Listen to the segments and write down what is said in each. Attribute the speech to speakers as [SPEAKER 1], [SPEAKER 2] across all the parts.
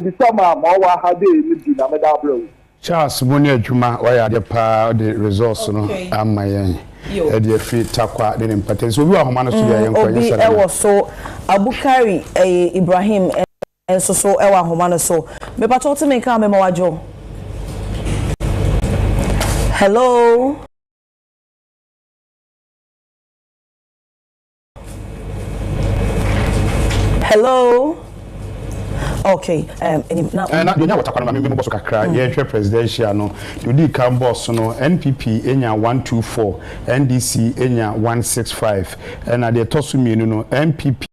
[SPEAKER 1] the summer more had the medal.
[SPEAKER 2] Charles Monia Juma, why are the pa the resource no am my e dey free takwa the importance so we are humana so dey
[SPEAKER 3] obi e wo so Abukari Ibrahim and so e wa humana so me pato te me kan me ma wajo. Hello. Hello. Okay, now you know what I mean. Boss kakra, yeah, presidential no. You di can boss no. NPP enya 124, NDC enya 165, and at the tosumi no NPP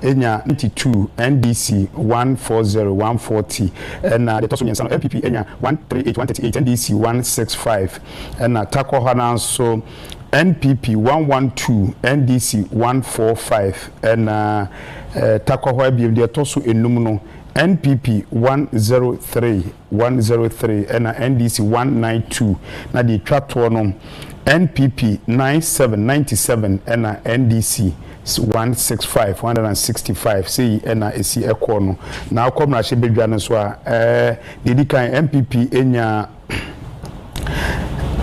[SPEAKER 3] enya 92, NDC 140, 140, and the tosumi no NPP enya 138, 138, NDC 165, and Tako Hana so. NPP 112, NDC 145, and Takohoa BM de Tosu Enumno, NPP 103, 103, and NDC 192, na di Tratono, NPP 97, and NDC 165, 165, see, and AC Econo. Now come na Shebe Janeswa, Didika NPP enya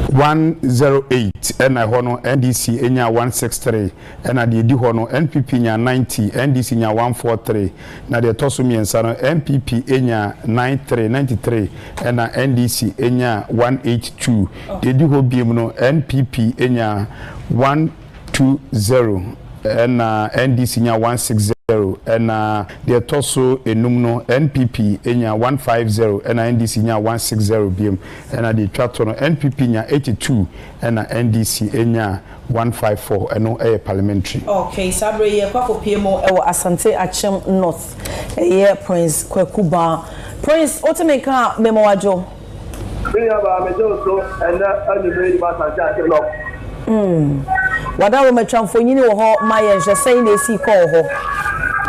[SPEAKER 3] 108 and I hono NDC enya 163 and I di hono NPP nya 90 NDC nya 143 na de tosumi ensano NPP enya 93 and NDC enya 182 de di ho biem no NPP enya 120 and NDC nya 160 and the toso enumno NPP enya 150 and NDC nya 160 biem and the trato no NPP nya 82 and NDC enya 154 and no parliamentary. Okay, sabre ye kwako PMO ewo Asante Achem North ye Prince Kwekuba. Prince otemeka memowajo.
[SPEAKER 1] Ba mejo so and anime ba Asante Achem North.
[SPEAKER 3] Wadawo metramfo nyini wo ho maye hye sei na esi call ho.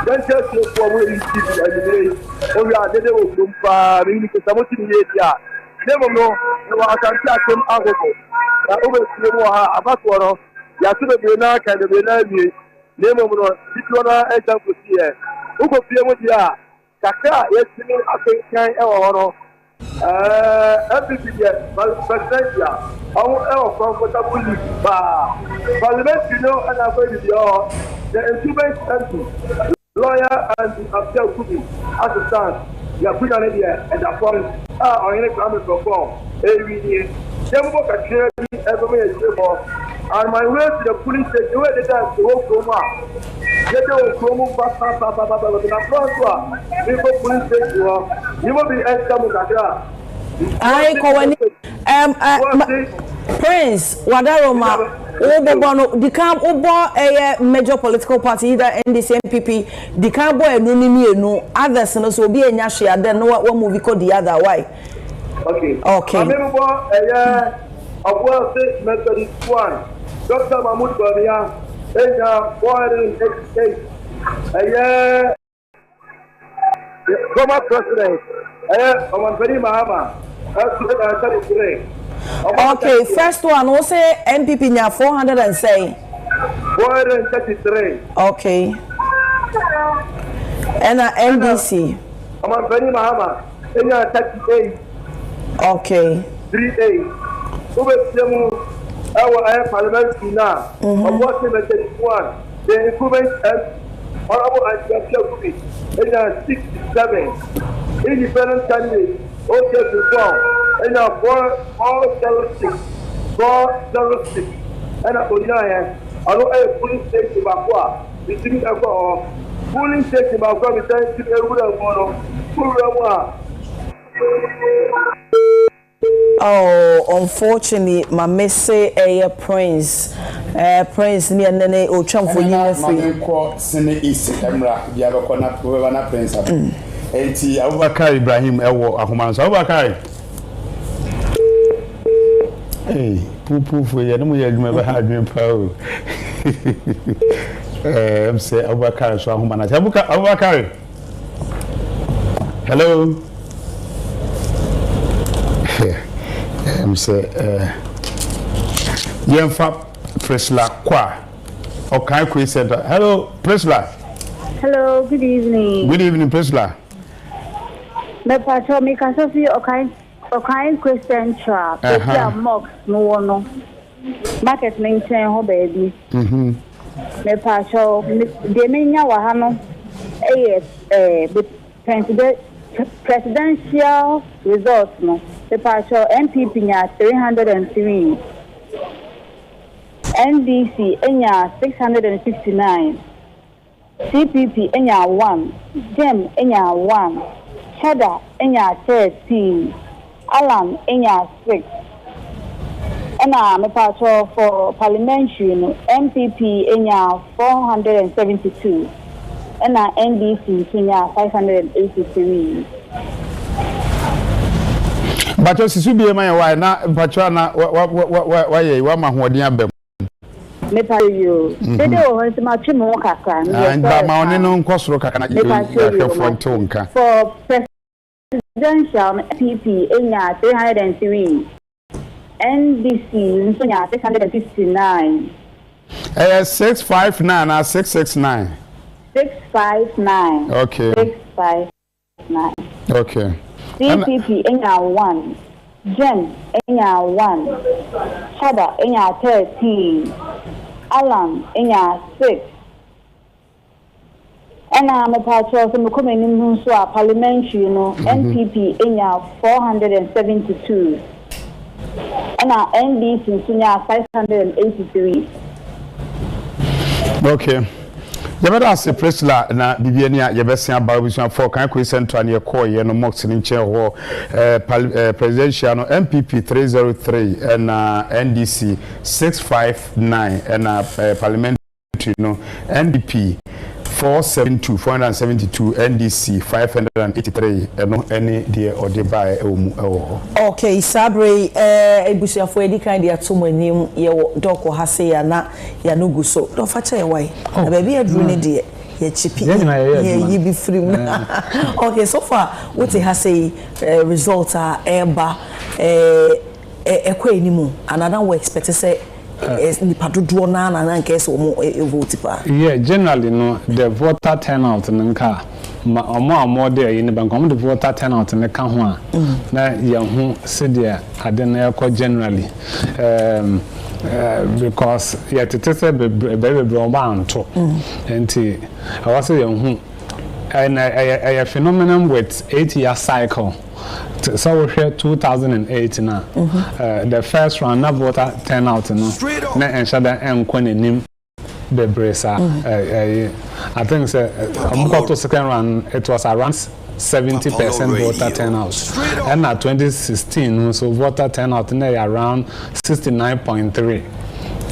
[SPEAKER 1] Then just for we see anime o we are dey wo from pa ri ko samoti ni dia. Nemo no Asante Achem agogo. Na obe si mo ha abato no ya su be na ka de be na mi. Nemo no tito na e jam ko si e. Ugo pie mo dia kakra yesi ni akenkan e wo no. Everything yes, presidential. Our comfortable parliamentary, and I'm going to be all the incumbent MP, lawyer, and Abdel Kubi, as a stand. You are put on it and the foreign or any climate perform every year. Them work at charity every year. And my way to the police station, where they dance to walk from up. Get your promo back, police station. You will be at Samuka.
[SPEAKER 3] I call Prince Wadaroma Obono the camp Obo a major political party either NDC MPP the camp boy no others no so be a nyashia then no one movie called the other why.
[SPEAKER 1] Okay.
[SPEAKER 3] Okay.
[SPEAKER 1] I remember of World State Methodist one. Dr. Mahmoud Babia and 488 former president Omanfeni Mahama.
[SPEAKER 3] Okay, first one we say MPP nya 400 and say
[SPEAKER 1] 433.
[SPEAKER 3] Okay. And NDC
[SPEAKER 1] Omanfeni Mahama enya 38.
[SPEAKER 3] Okay.
[SPEAKER 1] 38. Ube semu our parliamentary now. Of what one the incumbent Honorable Antiatia Kubi enya 67. Independent candidate okay to form and 406 and a police station bakwa between police station bakwa between
[SPEAKER 3] oh, unfortunately, my message a Prince near Nene or Chum for you free.
[SPEAKER 2] Sene East Emra, the other corner, whoever Prince. Enti Abubakar Ibrahim ewo ahomanso Abubakar pupu fo ye no ye adwuma ba ha adwuma pa o say Abubakar so ahomanso Abubakar hello say Yemfa Presla kwa okay Center hello Presla
[SPEAKER 4] Hello, good evening.
[SPEAKER 2] Good evening, Priscilla.
[SPEAKER 4] Me pacho me kasofi okay Christian trap. Yeah, mock no no. Market maintain ho baby. Me pacho de menya wa ha no presidential results no. Me pacho MPP nya 303. NDC enya 669. CPP enya 1, Gem enya 1, Cheddar enya 13, Alan enya 6. Me patrol for parliamentary no MPP enya 472, NDC enya 583.
[SPEAKER 2] But you see, be my wife na patrona wa mahodi abem.
[SPEAKER 4] Me pay you. They do want my chimo kakra.
[SPEAKER 2] And ma oni no nkosoro kaka na you front nka.
[SPEAKER 4] For presidential PP enya 303. NDC enya 659.
[SPEAKER 2] 659 or 669.
[SPEAKER 4] 659.
[SPEAKER 2] Okay.
[SPEAKER 4] 659.
[SPEAKER 2] Okay.
[SPEAKER 4] CPP enya 1. Gem enya 1. Cheddar enya 13. Alan enya 6. Me patrol so me come in so a parliamentary no NPP enya 472. NDC enya 583.
[SPEAKER 2] Okay. Yabada ase Priscilla na Bibiania yebesia babusia for kan ko central ne call ye no mox ni nche ho presidential no MPP 303 and NDC 659 and parliamentary no NDP 472 NDC 583 no any there or the buy
[SPEAKER 5] okay sabre ebusia for edi kind ya tomanim ye doko hase ya na ya no guso do fa che why na baby adru ne de ye chipi ye be free okay so far what he has say result are eba ekwa enimu another we expect say nipa dodo na nke se omo vote pa.
[SPEAKER 6] Yeah, generally no the voter turnout nka omo there yin ban kom the voter turnout ne ka ho a na ye ho se dia ade na ekọ generally because yet it is a baby bromanto enti I was say ye ho and a phenomenon with 8-year cycle. So we here 2008 now. The first round na voter turnout no na enshada enkwanenim the bracer. I think to second round it was around 70% voter turnout. And at 2016 so voter turnout na around 69.3.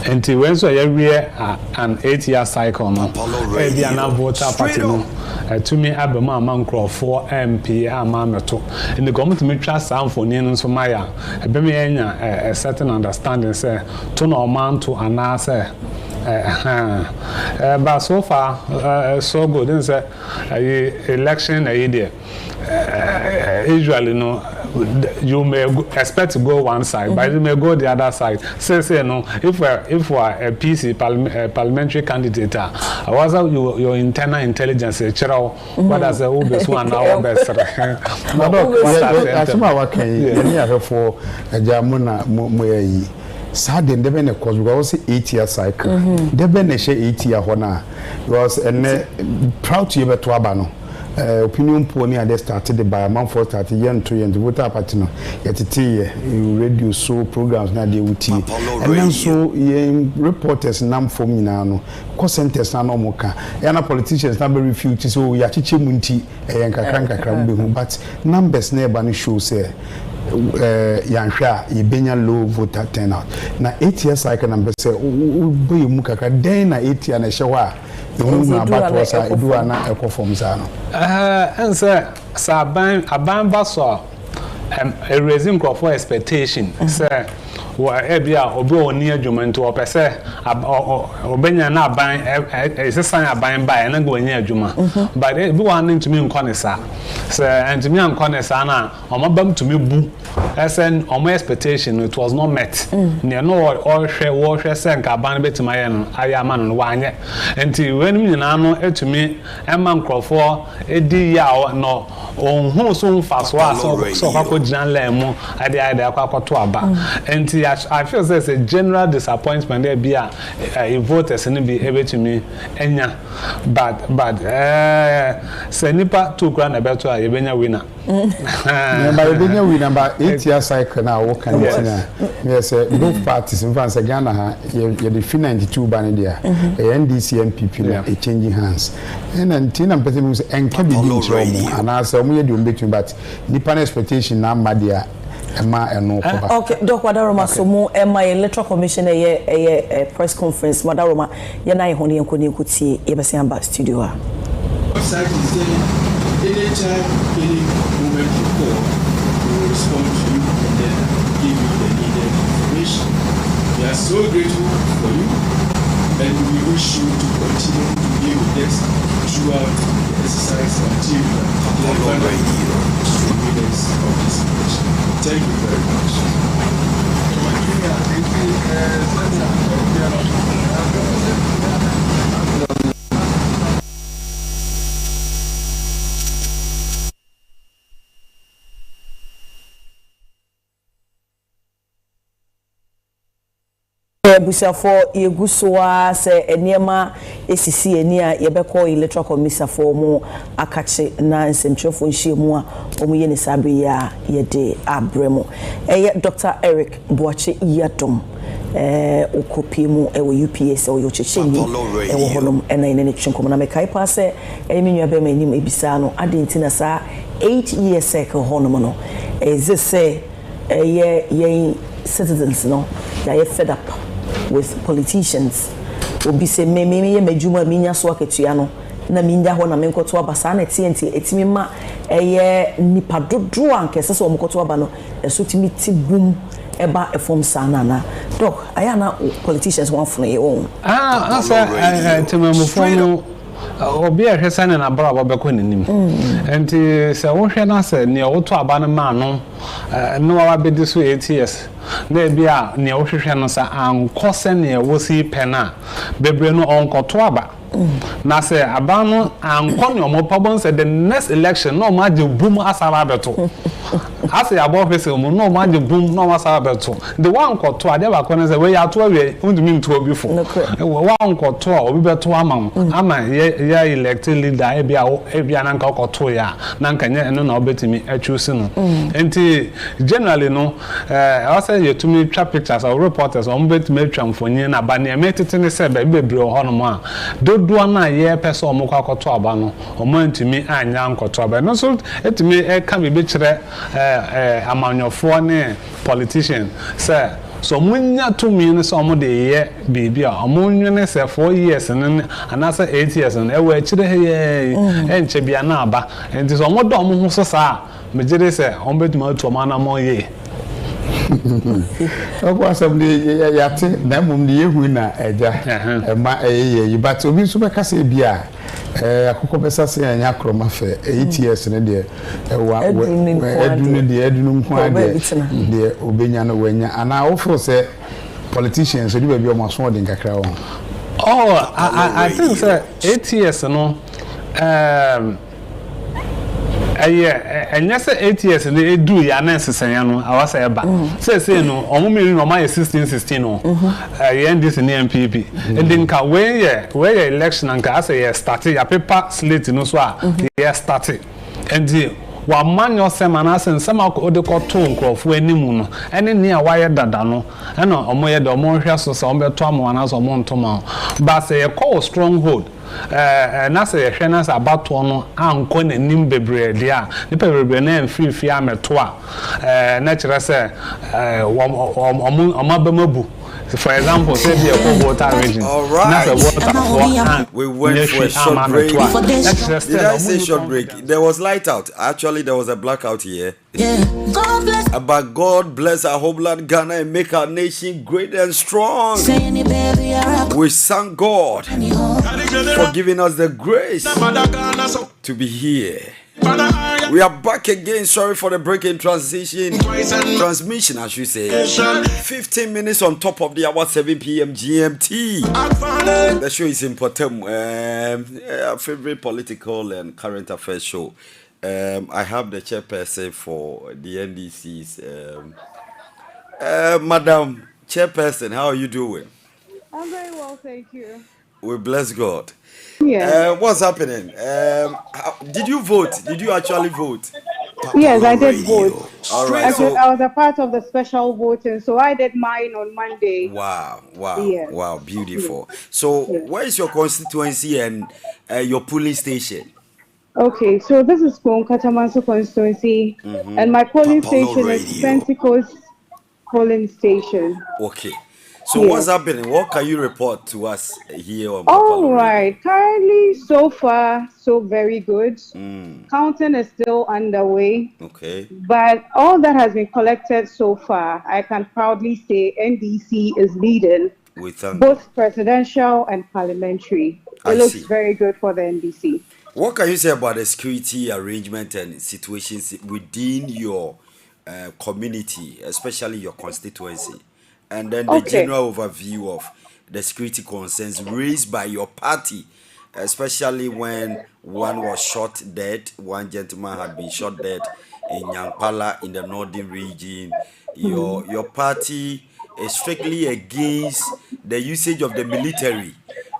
[SPEAKER 6] Until when so every an 8-year cycle no every an voter party no to me abema amankro 4 MP amameto in the government me trust am for nenu so maya ebeme enya a certain understanding say to no man to anase but so far so good in say election there usually no you may expect to go one side but you may go the other side say no if we are a PC parliamentary candidate I was your internal intelligence what does the ubes one now best
[SPEAKER 2] asuma wa kan ni afefo ajamuna moyi sade ndebe ne cause because 8-year cycle ndebe ne she 8-year hona because proud to be to aba no opinion poll ni ade started by man for start yen to yen voter party no yetete radio so programs na de wuti and so yen reporters nam from nyina no co centers na no moka yana politicians na be refute so ya chiche munti yen kakra mbe hu but numbers na eba no show say yanhwa ibenya low voter turnout na 8-year cycle number say boy mu kakra den na 8-year na hyewa na batwa sa edu ana ekofom sa no
[SPEAKER 6] answer saban aban baso raising crop for expectation say ebia obi oni adwuma nto opese obenya na aban esesan aban ba na go anya adwuma but bi wan ntumi nkonesa se ntumi nkonesa na omabam tumi bu esen omo expectation it was not met ne no wo hwe se nka aban betima ye no aya ma no wanye enti wen nyina no etumi ema nkrofo edi ya no onhu so mfaso so kwako gina lemu ade akwakoto aba enti I feel there's a general disappointment there be a voters in be able to me enya but say nipa 2 grand about a yebenya winner
[SPEAKER 2] but yebenya winner but 8 year cycle now what can yes both parties in France Ghana ha you the 92 ban there NDC MPP a changing hands and until I'm person say enka be ni and I say omo ye do between but nipa expectation na madia
[SPEAKER 5] okay, Doc Wadaroma so mo my electoral commission a press conference Wadaroma yana ye honi enkoni nkuti e bese amba studio a
[SPEAKER 7] website is there anytime any moment you call we will respond to you and then give you the needed information. We are so grateful for you and we wish you to continue to be with us throughout the exercise until you are clear the evidence of this information. Thank you very much.
[SPEAKER 5] Busafo yegusoa se eniema esisi eni a yebekọ electoral commission for mu akache na nsemtwefo nhyiemu a omu ye ne sabe ya yede abremu Dr. Eric Boache Yadom okopi mu ewo UPS o yochecheni ewo honom ena ene twinkom na mekai pa se eminua be manim ebisa no adentina sa 8 years cycle honom no ezese ye citizens no ya fed up with politicians obi se me ye madwuma minya so aketua no na minya ho na menkoto abasa na TNT etimi ma eye nipa dodo ankese so omkoto aba no eso timi tibum eba efom sana doc ayana politicians wan fun ye won
[SPEAKER 6] asa temamufo no obi a hwesa na bra babeko nanim enti se wo hwe na se ne oto aba no ma no no wa bedi so 8 years na bia ne wo hwehwe no sa ankose ne wo si pena bebre no onkoto aba na se aba no anko ne omopabon se the next election no ma je boom asara beto ase abo fese mo no ma je boom no ma asara beto the one koto ade ba ko ne se we ya to we undumi nto obi fo one koto obi beto ama ya elected leader ebia na nka koto ya na nka nye no na obetimi choose no enti generally no I say you to me trap pictures or reporters on betimi twam fonye na ba ne metete ne se be bebre ho no ma dodo na ye pese omukwa koto aba no omantimi anya nkoto aba no so etimi ka be kire amanyofo ne politician say so munya to me no so mo de ye bibia omunwene se 4 years and say 8 years and e we kire he enche bia na aba enti so mo do mo ho so sa me jere se on betuma to ma na mo ye
[SPEAKER 2] Okwa somebody yate na mum ni yehu na eja ma eye but obi so be kase bia akoko besa se anya kroma fe 8 years ne de edunu nko ade de obenya no wanya ana ofo se politicians so di ba bi o maso de nkakra won
[SPEAKER 6] I think say 8 years no enya say 8 years na edu ya na sesenya no awasa eba say no omumiri no ma 16 no NDC ni MPP and ka we election anka say ye start ya paper slate no so a ye start and wa manyo semana sensema ko de ko to nkrofo animu no ene ne a waye dada no ena omoye de omo hwe so se ombeto amo na so omo ntoma ba say ye call stronghold na say ye hwe na say abato no anko na nim bebre dia ne bebre na mfiri ameto a na kire say omo bamabu So for example, say the water region.
[SPEAKER 8] All right. We went for a short break. Did I say short break? There was light out. Actually, there was a blackout here. But God bless our homeland Ghana and make our nation great and strong. We thank God for giving us the grace to be here. We are back again. Sorry for the break in transmission, I should say. 15 minutes on top of the hour, 7 p.m. GMT. The show is Mpɔtam, our favorite political and current affairs show. I have the chairperson for the NDC's. Madam Chairperson, how are you doing?
[SPEAKER 4] I'm very well, thank you.
[SPEAKER 8] We bless God.
[SPEAKER 4] Yeah.
[SPEAKER 8] What's happening? Did you vote? Did you actually vote?
[SPEAKER 4] Yes, I did vote.
[SPEAKER 8] All right.
[SPEAKER 4] Actually, I was a part of the special voting, so I did mine on Monday.
[SPEAKER 8] Wow,
[SPEAKER 4] Yes.
[SPEAKER 8] wow, beautiful. So, where is your constituency and your polling station?
[SPEAKER 4] Okay, so this is Mpɔtam constituency, and my polling station is Pentecost polling station.
[SPEAKER 8] Okay. So what's happening? What can you report to us here on
[SPEAKER 4] All right. Currently, so far, so very good. Counting is still underway.
[SPEAKER 8] Okay.
[SPEAKER 4] But all that has been collected so far, I can proudly say NDC is leading both presidential and parliamentary. It looks very good for the NDC.
[SPEAKER 8] What can you say about the security arrangement and situations within your community, especially your constituency? And then the general overview of the security concerns raised by your party, especially when one was shot dead, one gentleman had been shot dead in Nyankpala in the northern region. Your party is strictly against the usage of the military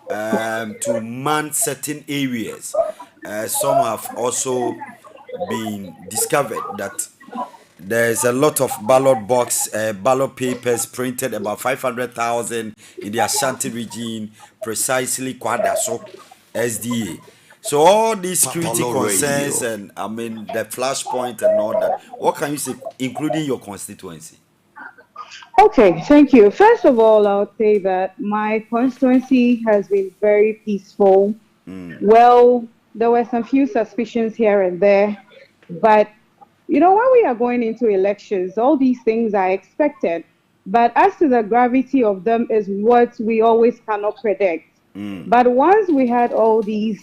[SPEAKER 8] to man certain areas. Some have also been discovered that there's a lot of ballot papers printed, about 500,000 in the Ashanti region, precisely Kwadaso SDA. So all these security concerns and I mean the flashpoint and all that, what can you say, including your constituency?
[SPEAKER 4] Okay, thank you. First of all, I'll say that my constituency has been very peaceful. Well, there were some few suspicions here and there, but you know, when we are going into elections, all these things are expected. But as to the gravity of them is what we always cannot predict. But once we had all these,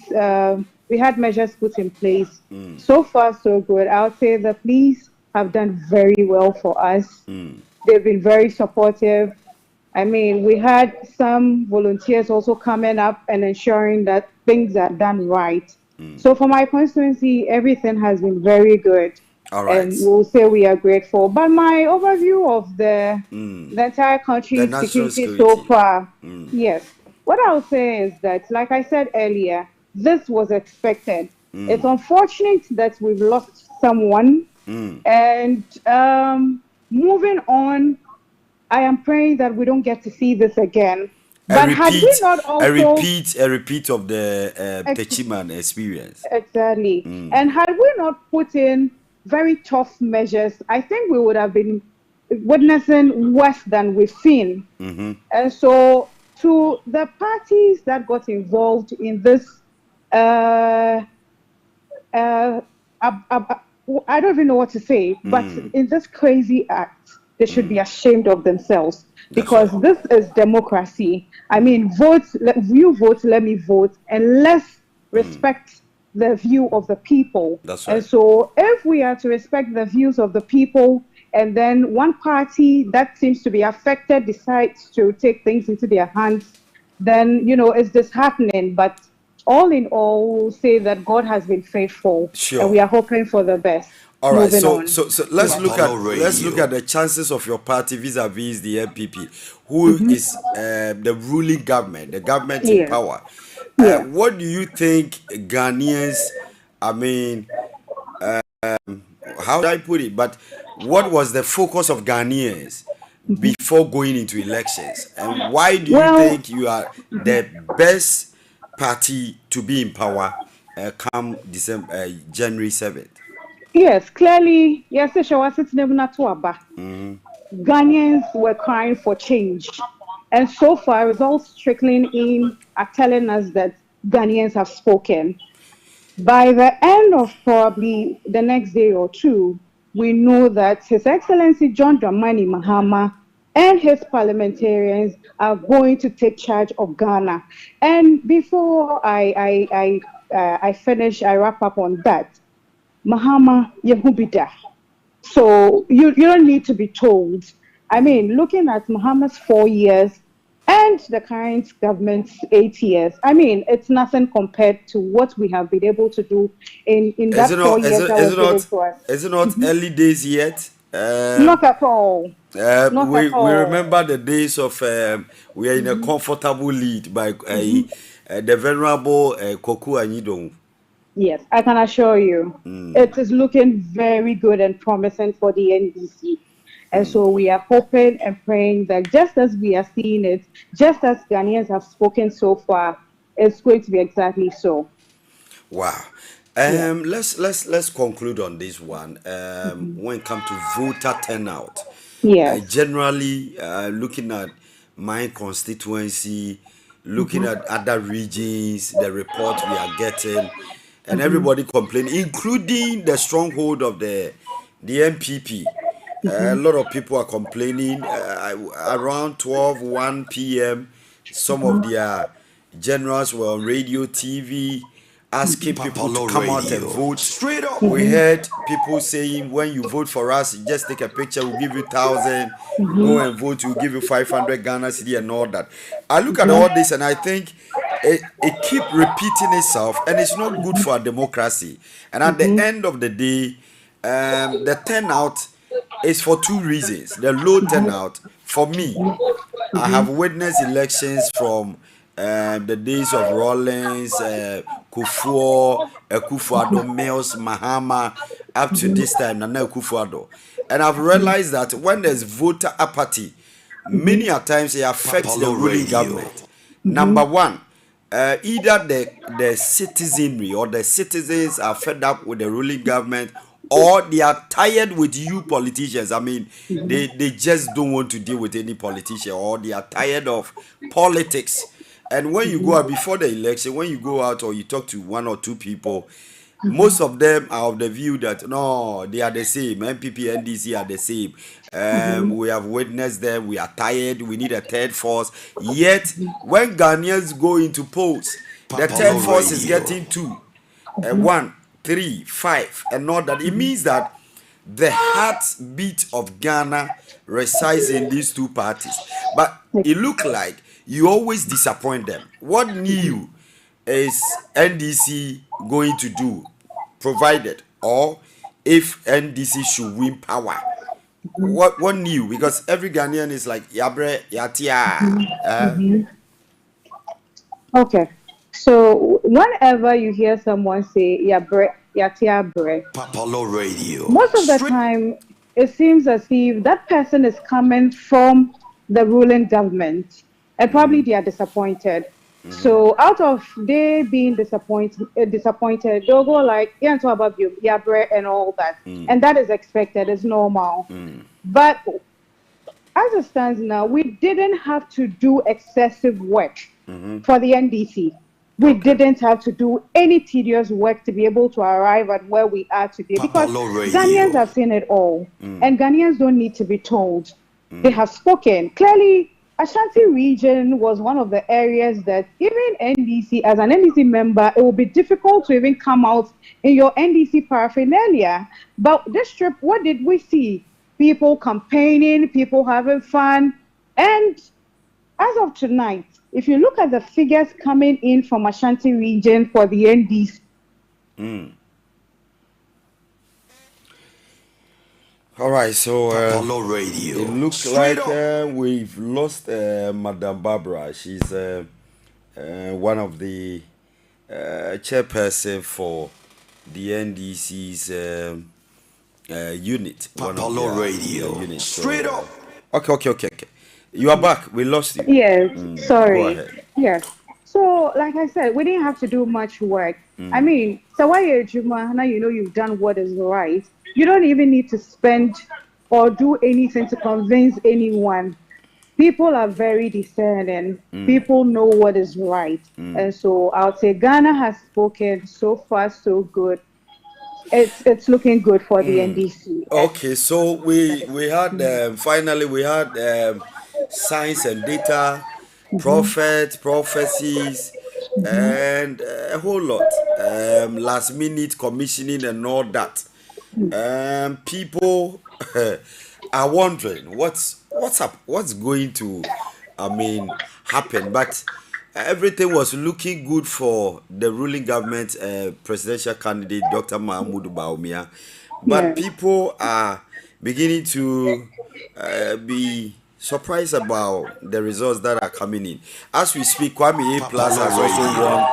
[SPEAKER 4] we had measures put in place. So far, so good. I would say the police have done very well for us. They've been very supportive. I mean, we had some volunteers also coming up and ensuring that things are done right. So for my constituency, everything has been very good.
[SPEAKER 8] All right.
[SPEAKER 4] And we'll say we are grateful. But my overview of the entire country's security so far, yes. What I'll say is that, like I said earlier, this was expected. It's unfortunate that we've lost someone. And moving on, I am praying that we don't get to see this again. But had we not also
[SPEAKER 8] a repeat of the Techiman experience.
[SPEAKER 4] Exactly. And had we not put in very tough measures, I think we would have been witnessing worse than we've seen. And so to the parties that got involved in this, I don't even know what to say, but in this crazy act, they should be ashamed of themselves, because this is democracy. I mean, vote, you vote, let me vote, and let's respect the view of the people.
[SPEAKER 8] That's right.
[SPEAKER 4] And so if we are to respect the views of the people, and then one party that seems to be affected decides to take things into their hands, then, you know, is this happening? But all in all, we'll say that God has been faithful.
[SPEAKER 8] Sure.
[SPEAKER 4] And we are hoping for the best.
[SPEAKER 8] All right, so let's look at the chances of your party vis-a-vis the MPP, who is the ruling government, the government in power. What do you think Ghanaians, I mean, how do I put it? But what was the focus of Ghanaians before going into elections? And why do you think you are the best party to be in power come January 7th?
[SPEAKER 4] Yes, clearly, yes, Ghanaians were crying for change.
[SPEAKER 9] And so far, results trickling in are telling us that Ghanaians have spoken. By the end of probably the next day or two, we know that His Excellency John Dramani Mahama and his parliamentarians are going to take charge of Ghana. And before I finish, I wrap up on that. Mahama Yehubida. So you don't need to be told. I mean, looking at Mahama's 4 years and the current government's 8 years, I mean, it's nothing compared to what we have been able to do in that 4 years that was given to us.
[SPEAKER 8] Is it not early days yet?
[SPEAKER 9] Not at all.
[SPEAKER 8] We remember the days of we are in a comfortable lead by the venerable Koku Anyidong.
[SPEAKER 9] Yes, I can assure you, it is looking very good and promising for the NDC. And so we are hoping and praying that just as we are seeing it, just as Ghanaians have spoken so far, it's going to be exactly so.
[SPEAKER 8] Wow. Let's conclude on this one. When it comes to voter turnout, generally looking at my constituency, looking at other regions, the report we are getting, and everybody complaining, including the stronghold of the MPP. A lot of people are complaining. Around 1 p.m., some of their generals were on radio, TV, asking people to come out and vote. Straight up. We heard people saying, when you vote for us, just take a picture, we'll give you 1,000. Go and vote, we'll give you 500 Ghana cedi and all that. I look at all this and I think it keep repeating itself, and it's not good for our democracy. And at the end of the day, the turnout is for two reasons. The low turnout, for me, I have witnessed elections from the days of Rawlings, AKUFO-ADDO, Mills, Mahama, up to this time, Nana AKUFO-ADDO. And I've realized that when there's voter apathy, many a times it affects the ruling government. Number one, either the citizenry or the citizens are fed up with the ruling government, or they are tired with you politicians. I mean, they just don't want to deal with any politician, or they are tired of politics. And when you go out before the election, when you go out or you talk to one or two people, most of them are of the view that no, they are the same. MPP, NDC are the same. We have witnessed them. We are tired. We need a third force. Yet, when Ghanaians go into polls, the third force is getting 2, 1, 3, 5, and all that. It means that the heartbeat of Ghana resides in these two parties. But it looks like you always disappoint them. What new is NDC going to do, provided, or if NDC should win power? What new? Because every Ghanaian is like Yabre Yatia.
[SPEAKER 9] Okay. So whenever you hear someone say Yabre Yatia Bre,
[SPEAKER 10] Papalo Radio,
[SPEAKER 9] most of the time it seems as if that person is coming from the ruling government, and probably they are disappointed. So out of they being disappointed, they'll go like, yeah, talk about you, Yabre and all that. And that is expected, it's normal. But as it stands now, we didn't have to do excessive work for the NDC. We didn't have to do any tedious work to be able to arrive at where we are today, because Ghanaians have seen it all. And Ghanaians don't need to be told. They have spoken. Clearly, Ashanti region was one of the areas that even NDC, as an NDC member, it will be difficult to even come out in your NDC paraphernalia. But this trip, what did we see? People campaigning, people having fun. And as of tonight, if you look at the figures coming in from Ashanti region for the NDC,
[SPEAKER 8] all right, so
[SPEAKER 10] Radio.
[SPEAKER 8] It looks like we've lost Madam Barbara. She's one of the chairperson for the NDC's unit.
[SPEAKER 10] Papalo Radio.
[SPEAKER 8] Units. Straight up. Okay. You are back. We lost you.
[SPEAKER 9] Yes, sorry.
[SPEAKER 8] Go ahead.
[SPEAKER 9] Yes. So, like I said, we didn't have to do much work. I mean, so why Juma, now you know you've done what is right. You don't even need to spend or do anything to convince anyone people are very discerning. People know what is right. And so I'll say Ghana has spoken. So far, so good. It's looking good for the NDC.
[SPEAKER 8] Okay, so we had finally we had science and data, prophets, prophecies, and a whole lot. Last minute commissioning and all that. People are wondering what's up, what's going to, happen. But everything was looking good for the ruling government, presidential candidate Dr. Mahmoud Bawumia. But people are beginning to be surprised about the results that are coming in. As we speak, Kwame A Plus has also won.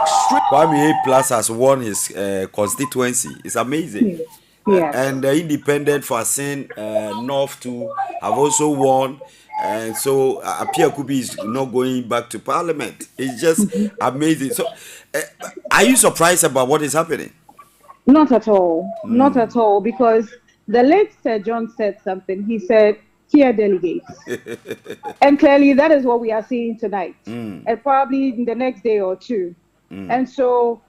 [SPEAKER 8] Kwame A Plus has won his constituency. It's amazing. And the independent for Asin North too have also won. And so Apia Kubi is not going back to parliament. It's just amazing. So are you surprised about what is happening?
[SPEAKER 9] Not at all. Not at all. Because the late Sir John said something. He said, "Here delegates." And clearly that is what we are seeing tonight. And probably in the next day or two. And so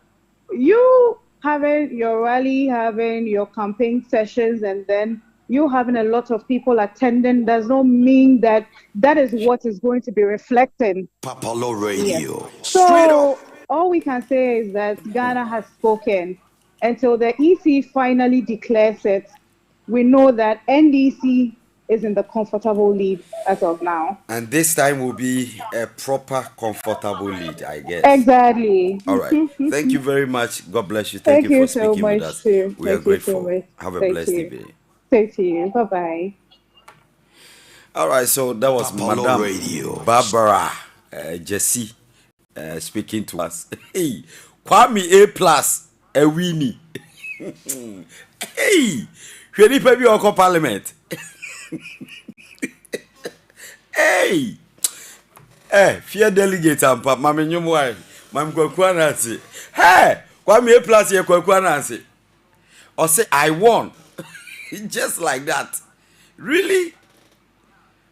[SPEAKER 9] you having your rally, having your campaign sessions, and then you having a lot of people attending does not mean that that is what is going to be reflecting.
[SPEAKER 10] Papalo Radio.
[SPEAKER 9] So all we can say is that Ghana has spoken. Until the EC finally declares it, we know that NDC is in the comfortable lead as of now.
[SPEAKER 8] And this time will be a proper comfortable lead, I guess.
[SPEAKER 9] Exactly.
[SPEAKER 8] All right. Thank you very much. God bless you. Thank you for speaking with us.
[SPEAKER 9] Too.
[SPEAKER 8] We are grateful. Have a blessed evening.
[SPEAKER 9] Thank you. Bye-bye.
[SPEAKER 8] All right. So that was Madam
[SPEAKER 10] Radio.
[SPEAKER 8] Barbara Jessie speaking to us. Hey, Kwame A Plus, a Winnie. Hey, Shady Pepe Oko Parliament. Hey, fear delegate and Papa Mammy Nyumwai, Mam Kwakwanansi. Hey, Kwame A Plus here Kwakwanansi. Or say, I won. Just like that. Really?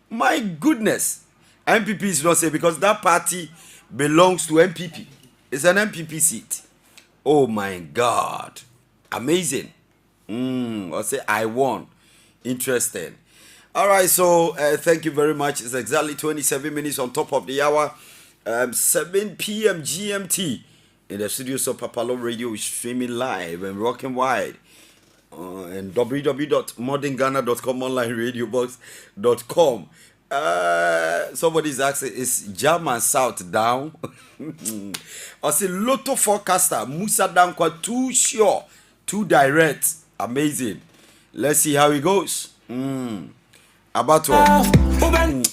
[SPEAKER 8] My goodness. MPP is not say because that party belongs to MPP. It's an MPP seat. Oh my God. Amazing. Or say, I won. Interesting. All right, so thank you very much. It's exactly 27 minutes on top of the hour. 7 p.m. GMT. In the studios of Papalo Radio is streaming live and rocking wide. And www.modernghana.com, onlineradiobox.com. Somebody's asking, is German South down? I say Lotto forecaster Musa Dankwa too sure, too direct. Amazing. Let's see how it goes. Abato.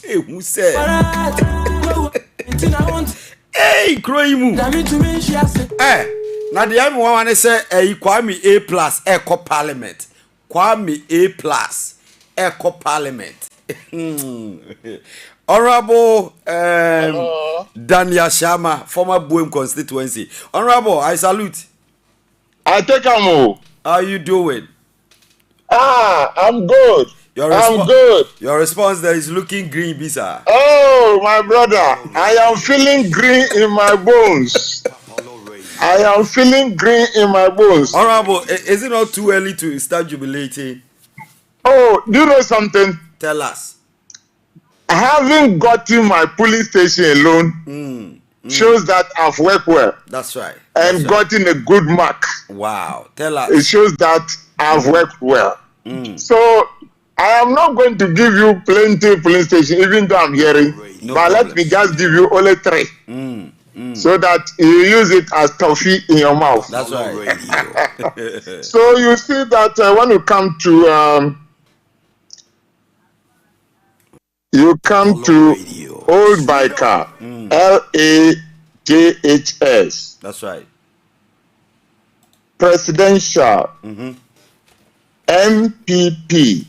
[SPEAKER 8] Hey, who said? Hey, Kroimu. Hey. Now the other one say Kwame A Plus Eco Parliament. Kwame A Plus Eco Parliament. Honorable Daniel Shama, former Boeing constituency. Honorable, I salute.
[SPEAKER 11] I take a move.
[SPEAKER 8] How you doing?
[SPEAKER 11] I'm good. I'm good.
[SPEAKER 8] Your response there is looking green, Bisa.
[SPEAKER 11] Oh, my brother, I am feeling green in my bones. I am feeling green in my bones.
[SPEAKER 8] Honorable, is it not too early to start jubilating?
[SPEAKER 11] Oh, do you know something?
[SPEAKER 8] Tell us.
[SPEAKER 11] Having gotten my police station alone shows that I've worked well.
[SPEAKER 8] That's right.
[SPEAKER 11] And gotten a good mark.
[SPEAKER 8] Wow. Tell us.
[SPEAKER 11] It shows that I've worked well. So I am not going to give you plenty police station, even though I'm hearing. No but problem. Let me just give you only 3. So that you use it as toffee in your mouth.
[SPEAKER 8] That's right.
[SPEAKER 11] So you see that when you come to Old Biker, LAJHS.
[SPEAKER 8] That's right.
[SPEAKER 11] Presidential, MPP,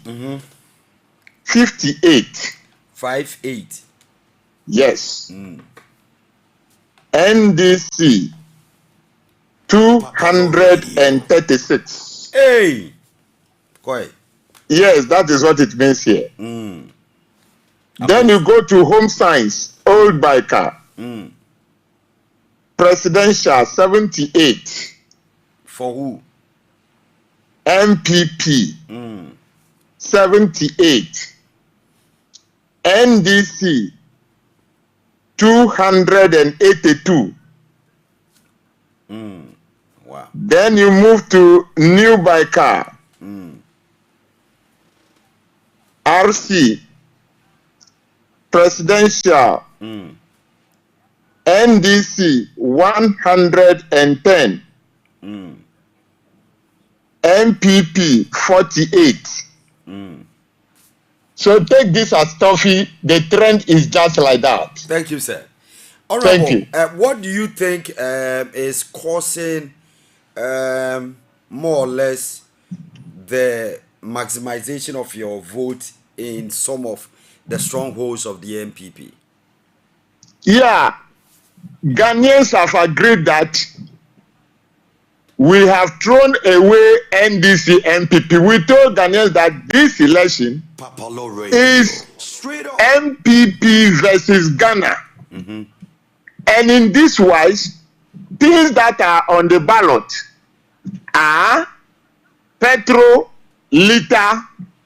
[SPEAKER 11] 58.
[SPEAKER 8] 58.
[SPEAKER 11] Yes. NDC 236.
[SPEAKER 8] Hey, quite.
[SPEAKER 11] Yes, that is what it means here. Then you go to Home Science, Old Biker. Presidential 78.
[SPEAKER 8] For who?
[SPEAKER 11] MPP 78. NDC 282.
[SPEAKER 8] Wow.
[SPEAKER 11] Then you move to New Biker. RC Presidential NDC 110. MPP 48. So take this as toffee. The trend is just like that.
[SPEAKER 8] Thank you, sir. All right.
[SPEAKER 11] Thank you.
[SPEAKER 8] What do you think is causing more or less the maximization of your vote in some of the strongholds of the MPP?
[SPEAKER 11] Yeah, Ghanaians have agreed that we have thrown away NDC MPP. We told Ghanaians that this election is MPP versus Ghana. And in this wise, things that are on the ballot are petrol liter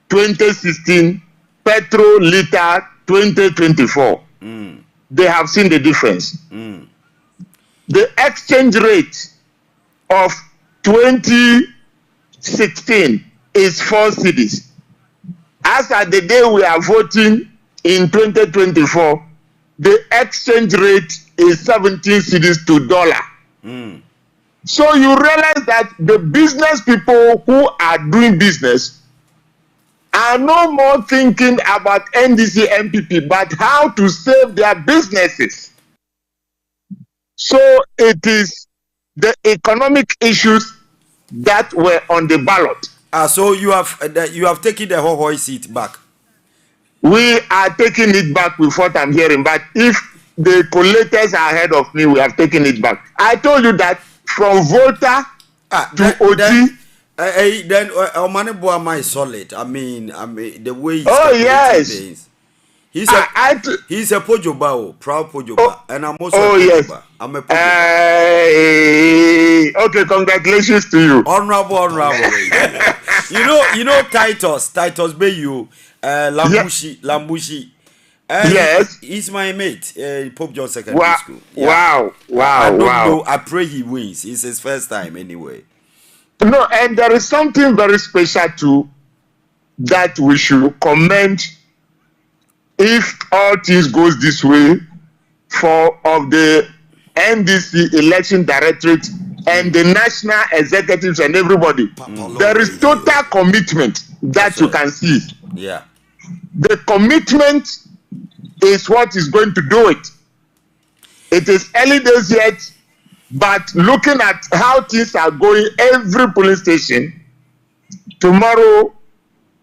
[SPEAKER 11] 2016, petrol liter 2024. They have seen the difference. The exchange rate of 2016 is 4 cedis. As at the day we are voting in 2024, the exchange rate is 17 cedis to dollar. So you realize that the business people who are doing business are no more thinking about NDC MPP, but how to save their businesses. So it is the economic issues that were on the ballot.
[SPEAKER 8] So you have taken the whole seat back.
[SPEAKER 11] We are taking it back with what I'm hearing, but if the collectors are ahead of me, we have taken it back. I told you that from voter to OT.
[SPEAKER 8] Then Omane Boama is solid. I mean the way he's
[SPEAKER 11] yes.
[SPEAKER 8] He's a Pojoba, proud Pojoba, and I'm also
[SPEAKER 11] Pojoba.
[SPEAKER 8] I'm a Pojoba.
[SPEAKER 11] Okay, congratulations to you.
[SPEAKER 8] Honorable. you know Titus Bayu, Lambushi.
[SPEAKER 11] Yes.
[SPEAKER 8] He's my mate, Pope John Secondary School.
[SPEAKER 11] Yeah. Wow.
[SPEAKER 8] I don't know. I pray he wins. It's his first time anyway.
[SPEAKER 11] No, and there is something very special too that we should commend if all things goes this way of the NDC election directorate and the national executives and everybody. There is total commitment that you can see.
[SPEAKER 8] Yeah.
[SPEAKER 11] The commitment is what is going to do it. It is early days yet, but looking at how things are going, every police station, tomorrow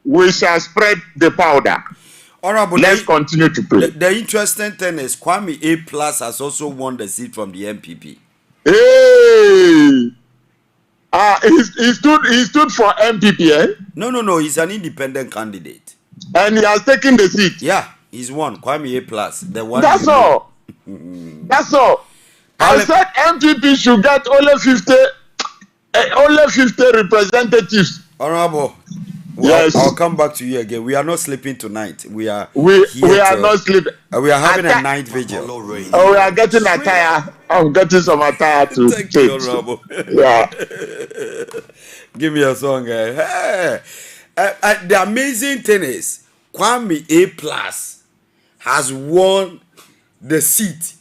[SPEAKER 11] we shall spread the powder.
[SPEAKER 8] Honorable,
[SPEAKER 11] let's continue to pray.
[SPEAKER 8] The interesting thing is Kwame A+ has also won the seat from the MPP.
[SPEAKER 11] Hey! He stood for MPP, eh?
[SPEAKER 8] No, he's an independent candidate.
[SPEAKER 11] And he has taken the seat.
[SPEAKER 8] Yeah, he's won. Kwame A+. The one.
[SPEAKER 11] That's all. That's all. I said MPP should get only 50 representatives.
[SPEAKER 8] Honorable.
[SPEAKER 11] Yes.
[SPEAKER 8] I'll come back to you again. We are not sleeping tonight. We are
[SPEAKER 11] not sleeping.
[SPEAKER 8] We are having a night vigil.
[SPEAKER 11] We are getting attire. I'm getting some attire to
[SPEAKER 8] Thank you, Honorable.
[SPEAKER 11] Yeah.
[SPEAKER 8] Give me a song. Hey. The amazing thing is Kwame A+ has won the seat.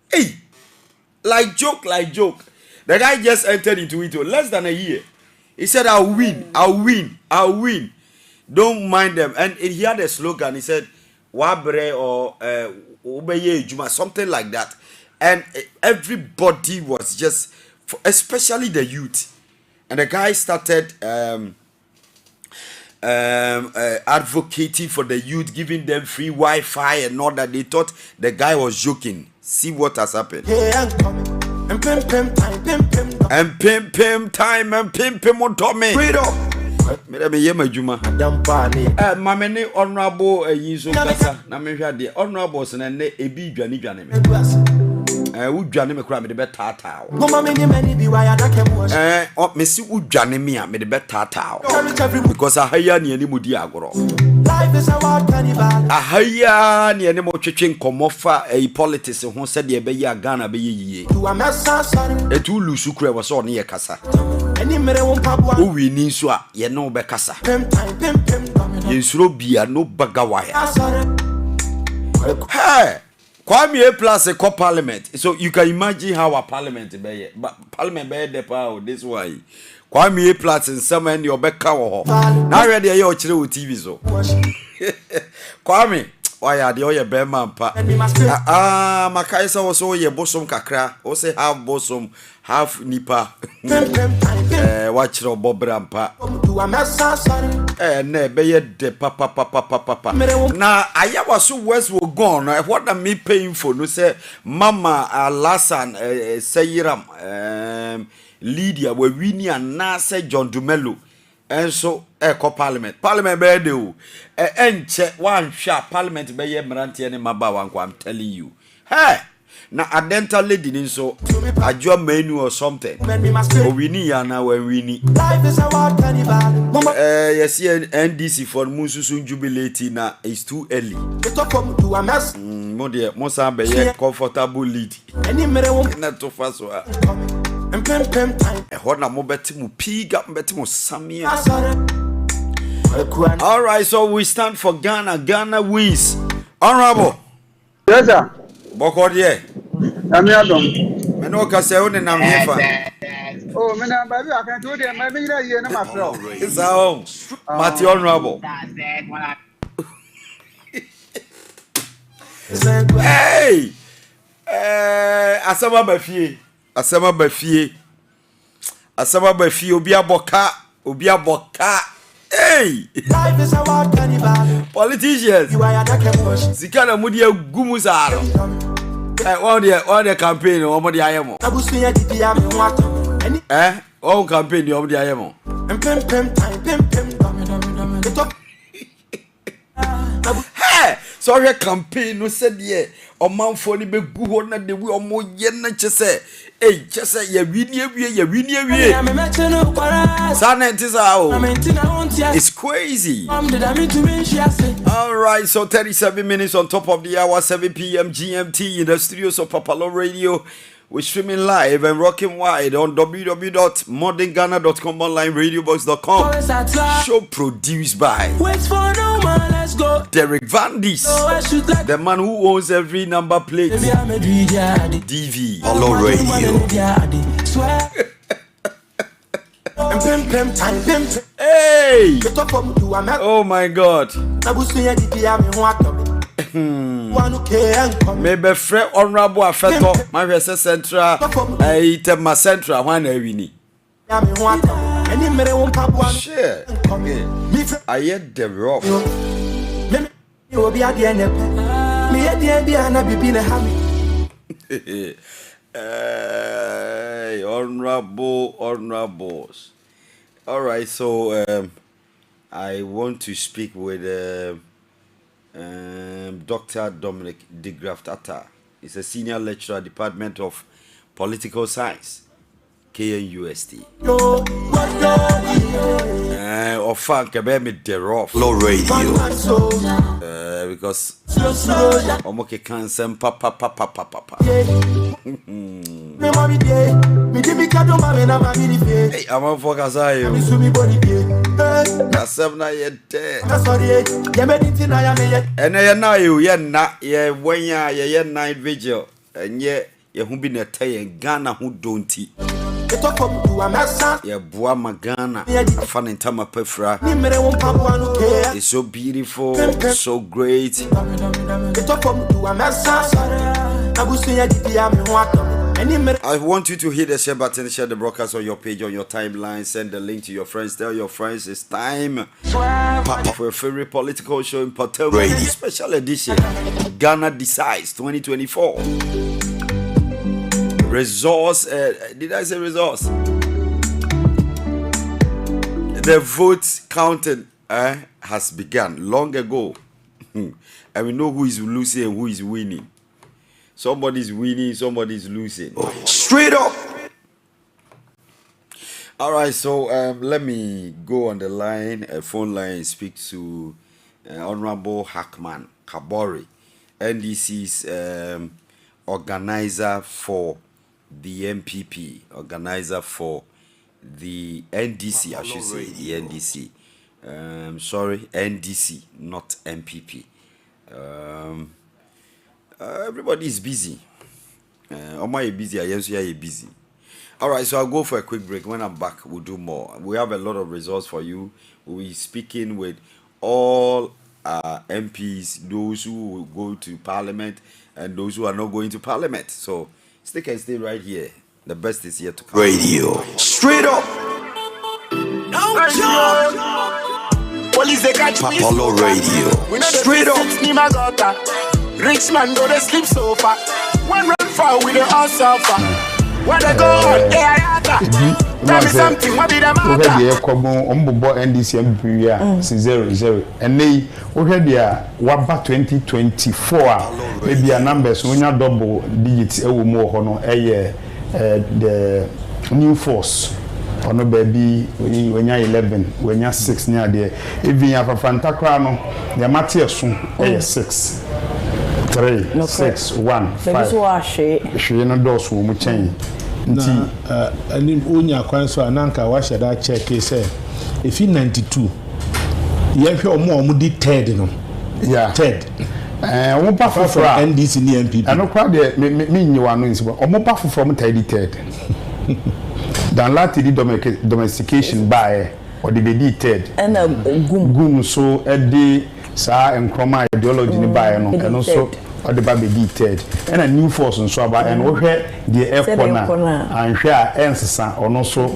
[SPEAKER 8] Hey, like joke. The guy just entered into it less than a year. He said, I'll win. Don't mind them. And he had a slogan. He said, Wabre or Ubeye Juma, something like that. And everybody was just, especially the youth. And the guy started advocating for the youth, giving them free Wi-Fi and all that. They thought the guy was joking. See what has happened. And pim time, and pim on Tommy. Me ye majuma. Mamene honorable yiso kasa na me hwa de honorable se na ne ebi dwane me. Udwane me kura me de betata. Me si udwane me a me de betata. Because ahaya ne ani mudi agoro. Life is a wild carnival. Ahaya ne ani mo twetwe nkomofa politics ho se de be ya Ghana be yiye. Etu lusu kura wo so ne ye kasa. O wi ni so a ye no be kasa. Yensuro bia no bagawaya. Hey, Kwame A plus a co-parliament. So you can imagine how a parliament be. But parliament be the power this way. Kwame A plus in some end your back cover. Now ready your children with TV so. Kwame, why are the oil bear man pa? Makaisa was all your bosom kakra. Or say half bosom, half nipa. Watch your bob rampa. Ne be de papa. Now I was so west will gone. What am me paying for? No say Mama Alasan Sayiram Lydia we wini and na say John Dumelo. And so eco parliament be do enche one sharp parliament be ye mranti ene maba I'm telling you. Hey, na a dental lady in so a job menu or something. We need na when we need. Life is a wild carnival. Yes, NDC for Mususun jubilate na it's too early. Mode Mosa be ye comfortable lead. Na to fast wa. Hona mo beti mu piga beti mu samia. All right, so we stand for Ghana wins. Honorable.
[SPEAKER 1] Yes, sir.
[SPEAKER 8] Bokodie.
[SPEAKER 1] Amiadom.
[SPEAKER 8] Me no ka se o ne nam hefa.
[SPEAKER 1] Oh, me na baby I can do them. Me be here na my flow.
[SPEAKER 8] It's our Mati Honorable. Hey! Asama ba fie obi aboka hey life is a wild carnival. Politicians zika na mudi agumu saro all the campaign o mo di ayemo all campaign o mo di ayemo hey sorry campaign no said ye o manfo ni be gu ho na de we o mo ye na chese chese ye wini awie it's crazy. All right, so 37 minutes on top of the hour, 7 p.m. GMT in the studios of Papalo Radio. We're streaming live and rocking wide on www.modernghana.com, online radiobox.com. Show produced by Derek Van Dis, the man who owns every number plate. DV.
[SPEAKER 10] Hello Radio.
[SPEAKER 8] Hey! Oh my God. Maybe Fred Honorable Afeto, my Resa Central, Itema Central, one Ewini. Share. I had the rough. Honorables. All right, so I want to speak with Dr. Dominic de Graaf-Atta. He's a senior lecturer, Department of Political Science, KNUST. Of fact, I me the rough.
[SPEAKER 10] Low Radio.
[SPEAKER 8] Because Omoke can send papa. Hey, I'm on focus. Kasem na yete. Ene na you ye na ye wenya ye night vigil. Enye ye hu bi na tay Ghana hu donti. Ye boa magana afa ne ntama pafra. It's so beautiful, so great. I want you to hit the share button, share the broadcast on your page, on your timeline, send the link to your friends, tell your friends it's time for a favorite political show in Mpɔtam special edition, Ghana Decides 2024. Resource, did I say resource? the vote counting has begun long ago. And we know who is losing and who is winning. Somebody's winning, somebody's losing.
[SPEAKER 10] Straight up.
[SPEAKER 8] All right, so let me go on the line, phone line, and speak to Honorable Hackman Kabori, NDC's organizer for the MPP, organizer for the NDC, I should say, the NDC. Sorry, NDC, not MPP. Everybody is busy. Oma is busy, Ayensu is busy. All right, so I'll go for a quick break. When I'm back, we'll do more. We have a lot of results for you. We'll be speaking with all MPs, those who will go to Parliament and those who are not going to Parliament. So stick and stay right here. The best is yet to come.
[SPEAKER 10] Radio. Straight up.
[SPEAKER 12] Police they catch me.
[SPEAKER 10] Apollo Radio.
[SPEAKER 12] Straight up. Rich man go to sleep sofa. When run far with the house suffer. When they go on, tell me something, what be the matter?
[SPEAKER 3] We had the NDC MPP 0-0. And they had the WABA 2024. Maybe a numbers when you double digits more the new force. Ono baby when you 11, when you 6 near there. If you have a fantakrano, the Matthias 6. 3, 6, 1, 5. She no doors will change.
[SPEAKER 13] And in Unya Kwanso Ananka, wash that check, he said, if in 92, you have your more moody Ted, yeah, Ted. One powerful for NDC and MPP. I know quite the mean you are knowing, or more powerful from Teddy Ted than Lati domestication by or the BD Ted and a goom so a day. Sa and Chroma ideology in the and also or the baby detailed and a new force and so about and over the air corner and share answer or no so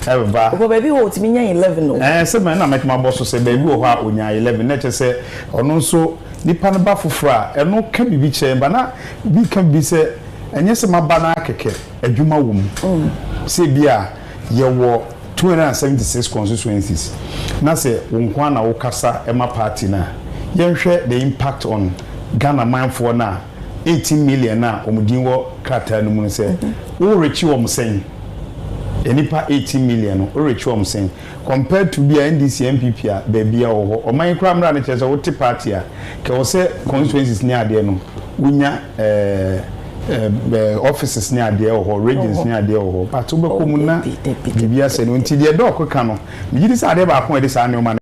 [SPEAKER 13] ever.
[SPEAKER 5] Baby, what's me 11?
[SPEAKER 3] And some men I met my boss say baby or when you're 11, nature say or no so the panaba for fra and no can be chain, but now we can be say and yes, my banana a Juma woman. Say beer, your war. 276 constituencies. Na say unkwana ukasa ema party na. Yenhwe the impact on Ghana man for na 18 million na omudinwo krata no mu say wo rechi wo msen. Enipa 18 million wo rechi wo msen compared to be NDC MPP a baby a wo. O man kra mra na chese wo ti party a ke wo say constituencies ni ade no wunya offices near there or regions near there or but Ubacumuna, Bibia said, until the dog cano. You decided about point this annual man.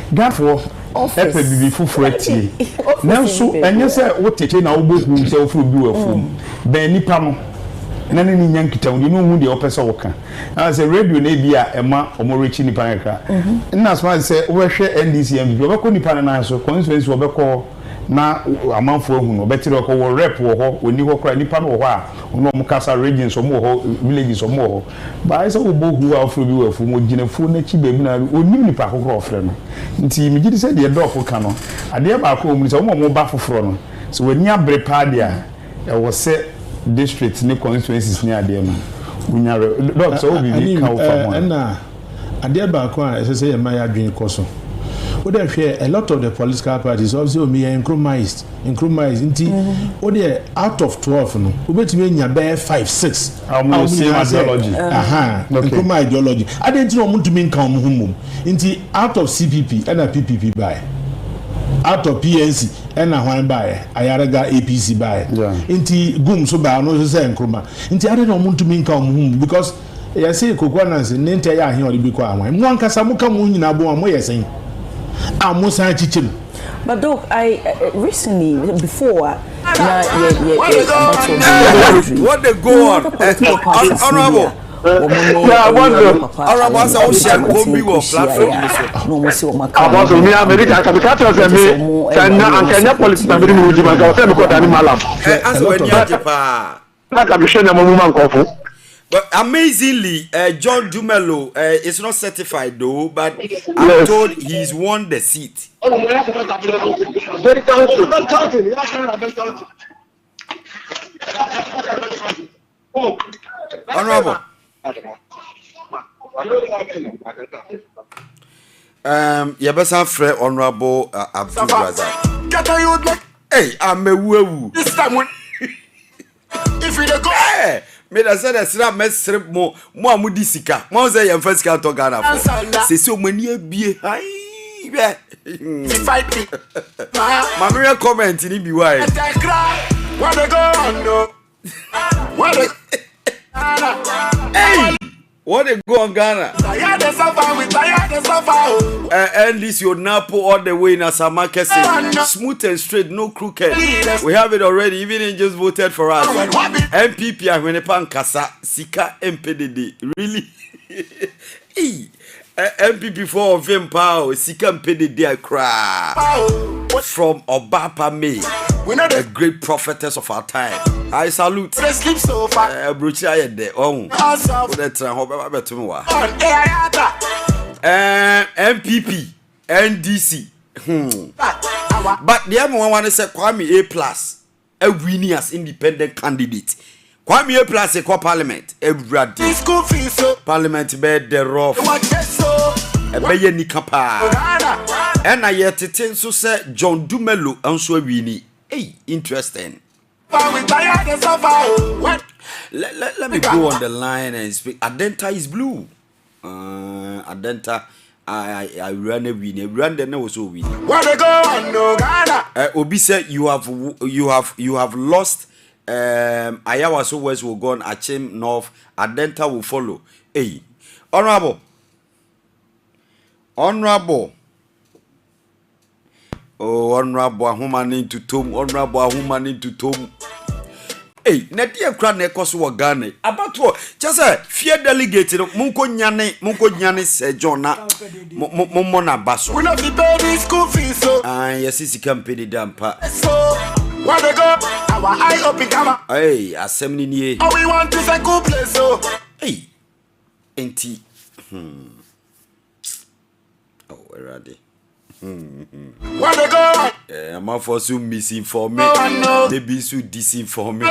[SPEAKER 3] Therefore, office be full for it. Now, so, and you say, what teaching our book himself will do a fool. Benny Pamo. None in Yankee Town, you know who the opera worker. As a radio nabia, a ma or more rich in the Panaka. And that's why I say, where share NDC and Bobaconi Panana, so consequence will be called. Na amanfo hu no betire ko wo rep wo ho oni ho kra nipa no ho a ono mukasa regions omo ho villages omo ho ba isa wo bohu afro bi wo fu mo ginefu na chi bebi na oni nipa kokoro ofre no nti mi gidi se de dofo ka no ade ba ko mu se omo ba foforo no so wani abre pa dia e wo se district ni constituencies ni ade no unya dot so bi ka wo fa mo
[SPEAKER 13] na ade ba ko a se ye ma ya dwen koso. A lot of the political parties also me increased out of 12 no obetime nya be 5-6 ideology ideology I didn't know want to mean come home out of CPP and a PPP buy out of PNC and a one buy ayaraga APC buy inti gum so buy no say nkruma inti I didn't want to mean come home because I say kokwananse nente ya here obi kwa anwan mo ankasa mo ka mo nyina bo mo yesen
[SPEAKER 5] but Doc, I recently before
[SPEAKER 8] what they go on honorable But amazingly, John Dumelo is not certified though, but I'm told he's won the seat. Honorable. Yabasa Fred Honorable Abdul Razak.
[SPEAKER 12] Get a youth make.
[SPEAKER 8] Hey, I'm a woo.
[SPEAKER 12] This time when. If we go.
[SPEAKER 8] Hey, me da say that sira me strip mo amudi sika. Mo say yam first can to Ghana for. Say so many abie. Hi.
[SPEAKER 12] If fight me.
[SPEAKER 8] Mama comment ni bi why.
[SPEAKER 12] Where they go on no. Where they.
[SPEAKER 8] Hey. What they go on Ghana?
[SPEAKER 12] Tired the suffer, we tired the suffer.
[SPEAKER 8] And this your Napo all the way in Asamaka smooth and straight, no crooked. We have it already, even in just voted for us. MPP and Winnipeg Kasa, Sika MPDD. Really? MPP for Vim Power, Sika MPDD, I cry. From Obapa May, a great prophetess of our time. I salute.
[SPEAKER 12] Sleep so far.
[SPEAKER 8] Bruchaya de on. MPP, NDC. But the other one is a Kwame A+, a winning as independent candidate. Kwame A+ a co-parliament. Every day. Parliament bed the rough. A baye nikapa. And I yet it so say John Dumelo and so winning. Hey, interesting. Let me go on the line and speak. Adenta is blue. Adenta, I ran a win. Ran the nose so win.
[SPEAKER 12] Where they go? No Ghana.
[SPEAKER 8] Obi said you have lost. Ayawa so west will go on. Achim North. Adenta will follow. Hey, honorable. Oh, honorable Ahumani to Tom. Honorable Ahumani to Tom. Hey, Nadia Cran Ecos were Ghana. About what? Just a fear delegated Munko Nyane said Jonah Momona Basso.
[SPEAKER 12] We not be paying school fees, so.
[SPEAKER 8] Yes, he can pay the damper.
[SPEAKER 12] So, where they go? Our eye open camera.
[SPEAKER 8] Hey, assembly.
[SPEAKER 12] All we want is a cool place, so.
[SPEAKER 8] Hey, ain't he? Oh, where are they?
[SPEAKER 12] Where they go?
[SPEAKER 8] I'm out for some misinformed. They be so disinformed.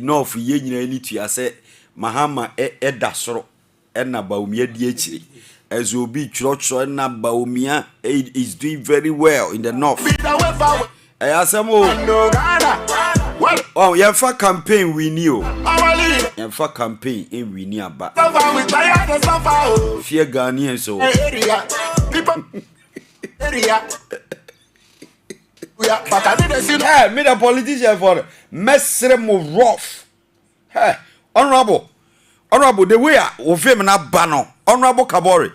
[SPEAKER 8] No, for ye need to say Mahama Edasro and Nabaumia DH. As will be church and Nabaumia is doing very well in the north. I ask them all. Oh, yeah, for campaign we knew. And for campaign in we knew about fear Ghanaian so. Hey, me the politician for mesre mo rough. Hey, honorable, the way of him na bano. Honorable Kabori.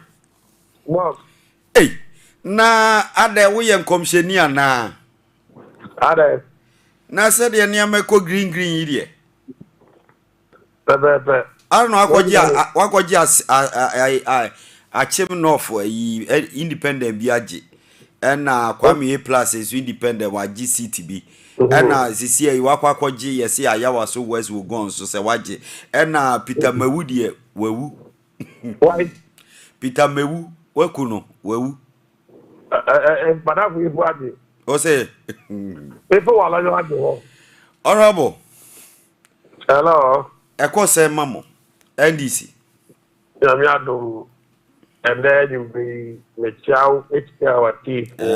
[SPEAKER 1] What?
[SPEAKER 8] Hey, na ade we yem commissioner na.
[SPEAKER 1] Ade.
[SPEAKER 8] Na said ye niam ko green here.
[SPEAKER 1] Pepe.
[SPEAKER 8] I don't know I Achim North independent biaji. And Kwame A+ is independent wa GCTB. And this year you wakwa G yes Ayawa so west will go on so say waje. And Peter Mewudi wewu.
[SPEAKER 1] Why?
[SPEAKER 8] Peter Mewu wekuno wewu.
[SPEAKER 1] Madam we waje.
[SPEAKER 8] O say
[SPEAKER 1] people wala yo waje.
[SPEAKER 8] Honorable.
[SPEAKER 1] Hello.
[SPEAKER 8] Eko say mamo. NDC.
[SPEAKER 1] Yamiado. And then you be the chow,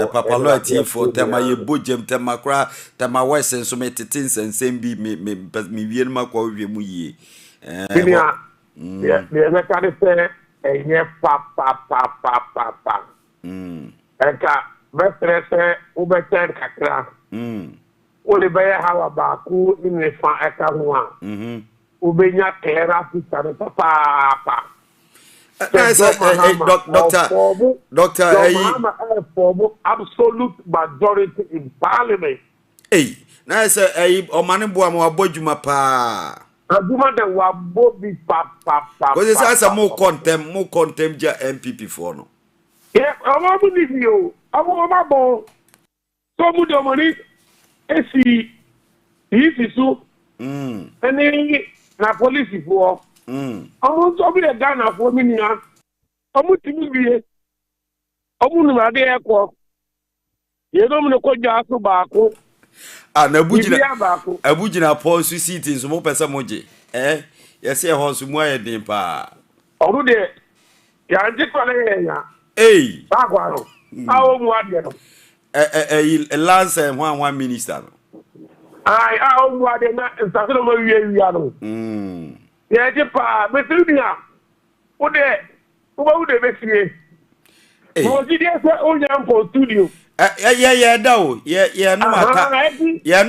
[SPEAKER 8] Papa Loyalty for Tema ye bojem Temakra, Tema West and so many things and same be me vienma kwa mu ye.
[SPEAKER 1] Yeah, the kind say a ye pa. Eka betre ubeten kakra. Ole be hawa ba ku in fa eka ho a. Ubenya clear picture pa. Doctor, absolute majority in parliament.
[SPEAKER 8] Hey, now say o mani bo am abojuma pa.
[SPEAKER 1] Aduma de wa bobi pa.
[SPEAKER 8] Because it's a more contempt ja MPP for no.
[SPEAKER 1] Yeah, I want to leave you. I want my ball. So much money. Esi, if so. And then na police for. Àwọn tó bí Ghana for me nia. Ọmọ tí mi bí. Ọmọ nu ma de eko. Ye no me ko ja so ba ko.
[SPEAKER 8] Na Abujina Paul city so mo pesa moje. Yes e ho so mu aye din pa.
[SPEAKER 1] Oru de
[SPEAKER 14] Ya nti kwa na
[SPEAKER 8] Ba
[SPEAKER 14] kwa no. Awo mu ade no.
[SPEAKER 8] Lance one minister.
[SPEAKER 14] Ai awo mu ade na nsase no wiya no. Ya nti pa betunia. Ude besie. Mo di dia se onya for studio.
[SPEAKER 8] Da o. Ye no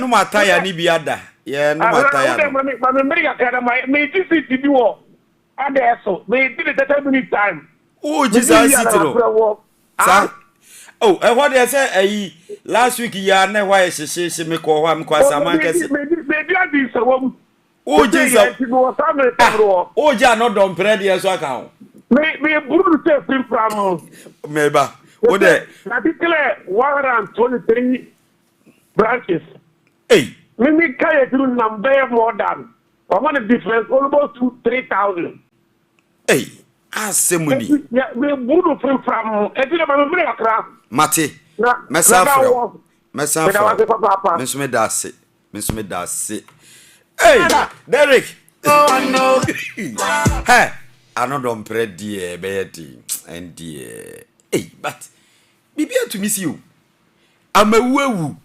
[SPEAKER 8] mata ya ni biada. Ye no mata ya.
[SPEAKER 14] Ma me ka kada me ti sit bi wo. Ade so. Me ti the 30 minute time.
[SPEAKER 8] Oh, Jesus sit no. Sa. Oh, what they say last week ya na why she me ko wa me kwa sama kese.
[SPEAKER 14] Me dia di so wo.
[SPEAKER 8] Oh, Jesus. Oh, ja no don pere de so aka ho.
[SPEAKER 14] Me buru te free from
[SPEAKER 8] Meba. What there?
[SPEAKER 14] I declare 123 branches.
[SPEAKER 8] Hey.
[SPEAKER 14] Me carry through number more than. I want a difference almost to 3,000.
[SPEAKER 8] Hey. Asemuni.
[SPEAKER 14] Yeah, me buru free from. Etile ma me akra.
[SPEAKER 8] Mate. Mesafro. Mesafro. Me dase. Hey, Derek.
[SPEAKER 12] Oh no.
[SPEAKER 8] Hey. I no don pray dear Betty and dear. Hey, but be to miss you. I'm a woo.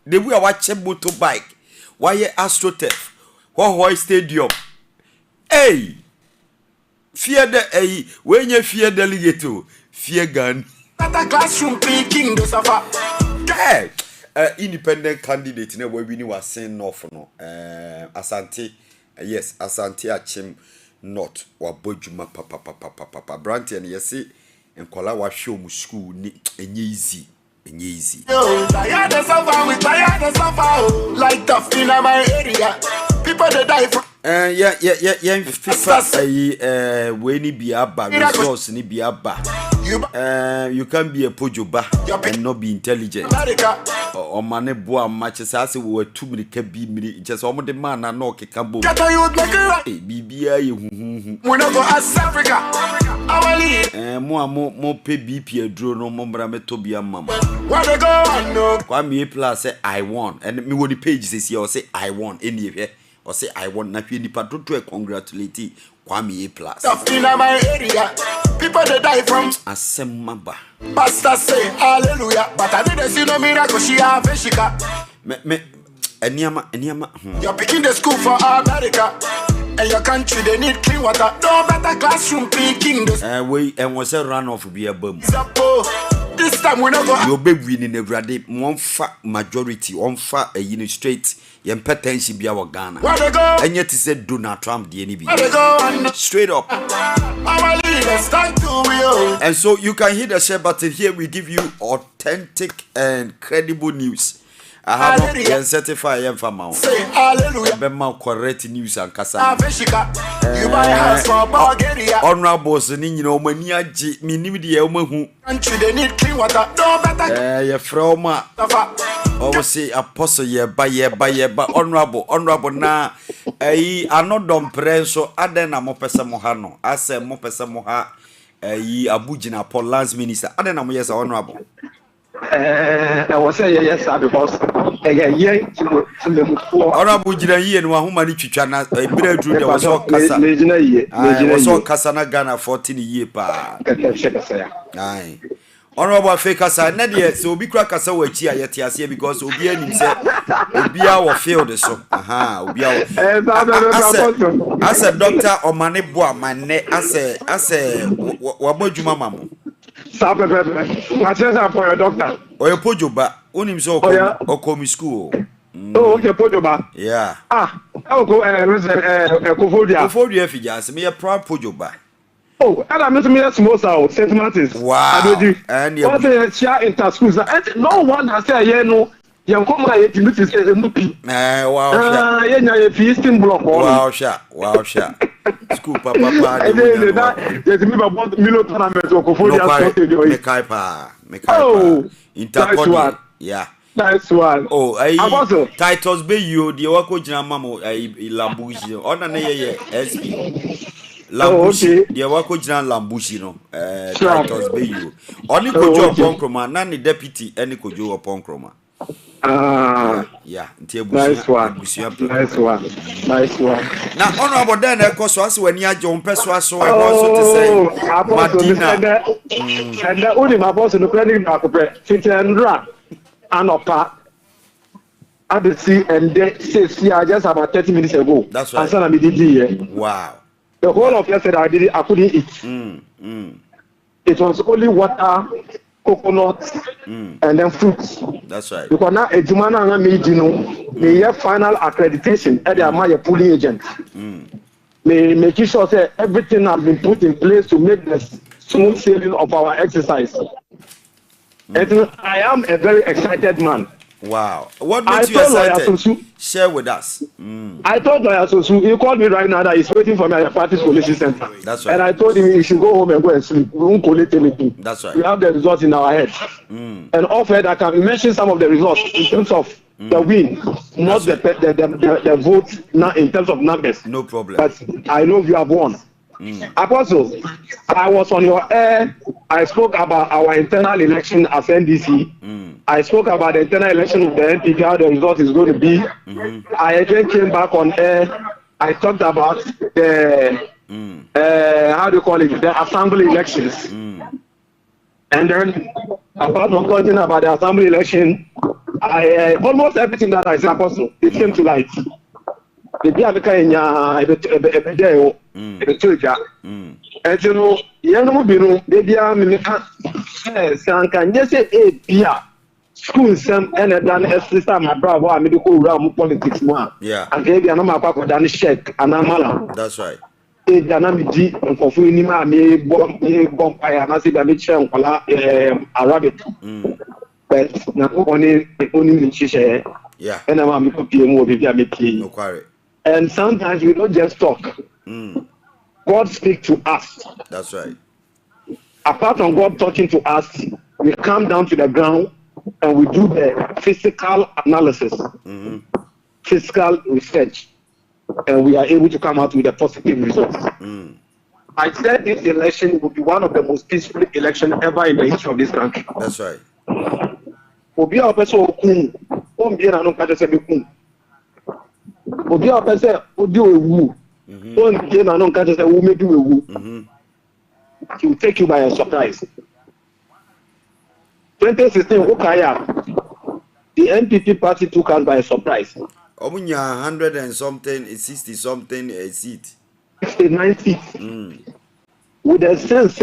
[SPEAKER 8] The way I watch a motorbike. Why AstroTurf? Why stadium? Hey, fear the when you fear delegate, fear gun.
[SPEAKER 12] Classroom picking the sofa.
[SPEAKER 8] Hey, independent candidate. You know where we was saying off no. Asante, yes, Asante Achim. Not or bojuma papa Branty and yesi and kola wa show mu school ni easy.
[SPEAKER 12] Tired of suffer like tough in my area. People they die from
[SPEAKER 8] FIFA we ni biaba resource ni biaba. You can be a pojoba and not be intelligent. Or mane boa matches as we were 2 minutes can be just almost the man and no kikabo. BBI
[SPEAKER 12] we not go as Africa. Our lead.
[SPEAKER 8] More pay BP drone no more metobia mama.
[SPEAKER 12] Where they go no.
[SPEAKER 8] Kwame plus say I won and me what the page says here or say I won any here or say I won na ni pato to congratulate Kwame plus.
[SPEAKER 12] In my area, people they die from
[SPEAKER 8] Asemaba.
[SPEAKER 12] Pastor say hallelujah, but I didn't see no miracle. She have a shika.
[SPEAKER 8] Me Enyama.
[SPEAKER 12] You're picking the school for America. And your country they need clean water. No better classroom picking this.
[SPEAKER 8] We and was a run off be a boom.
[SPEAKER 12] This time we not go.
[SPEAKER 8] You'll be winning every day. One fat majority, one fat a unit straight. Yen potential be our Ghana.
[SPEAKER 12] Where they go?
[SPEAKER 8] And yet he said Donald Trump the NB.
[SPEAKER 12] Where they go?
[SPEAKER 8] Straight up.
[SPEAKER 12] Our leaders stand to real.
[SPEAKER 8] And so you can hit the share button here. We give you authentic and credible news. I have not certified for my
[SPEAKER 12] say hallelujah.
[SPEAKER 8] Bema correct news and kasa.
[SPEAKER 12] You buy house for Bulgaria.
[SPEAKER 8] Honorables and you know mania me nimidi hu.
[SPEAKER 12] Country they need clean water. No better.
[SPEAKER 8] Ya froma. Oh say apostle ye ba honorable na anodom preso adena mo pesa mo ha no. Ase mo pesa mo ha abugina Paul Lance minister adena mo yes honorable.
[SPEAKER 15] I was saying yes, because
[SPEAKER 8] Honorable Jina no ahoma ni twitwa na ebere dru de was kasa. Was kasa na Ghana 14 year pa. Ai. Honorable Africa sa na de so obi kura kasa wa chi ayete ase because obi anim se obi a wo field so. Aha, obi a. As a doctor o mane bo amane as wa bodwuma mamo.
[SPEAKER 15] What's that for your doctor?
[SPEAKER 8] Or your pojoba, unim so or school.
[SPEAKER 15] Oh, okay, pojoba.
[SPEAKER 8] Yeah.
[SPEAKER 15] I'll go
[SPEAKER 8] AKUFO-ADDO figures, me a proud pojoba.
[SPEAKER 15] Oh, and I'm not a small sound, St. Martin's.
[SPEAKER 8] Wow. And
[SPEAKER 15] you're share in schools. No one has said, no. You come here to meet this movie.
[SPEAKER 8] Wow.
[SPEAKER 15] Yeah, feasting block.
[SPEAKER 8] Wow, shot. School papa.
[SPEAKER 15] There's a million tournament of AKUFO-ADDO.
[SPEAKER 8] Interpol. Yeah.
[SPEAKER 15] Nice one.
[SPEAKER 8] Oh, titles be you, the Wako Jamamo, Lambushi. On an SP. Lambushi, the Wako Jan Lambushi, titles be you. Only could you upon Chroma, none deputy, any could you upon Chroma. Yeah,
[SPEAKER 15] nice one. Nice one. Nice one.
[SPEAKER 8] Now, honorable then, of course, was when you are John Pessoa, so I want to say,
[SPEAKER 15] Madina. And the only my boss in the planning of the Anopa. I did see and they say, just about 30 minutes ago.
[SPEAKER 8] That's right.
[SPEAKER 15] Wow. The whole of yesterday, I couldn't eat. It was only water, coconut, and then fruits.
[SPEAKER 8] That's right.
[SPEAKER 15] Because now a Jumana made they have final accreditation at the pooling agent. May making sure that everything has been put in place to make the smooth sailing of our exercise. And I am a very excited man.
[SPEAKER 8] Wow. What makes you excited? Share with us.
[SPEAKER 15] I told Lawyer Sosu, he called me right now that he's waiting for me at the party's police center.
[SPEAKER 8] That's right.
[SPEAKER 15] And I told him he should go home and go and sleep. We won't collect anything.
[SPEAKER 8] That's right.
[SPEAKER 15] We have the results in our heads. And off head, I can mention some of the results in terms of the win, not the votes, not in terms of numbers.
[SPEAKER 8] No problem.
[SPEAKER 15] But I know you have won. Apostle, I was on your air. I spoke about our internal election as NDC. I spoke about the internal election of the NPP, how the result is going to be. I then came back on air. I talked about the, how do you call it, the assembly elections. And then, apart from talking about the assembly election, I almost everything that I said, Apostle, it came to light. And you know, maybe I'm school some and done a system, my brother, medical realm politics more.
[SPEAKER 8] Yeah.
[SPEAKER 15] And maybe I'm not going to check and I'm
[SPEAKER 8] that's right.
[SPEAKER 15] Danamiji and Kofunima may bomb by an acid and mission Arabic. But not only
[SPEAKER 8] yeah.
[SPEAKER 15] And I'm no
[SPEAKER 8] quarry.
[SPEAKER 15] And sometimes we don't just talk. God speaks to us.
[SPEAKER 8] That's right.
[SPEAKER 15] Apart from God talking to us, we come down to the ground and we do the physical analysis, physical research, and we are able to come out with a positive result. I said this election will be one of the most peaceful elections ever in the history of this country.
[SPEAKER 8] That's right.
[SPEAKER 15] Obi a person okun, o mbie na no kaje se bekun. Obi a person odi owu, o mbie na no kaje se wo medu owu. He will take you by a surprise. 2016 Okaya, the NPP party took us by a surprise.
[SPEAKER 8] Omunya 100 and something, 60 something a seat.
[SPEAKER 15] 69 seats. With a sense,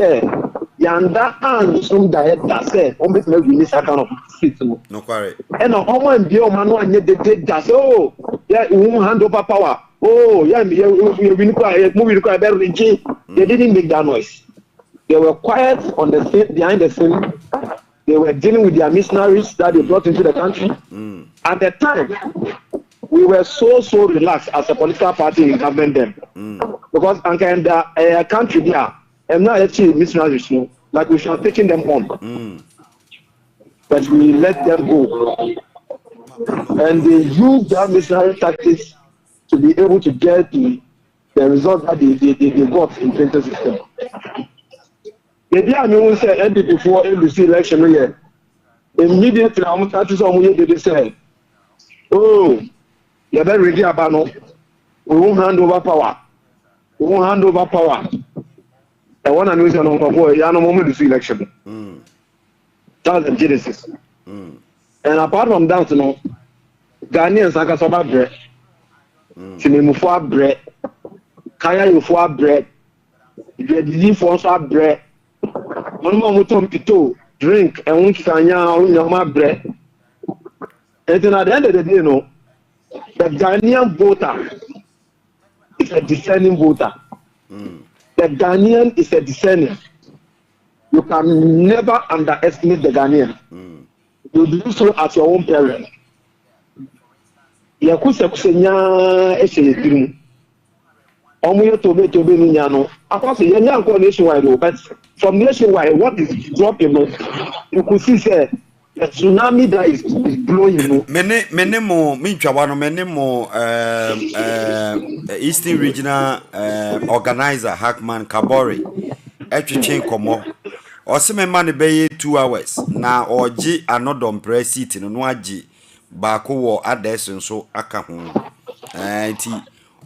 [SPEAKER 15] Yanda and some director said, "Almost maybe this kind of seat."
[SPEAKER 8] No quarry.
[SPEAKER 15] And on one deal, man, one yet they did that. Oh, yeah, we won't hand over power. Oh, yeah, we moving better. They didn't make that noise. They were quiet on the scene, behind the scene. They were dealing with their missionaries that they brought into the country. At the time, we were so relaxed as a political party in government them. Because in the country there, I'm not actually missionaries, no, like we should have taken them on. But we let them go. And they used their missionary tactics to be able to get the result that they got in 2016. Maybe I mean, say NDP before LDC election here. Immediately, I'm going to some way they say, "Oh, you're very ready about no. We won't hand over power. We won't hand over power." I want to know something about you. No moment to see election. That's the genesis. And apart from that, you know, Ghanaians are going to have bread. Sinemu for bread. Kaya you for bread. The for bread. One more pito, drink, and one kanya bread. And then at the end of the day, you know, the Ghanaian voter is a discerning voter. The Ghanaian is a discerning. You can never underestimate the Ghanaian. You do so at your own peril. Yakusa kusenya eshe Omuyo tobe ninyano. Across the nationwide, but from nationwide, what is dropping? You could see say the tsunami that is blowing.
[SPEAKER 8] Many more Eastern Regional organizer Hackman Kabori. Chain komo. Oseme man be 2 hours. Na oji anodom press seat no aji baako wo address nso aka ho nti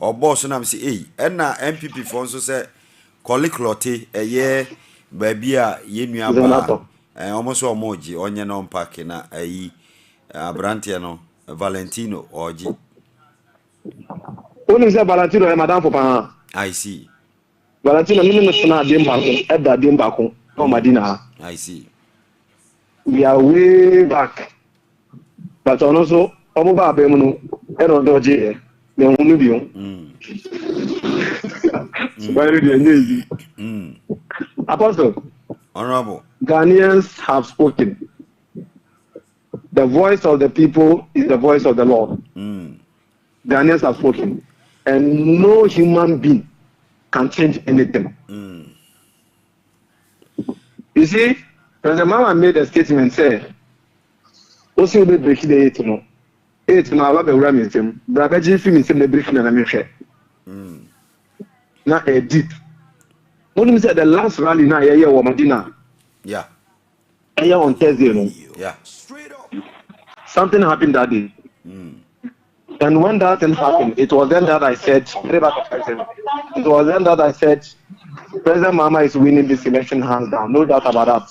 [SPEAKER 8] oboss na me say na MPP fo nso say koliklote eye baabi a yenua ba almost omoji onye no park na abrante no Valentino oji
[SPEAKER 15] Only say Valentino e madam for pa.
[SPEAKER 8] I see.
[SPEAKER 15] Valentino no na demba ko e da demba ko no Madina.
[SPEAKER 8] I see.
[SPEAKER 15] We are way back. But also omo ba be mu no e no doje e me hunu bi o. Very easy. Apostle.
[SPEAKER 8] Honorable.
[SPEAKER 15] Ghanaians have spoken. The voice of the people is the voice of the Lord. Ghanaians have spoken. And no human being can change anything. You see, President Mama made a statement, said, "Osi obe break the 8 no. 8 no aba be wura mi nsem. Braga ji fi mi nsem na break na me hwe." Na edit. When said the last rally na ye wo Madina.
[SPEAKER 8] Yeah.
[SPEAKER 15] On Thursday no.
[SPEAKER 8] Yeah.
[SPEAKER 15] Something happened that day. And when that thing happened, it was then that I said, President Mama is winning this election hands down. No doubt about that.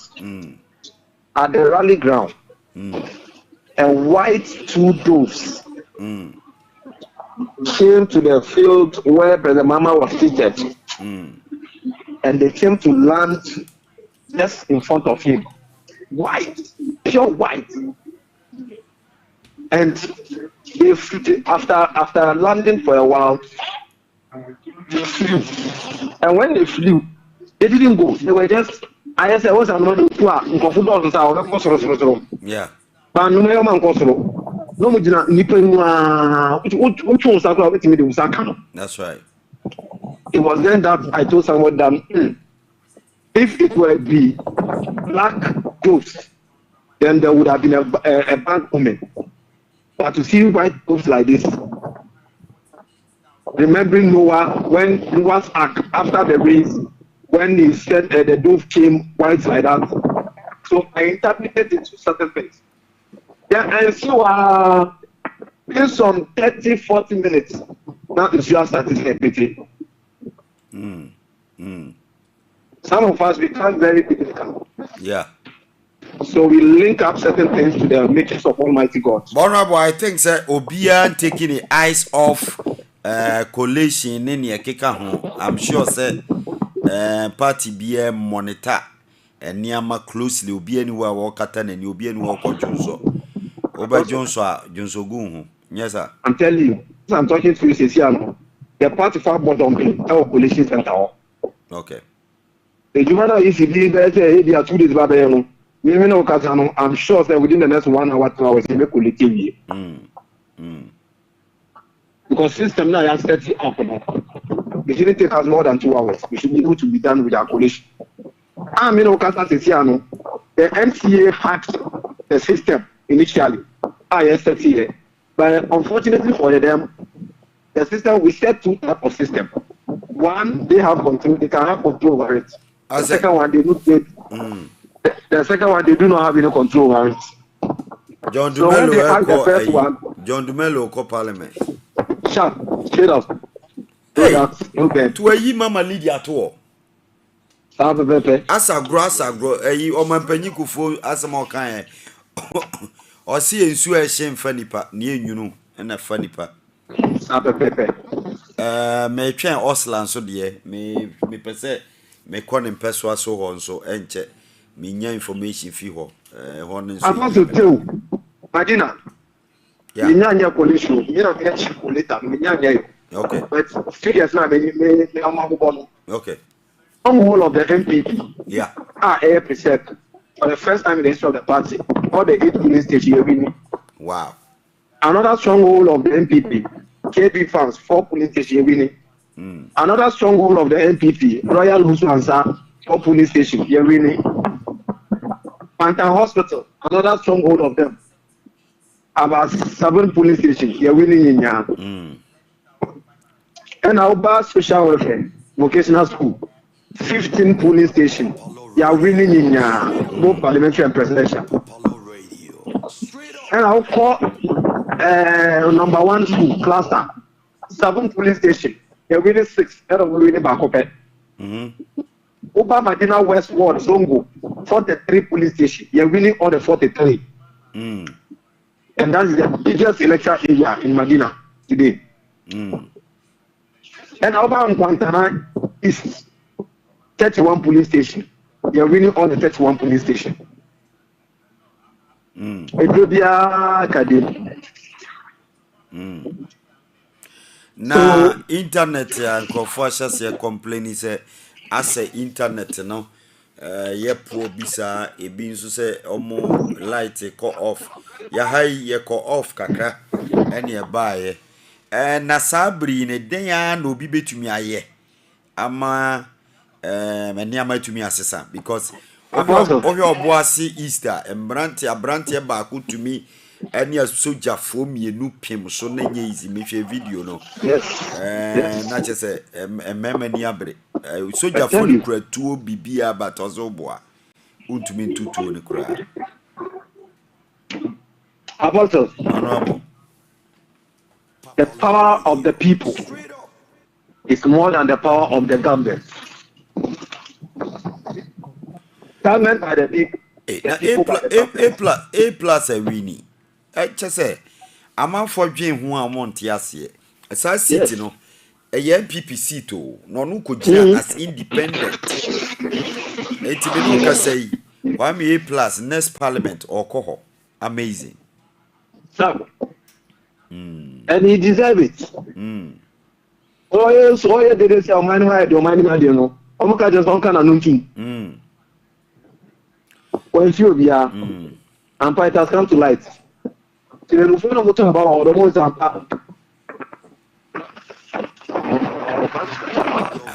[SPEAKER 15] At the rally ground, and white 2 doves came to the field where President Mama was seated. And they came to land just in front of him. White, pure white. And they flew, after landing for a while, they flew. And when they flew, they didn't go. They were just, I said, what's another two?
[SPEAKER 8] Yeah.
[SPEAKER 15] But no man no mujina
[SPEAKER 8] That's right.
[SPEAKER 15] It was then that I told someone that if it were the black ghost, then there would have been a bad omen. But to see white ghosts like this, remembering Noah, when Noah's ark, after the race, when he said the dove came white like that. So I interpreted it to certain things. Yeah, and so in some 30-40 minutes, now the show started repeating. Some of us become very biblical.
[SPEAKER 8] Yeah.
[SPEAKER 15] So we link up certain things to the makers of Almighty God.
[SPEAKER 8] Honorable, I think sir Obia taking the eyes off collation in your keka home. I'm sure sir party be monitor and Niama closely Obi anywhere walk at and you'll be anywhere called Jonso. Oba Jonso Gun. Yes, sir.
[SPEAKER 15] I'm telling you, I'm talking to you, Ceciano. The party far bottom our collation center.
[SPEAKER 8] Okay.
[SPEAKER 15] The Jumana is indeed there 2 days back. I'm sure that within the next 1 hour, 2 hours, we will collect. Because system now has set it up. It shouldn't take us more than 2 hours. We should be able to be done with our collation. The MCA hacked the system initially. But unfortunately for them, the system, we set 2 types of system. One, they have control, they can have control over it. The second one, they don't get. The second one, they do not have any control over it.
[SPEAKER 8] John
[SPEAKER 15] So when they hack the first one,
[SPEAKER 8] John Dumelo co parliament.
[SPEAKER 15] Shut straight up.
[SPEAKER 8] Hey, to a ye mama Lydia at all. As a grass, a grow a Omampanico as a more kind. Or see a suation funny part near you and a funny part. May train Oslan so dear, me per se, may call him Pessoa so on so and me information fee. I want
[SPEAKER 15] to tell Madina. Yeah, police, you know, okay, but figures now,
[SPEAKER 8] okay.
[SPEAKER 15] Some whole of the MPP,
[SPEAKER 8] yeah,
[SPEAKER 15] are air preset for the first time in the history of the party. All the 8 police stations are winning.
[SPEAKER 8] Wow.
[SPEAKER 15] Another stronghold of the MPP, KB Farms, 4 police stations winning. Another stronghold of the MPP, Royal Husuansa, 4 police stations here winning. Panta Hospital, another stronghold of them, about 7 police stations here winning in Yan. And our social welfare, vocational school, 15 police stations, they are winning in both parliamentary and presidential. And our number 1 school cluster 7 police station you're winning 6 and we're winning back up Oba Madina West Ward Zongo 43 police station you're winning all the 43 and that's the biggest electoral area in Madina today and Oba Nkwantana is 31 police station you're winning all the 31 police station
[SPEAKER 8] na internet and confucius ye complaining say as internet no ye poor bisa ebi nso say omo light ko off ya high ye ko off kakra ene e baaye na sabri ne den ya na obi betumi aye ama mani ama tumi asesa because Oyo oboasi Easter abrante ba ko tumi eni soja fo mienu pim so na nye easy me hwe video no
[SPEAKER 15] yes
[SPEAKER 8] na che se ememani abre soja fo ni kura tuo bibia batozo boa untumi ntutuo ni kura
[SPEAKER 15] Apostle
[SPEAKER 8] honorable
[SPEAKER 15] the power of the people is more than the power of the government. Government by the people.
[SPEAKER 8] A plus a winnie. I just say, a man for Jane who I want yassie. As I see, you know, a young PPC to no could as independent. A say, why me A plus next parliament or coho? Amazing.
[SPEAKER 15] So, and he deserves it. Oh, yes, oh, yeah, they did say, man, why do money, you know? I'm just one kind of looking. When you are, and it has come to light. So, the phone of talking about the most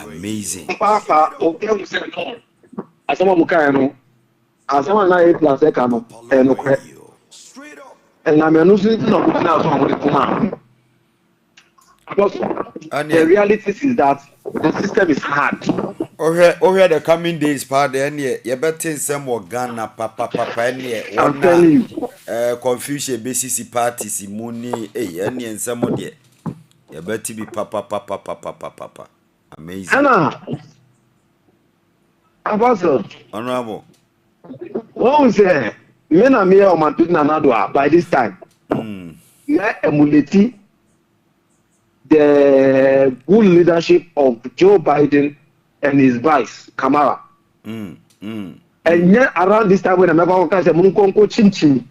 [SPEAKER 8] amazing.
[SPEAKER 15] Papa, okay, we said no. As someone who can, as someone like A plus, I can, and okay. And I'm not and the reality is that the system is hard.
[SPEAKER 8] Over the coming days, pardon ye, you better some more Ghana, papa, and
[SPEAKER 15] I'm telling you,
[SPEAKER 8] Confucius basis parties, money, and some of ye. You better be papa. Amazing.
[SPEAKER 15] Anna, Apostle,
[SPEAKER 8] honorable.
[SPEAKER 15] What was there? Men are mere or Mantua by this time. Emulate the good leadership of Joe Biden and his vice, Kamala. And yet, around this time, when America has a Munkonko Chinchi,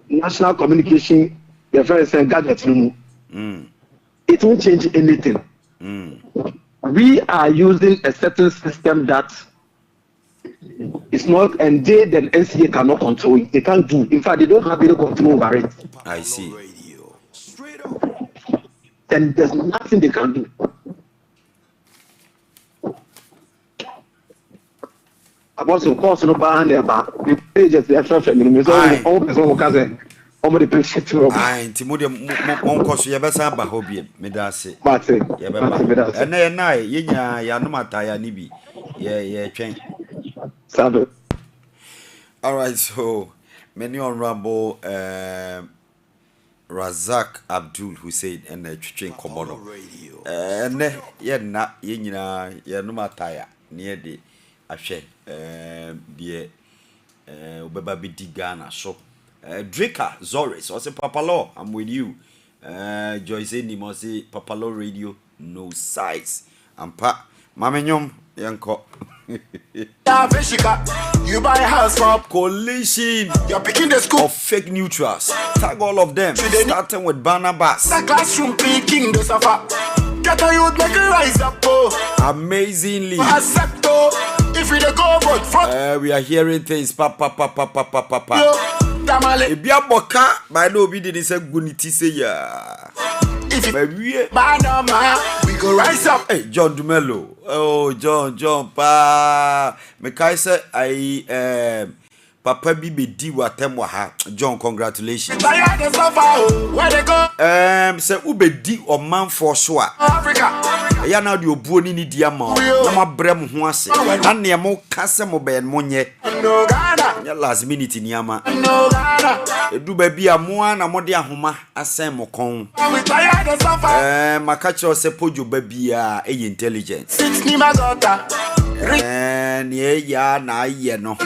[SPEAKER 15] national communication, the first and gadgets, it won't change anything. We are using a certain system that it's not, and they, the NCA cannot control it. They can't do. In fact, they don't have any control over it.
[SPEAKER 8] I see.
[SPEAKER 15] And there's nothing they can do. About of course, no behind their back. The pages, the extra family, so all person who can over the patient to.
[SPEAKER 8] I Timothy Moncosu, you better have a hobby, Medasi.
[SPEAKER 15] But
[SPEAKER 8] and then I, ya no matter, Nibi. Yeah, change. All right, so many honorable Razak Abdul Hussein and the Chichen Komodo. And na no matter near the Ashe, dear Ubeba Ghana. So Drika Zoris, or say Papalo, I'm with you. Joyce Nimosi, Papalo Radio, no size. And Pa Mamenyom, Yanko.
[SPEAKER 12] You buy a house for
[SPEAKER 8] coalition.
[SPEAKER 12] You're picking the school
[SPEAKER 8] of fake neutrals. Tag all of them. Starting with Barnabas.
[SPEAKER 12] The classroom picking the sofa. Get a youth make a rise up. Oh.
[SPEAKER 8] Amazingly.
[SPEAKER 12] Accept if we go vote for.
[SPEAKER 8] We are hearing things. Papa. Ebia boka by no be didn't say guniti say ya.
[SPEAKER 12] If you Banama, we go rise up.
[SPEAKER 8] Hey, John Dumelo. Oh, John, pa. Me kai say I Papa Bibi di watemwa ha. John, congratulations.
[SPEAKER 12] Where they go?
[SPEAKER 8] Say ube di o man for sure.
[SPEAKER 12] Africa.
[SPEAKER 8] Ya na di obuoni ni diama. Na ma brem ho ase. Na ne mo kase mo ben monye.
[SPEAKER 12] No Ghana.
[SPEAKER 8] nya last minute niama edu ba bia mo na mo de ahoma asen mo kon makacho se pojo ba bia e intelligent ne ya na ye no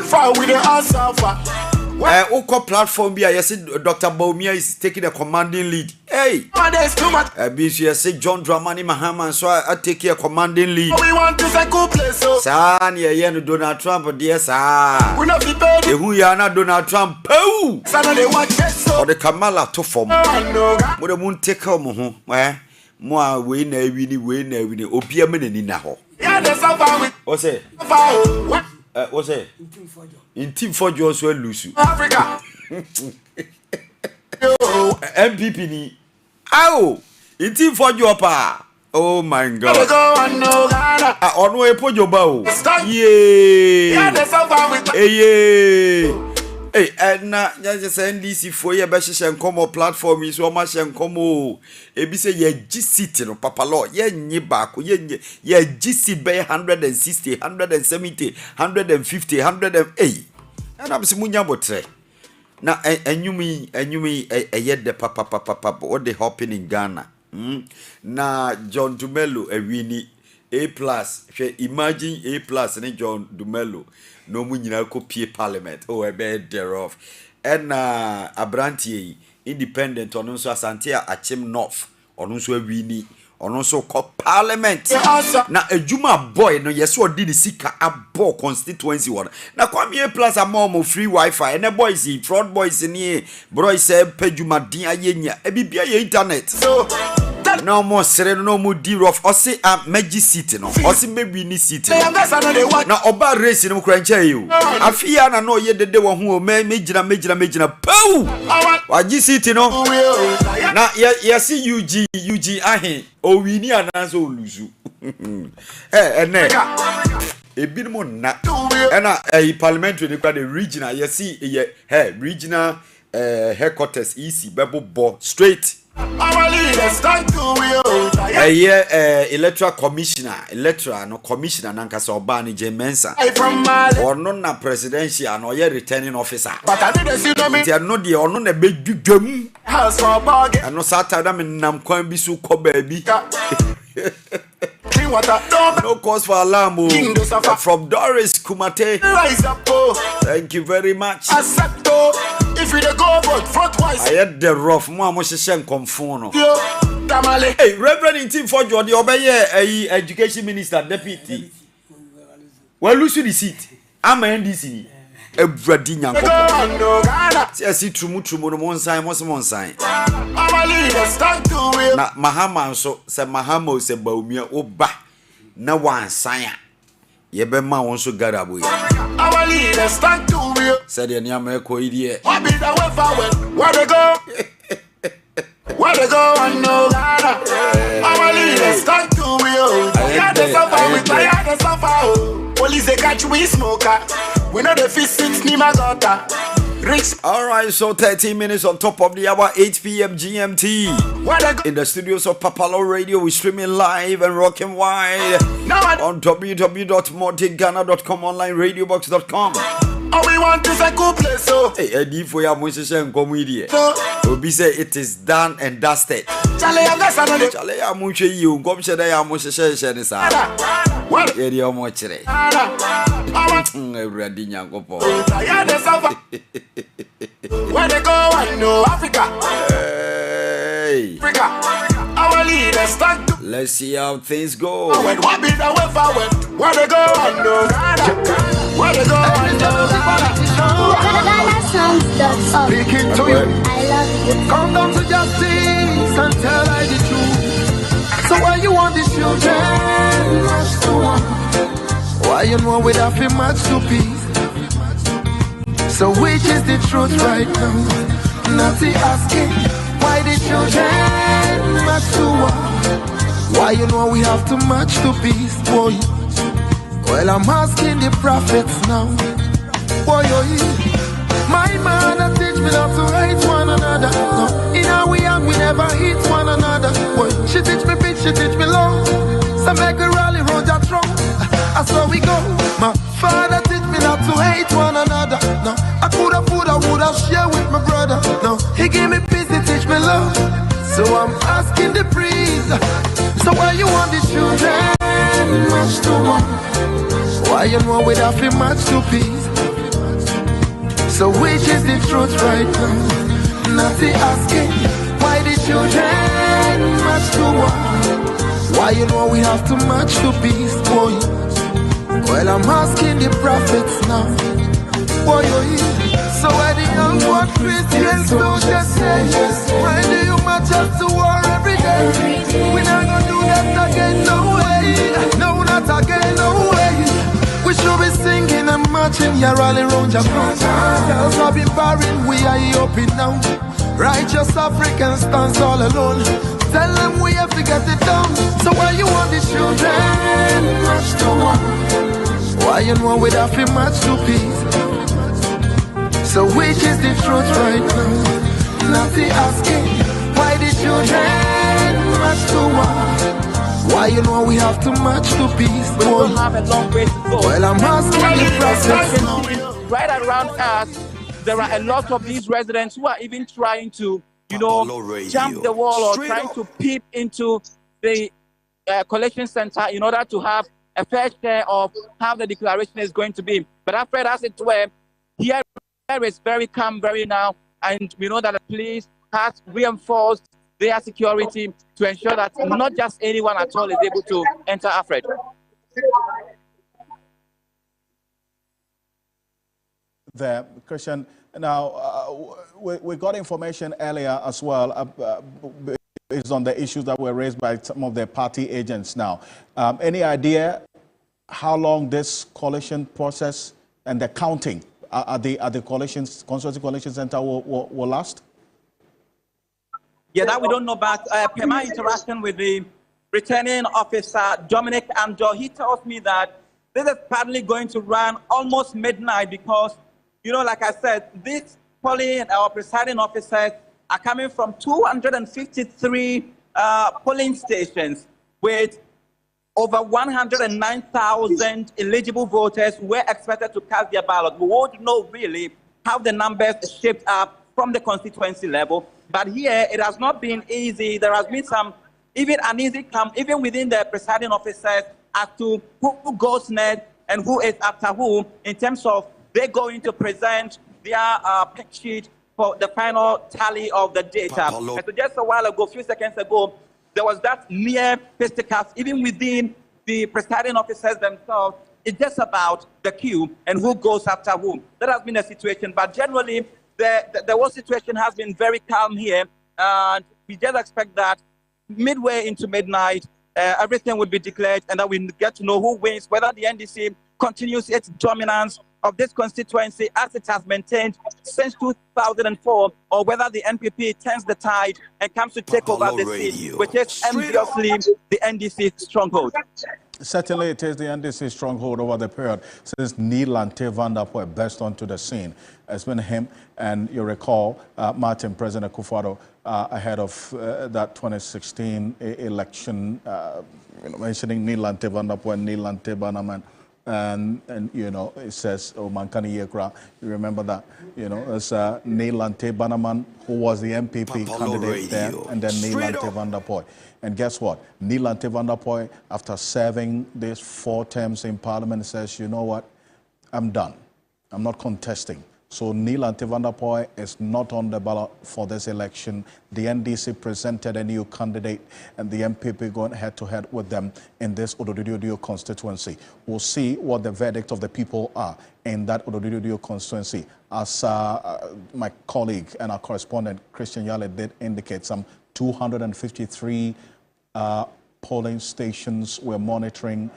[SPEAKER 8] Oko platform bia yes Dr. Baumia is taking a commanding lead. Hey, BC say John Dramani Mahama so I take a commanding lead. We want to say cool place so. San ye no Donald Trump dear sir. We not be paid. Who ya na Donald Trump. Poo. Sana they watch so. Or the Kamala to form. Mo the moon take come ho. Mo we na wini obia me ni na ho. Yeah, that's how we. What's it? What's it? In team for Jones will lose Africa. MPP ni. Ow! In team for your pa. Oh my God. On way put your bow. Yeah. Hey, and just NDC for your best and come platform is so much and come. Ebi say ye GC no papa law ye nyi back ye GC be 160 170 150 108 and I'm say munya botre na enyumi ye de papa what they hopping in Ghana na John Dumelo ewini A+ imagine A+ ni John Dumelo no mu nyina ko pie parliament oh e be thereof and abrantie independent on so asante achim north on so awini on so called parliament na ejuma boy no yes o di sika abo constituency one na kwame A+ amom free wifi and boys fraud boys ni bro say pejuma din ayenya e bibia ye internet so no more sereno no more deal of ose magi city no ose maybe ni city na oba race no krancha you afia na no ye dede wo ho mejina pow wagi city no na ye see UG ahe o wini ananso oluzu ene ebinimo na na parliamentary ni kwa the regional ye see ye regional headquarters EC bebo bo straight our leaders thank you electoral commissioner nanka so oba ni Jemensa or no na presidential no ye returning officer but I didn't see them they no dey ono na be dwam house for bargain and no saturday me nam kwan bi so ko baabi clean water no cause for alarm from Doris Kumate rise up thank you very much accept if you go vote front wise I had the rough mo amoshe konfon no hey reverend in team for Jodi obeye education minister deputy we lose the seat am NDC everadi nyanko see trumu no monsan na Mahama so se Mahama se Baumia oba na wansan ye be ma won so garabo our leaders thank you said the nyama ko idie what be the way forward where they go and no Ghana our leaders thank you yeah they suffer we tired they suffer police they catch we smoker we know the fist since ni magota. All right, so 13 minutes on top of the hour, 8 p.m. GMT. In the studios of Papalo Radio, we're streaming live and rocking wide on www.mortigana.com, online radiobox.com. Oh, we want to say cool place, so. Hey, Eddie, for your musician, come with you. Obi say it is done and dusted. Chale, I'm mushe you. Come share your musician, sir. What? Eddie, how much? Everybody, nyango po. Where they go, I know Africa. Hey. Africa. Our leaders stand to. Let's see how things go. What be the way forward? Where they go, I know Ghana. Where they go, I know Ghana. Speaking to you. I love you. Come down to justice and tell I the truth. So why you want these children? Much to want. Why you know we have to match to peace? So which is the truth right now? Nothing asking why the children match to war. Why you know we have to match to peace, boy? Well, I'm asking the prophets now. Boy, my mother teach me not to hate one another. No, in how we are, we never hate one another. Boy, she teach me peace, she teach me love. So make a rally round your throne. That's where we go. My father teach me not to hate one another. No,
[SPEAKER 16] Coulda, woulda share with my brother. No, he gave me peace, he teach me love. So I'm asking the priest. So why you want the children? Much too much. Why you know we have to match to peace? So which is the truth right now? Nothing asking. Why the children match to much? Why you know we have to match to peace, boy? Well, I'm asking the prophets now. Boy, so why the young one Christians don't just say, why do you match us to war every day? We're not gonna do that again, no way. No, not again, no way. We should be singing and marching, yeah, rally round your cross. Girls have been barren, we are here up in now. Righteous Africans stands all alone. Tell them we have to get it done. So why you want the children match to one? Why you know we have to match to peace? So which is the truth right now? Nothing asking. Why the children match to one? Why you know we have to match to peace?
[SPEAKER 17] We will have a long way to go.
[SPEAKER 16] Well, I'm asking the process.
[SPEAKER 17] Right around us, there are a lot of these residents who are even trying to, you know, jump the wall or trying to peep into the collection center in order to have a fair share of how the declaration is going to be. But after as it were, here is very calm, very now, and we know that the police has reinforced their security to ensure that not just anyone at all is able to enter Alfred.
[SPEAKER 18] There, Christian. Now, we got information earlier as well based on the issues that were raised by some of the party agents. Now, any idea how long this coalition process and the counting at the constituency coalition center will last?
[SPEAKER 17] Yeah, that we don't know, but per my interaction with the returning officer, Dominic Amjo, he tells me that this is probably going to run almost midnight because, you know, like I said, these polling or presiding officers are coming from 253 polling stations with over 109,000 eligible voters who were expected to cast their ballot. We won't know really how the numbers shaped up from the constituency level. But here, it has not been easy. There has been some, even uneasy come, even within the presiding officers as to who goes next and who is after who in terms of they're going to present their pick sheet for the final tally of the data. And so just a while ago, a few seconds ago, there was that near fisticuffs, even within the presiding officers themselves. It's just about the queue and who goes after whom. That has been a situation, but generally, the whole situation has been very calm here, and we just expect that midway into midnight, everything will be declared, and that we get to know who wins, whether the NDC continues its dominance of this constituency as it has maintained since 2004, or whether the NPP turns the tide and comes to take over the seat, which is enviously the NDC stronghold.
[SPEAKER 18] Certainly, it is the NDC stronghold over the period since Neil Lante van der Poel burst onto the scene. It's been him, and you recall, Martin, President AKUFO-ADDO, ahead of that 2016 election, mentioning Neil Lante van der Poel, Neil Lante Bannerman, and you know, it says, oh, Mankani Yekra, you remember that, you know, it's Neil Lante Bannerman, who was the MPP candidate there, and then Neil Lante van der Poel. And guess what? Neil Lante van der Poel, after serving these 4 terms in Parliament, says, you know what, I'm done. I'm not contesting. So Neil Lante van der Poel is not on the ballot for this election. The NDC presented a new candidate, and the MPP going head-to-head with them in this Ododudu constituency. We'll see what the verdict of the people are in that Ododudu constituency. As my colleague and our correspondent, Christian Yale, did indicate, some 253 polling stations we're monitoring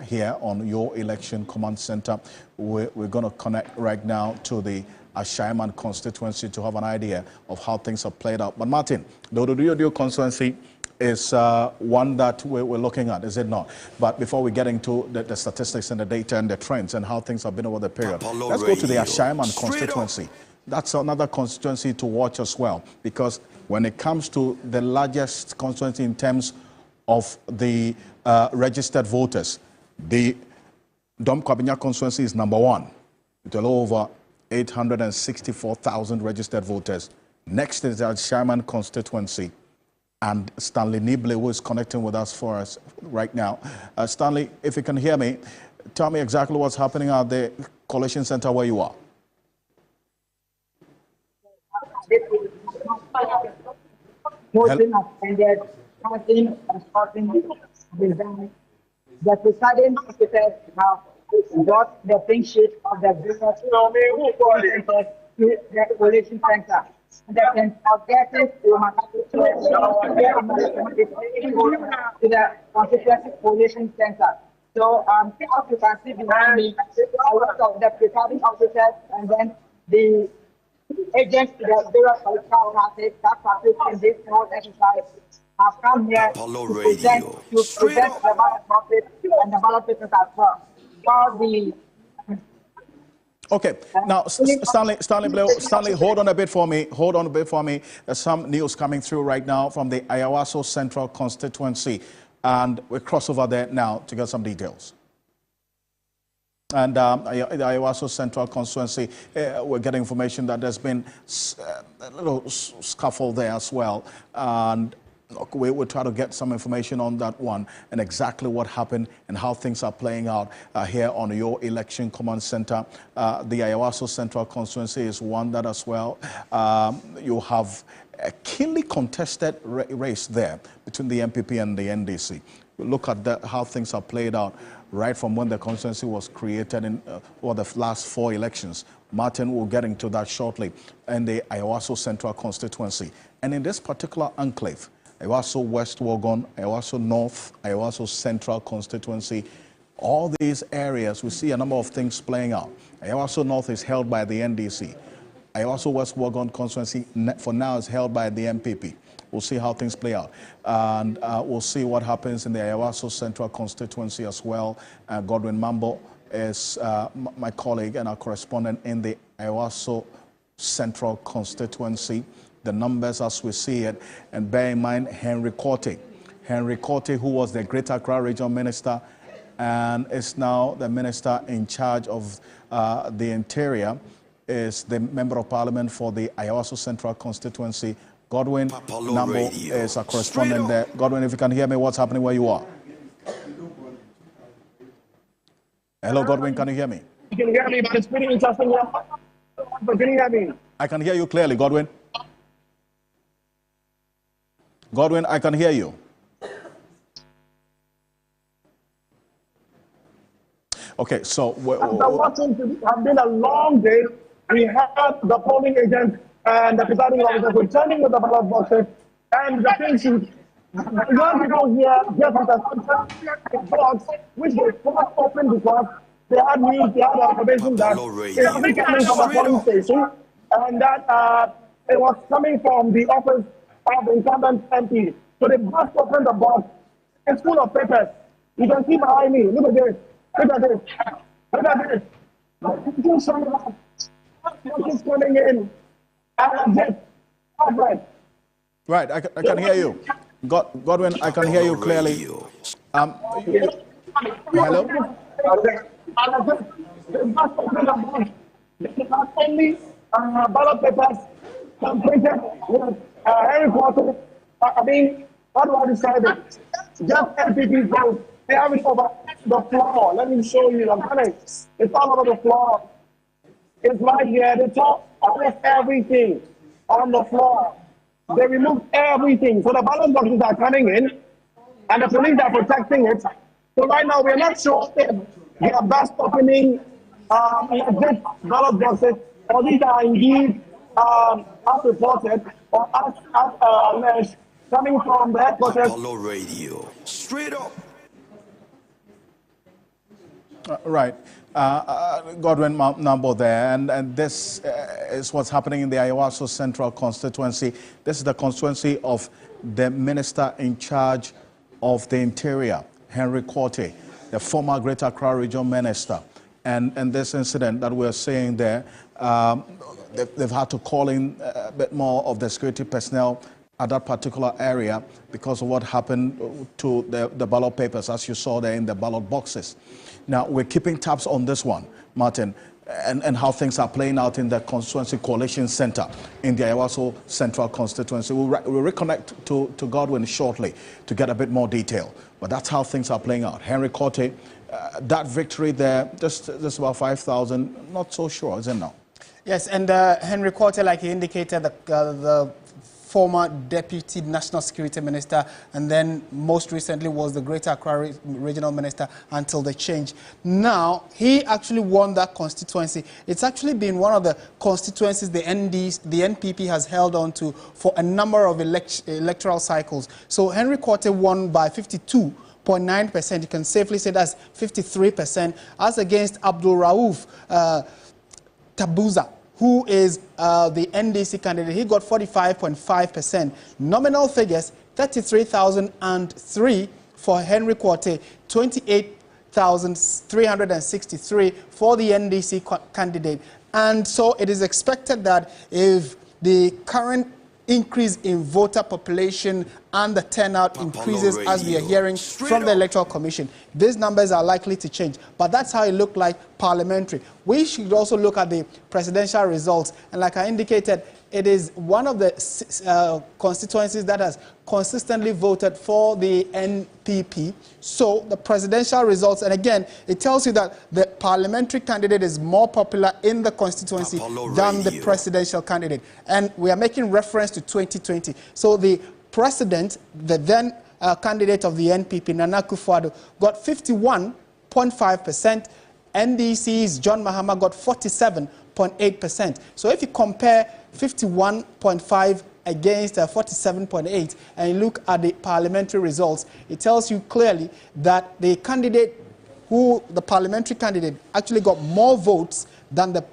[SPEAKER 18] here on your election command center. We're going to connect right now to the Ashaiman constituency to have an idea of how things are played out. But Martin, the Ododudu constituency is one that we're looking at, is it not? But before we get into the statistics and the data and the trends and how things have been over the period, let's go to the Ashaiman constituency. That's another constituency to watch as well, because when it comes to the largest constituency in terms of the registered voters, the Dom Kwabinya constituency is #1 with a little over 864,000 registered voters. Next is our Sherman constituency. And Stanley Nible, who is connecting with us for us right now. Stanley, if you can hear me, tell me exactly what's happening at the Coalition Center where you are.
[SPEAKER 19] Voting has ended, counting and starting design. The presiding officers have brought the pink sheet of the business to the coalition center. The objective to the constituency coalition center. So, as you can see behind me, a lot of the presiding officers and then the agents, the various political parties that participate in this whole exercise have come here to present the ballot boxes and the ballot papers as well.
[SPEAKER 18] Okay, now Stanley, hold on a bit for me. Hold on a bit for me. There's some news coming through right now from the Ayawaso Central constituency, and we'll cross over there now to get some details. And the Ayawaso Central constituency, we're getting information that there's been a little scuffle there as well. And we'll try to get some information on that one and exactly what happened and how things are playing out here on your election command center. The Ayawaso Central constituency is one that as well. You have a keenly contested race there between the MPP and the NDC. Look at that, how things are played out right from when the constituency was created in the last 4 elections. Martin will get into that shortly, and the Ayawaso Central constituency. And in this particular enclave, Ayawaso West Wuogon, Ayawaso North, Ayawaso Central constituency, all these areas, we see a number of things playing out. Ayawaso North is held by the NDC. Ayawaso West Wuogon constituency, for now, is held by the MPP. We'll see how things play out. And we'll see what happens in the Ayawaso Central constituency as well. Godwin Mambo is my colleague and our correspondent in the Ayawaso Central constituency. The numbers as we see it. And bear in mind, Henry Korte, who was the Greater Accra Regional Minister and is now the Minister in charge of the Interior, is the Member of Parliament for the Ayawaso Central constituency. Godwin Nambo is a correspondent there. Godwin, if you can hear me, what's happening where you are? Hello, Godwin, can you hear me?
[SPEAKER 14] You can hear me, but it's pretty interesting. But can you hear me?
[SPEAKER 18] I can hear you clearly, Godwin. Godwin, I can hear you. Okay, so...
[SPEAKER 14] After watching have been a long day, we have the polling agent and the presiding officer returning with the ballot boxes and the pink sheet. Young people here just with a box which they forced open because they had news, they had information that it was coming from a polling station and that it was coming from the office of the incumbent MP. So they burst open the box. It's full of papers. You can see behind me. Look at this. Look at this. Look at this. It's coming in.
[SPEAKER 18] Right, I can hear you. Godwin, I can hear you clearly. Hello?
[SPEAKER 14] Only ballot papers printed with Harry Potter. I mean, how do I describe it? Just MPP votes. They have it over the floor. Let me show you. I'm coming. It's all over the floor. It's right here. They took almost everything on the floor. They removed everything. So the ballot boxes are coming in, and the police are protecting it. So right now, we're not sure if they are best opening legit ballot boxes, or these are indeed as reported or as alleged coming from the headquarters.
[SPEAKER 10] Apollo Radio. Straight up.
[SPEAKER 18] Right. Godwin Nambo there, and this is what's happening in the Ayawaso Central constituency. This is the constituency of the Minister in charge of the Interior, Henry Korte, the former Greater Accra Regional Minister. And this incident that we're seeing there, they've had to call in a bit more of the security personnel at that particular area because of what happened to the ballot papers, as you saw there in the ballot boxes. Now, we're keeping tabs on this one, Martin. and how things are playing out in the constituency coalition center in the Ayawaso Central constituency. We'll reconnect to Godwin shortly to get a bit more detail. But that's how things are playing out. Henry Korte, that victory there, just about 5,000, not so sure, is it now?
[SPEAKER 20] Yes, and Henry Korte, like he indicated, the former Deputy National Security Minister, and then most recently was the Greater Accra Regional Minister until the change. Now, he actually won that constituency. It's actually been one of the constituencies the NPP has held on to for a number of electoral cycles. So Henry Korte won by 52.9%. You can safely say that's 53%, as against Abdul Rauf Tabuza, who is the NDC candidate. He got 45.5%. Nominal figures, 33,003 for Henry Korte, 28,363 for the NDC candidate. And so it is expected that if the current increase in voter population and the turnout increases, as we are hearing from the Electoral Commission, these numbers are likely to change. But that's how it looked like parliamentary. We should also look at the presidential results. And like I indicated, it is one of the constituencies that has consistently voted for the NPP. So the presidential results, and again, it tells you that the parliamentary candidate is more popular in the constituency than the presidential candidate. And we are making reference to 2020. So the president, the then candidate of the NPP, Nana AKUFO-ADDO, got 51.5%. NDC's John Mahama got 47.8%. So if you compare 51.5 against 47.8 and you look at the parliamentary results, it tells you clearly that the candidate the parliamentary candidate actually got more votes than the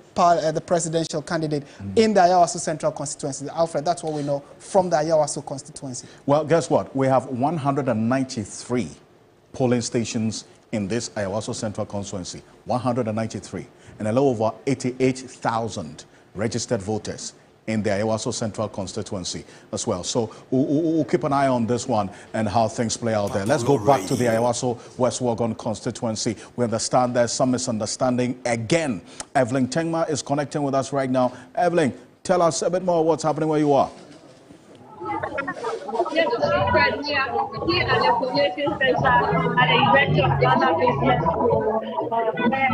[SPEAKER 20] presidential candidate in the Ayawaso Central constituency. Alfred, that's what we know from the Ayawaso constituency.
[SPEAKER 18] Well, guess what? We have 193 polling stations in this Ayawaso Central constituency. 193. And a little over 88,000 registered voters in the Ayawaso Central constituency as well. So we'll keep an eye on this one and how things play out there. Let's go back to the Ayawaso West Wuogon constituency. We understand there's some misunderstanding again. Evelyn Tengma is connecting with us right now. Evelyn, tell us a bit more what's happening where you are.
[SPEAKER 21] Yes, Fred, we are here at the Coalition Center at the event of Ghana Business School, where we have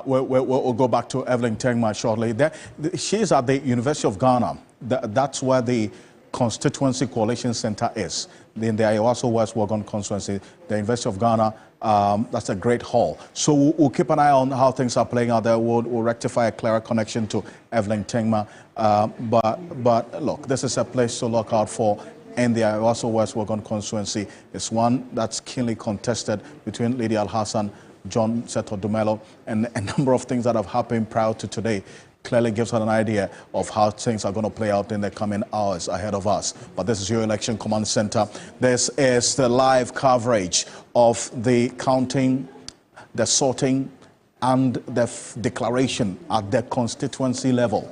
[SPEAKER 18] We'll go back to Evelyn Tengma shortly. She's at the University of Ghana. That's where the Constituency Coalition Center is in the Ayawaso West Wuogon constituency, the University of Ghana. That's a great hall. So we'll keep an eye on how things are playing out there. We'll rectify a clearer connection to Evelyn Tengma. But look, this is a place to look out for in the Ayawaso West Wuogon constituency. It's one that's keenly contested between Lady Al-Hassan, John Seto Dumelo, and a number of things that have happened prior to today clearly gives us an idea of how things are going to play out in the coming hours ahead of us. But this is your Election Command Center. This is the live coverage of the counting, the sorting, and the declaration at the constituency level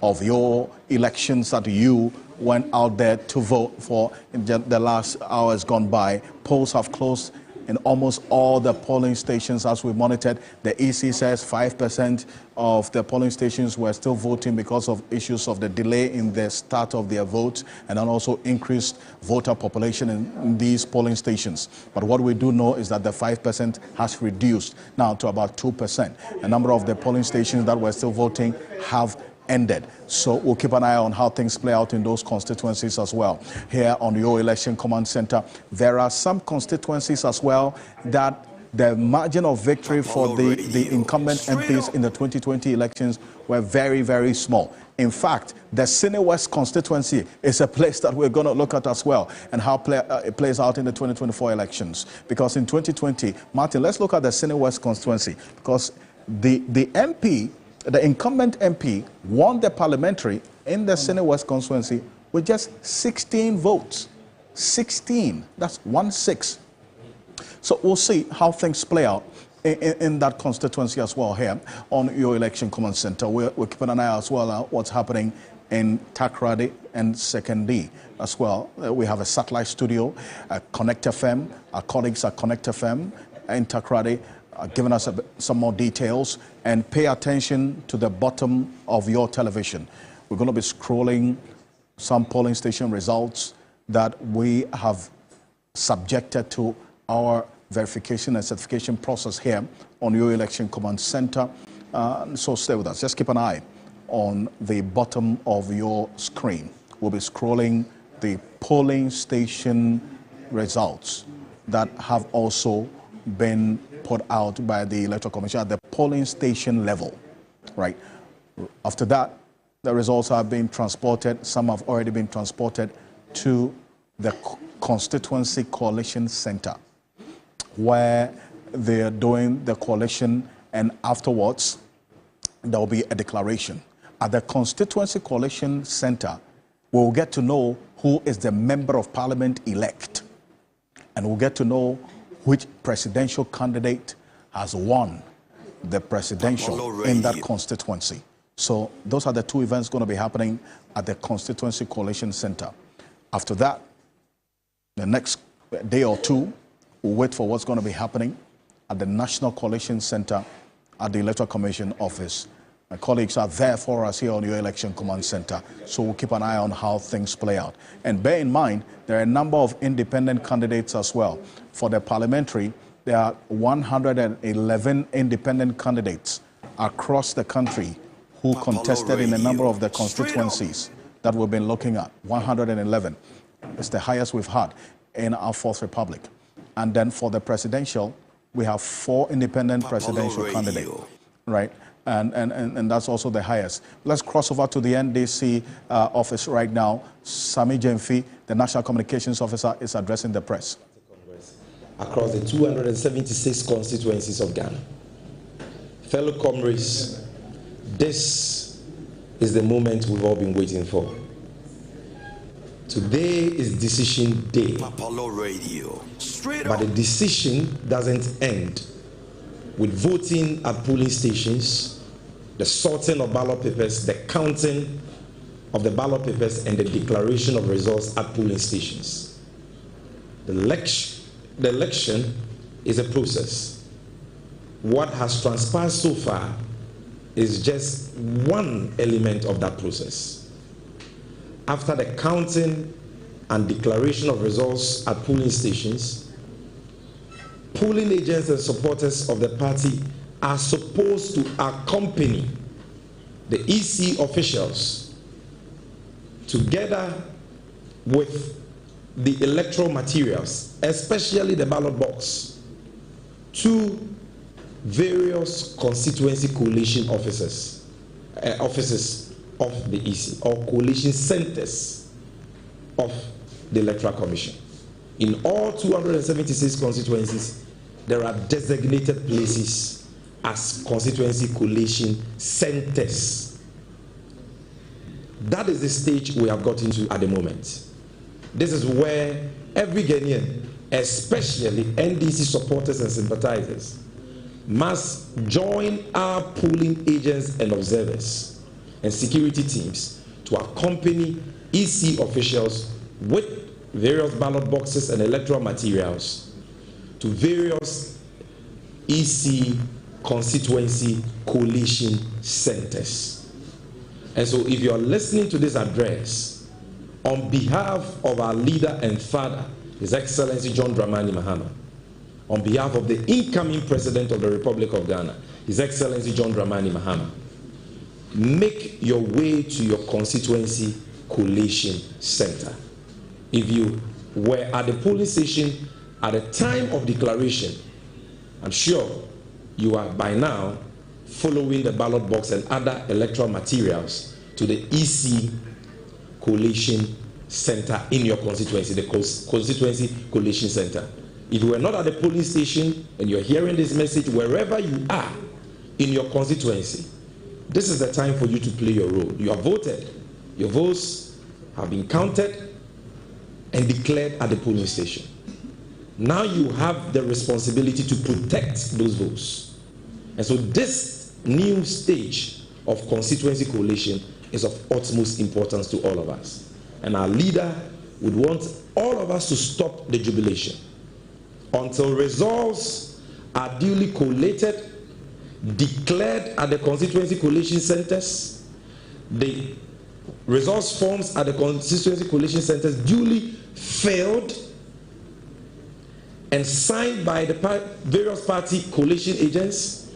[SPEAKER 18] of your elections that you went out there to vote for in the last hours gone by. Polls have closed in almost all the polling stations as we monitored. The EC says 5% of the polling stations were still voting because of issues of the delay in the start of their votes and then also increased voter population in these polling stations. But what we do know is that the 5% has reduced now to about 2%. A number of the polling stations that were still voting have ended. So we'll keep an eye on how things play out in those constituencies as well. Here on your Election Command Center, there are some constituencies as well that the margin of victory for the incumbent MPs in the 2020 elections were very, very small. In fact, the Sine West constituency is a place that we're going to look at as well and how it plays out in the 2024 elections. Because in 2020, Martin, let's look at the Sine West constituency because the MP, the incumbent MP won the parliamentary in the Sine West constituency with just 16 votes. 16. That's 1-6. So we'll see how things play out in that constituency as well here on your election command center. We're keeping an eye as well on what's happening in Takoradi and Sekondi as well. We have a satellite studio, Connect FM. Our colleagues at Connect FM in Takoradi are giving us some more details. And pay attention to the bottom of your television. We're going to be scrolling some polling station results that we have subjected to our verification and certification process here on your election command center. So stay with us. Just keep an eye on the bottom of your screen. We'll be scrolling the polling station results that have also been put out by the Electoral Commission at the polling station level, right? After that, the results have been transported. Some have already been transported to the Constituency Coalition Center, where they are doing the coalition, and afterwards, there will be a declaration. At the Constituency Coalition Center, we'll get to know who is the Member of Parliament elect, and we'll get to know which presidential candidate has won the presidential in that constituency. So those are the two events going to be happening at the Constituency Coalition Center. After that, the next day or two, we'll wait for what's going to be happening at the National Coalition Center at the Electoral Commission office. My colleagues are there for us here on your election command center, so we'll keep an eye on how things play out. And bear in mind, there are a number of independent candidates as well. For the parliamentary, there are 111 independent candidates across the country who contested in a number of the constituencies that we've been looking at. 111. It's the highest we've had in our Fourth Republic. And then for the presidential, we have 4 independent presidential candidates, right? And that's also the highest. Let's cross over to the NDC office right now. Sami Jemfi, the National Communications Officer, is addressing the press.
[SPEAKER 7] Across the 276 constituencies of Ghana. Fellow comrades, this is the moment we've all been waiting for. Today is decision day. But the decision doesn't end with voting at polling stations, the sorting of ballot papers, the counting of the ballot papers, and the declaration of results at polling stations. The election is a process. What has transpired so far is just one element of that process. After the counting and declaration of results at polling stations, polling agents and supporters of the party are supposed to accompany the EC officials together with the electoral materials, especially the ballot box, to various constituency coalition offices of the EC, or coalition centers of the Electoral Commission. In all 276 constituencies, there are designated places as constituency coalition centers. That is the stage we have got into at the moment. This is where every Ghanaian, especially NDC supporters and sympathizers, must join our polling agents and observers and security teams to accompany EC officials with various ballot boxes and electoral materials to various EC constituency coalition centers. And so if you are listening to this address on behalf of our leader and father, His Excellency John Dramani Mahama, on behalf of the incoming President of the Republic of Ghana, His Excellency John Dramani Mahama, make your way to your constituency coalition center. If you were at the polling station at the time of declaration, I'm sure you are by now following the ballot box and other electoral materials to the EC coalition center in your constituency, the constituency coalition center. If you were not at the polling station and you're hearing this message wherever you are in your constituency, this is the time for you to play your role. You have voted. Your votes have been counted and declared at the polling station. Now you have the responsibility to protect those votes. And so this new stage of constituency coalition is of utmost importance to all of us. And our leader would want all of us to stop the jubilation until results are duly collated, declared at the constituency coalition centers, the results forms at the constituency coalition centers duly filled and signed by the various party coalition agents,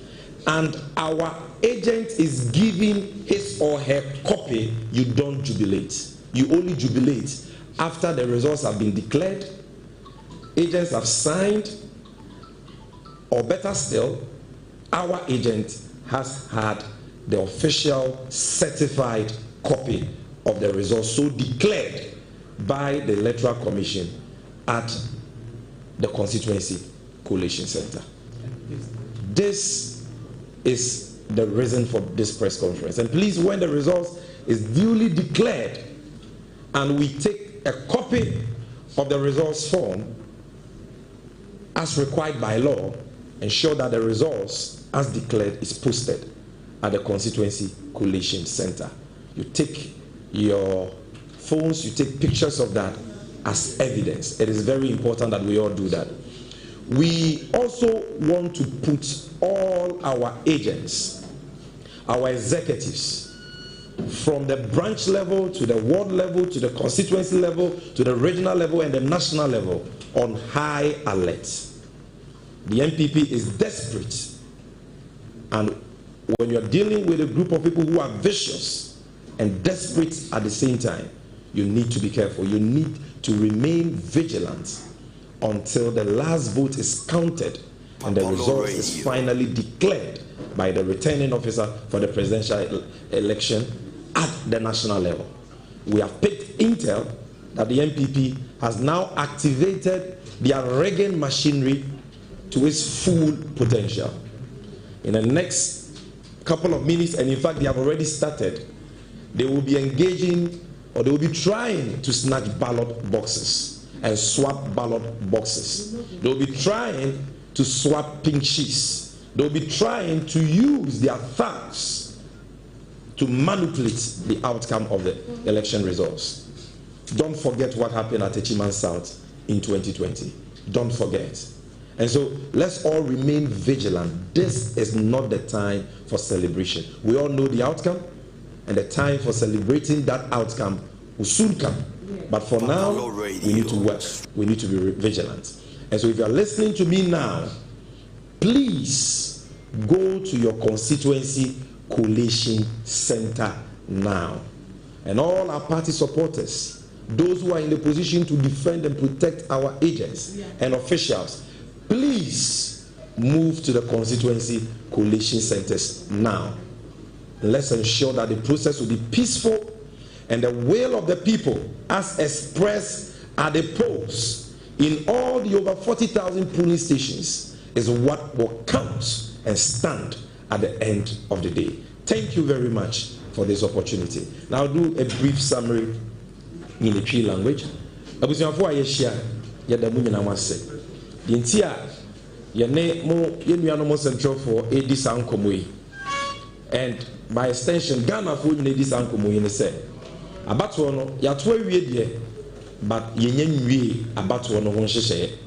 [SPEAKER 7] and our agent is giving his or her copy. You don't jubilate. You only jubilate after the results have been declared, agents have signed, or better still, our agent has had the official certified copy of the results so declared by the Electoral Commission at the constituency coalition center. This is the reason for this press conference. And please, when the results is duly declared and we take a copy of the results form as required by law, ensure that the results as declared is posted at the constituency coalition center. You take your phones, you take pictures of that as evidence. It is very important that we all do that. We also want to put all our agents, our executives, from the branch level to the ward level to the constituency level to the regional level and the national level on high alert. The NPP is desperate, and when you're dealing with a group of people who are vicious and desperate at the same time, you need to be careful. You need to remain vigilant until the last vote is counted and the result is finally declared by the returning officer for the presidential election at the national level. We have picked intel that the NPP has now activated their rigging machinery to its full potential. In the next couple of minutes, and in fact they have already started, they will be engaging, or they will be trying to snatch ballot boxes and swap ballot boxes. They will be trying to swap pink sheets. They will be trying to use their thugs to manipulate the outcome of the election results. Don't forget what happened at Echiman South in 2020. Don't forget. And so let's all remain vigilant. This is not the time for celebration. We all know the outcome, and the time for celebrating that outcome will soon come. But for now, we need to work. We need to be vigilant. And so if you are listening to me now, please go to your constituency coalition center now. And all our party supporters, those who are in the position to defend and protect our agents and officials, please move to the constituency coalition centers now. Let's ensure that the process will be peaceful and the will of the people as expressed at the polls in all the over 40,000 polling stations is what will count and stand at the end of the day. Thank you very much for this opportunity. Now I'll do a brief summary in the Twi language. Abusuafo a yeshia yeda mu nyina wase. The ntia yene mo yenuano mo central for AD Sankomo yi. And by extension Ghana for AD Sankomo yi ne say abato no yato awie de but yenye nwie abato no ho hyehyeye.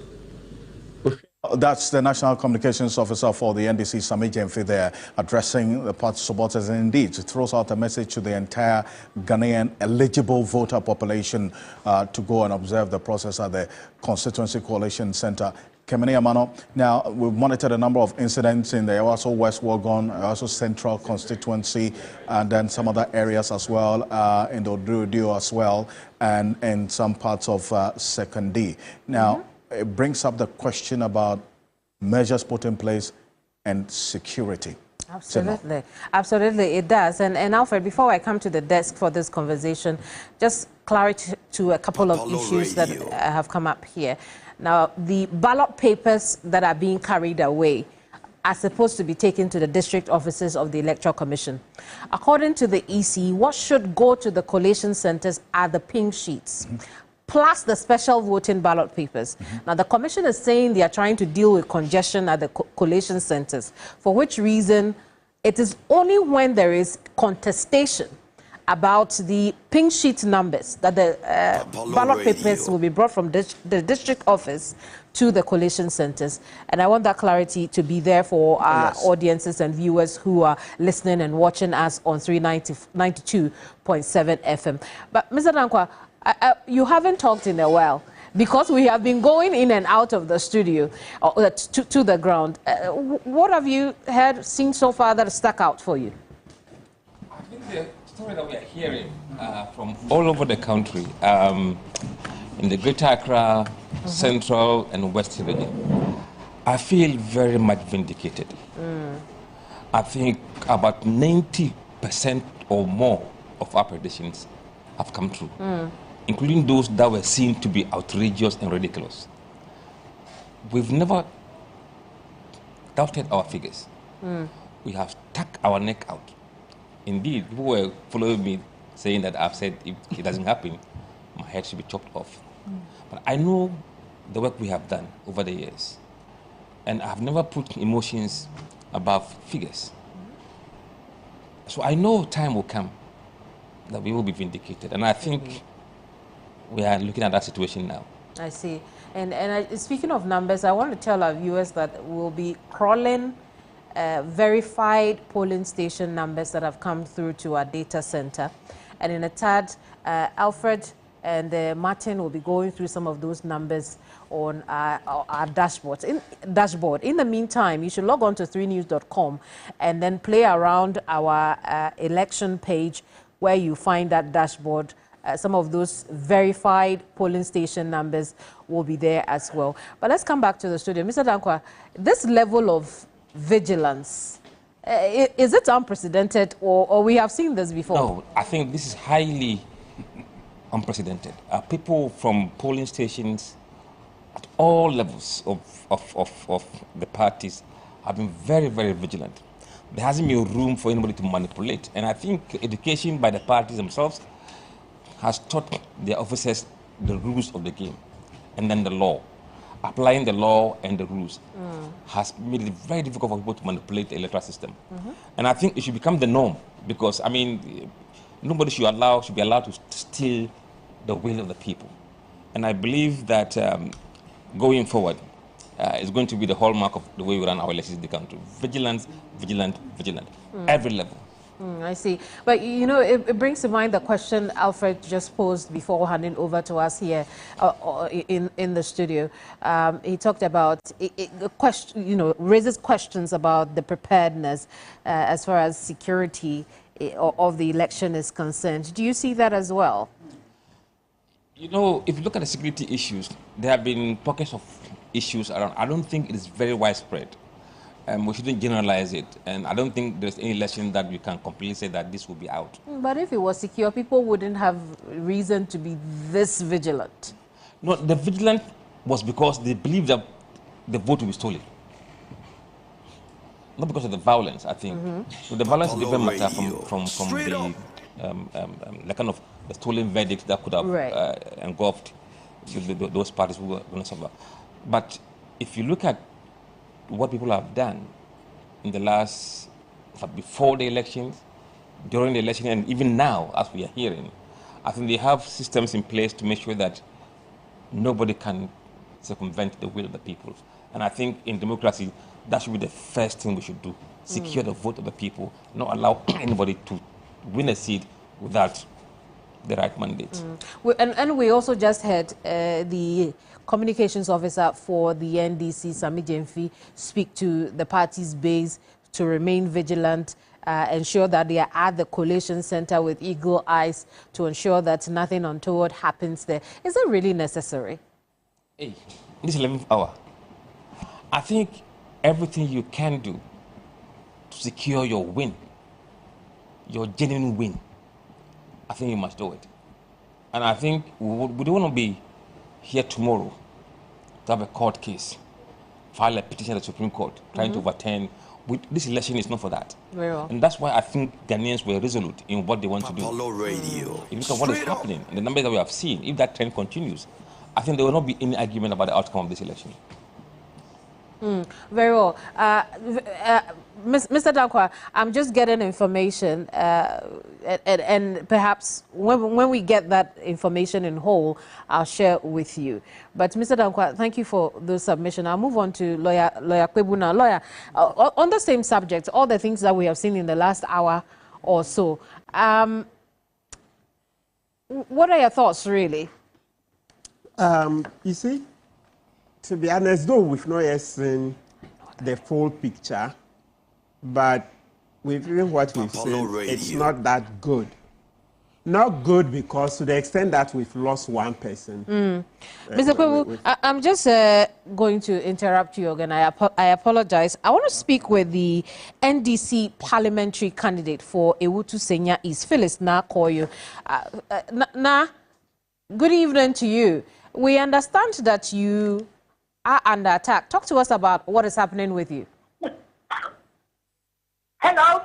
[SPEAKER 18] That's the National Communications Officer for the NDC, Sami Jemfi, there addressing the party supporters, and indeed it throws out a message to the entire Ghanaian eligible voter population to go and observe the process at the Constituency Coalition Center. Kemeni Amano, now we've monitored a number of incidents in the also West Wuogon, also Central Constituency, and then some other areas as well, in the Odurudio as well, and in some parts of Sekondi. Now, it brings up the question about measures put in place and security.
[SPEAKER 2] Absolutely. Absolutely, it does. And Alfred, before I come to the desk for this conversation, just clarity to a couple of issues that have come up here. Now, the ballot papers that are being carried away are supposed to be taken to the district offices of the Electoral Commission. According to the EC, what should go to the collation centers are the pink sheets. plus the special voting ballot papers. Now, the commission is saying they are trying to deal with congestion at the collation centers, for which reason it is only when there is contestation about the pink sheet numbers that the ballot papers will be brought from the district office to the collation centers. And I want that clarity to be there for our audiences and viewers who are listening and watching us on 92.7 FM. But Mr. Dankwa, you haven't talked in a while, because we have been going in and out of the studio to the ground. What have you seen so far that stuck out for you?
[SPEAKER 6] I think the story that we are hearing from all over the country, in the Greater Accra, Central and West region, I feel very much vindicated. I think about 90% or more of our predictions have come true, including those that were seen to be outrageous and ridiculous. We've never doubted our figures. We have stuck our neck out. Indeed, people were following me saying that I've said if it doesn't happen, my head should be chopped off. But I know the work we have done over the years, and I've never put emotions above figures. So I know time will come that we will be vindicated, and I think we are looking at that situation now.
[SPEAKER 2] I see. And speaking of numbers, I want to tell our viewers that we'll be crawling verified polling station numbers that have come through to our data center. And in a tad, Alfred and Martin will be going through some of those numbers on our dashboard. In the meantime, you should log on to 3news.com and then play around our election page where you find that dashboard. Some of those verified polling station numbers will be there as well. But let's come back to the studio. Mr. Dankwa, this level of vigilance, is it unprecedented, or we have seen this before?
[SPEAKER 6] No, I think this is highly unprecedented. People from polling stations at all levels of the parties have been very, very vigilant. There hasn't been room for anybody to manipulate. And I think education by the parties themselves has taught their officers the rules of the game, and then the law. Applying the law and the rules has made it very difficult for people to manipulate the electoral system. And I think it should become the norm, because, I mean, nobody should be allowed to steal the will of the people. And I believe that going forward, is going to be the hallmark of the way we run our elections in the country. Vigilance, vigilant, vigilant, every level.
[SPEAKER 2] I see. But, you know, it brings to mind the question Alfred just posed before handing over to us here in the studio. He talked about, the question, you know, raises questions about the preparedness as far as security of the election is concerned. Do you see that as well?
[SPEAKER 6] You know, if you look at the security issues, there have been pockets of issues around. I don't think it is very widespread. We shouldn't generalize it, and I don't think there's any election that we can completely say that this will be out.
[SPEAKER 2] But if it was secure, people wouldn't have reason to be this vigilant.
[SPEAKER 6] No, the vigilant was because they believed that the vote will be stolen. Not because of the violence, I think. So the violence is a different matter from the kind of the stolen verdict that could have engulfed those parties who were going to suffer. But if you look at what people have done in the last, before the elections, during the election, and even now, as we are hearing, I think they have systems in place to make sure that nobody can circumvent the will of the people. And I think in democracy, that should be the first thing we should do. Secure the vote of the people, not allow anybody to win a seat without the right mandate.
[SPEAKER 2] And we also just heard the communications officer for the NDC, Sami Jemfi, speak to the party's base to remain vigilant, ensure that they are at the collation center with eagle eyes to ensure that nothing untoward happens there. Is it really necessary?
[SPEAKER 6] Hey, this 11th hour, I think everything you can do to secure your win, your genuine win, I think you must do it. And I think we don't want to be here tomorrow to have a court case, file a petition at the Supreme Court, trying to overturn this election is not for that.
[SPEAKER 2] Very well.
[SPEAKER 6] And that's why I think Ghanaians were resolute in what they want to do.
[SPEAKER 10] Radio.
[SPEAKER 6] If you look at what is happening, and the numbers that we have seen, if that trend continues, I think there will not be any argument about the outcome of this election.
[SPEAKER 2] Very well. Mr. Dankwa, I'm just getting information, and perhaps when we get that information in whole, I'll share with you. But Mr. Dankwa, thank you for the submission. I'll move on to Lawyer Kwebuna. Lawyer, on the same subject, all the things that we have seen in the last hour or so, what are your thoughts, really?
[SPEAKER 4] You see, to be honest, though we've not yet seen the full picture, but with what we've seen, it's not that good. Not good because to the extent that we've lost one person.
[SPEAKER 2] Mr. Kwebu, I'm just going to interrupt you again. I apologize. I want to speak with the NDC parliamentary candidate for Ewutu Senya East, Phyllis Nakoyo. Good evening to you. We understand that you are under attack. Talk to us about what is happening with you.
[SPEAKER 22] Hello?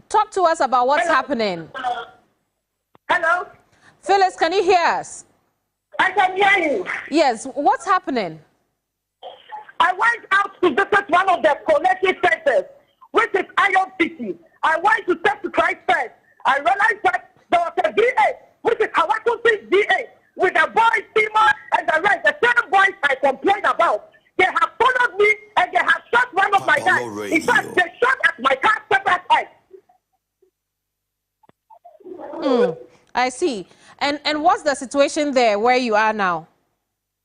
[SPEAKER 2] Talk to us about what's happening.
[SPEAKER 22] Hello?
[SPEAKER 2] Phyllis, can you hear us?
[SPEAKER 22] I can hear you.
[SPEAKER 2] Yes, what's happening?
[SPEAKER 22] I went out to visit one of the collective centers, which is Iron City. I went to step to Christ First. I realized that there was a VA, which is AKUFO-ADDO VA, with the boys, Tima, and the rest, the same boys I complained about. They have followed me and they have shot one of my guys. In fact, they shot at my car several times.
[SPEAKER 2] I see. And what's the situation there where you are now?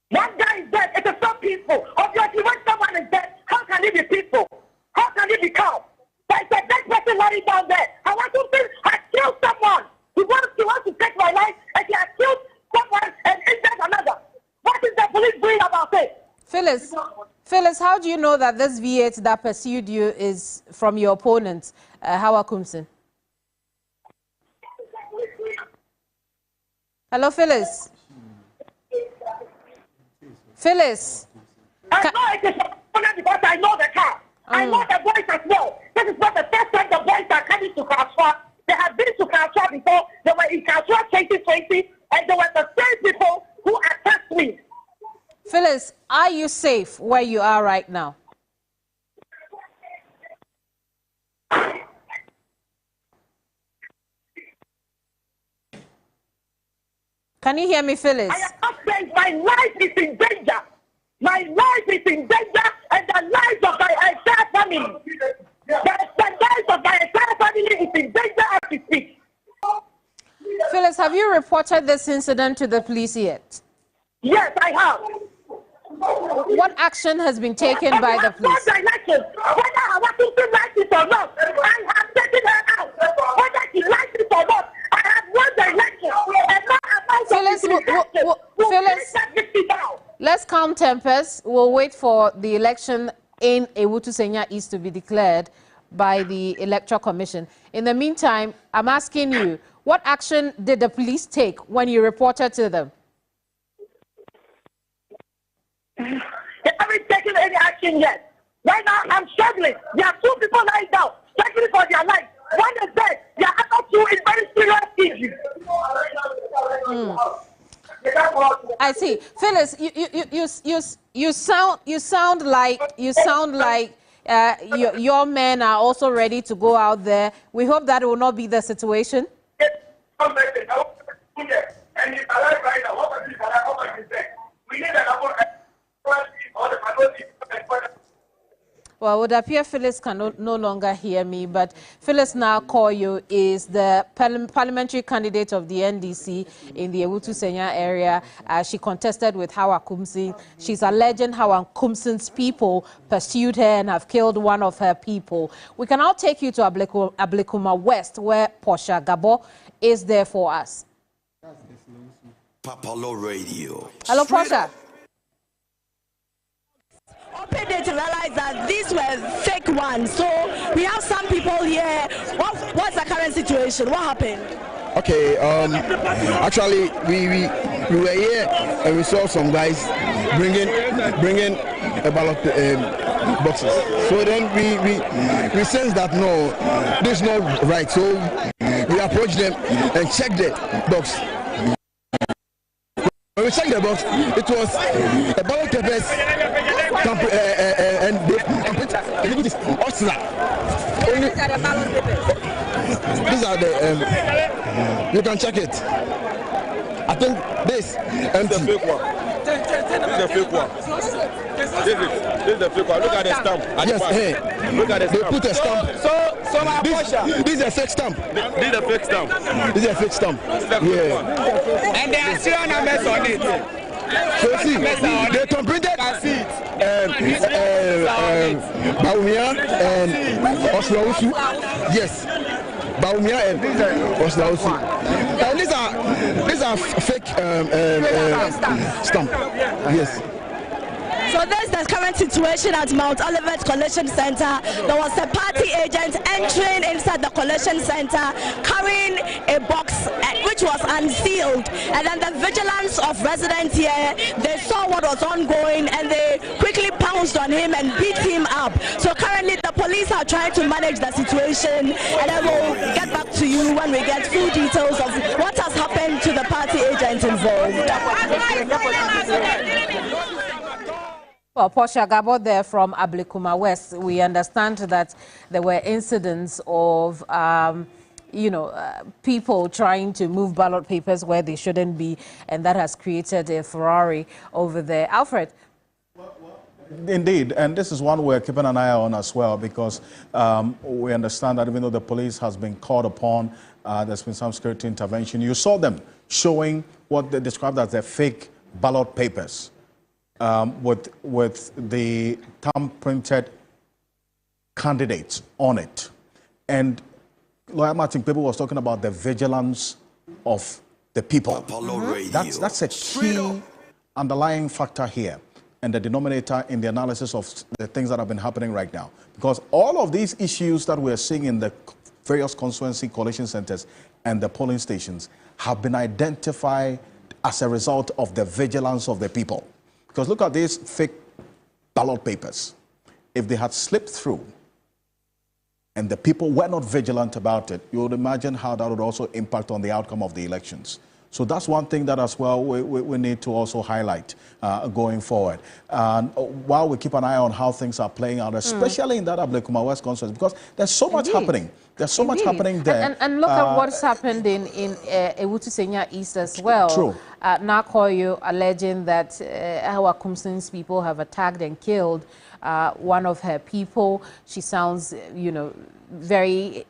[SPEAKER 22] One guy is dead. It is so peaceful. Obviously, when someone is dead, how can it be peaceful? How can it be calm? There's a dead person lying down there. I want to think I killed someone. He wants to take my life and he has killed someone and injured another. What is the police doing about it?
[SPEAKER 2] Phyllis, how do you know that this V8 that pursued you is from your opponent, Hawa Kumsin? Hello, Phyllis. Phyllis.
[SPEAKER 22] I know it is your opponent because I know the car. I know the boys as well. This is not the first time the boys are coming to Kaswa. They have been to Kaswa before. They were in Kaswa 2020, and they were the same people who attacked me.
[SPEAKER 2] Phyllis, are you safe where you are right now? Can you hear me, Phyllis?
[SPEAKER 22] I am not saying my life is in danger. My life is in danger and the lives of my entire family. The lives of my entire family is in danger as we speak.
[SPEAKER 2] Phyllis, have you reported this incident to the police yet?
[SPEAKER 22] Yes, I have.
[SPEAKER 2] What action has been taken by the police?
[SPEAKER 22] Whether I want to like it or not, I have taken her out. Whether she likes it or not, I have won the election.
[SPEAKER 2] Phyllis, let's calm tempers. We'll wait for the election in Ewutu Senya East to be declared by the Electoral Commission. In the meantime, I'm asking you, what action did the police take when you reported to them?
[SPEAKER 22] They haven't taken any action yet. Right now, I'm struggling. There are two people lying down, struggling for their life. One is dead. The other two is very serious issue.
[SPEAKER 2] I see, Phyllis. You sound like your men are also ready to go out there. We hope that will not be the situation. Well, it would appear Phyllis can no longer hear me, but Phyllis Nakoyo is the parliamentary candidate of the NDC in the Ewutu Senya area. She contested with Hawa Kumsin. She's alleging Hawa Kumsin's people pursued her and have killed one of her people. We can now take you to Ablekuma West, where Portia Gabo is there for us.
[SPEAKER 10] Papalo Radio.
[SPEAKER 2] Hello, Portia.
[SPEAKER 23] Open it to realize that these were fake ones. So we have some people here. What's the current situation? What happened?
[SPEAKER 24] Okay, actually we were here and we saw some guys bringing a ballot boxes. So then we sense that no, this is not right. So we approach them and check the box. When we checked the box, it was a ballot papers and they put this Osla. These are the you can check it. I think this empty.
[SPEAKER 3] This is the fake one. This is the fake one. This is the fake one. Look at the stamp.
[SPEAKER 24] Yes, hey.
[SPEAKER 3] Look at the
[SPEAKER 24] they
[SPEAKER 3] stamp.
[SPEAKER 24] put a stamp. This is a fake stamp.
[SPEAKER 3] This is a fake stamp.
[SPEAKER 24] This is a fake stamp. Yeah.
[SPEAKER 3] And there are serial numbers on it.
[SPEAKER 24] So see, they completed Baumia and Oslausu. Yes. Baumia and Oslausu. And these are fake stamp. Yes.
[SPEAKER 23] So this is the current situation at Mount Olivet Collection Center. There was a party agent entering inside the collection center carrying a box which was unsealed. And then the vigilance of residents here, they saw what was ongoing and they quickly pounced on him and beat him up. So currently the police are trying to manage the situation, and I will get back to you when we get full details of what has happened to the party agent involved.
[SPEAKER 2] Well, Portia Gabo there from Ablekuma West, we understand that there were incidents of, people trying to move ballot papers where they shouldn't be, and that has created a Ferrari over there. Alfred?
[SPEAKER 18] Indeed, and this is one we're keeping an eye on as well, because we understand that even though the police has been called upon, there's been some security intervention. You saw them showing what they described as their fake ballot papers. With the thumb-printed candidates on it. And Lawyer Martin People was talking about the vigilance of the people. That's a key underlying factor here, and the denominator in the analysis of the things that have been happening right now. Because all of these issues that we're seeing in the various constituency coalition centers and the polling stations have been identified as a result of the vigilance of the people. Because look at these fake ballot papers. If they had slipped through and the people were not vigilant about it, you would imagine how that would also impact on the outcome of the elections. So that's one thing that as well we need to also highlight going forward. And while we keep an eye on how things are playing out, especially in that Ablekuma West conference, because there's so much happening. There's so much happening there.
[SPEAKER 2] And look at what's happened in Ewutu Senya East as well.
[SPEAKER 18] True.
[SPEAKER 2] Nakoyo alleging that our Kumsins people have attacked and killed one of her people. She sounds, very,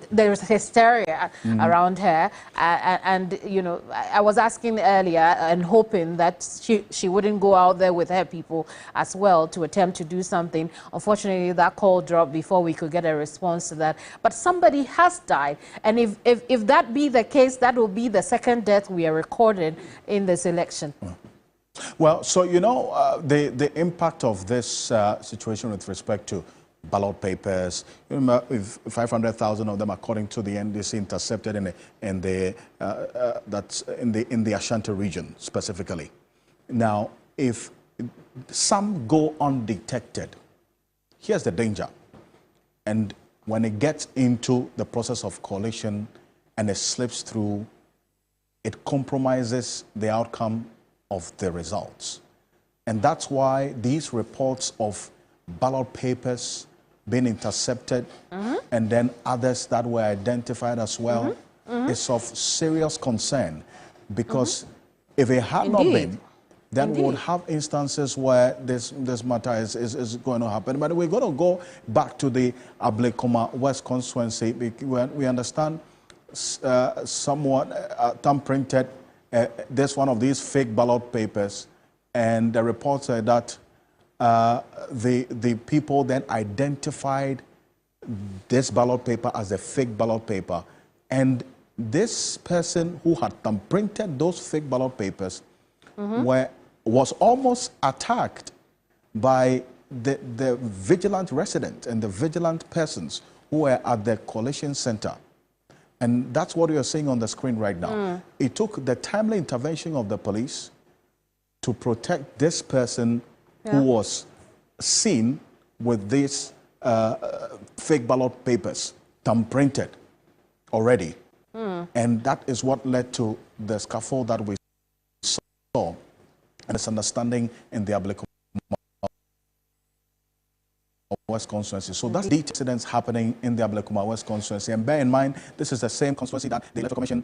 [SPEAKER 2] there's hysteria around her. And, I was asking earlier and hoping that she wouldn't go out there with her people as well to attempt to do something. Unfortunately, that call dropped before we could get a response to that. But somebody has died. And if that be the case, that will be the second death we are recording in this election.
[SPEAKER 18] Well, so, the impact of this situation with respect to ballot papers, remember, if 500,000 of them, according to the NDC, intercepted in the Ashanti region specifically. Now, if some go undetected, here's the danger. And when it gets into the process of coalition and it slips through, it compromises the outcome of the results. And that's why these reports of ballot papers being intercepted and then others that were identified as well is of serious concern, because if it had not been, then we would have instances where this matter is going to happen. But we're going to go back to the Ablekuma West constituency. We understand someone thumb-printed this one of these fake ballot papers, and the report said that the people then identified this ballot paper as a fake ballot paper, and this person who had printed those fake ballot papers was almost attacked by the vigilant resident and the vigilant persons who were at the coalition center. And that's what you're seeing on the screen right now. It took the timely intervention of the police to protect this person who was seen with these fake ballot papers, thumb-printed already. And that is what led to the scuffle that we saw and this understanding in the Ablekuma West constituency. So that's the incidents happening in the Ablekuma West constituency. And bear in mind, this is the same constituency that the Electoral Commission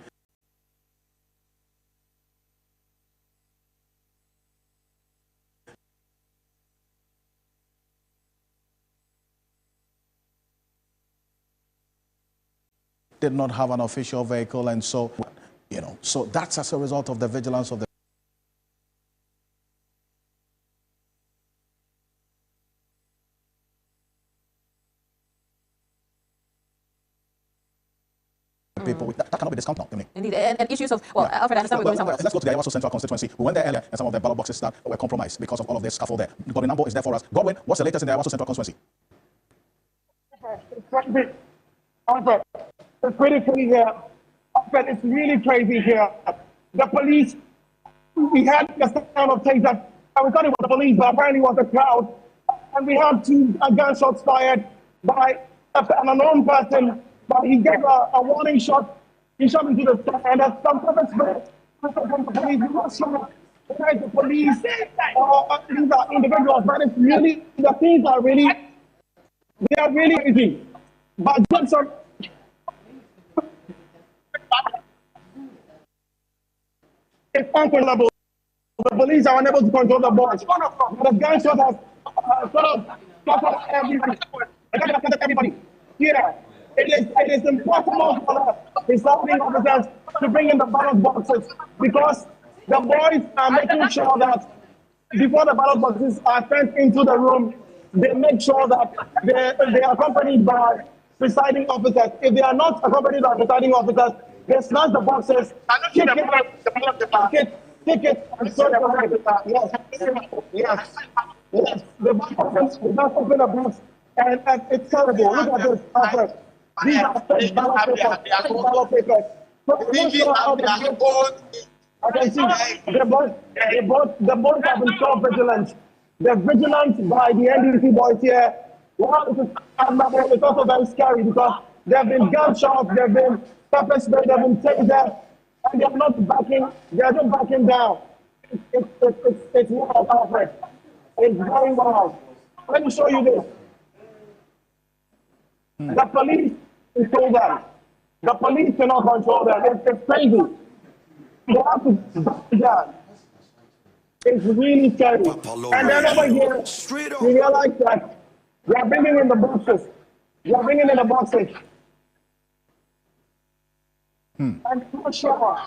[SPEAKER 18] did not have an official vehicle, and so, you know, so that's as a result of the vigilance of the people. That cannot be discounted now.
[SPEAKER 2] Indeed, and issues of, well, Alfred, I understand we're going somewhere.
[SPEAKER 18] Let's go to the Ayawaso Central constituency. We went there earlier, and some of the ballot boxes that were compromised because of all of this scuffle there. Godwin Nambo is there for us. Godwin, what's the latest in the Ayawaso Central constituency?
[SPEAKER 14] It's pretty crazy here. It's really crazy here. The police, we had the sound of things that we thought it was the police, but apparently it was the crowd. And we had 2 gunshots fired by an unknown person, but he gave a warning shot. He shot into the sky, and there's some purpose from the police. We're not sure whether it's the police or these are individuals, but it's really, the things are really, they are really crazy. But Johnson, it's uncontrollable. The police are unable to control the boys. The gunshot has sort of scattered everybody. Here, it is impossible for the presiding officers to bring in the ballot boxes because the boys are making sure that before the ballot boxes are sent into the room, they make sure that they are accompanied by presiding officers. If they are not accompanied by presiding officers, they snatch the boxes, kick it, and so yes. The boxes not open the box, and it's terrible. Look at this, Alfred. These are fake ballot papers. I can see the boys have been so vigilant. They're vigilant by the NDC boys here. Well, it's also very scary because there have been gunshots, there have been pepper spray, there have been taser, and they're not backing down. It's wild, Alfred. It's very wild. Let me show you this. The police control them. The police cannot control them. It's crazy. They have to back down. It's really scary. And then over here, you realize that they are bringing in the boxes. I'm not sure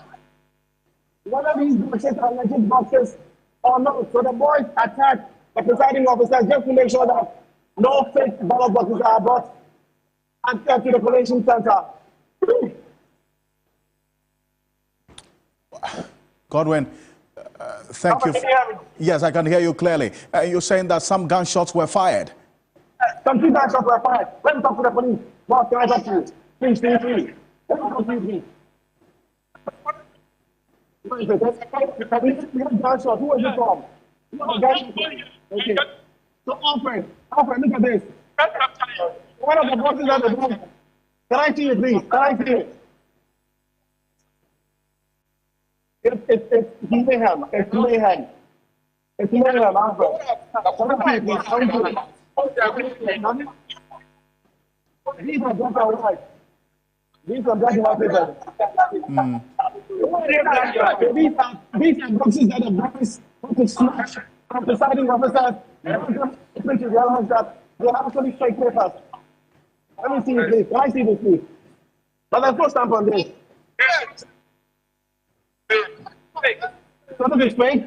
[SPEAKER 14] whether these boxes are legit boxes or not. So the boys attack the presiding officers just to make sure that no fake ballot boxes are brought and sent to the collation center.
[SPEAKER 18] Godwin, thank you. Yes, I can hear you clearly. You're saying that some gunshots were fired.
[SPEAKER 14] Some 2 gunshots were fired. Let me talk to the police. Boss, can I talk to you? Please. Let me talk to you, please. We have gunshots. Who is it from? Okay. So, Alfred, look at this. One of the bosses at the door. Can I see it, please? Can I see it? It's mayhem. It's mayhem. It's mayhem, Alfred. These are black and white. These are black and white papers. These are boxes that the boys want to smash from presiding officers. To realize that they are actually fake papers. Let me see it, please. Can I see this, please? But there's no stamp on this. So look, it's fake.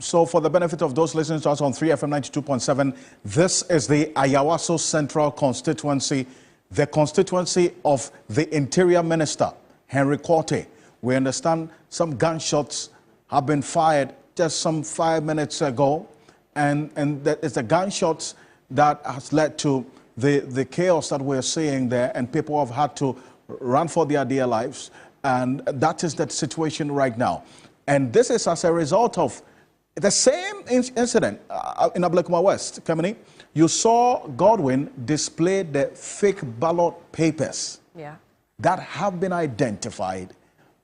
[SPEAKER 18] So for the benefit of those listening to us on 3FM 92.7, this is the Ayawaso Central constituency, the constituency of the Interior Minister, Henry Quartey. We understand some gunshots have been fired just some 5 minutes ago, and it's the gunshots that has led to the chaos that we're seeing there, and people have had to run for their dear lives. And that is the situation right now. And this is as a result of the same incident in Ablekuma West, Kamini. You saw Godwin display the fake ballot papers that have been identified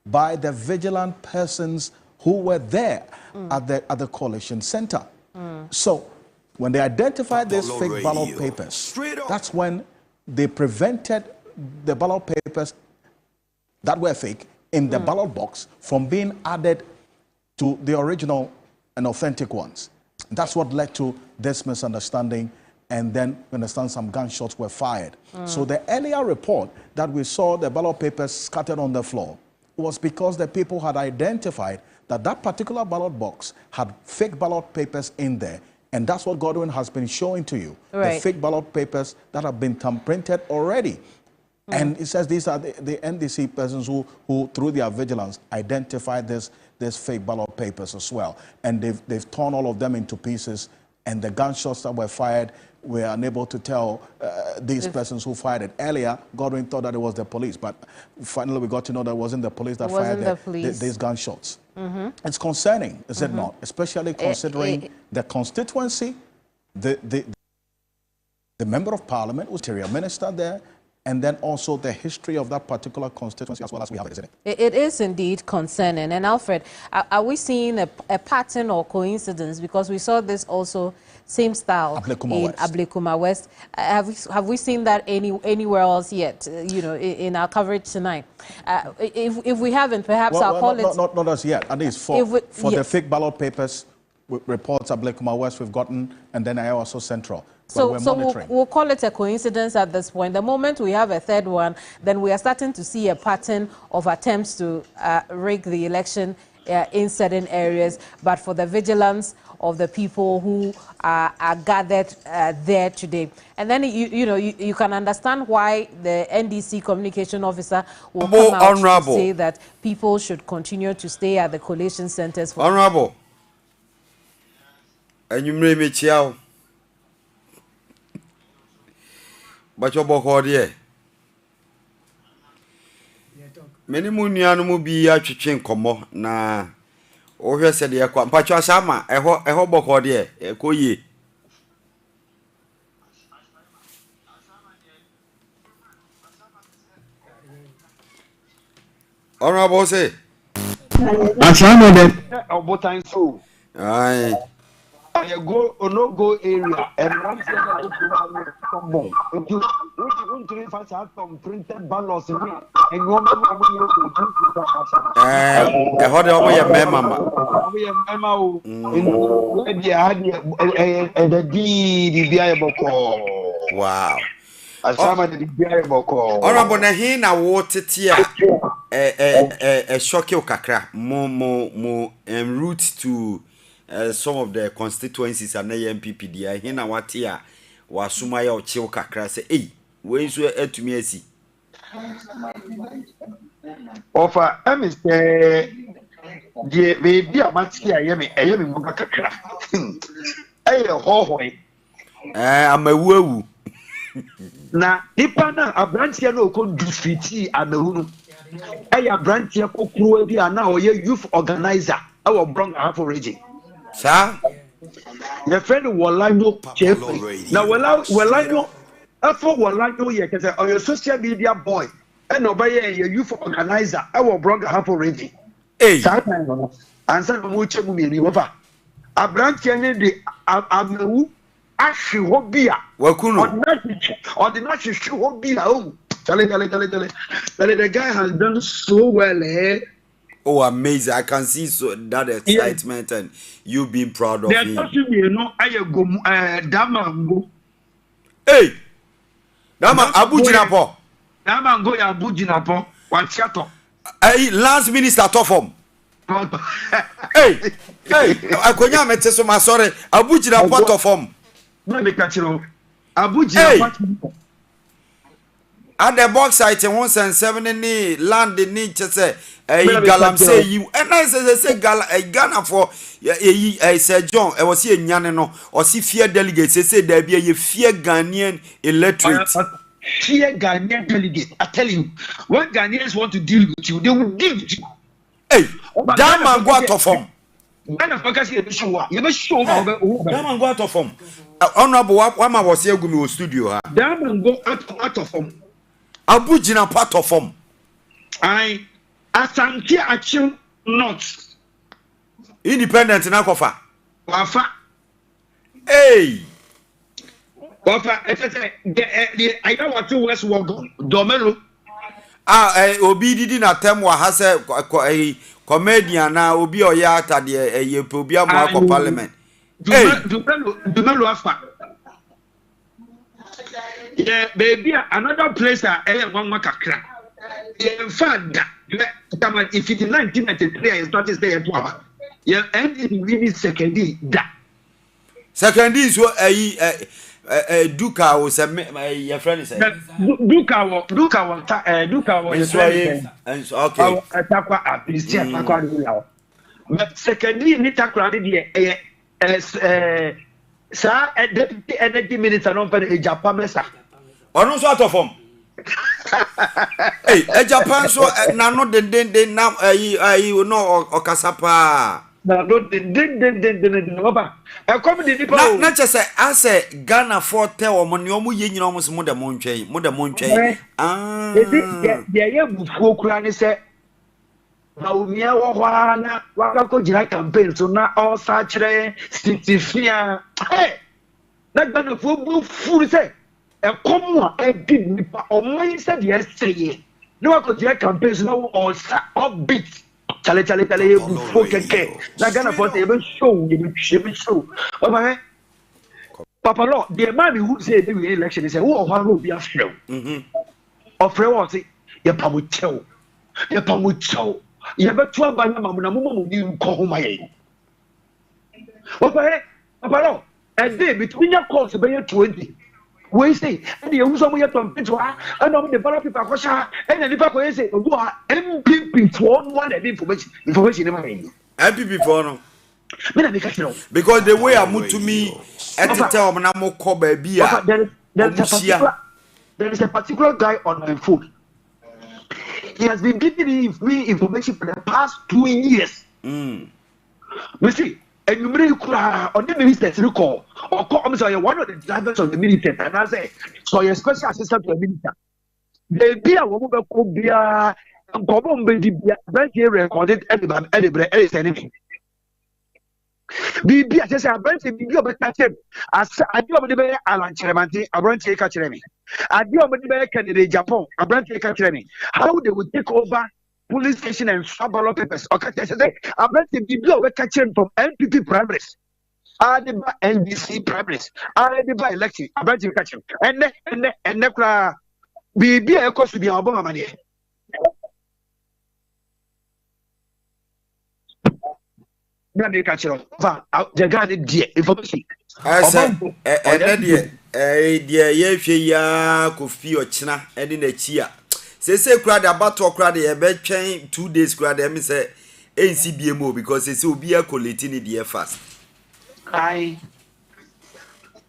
[SPEAKER 18] by the vigilant persons who were there at the coalition center. So when they identified these fake ballot papers, that's when they prevented the ballot papers that were fake in the ballot box from being added to the original and authentic ones. That's what led to this misunderstanding, and then, you understand, some gunshots were fired. So the earlier report that we saw the ballot papers scattered on the floor was because the people had identified that that particular ballot box had fake ballot papers in there. And that's what Godwin has been showing to you, the fake ballot papers that have been thumb-printed already. And it says these are the NDC persons who through their vigilance, identified this fake ballot papers as well. And they've torn all of them into pieces, and the gunshots that were fired, we are unable to tell these persons who fired it. Earlier, Godwin thought that it was the police, but finally we got to know that it wasn't the police that fired these gunshots. It's concerning, is it not? Especially considering the constituency, the member of parliament, was interior minister there, and then also the history of that particular constituency as well as we have it, isn't it?
[SPEAKER 2] It is indeed concerning. And Alfred, are we seeing a pattern or coincidence? Because we saw this also, same style in Ablekuma West. Have we seen that anywhere else yet, you know, in our coverage tonight? If we haven't, perhaps I'll call it...
[SPEAKER 18] Not as yet. At least for the fake ballot papers, reports Ablekuma West we've gotten, and then also Central.
[SPEAKER 2] So we'll call it a coincidence at this point. The moment we have a third one, then we are starting to see a pattern of attempts to rig the election in certain areas. But for the vigilance of the people who are gathered there today. And then, you can understand why the NDC communication officer will come out to say that people should continue to stay at the collation centers.
[SPEAKER 8] Honorable. And you may meet you. But your book here. Many munianu mu bi atwetwe nkomo na ohwe se de yakwa mpacho asama eho book here ekoye. Honorable say
[SPEAKER 15] asama de obotan so.
[SPEAKER 8] Aye.
[SPEAKER 15] I go or no go area and run printed ballots and
[SPEAKER 8] wow. Honorable Nahina water tia a shocky kakra mo en route to some of the constituencies and the MPP there. Hina watia wa sumaya o chill kakra say, hey, when so to me see.
[SPEAKER 15] Offer Mr. The baby a matia yemi mo kakra. Hey, hohoi.
[SPEAKER 8] I'm a woo.
[SPEAKER 15] Na nipa na abrantia no ko du fiti amehunu. Hey, abrantia ko kruwa bi ana o ye youth organizer. Our Bronx half region.
[SPEAKER 8] Sir,
[SPEAKER 15] your friend Walano Jeffrey. Now, Walano, after Walano, you can say, or your social media boy, and obey your youth organizer, our Bronx half already.
[SPEAKER 8] Hey,
[SPEAKER 15] and some much movie over. A branch in the Amu, Ashi Hobia, or the Nashi Hobia. Oh, tell it, the guy has done so well, eh?
[SPEAKER 8] Oh, amazing. I can see so that excitement and you being proud of him.
[SPEAKER 15] Damango.
[SPEAKER 8] Hey! Damango, Abujinapo.
[SPEAKER 15] Damango, Abujinapo. What's your
[SPEAKER 8] Hey, last minister Tofom. Hey! I couldn't met so my sorry. Abujinapo Tofom.
[SPEAKER 15] No, the catcher. Abujinapo.
[SPEAKER 8] At the box site, 170 land in need to say. Galam say you and I say Ghana for Sir John, I was here Nyaneno or see fear delegates say there be a fear Ghanaian electorate.
[SPEAKER 5] Fear Ghanaian delegates. I tell you, when Ghanaians want to deal with you, they will deal with you.
[SPEAKER 8] Hey, damn and go out of form.
[SPEAKER 5] Ghana focus here show. You must show how
[SPEAKER 8] damn and go out of form. Honorable Wama was here with me studio.
[SPEAKER 5] Damn and go out of form.
[SPEAKER 8] Abujina part of form.
[SPEAKER 5] I Asante Achim not
[SPEAKER 8] independent in Akofa.
[SPEAKER 5] Wafa.
[SPEAKER 8] Hey.
[SPEAKER 5] Wafa. I don't want to West Wogo. Domelo.
[SPEAKER 8] Obi didi na tem wa hase comedian na obi oyata de obi amwa parliament. Hey.
[SPEAKER 5] Domelo afa. Yeah, baby, another place that one kakra. In fact, if it is 1993, I started staying at Wama. Yeah, and it really secondary that.
[SPEAKER 8] Secondary is what Duka was your friend is
[SPEAKER 5] Duka was
[SPEAKER 8] okay.
[SPEAKER 5] But secondary, Nitakra sir, deputy energy minister non per Japan mesa.
[SPEAKER 8] Ono so atofom. Hey, Japan so na no den now no okasapa.
[SPEAKER 5] Na no den oba. E come the people.
[SPEAKER 8] Na chese ase Ghana for tell omo ne omo ye nyina omo so mo de montwen. Ah.
[SPEAKER 5] Ye bufuo kura ni se na umia wo hwa na waka ko jira campaign so na all sachre sitifia hey na Ghana fo bu furu se e komo e did nipa o man se de eseye na waka jira campaign so na all upbeat chale ye bu fo keke na Ghana fo se e be show o ba Papa Lord the man who say the election say who hwa no bi afrew ofre wo se ye pamuchew you better to buy mamma you call my okay, Papa, a day between your calls about 20. We say, and the use of your computer, and on the developing Pakosha, and the Liverpool say, who are MPP for one information in my name.
[SPEAKER 8] MPP for no. Because the way I moved to me at the time, I'm more called baby.
[SPEAKER 5] There is a particular guy on my phone. He has been giving me information for the past 2 years. You see, and you may on the minister's recall or call one of the drivers of the military, and I say, so your special assistant to the minister. The beer woman could be a common baby, recorded anything. Bibi asese abranche bibi obekachem adi obede be Alan Cheremante abranche ka kire me adi obede be Kennedy Japan abranche ka kire me how they will take over police station and swap ballot papers okay say abranche bibi obekachem from NPP primaries adi ba NDC primaries adi ba election abranche ka kire enne kra bibi e kosu bi obama mane na me ka kire va the guy dey information
[SPEAKER 8] ye hwe ya kofi ochina ene na chi a se kura da bato kura da ye be twen 2 days kura da me say NCBMO because se obi a collect ni dey fast
[SPEAKER 5] ai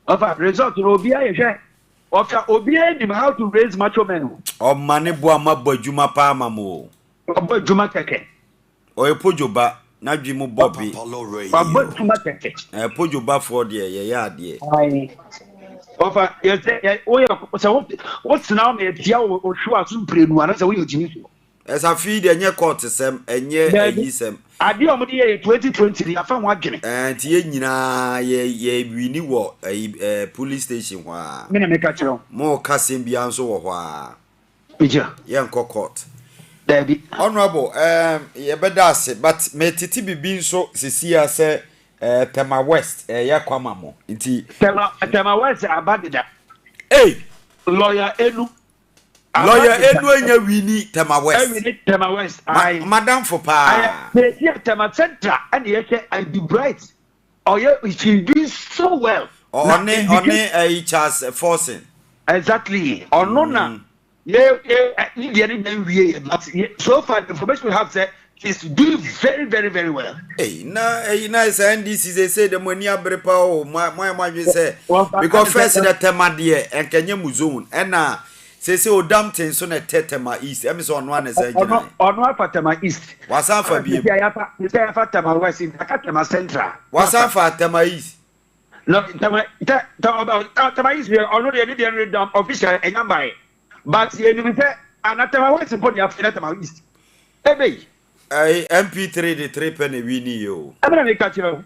[SPEAKER 5] ofa result no obi a ye hwe ofa obi a nim how to raise macho men
[SPEAKER 8] o mane bo amabadwuma pa amamo
[SPEAKER 5] obadwuma keke
[SPEAKER 8] o epojoba na dwimu Bobby
[SPEAKER 5] abadwuma keke
[SPEAKER 8] epojoba for there ye ya de
[SPEAKER 5] ai ofa ye say what's now me dia o hwa asu prenu ana say we ojimi so
[SPEAKER 8] esa feed enye court sem enye ayisem
[SPEAKER 5] ade o mo de 2020 ya fa ho adwene
[SPEAKER 8] ti ye nyina ye wini wo police station hwa
[SPEAKER 5] me na me ka kiro
[SPEAKER 8] mo kasem bia nso wo hwa
[SPEAKER 5] ija
[SPEAKER 8] ye nko court
[SPEAKER 5] David
[SPEAKER 8] honorable ye bedase but me titi bibi nso sisia se Tema West ya kwamamo nti
[SPEAKER 5] Tema West abadida lawyer enu
[SPEAKER 8] enya wini Tema
[SPEAKER 5] West
[SPEAKER 8] madam for pa
[SPEAKER 5] Tema Central and yeke I be bright oh yeah she doing so well
[SPEAKER 8] on Charles Forcing
[SPEAKER 5] exactly onona So far, the information we have said he's doing very, very, very well.
[SPEAKER 8] Hey, nice NDC. They say the money abrepa o. My say because first the tema dear and Kenya Muzun and now say o damn thing so na Tema East. I'm so on one is
[SPEAKER 5] on one for Tema East.
[SPEAKER 8] What's up for be?
[SPEAKER 5] It's for Tema West in Tema Central.
[SPEAKER 8] What's up for Tema East?
[SPEAKER 5] No, Tema East. We are already official and number. But you know, Tema West is put your Tema East. Hey,
[SPEAKER 8] MP3 the 3 penny winnie yo.
[SPEAKER 5] I'm gonna make catch you.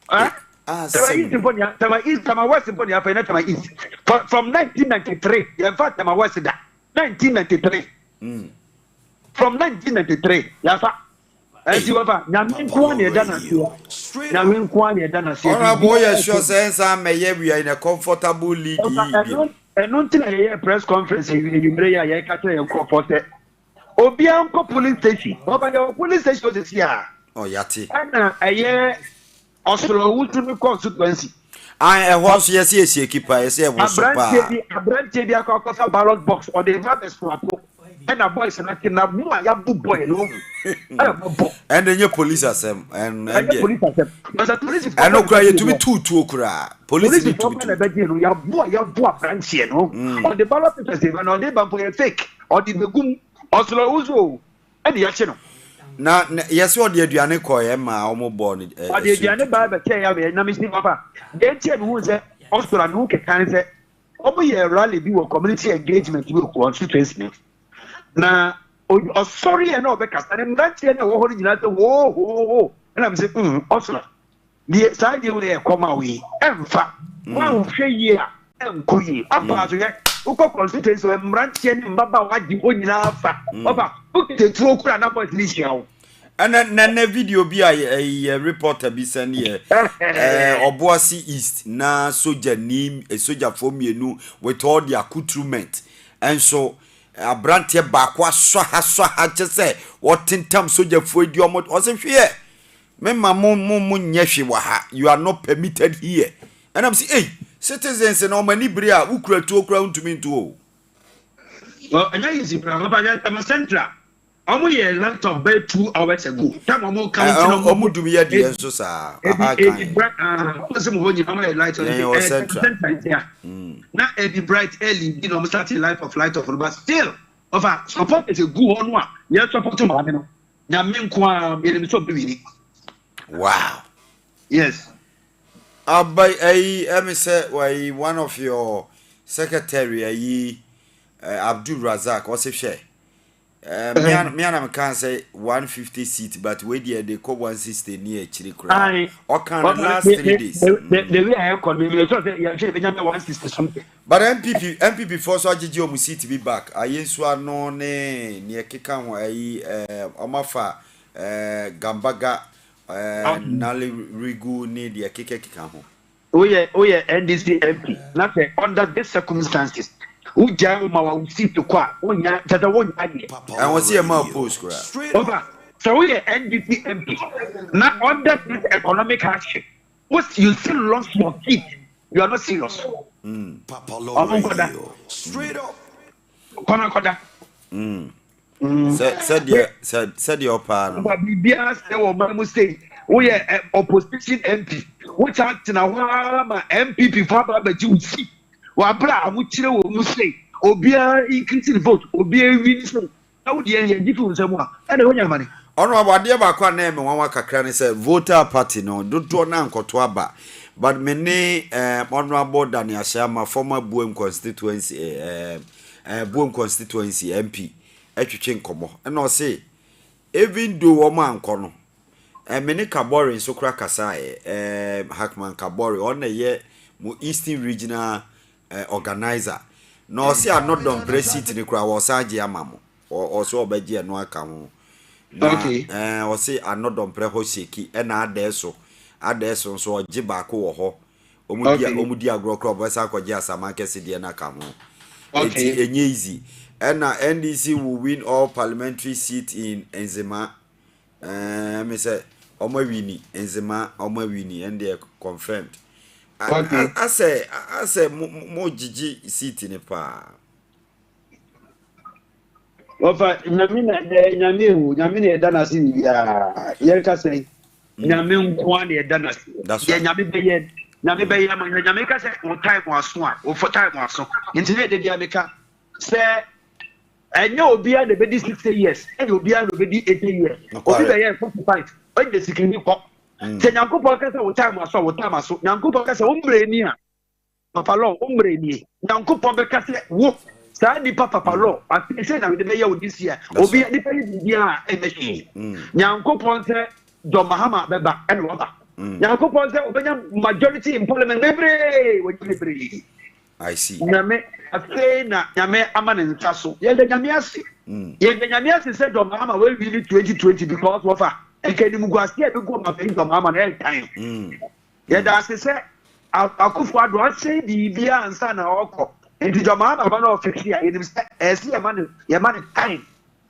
[SPEAKER 5] Tema East, Tema West is put your Tema East. From 1993, in fact, Tema West is that 1993. From 1993, yes, sir. As you ever, Yamin Kwani done us. Yamin Kwani done us.
[SPEAKER 8] Oh, boy, sure sense I may we are in a comfortable league.
[SPEAKER 5] And until a press conference in Brea, I catch a comfort. Obianco police station. Obianco police station is here.
[SPEAKER 8] Oh, Yati.
[SPEAKER 5] And a year Oslo ultimate constituency.
[SPEAKER 8] I was yes, keeper. I say, was
[SPEAKER 5] a branch of ballot box or the rather and a boy and a boy.
[SPEAKER 8] And then your police are some and
[SPEAKER 5] police are some. But the police
[SPEAKER 8] I know cry to be two cry. Police is to
[SPEAKER 5] be your boy branch here, no? On the ballot festival and on the bamboo fake or the begum Oslo Uzo and the Yachino.
[SPEAKER 8] Now, yes, what the Diane Koy, Emma, almost born it.
[SPEAKER 5] The Diane Barber, Namisni Papa. Then who's Oslo and who can say, over here, rally be a community engagement with constituency. Now, oh, sorry, I know because I'm not here. Whoa, and I'm saying, Oslo. The side you there come away. And fact, 1 year and Kui, up Uko constituency and branch and Baba what the Uninafa. Baba, look the true number this year.
[SPEAKER 8] And then video be a reporter be sent here. Obuasi East na soldier name a soldier from you with all the accoutrement. And so a branch here back was swaha just say what in terms soldier for your mot wasn't fear. Memma mon yeshi waha, you are not permitted here. And I'm saying, hey, citizens and all many bria who create to crown to me too.
[SPEAKER 5] Well, and I is I'm central. I'm a lot of bed 2 hours ago. Time I'm more counting
[SPEAKER 8] to be at the end, so sir.
[SPEAKER 5] Now, every bright early, you know, starting life of light of but still, over support is a good one. Yes, support to Mamino.
[SPEAKER 8] Wow.
[SPEAKER 5] Yes.
[SPEAKER 8] By a say why one of your secretary, Abdul Razak, what's a share? Me and can say 150 seats, but wait there they call 160 near Chirikura. Or can last 3 days.
[SPEAKER 5] The way I have convenience, you 160 something.
[SPEAKER 8] But MPP for so Gigi Musi to be back. I yeswa no ne near Kikan Omafa Gambaga Nali Rigu need the Kika Kikaho.
[SPEAKER 5] Oh yeah, NDC MP. Not under these circumstances. Uja ma see to kwa onya tata wonya ade
[SPEAKER 8] I was here more post
[SPEAKER 5] over so we NDC MP now under this economic hardship what you still lost your feet you are not serious
[SPEAKER 8] straight up
[SPEAKER 5] koda
[SPEAKER 8] said your pan
[SPEAKER 5] but bibia say wo mamu say we opposition MP which act na wa MPP for ba ji usi Wabra, which you say, Obia increasing vote, Obia winning. How do you different someone? I don't want money.
[SPEAKER 8] Honorable, dear Bakwa name, one waka cranny said, voter party no, don't do an uncle to Abba. But many honorable Daniel Shama, former Boom constituency, MP, Echuchin Como, and I'll say, even do woman corner. And many Kabori so crack aside, Hackman Kabori on a year, Eastern Regional. Organizer. No, see, I'm not done press it in the crowd or Saji Amamo or so Beji and Wakamo. Okay, or say, I'm not done prehosiki and I dare so. I dare so Jibako or Ho Omudia grow crop, Wesako Jasa Marcus Diana Camo. Okay, easy. And NDC will win all parliamentary seats in Enzema. Me say, Omawini, Enzema, Omawini, and they are confirmed. I say, more Gigi seat in a pa.
[SPEAKER 5] Ofa nyame dana si ya yerka say nyame nko na dana si nyame beye nyame ka say o time waso a o for time waso nti ne de bia meka say enye obi a de be 60 years enye obi a no be 80 years obi be ye 45 o de sikini ko se nyankopon ka say o time waso nyankopon ka say o mbre ni a papa lo o mbre ni nyankopon be ka say wo sa di papa lo ati se na de be ye odisi a obi di pe di a emeshi nyankopon se do mahama beba en wo ba nyankopon se obenya majority in parliament every we every
[SPEAKER 8] I see
[SPEAKER 5] nyame afei na nyame amane nta so ye de nyame ase se do mahama we really 2020 because of ekeni mugwasi e be go ma fe do mahama na time ye da se AKUFO-ADDO ase di bia ansa na okọ enti do mahama ba na ofisi a enim se ese ye man time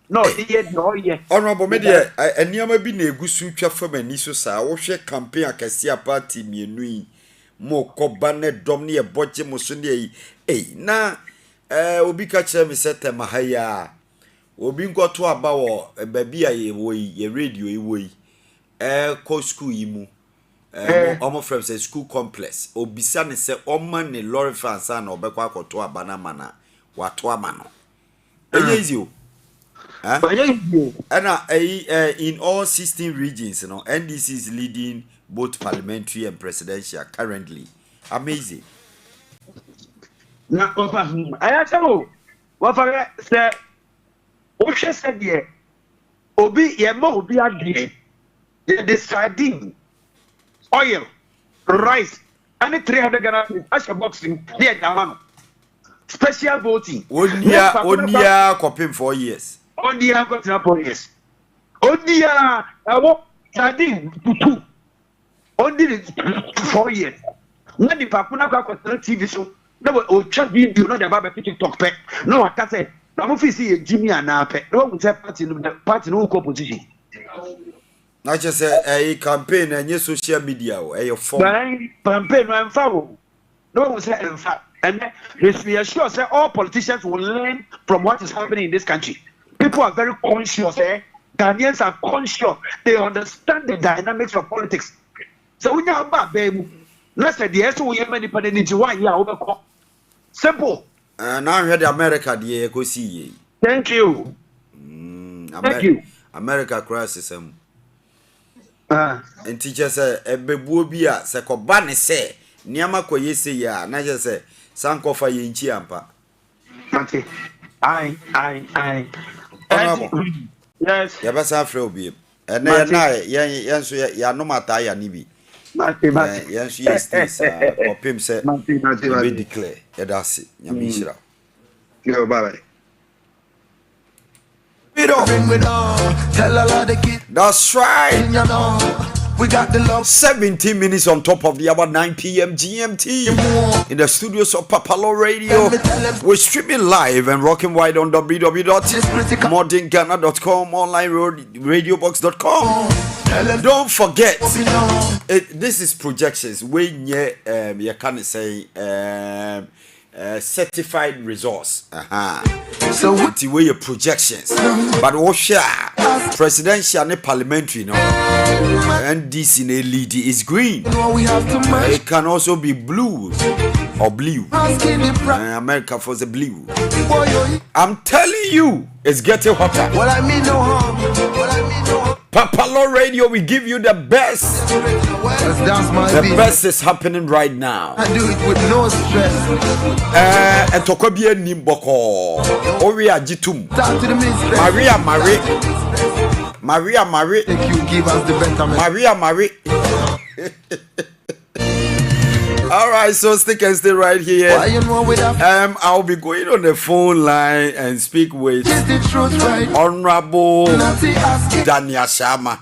[SPEAKER 5] no no ye
[SPEAKER 8] honorable media eniama bi na egusu twa fam ani so saa wo hwe campaign akasi a party mienu yi mo koba ne dom ne eboje mo so ne na obi ka kire me sete mahaya obi nkoto aba wo baby a ye radio yi wo yi ko school yi mu omo from say school complex obisa ne se oma ne lorry fans na obekwa akoto aba na mana wato ama no easy o in all 16 regions, NDC is leading both parliamentary and presidential currently. Amazing.
[SPEAKER 5] Na I tell what I said. Osha said ye obi ye mo obi adie the sardine oil rice and 300 Ghana as boxing there jamano special voting
[SPEAKER 8] onia copy 4 years.
[SPEAKER 5] Only I got up on yes. Only I walk sardine to 4 years. When the Papuna got TV show, no one chat video, not about TikTok pet. No, I can't say. I'm see Jimmy and Ape. No one say party no opposition.
[SPEAKER 8] Not just a campaign and your social media or your phone.
[SPEAKER 5] Campaign and follow. No one say in fact. And we are sure say all politicians will learn from what is happening in this country. People are very conscious, Ghanaians are conscious. They understand the dynamics of politics. So when you have a baby, let's say the SO Yemen independent why you are simple.
[SPEAKER 8] Now I heard America the go see.
[SPEAKER 5] Thank you. Thank you.
[SPEAKER 8] America crisis. And teacher say a bebuobia se ko ba ne se niama ko yese ya na je se sanko fa ye nchi ampa.
[SPEAKER 5] Okay. I yes.
[SPEAKER 8] Ya basa afre obi. And na ya so ya no mata ya ni bi. Ya so yes this opim se be declare. Ya dasi nyame hira.
[SPEAKER 5] Yo bye.
[SPEAKER 8] That's right. We got the love. 17 minutes on top of the hour, 9 p.m. GMT. In the studios of Papalo Radio. We're streaming live and rocking wide on www.modernghana.com, online radiobox.com. Don't forget, this is projections. When you can say certified resource. So what the way your projections, but what share presidential and parliamentary and this in a lead is green. It can also be blue or blue. America for the blue. I'm telling you, it's getting hotter. Papalo Radio, we give you the best. The best is happening right now.
[SPEAKER 16] I do it with no stress.
[SPEAKER 8] And Tokobia Nimboko, Oria Jitum, Maria Marie.
[SPEAKER 16] Thank you, give us the better
[SPEAKER 8] Marie. All right, so stick and stay right here. I'll be going on the phone line and speak with Honorable Daniel Shama.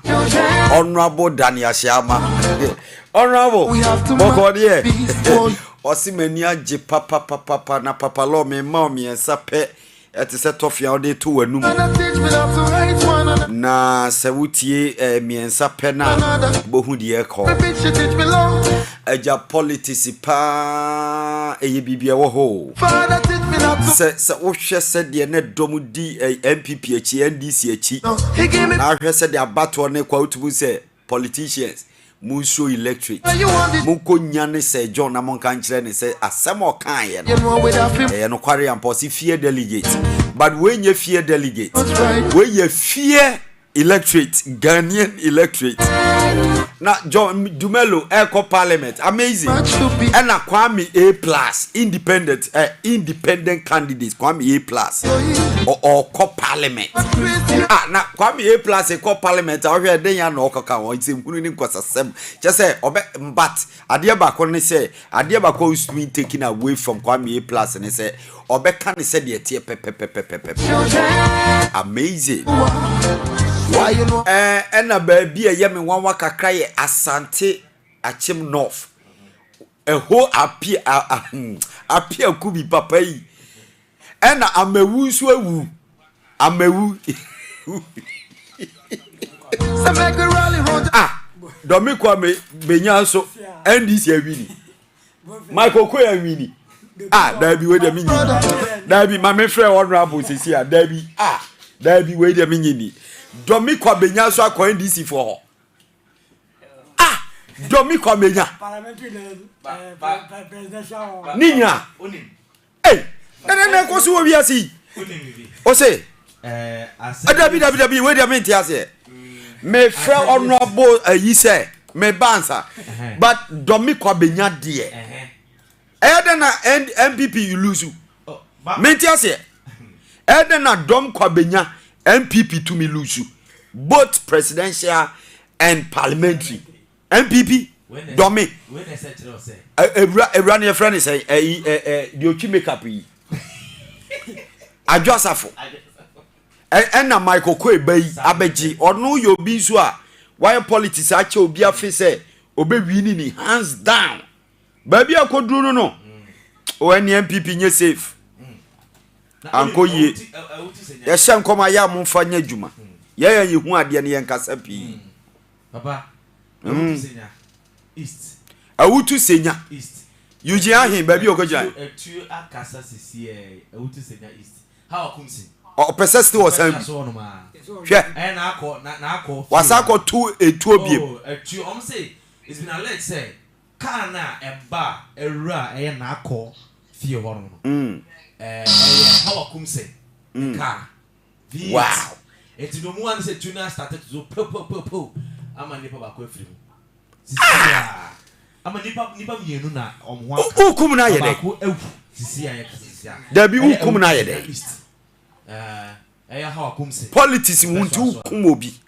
[SPEAKER 8] Honorable Daniel Shama. Honorable, Bokodie. Osimenia je papa na papa lo me mommy and sape. It is a tough day to a num. Na sewutie miensa pena bohudi eko. Eja politics pa eye bibia wo ho. Se wo hwe se de ne dom di MPP echi NDC echi na hwe se de abato ne kwa utubu se politicians mun show electorate mun ko nyane se John na mon kan kire ne se asem o kan ye no no kware am posi fear delegate but when you fear delegate when you fear electorate Ghanaian electorate na John Dumelo Eco Parliament amazing and na Kwame A+ independent candidates Kwame A+ or co parliament na Kwame A+ e co parliament a hwe den ya na okaka won se hunu ni kwasasem che se obe but ade ba ko ne se ade ba ko used to be taken away from Kwame A+ ne se obe ka ne se de tie pepepepepepe amazing. Why you know? And a baby a yemi one waka cry Asante Achim North. A whole appear could be papa. And I'm a woo so I'm a woo. Domiko me benyanso and this year winnie. Michael Koya winnie. There be where the mini. There be my friend one rabble says here. There be where the mini. Domiko benya so akwa NDC for Domiko benya presidential ninya na ko so wi asi o say David we dey mean tiase me friend honorable yi say me bansa but Domiko benya de na MPP you lose me tiase na Domiko benya MPP to me lose you. Both presidential and parliamentary. MPP, Domi. Run your friend is you make up. I just have and now Michael Kwe Bay Abeji or no your bizwa. Why politics actually be a face obey winning hands down. Baby, I could do no. Oh, any MPP you safe. Anko ye yesem koma ya mfa nya djuma ye ye hu ade ne yenkasa pi papa east awutu senya east yuji ahin ba bi okoja etu akasa sisi awutu senya east how akumsi o persist was am hwe na akọ wasakọ tu etu obiem etu om say it's been alleged say kana eba ewura na akọ fie ho no how akumse car wow eti no mu an say tuna started to po ama nipa ba ko afiri mu sisia ama nipa mienu na omho aka ukum na ye de sisia ye sisia da bi ukum na ye de how akumse politics won't ukum obi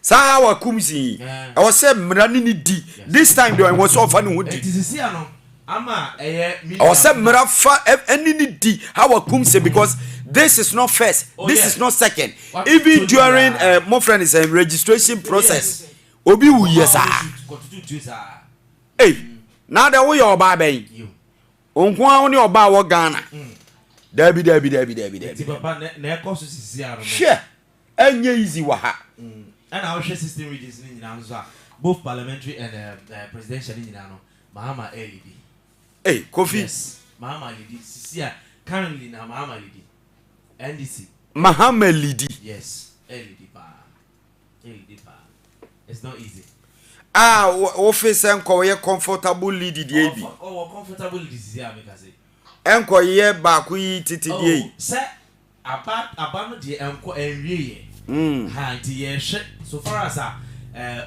[SPEAKER 8] sa how akumsi I was say mra ni di this time though I was so funny wodi sisia no ama I was say mra fa any di how akumse because this is not first this is not second even during my friend is a registration process obi wu yesa hey now the way your ba ben onko an ni oba wo Ghana dabi papa na ekoso sisi aro no enye easy wa ha and our system regions ni nyina nso both parliamentary and presidential ni nyina no Mahama LED hey Kofi yes Mahama LED sisi currently na Mahama LED NDC Mahama LED yes LED pa it's not easy office enko ye comfortable lead the abi comfortable lead sisi ameka say enko ye ba ku yi titi die say aba no de enko enwie ye ha ti ye hwe so far as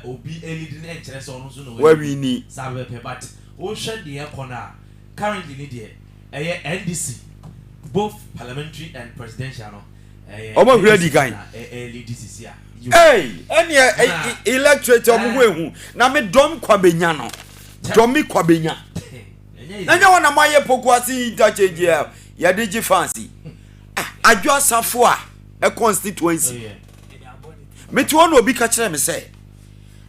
[SPEAKER 8] obi lead na enkyere so no so no we ni sabe pe but o hwe de enko na currently ni de NDC both parliamentary and presidential no omo ready kan lead sisi a hey any electorate omo ehu na me dom kwabenya no domi kwabenya nanya wana maye pokuasi interchange ya digi fancy adwo asafo a constituency me to no obi ka kire me say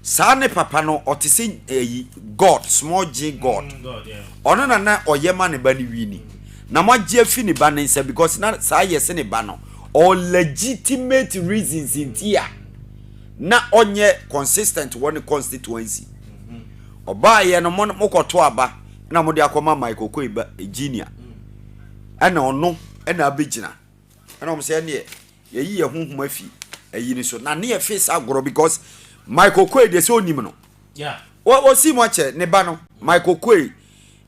[SPEAKER 8] sa ne papa no otise God small g God ono na oyema ne ba ne wini na magye afi ne ba ne nse because na sa yese ne ba no all legitimate reasons in here na onye consistent one constituency oba ye no mokoto aba na mode akoma Michael Koiba engineer ana ono ana abegina ana om say ne yeyi ye honhom afi ayi ni so na ne ye face agoro because Michael Kwe de say onim no
[SPEAKER 1] yeah
[SPEAKER 8] o si mo che ne ba no Michael Kwe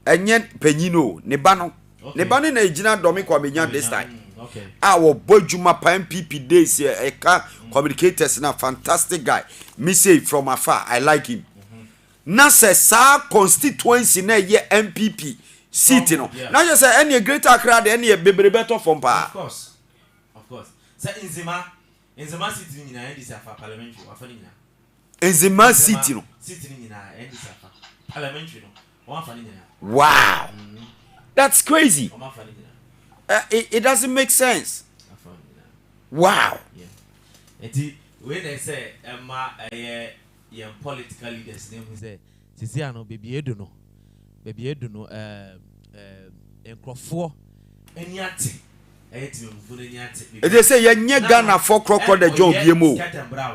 [SPEAKER 8] enye panyino ne ba no ne ba ne na ejina domi kwa menya this time
[SPEAKER 1] okay
[SPEAKER 8] our Bojuma pa MPP days eka communicators na fantastic guy me say from afar I like him na say sa constituency na ye MPP seat no na just say any greater Accra de any beberebeto from pa
[SPEAKER 1] of course say Nzima city ni na NDC afa parliamentary wa fa ni na
[SPEAKER 8] Nzima city no
[SPEAKER 1] city ni na NDC afa parliamentary no wa fa ni na
[SPEAKER 8] wow that's crazy it doesn't make sense wow
[SPEAKER 1] enti when they say your political leaders name say sisi ano baby edu no enkrofo eni ate
[SPEAKER 8] they say ye Ghana for crocodile job yemo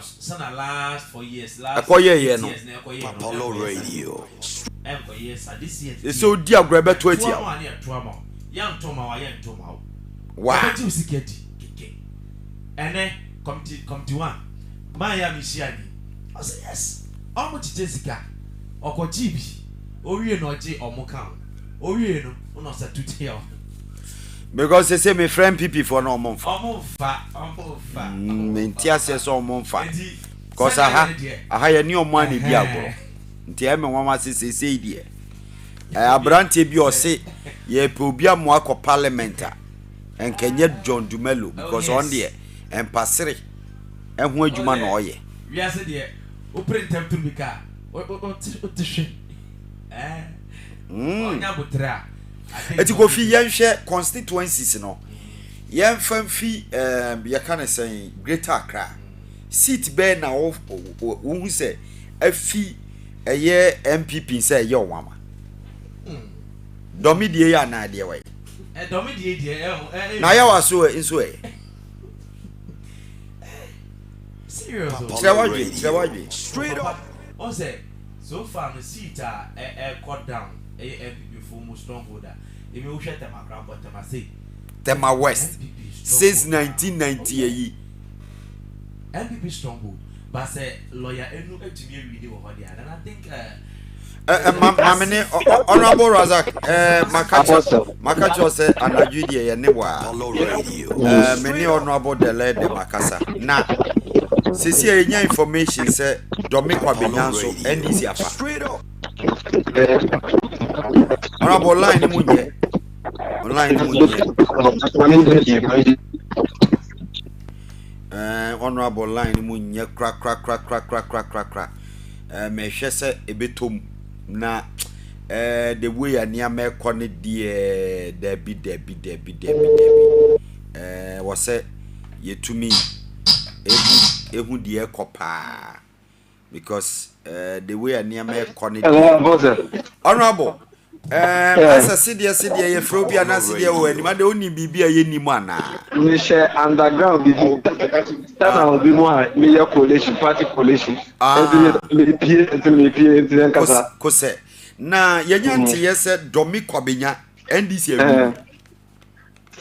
[SPEAKER 1] sana last 4 years last
[SPEAKER 8] akoye no
[SPEAKER 10] Apollo Radio
[SPEAKER 1] yes this year
[SPEAKER 8] they so dia grebe 20
[SPEAKER 1] yan toma wa
[SPEAKER 8] wow
[SPEAKER 1] tu siketi ene committee one man ya mishiani I say yes omo chichesika okojibi owie no oje omoka owie no uno sa tutia
[SPEAKER 8] because they say me friend people for no monfa menti ase so monfa because aha ya ni omo ani bi agoro nti e me nwama se die abrante bi o se ye pe obi amo akọ parliament enkenye John Dumelo because on there empasere ehun adwuma na oye
[SPEAKER 1] we ase there o print to bika o tihwe onya botra
[SPEAKER 8] eti go fi yenhwe constituencies no yen famfi ye kan say Greater Accra seat be na wo hu se afi eye MPP say ye owama domi die ya na de we
[SPEAKER 1] domi die
[SPEAKER 8] na ya waso inso
[SPEAKER 1] serious
[SPEAKER 8] straight up
[SPEAKER 1] on say so far the seat cut down MPP for most strongholder if you shut them around but them say
[SPEAKER 8] Tema West since 1990
[SPEAKER 1] MPP stronghold but say lawyer enu etimi read wo there and I think
[SPEAKER 8] mamene honorable Razak makacho say anajudi ye ne wa many honorable Dele de Makasa na sisi enya information say Dominic Wabenyanso NDC afa honorable line munye honorable line munye crack me hwe say ebetom na the way ania me kone die debi was say yetumi ehu die kopa because the way ania me kone honorable asa sidia ye frobia na sidia wo ani ma de oni bibia ye nimu ana
[SPEAKER 15] we share underground bibi tana obi mo ha me ye coalition party coalition me pie kasa
[SPEAKER 8] ko se na yenya ntiye se domi kwabenya NDC abi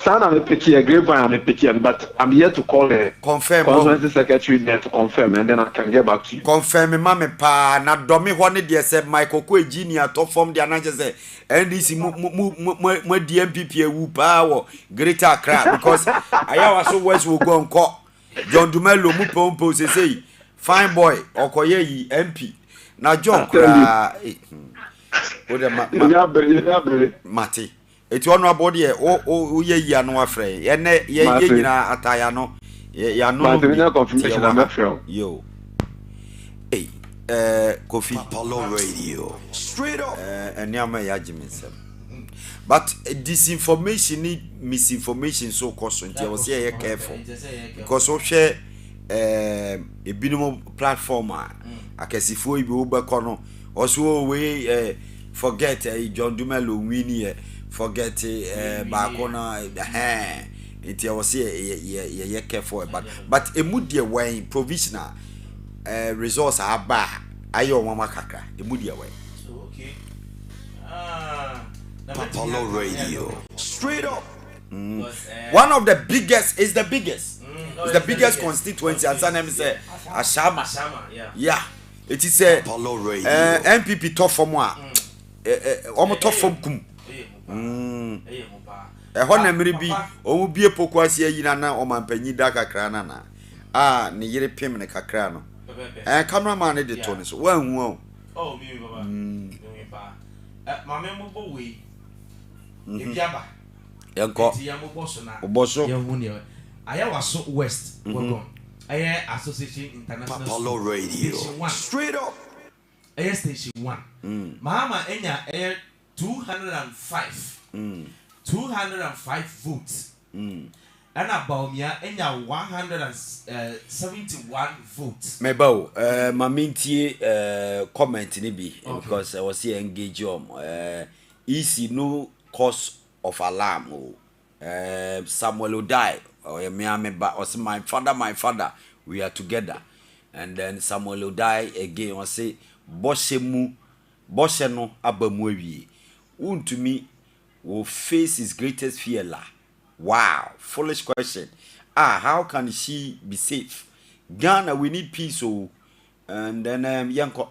[SPEAKER 15] sana me picky a grapevine me picky but I'm here to call her
[SPEAKER 8] confirm
[SPEAKER 15] constituency secretary there to confirm and then I can get back to you
[SPEAKER 8] confirm ma me pa na domi ho ne de se Michael Kwe Junior to form de anaje se NDC mu DMPP ewu pa wo Greater Accra because ayawa so west wo go nko John Dumelo mu pompo say fine boy okoye yi MP na John kra o de mate eti ono abode e o ye yi anu afre ye ne ye nyina ataya no ya no yo Kofi
[SPEAKER 10] Apollo Radio straight up
[SPEAKER 8] eniama ya jimisem but disinformation misinformation so cause until was here careful because o share ebinum platform akasifo ibi obekọ no also we forget John Dumelo win forget Bakona it was here careful but emudie when provisional resource aba ayo mama kakra emudie when
[SPEAKER 10] Apollo Radio straight up
[SPEAKER 8] One of the biggest is the biggest. It's the biggest constituency. And some say Ashama. Yeah. It is a MPP top from one. Almost top from Kum. Hona mribi o bie pokwasi ayina na o mampanyi da kakra na na ne yire pem ne kakra no cameraman de to ne so wan hu o
[SPEAKER 1] mi baba mama mo bo we ebiaba
[SPEAKER 8] yanko oboso
[SPEAKER 1] yahu ne aya waso west wegon aya association international
[SPEAKER 10] Apollo Radio
[SPEAKER 1] straight up aya station 1 mama enya 205 votes. And about me, and 171 votes.
[SPEAKER 8] Mebo, Maminti comment nibi because I was here engaged easy no cause of alarm. Samuel will die. Or my father, we are together. And then Samuel will die again. I say, Boshemu, Bosheno Abamwevi. To me. Will face his greatest fear la. Wow, foolish question. How can she be safe? Ghana, we need peace. Oh, and then Yanko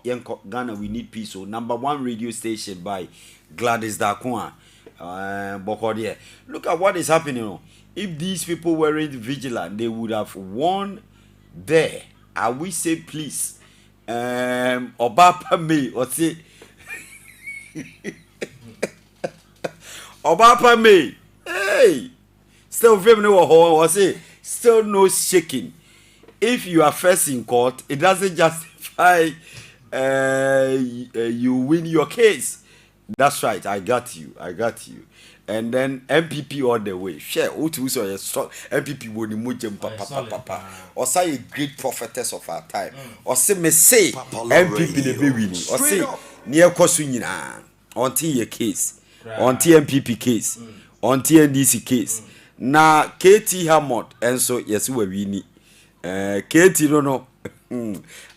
[SPEAKER 8] Ghana, we need peace. Oh, #1 radio station by Gladys Dakwa. Bokodie. Look at what is happening. If these people weren't vigilant, they would have won there. I will say, please, Obapa me or say. Obapa me, hey, still very no say, still no shaking. If you are first in court, it doesn't justify you win your case. That's right, I got you. And then MPP all the way. Share, who so a strong MPP woni mujem papa. Or say a great prophetess of our time. Or say me say MPP the be winning. Or say near kosu nyina until your case. On TMPP case, on TNDC case. Na KT Hamod, and so yes, we win. KT no.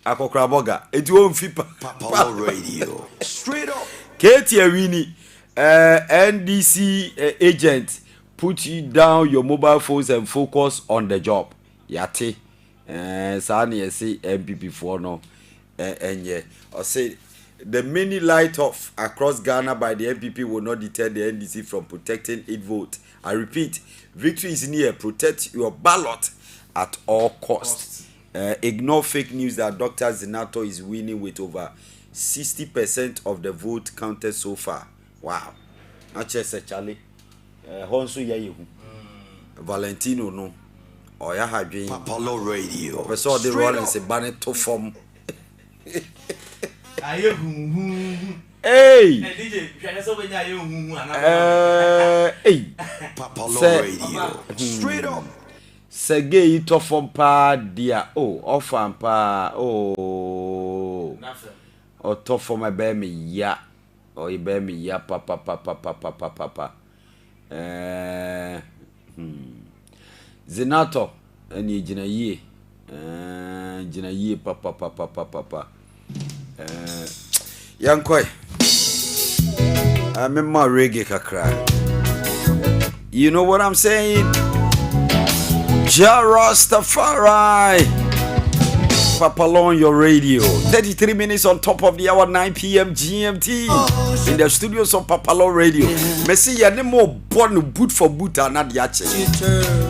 [SPEAKER 8] Akokra boga. It won't fit
[SPEAKER 10] Apollo Radio. Straight up.
[SPEAKER 8] KT Awini, NDC agent, put you down your mobile phones and focus on the job. Yate. Sani say MPP for no. And yeah, I say. The many light off across Ghana by the MPP will not deter the NDC from protecting its vote. I repeat, victory is near. Protect your ballot at all costs. Ignore fake news that Dr. Zinato is winning with over 60% of the vote counted so far. Wow. Not just a Charlie. Honsu Yayu. Valentino no. Oya Hadri.
[SPEAKER 10] Apollo Radio.
[SPEAKER 8] Professor De Rollins a banner to form. Hey. Hey.
[SPEAKER 10] Apollo Radio. Straight up.
[SPEAKER 8] Sege ito from pa dia. Oh, offer pa. Oh. O to from a be me ya. O I be me ya papa. Zinato eni jina ye. Jina ye papa. Yankoi, I'm in my reggae kakra. You know what I'm saying? Jarastafari. Papalon your radio. 33 minutes on top of the hour, 9 p.m. GMT. In the studios of Papalon Radio. Messi ya nemo born boot for boot and not yache.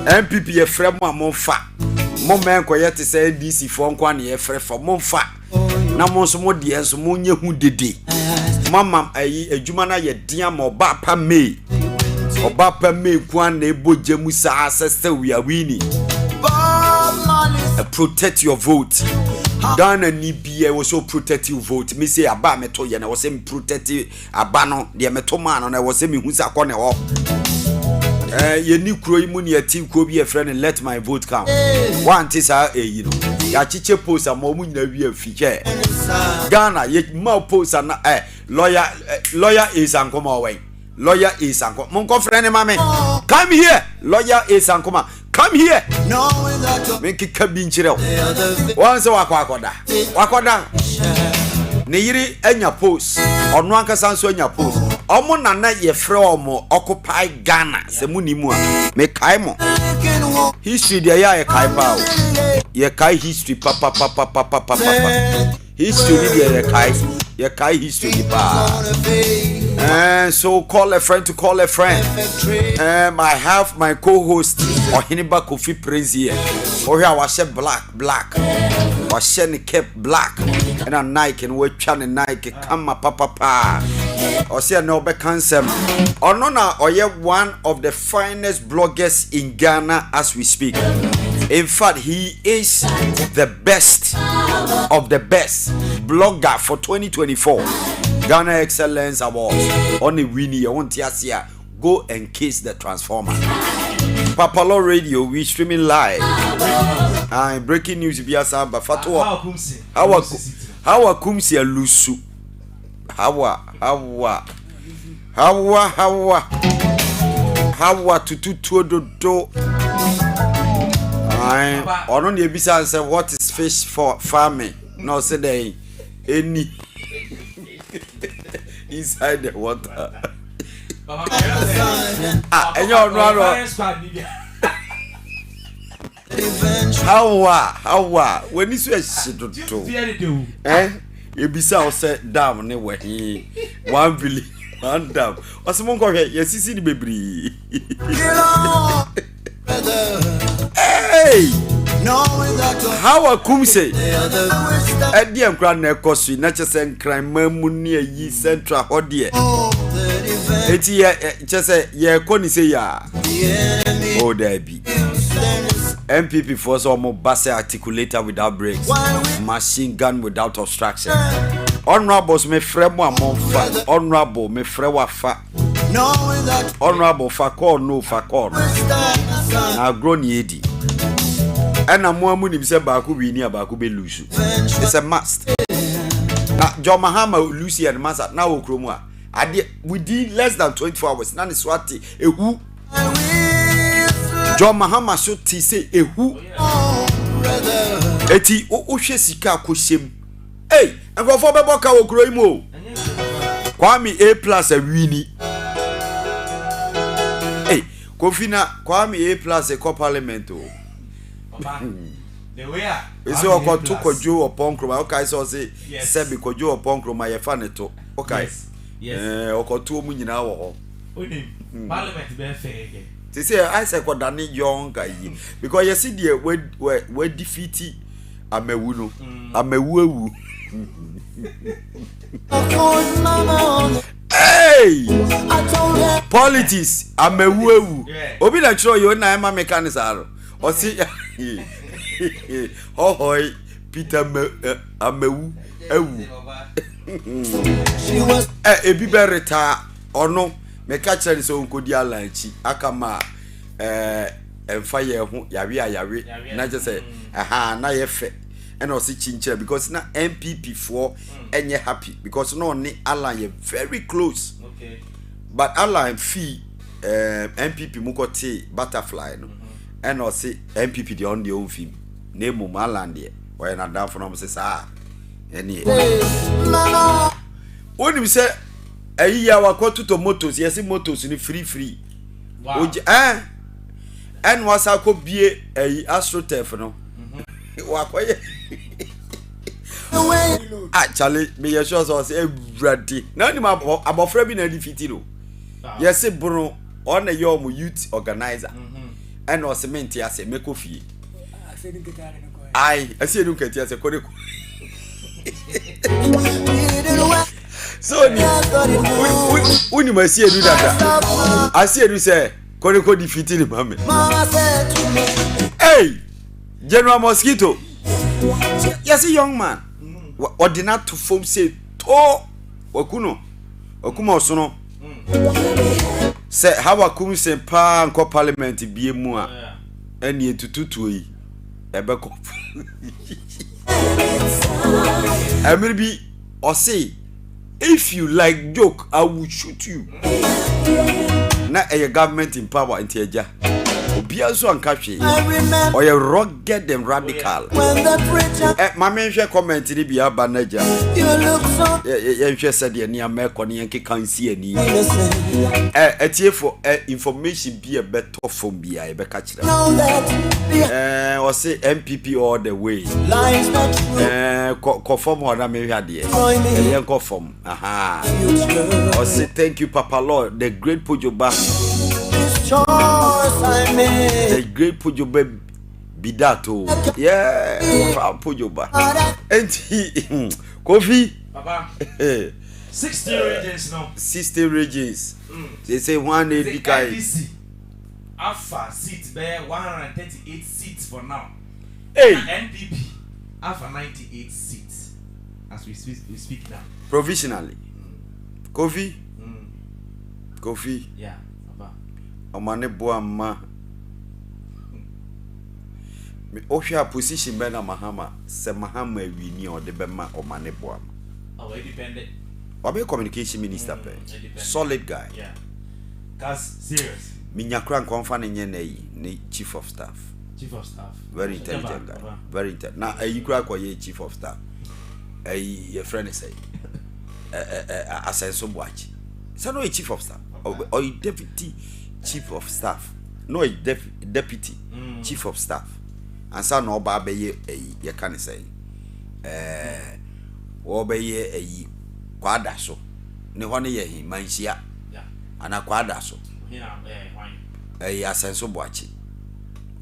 [SPEAKER 8] MPP a friend mon fa. Mon man koyete say DC for kwani e frɛ for mon fa. Na monso mo de enso mo nye hu dede. Mama ayi adwuma na ye dia mo ba pa me. Oba pa me kwan na eboje mu sa sister we are winning. Protect your vote. Ghana ni bia we so protect your vote. Me say aba meto ye na we say protect aba no de meto man no na we say me hu sa kɔ ne ho. Ye ni kuro imu ni ati ko bi e friend let my vote count. One tis you know. Ya chiche post am omu nyina wi afike. Ghana ye ma post na lawyer is ankoma wen. Lawyer is ankoma. Mon ko friend mama. Come here. Lawyer is ankoma. Come here. Make it kabi nchire. Once wakoda. Ne yiri enya post. Onu anka sanso enya post. Omo nana ye frɛ omo occupy Ghana se munimu a me kai mo history dia ya ye kai pa o ye kai history papa history dia ye kai history di pa. And so call a friend to call a friend. I have my co-host Ohiniba Kofi Praise here. Oh here was black. Was she kept black and a Nike and we channel Nike come papa. Or say no be cancel. Or no na or ye one of the finest bloggers in Ghana as we speak. In fact, he is the best of the best blogger for 2024. Ghana Excellence Awards. Only Winnie, you want to see go and kiss the transformer. Papalo Radio, we streaming live. Breaking news be as but Fatwa. How Kumsi Lusu. How to do. I don't know say what is fish for farming. No say they any inside the water. And you're how when you say shit do you be say down anywhere 1 billion 1 dam or someone go here yes see the baby. Hey, how a kumse Eddie Grand Nekosi, natural crime, Mamunia ye central hodie. It's just a ye conny say ya. Oh, there be MPP for some more bass articulator without brakes, machine gun without obstruction. Honorable me fremo among fat, honorable me frewa fat. Honorable Fakor no Fakor. Now grown yedi. And I'm more money say Baku be near Baku be Lusu. It's a must. Now John Mahama Lucy and Massa now Kromwa. I did within less than 24 hours. None is what a who John Mahama should say a who Eti Oshe Sika Kushim. Hey, and go for Beboka or Groimo. Kwame A+ a Winnie. Hey, Kofina, Kwame A+ a co-parliamento. The way it's all got to Kojo or Poncroma. Okay, so say, Sebi Kojo or Poncroma, your faneto. Okay, yes, or Kotu Munina. Parliament be fair. They say, I say, what Danny Young guy because you see, dear, we're defeated. I'm a woo, I'm a woo. Hey, politics. I'm a woo. Obi na show you na ma mechanical. O see, oh hoy, Peter amewu ewu. She was a bibereta or no. Me catch her so nkodi alanchi akama fire hu yawe na just say na ye fe. And also chinche because now MPP for and you happy because no ni Alan you very close. Okay. But Alan fee MPP mukote butterfly no. And also MPP the on the own film. Name Alan there. Why not down from say any. When you say a year to motos, yes, motos in free. Wow. And was I could be a AstroTurf no. Actually, me sure was every now you about Fred in a defeated. Yes, Bruno on a young youth organizer and was a mentee as a mekofi. I see look at you as a code. So, when you must see do that, I see you say, Kodeko defeated him, mammy. Hey, General Mosquito. Yes, a young man. Ordinary to form say, to Okuno, Okuma Sono. Say, how a cum say, pa and co parliament be more, and ye to two a back up. I may be or say, if you like joke, I will shoot you. Not a government in power in Tiaja. Obia so ankahwe. Oye rugged and radical. Mama nhwe comment ni bia ba naja. Ye nhwe said ye ni ameko ni yanke kan si ani. Etiefo information be a better from bia e be ka kire. O say MPP all the way. Conform ona me hwade. Ye conform. Aha. O say thank you Papa Lord, the great Pujoba. The great Pujoba Bidato. Yeah, Pujoba. And he Kofi
[SPEAKER 1] Papa. 60 regions now.
[SPEAKER 8] 60 regions. They say 180 kai.
[SPEAKER 1] NDC Alpha seats bear 138 seats for now.
[SPEAKER 8] Hey.
[SPEAKER 1] NPP Alpha 98 seats as we speak now.
[SPEAKER 8] Provisionally. Kofi. Kofi.
[SPEAKER 1] Yeah, Papa.
[SPEAKER 8] Omane boama. Me ohwa position be na Mahama se Mahama wini o de be ma omane boama.
[SPEAKER 1] Oh, independent.
[SPEAKER 8] Obe communication minister solid guy.
[SPEAKER 1] Yeah. Cause serious.
[SPEAKER 8] Minyakra nkonfa ne nye na yi ne chief of staff.
[SPEAKER 1] Chief of staff.
[SPEAKER 8] Very intelligent guy. Very intelligent. Now you cry kwa ye chief of staff. Your friend say Asenso Boachi. So no chief of staff or deputy chief of staff. No deputy chief of staff. And so no ba be ye can say wo be ye kwada so ne ho ne ye hin manhia ana kwada so Asenso Boachi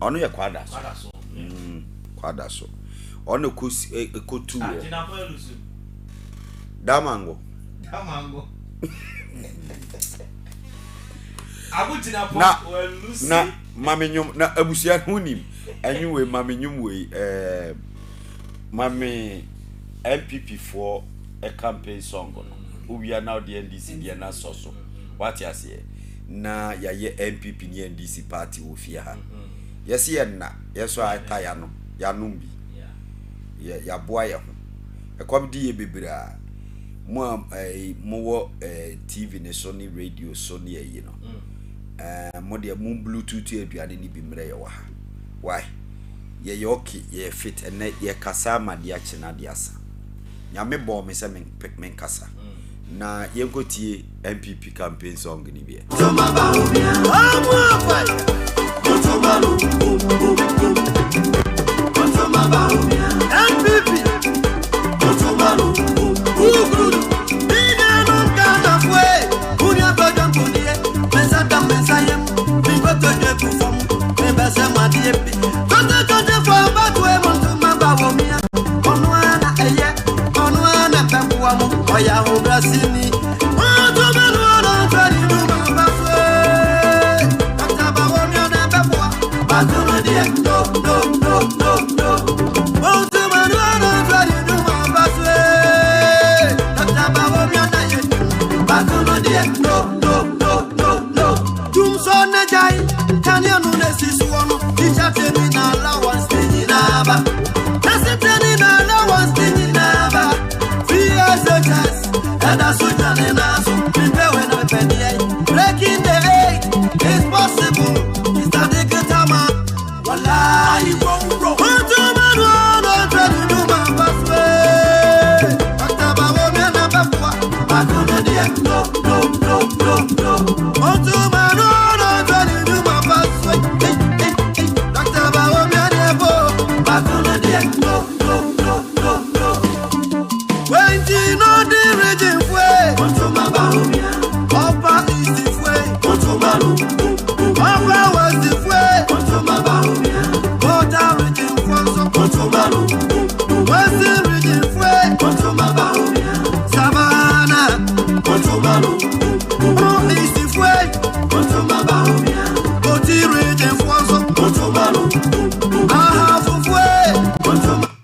[SPEAKER 8] ono ye kwada so kwada so ono kotu damango
[SPEAKER 1] abutina po
[SPEAKER 8] na mamenyum na abusia hunim anyiwe mamenyum we mame MPP for a campaign song no we are now the NDC be na soso what you say na ya ye MPP ni NDC party wo fia ha yes ye na yeso ataya no ya numbi ya boa ye ho ekom di ye bebra mo TV ne so ni radio so ni ayi no mo de mo bluetooth aduane ni bi mre ye wa why ye okay ye fit and ye kasa ma dia chena dia asa nyame bo me se men kasa na ye gotie MPP campaign song ni bi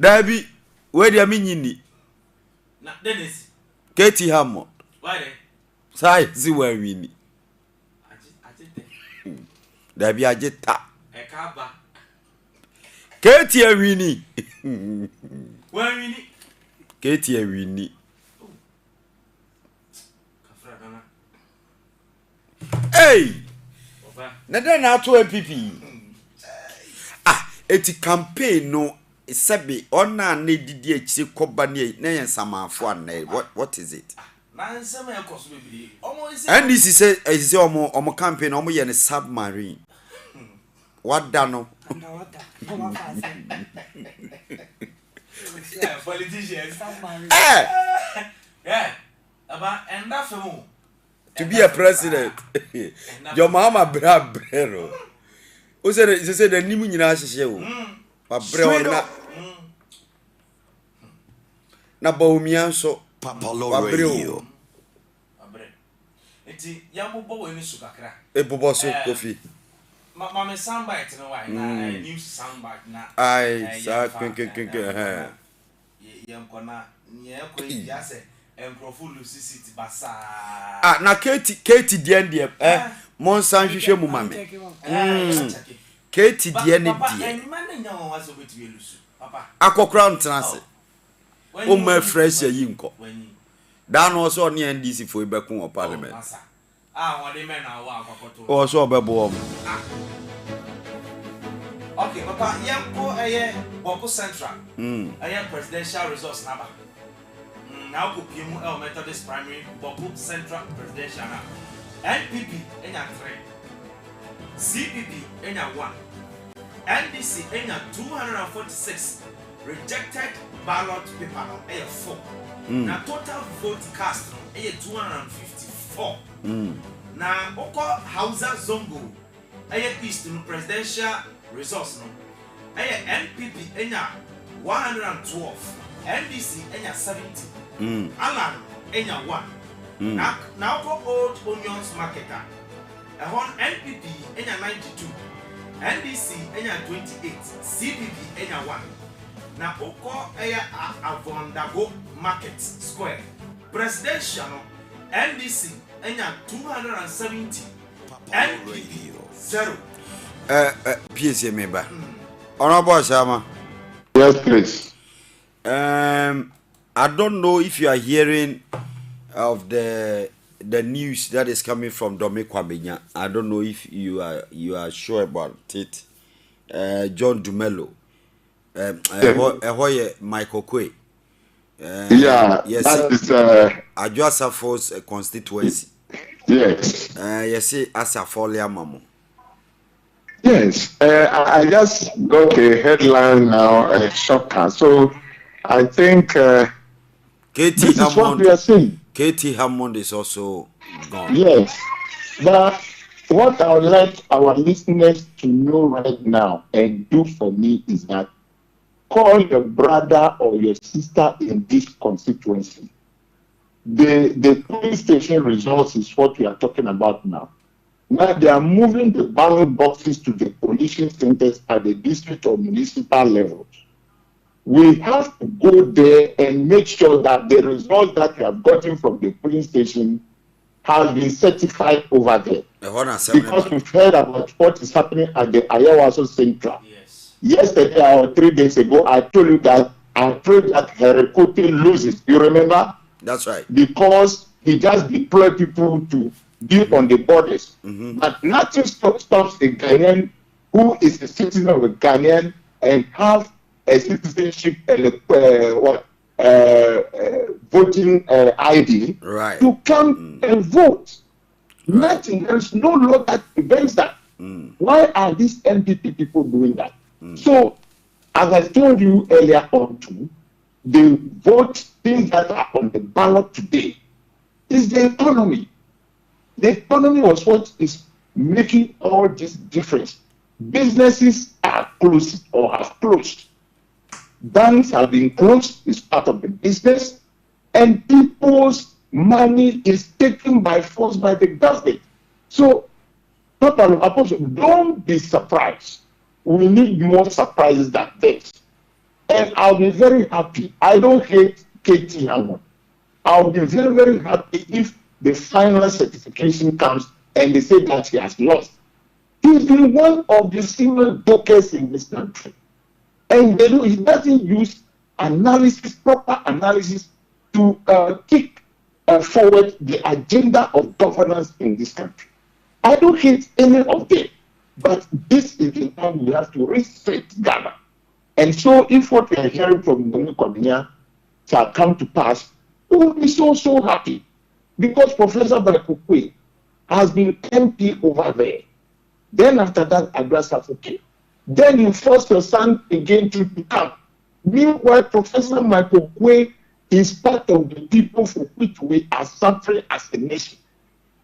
[SPEAKER 8] Dabi, where dia minyini?
[SPEAKER 1] Na Dennis.
[SPEAKER 8] Katie Hammond.
[SPEAKER 1] Why then?
[SPEAKER 8] Sai si wa wini. Dabi ajeta.
[SPEAKER 1] Ekaba.
[SPEAKER 8] Katie awini.
[SPEAKER 1] Where wini?
[SPEAKER 8] Katie awini. Hey! Na den na to MPP. eti campaign no sebi ona na didi echi koba na yen samafo anai what is it and this is omo campaign omo ye ne submarine what da no
[SPEAKER 1] politicians yeah about and that film
[SPEAKER 8] to be a president your mama brero o say the nimu nyina hye o ba brero na ba omia so
[SPEAKER 10] Papalo Radio
[SPEAKER 1] eti yambo wo ni sukakra
[SPEAKER 8] e bobo so kofi
[SPEAKER 1] mama soundbite no why na news soundbite na
[SPEAKER 8] ai sa ken
[SPEAKER 1] yam kona nye ko ya se enkrofo lucicity basa
[SPEAKER 8] na Katie die mon san hwehwe mu mame Katie die ne die
[SPEAKER 1] enima na nya won waso betu elusu papa
[SPEAKER 8] akokra ntranse o ma fresh yi nko da no so ne NDC fo ibekun o parliament
[SPEAKER 1] won dey men na wa akokoto
[SPEAKER 8] o so obebo o
[SPEAKER 1] okay papa yempo Boku Central presidential resource number now ko piemu Methodist primary Boku Central presidential na NPP enya 3 CPP enya 1 NDC enya 246 rejected ballot paper no 4 na total vote cast no 254 na oko Hausa Zongo East no presidential resource no NPP enya 112 NDC enya 70 Alan enya 1 na oko Old Onions Marketer NPP enya 92 NDC enya 28 CPP enya 1 na oko Avondago Market Square presidential no NDC enya 270 NPP 0
[SPEAKER 8] PSA member Honorable Shama.
[SPEAKER 15] Yes, please.
[SPEAKER 8] I don't know if you are hearing of the news that is coming from Dome Kwabenya. I don't know if you are sure about it. John Dumelo. Michael Kwe.
[SPEAKER 15] Yeah,
[SPEAKER 8] yes,
[SPEAKER 15] that is
[SPEAKER 8] Adjoasafo's constituency.
[SPEAKER 15] Yes.
[SPEAKER 8] Yes, Asafolia Mamo.
[SPEAKER 15] Yes, I just got a headline now, a shocker. So I think
[SPEAKER 8] Katie
[SPEAKER 15] Hammond, is what we are seeing.
[SPEAKER 8] Katie Hammond is also gone.
[SPEAKER 15] Yes, but what I would like our listeners to know right now and do for me is that call your brother or your sister in this constituency. The police station results is what we are talking about now. Now they are moving the ballot boxes to the polling centers at the district or municipal levels. We have to go there and make sure that the results that we have gotten from the polling station have been certified over there. Because we've heard about what is happening at the Ayawaso Central. Yes. Yesterday or 3 days ago, I told you that I prayed that Herikote loses. You remember?
[SPEAKER 8] That's right.
[SPEAKER 15] Because he just deployed people to be on the borders. But nothing stops a Ghanaian who is a citizen of a Ghanaian and have a citizenship voting ID to come and vote. Nothing. There's no law that prevents that. Why are these NPP people doing that? So, as I told you earlier on too, the vote things that are on the ballot today is the economy. The economy was what is making all this difference. Businesses are closed or have closed. Banks have been closed, it's part of the business, and people's money is taken by force by the government. So, don't be surprised. We need more surprises than this. And I'll be very happy. I don't hate Katie Hammond. I'll be very, very happy if the final certification comes and they say that he has lost. He's been one of the single brokers in this country. And he doesn't use analysis, proper analysis to kick forward the agenda of governance in this country. I don't hate any of them.
[SPEAKER 9] But this is the time we have to reset Ghana. And so if what we are hearing from the Konya shall come to pass, we will be so happy. Because Professor Barakukwe has been MP over there. Then after that, address Africa. Then you force your son again to come. Meanwhile, Professor Michael Kwe is part of the people for which we are suffering as a nation.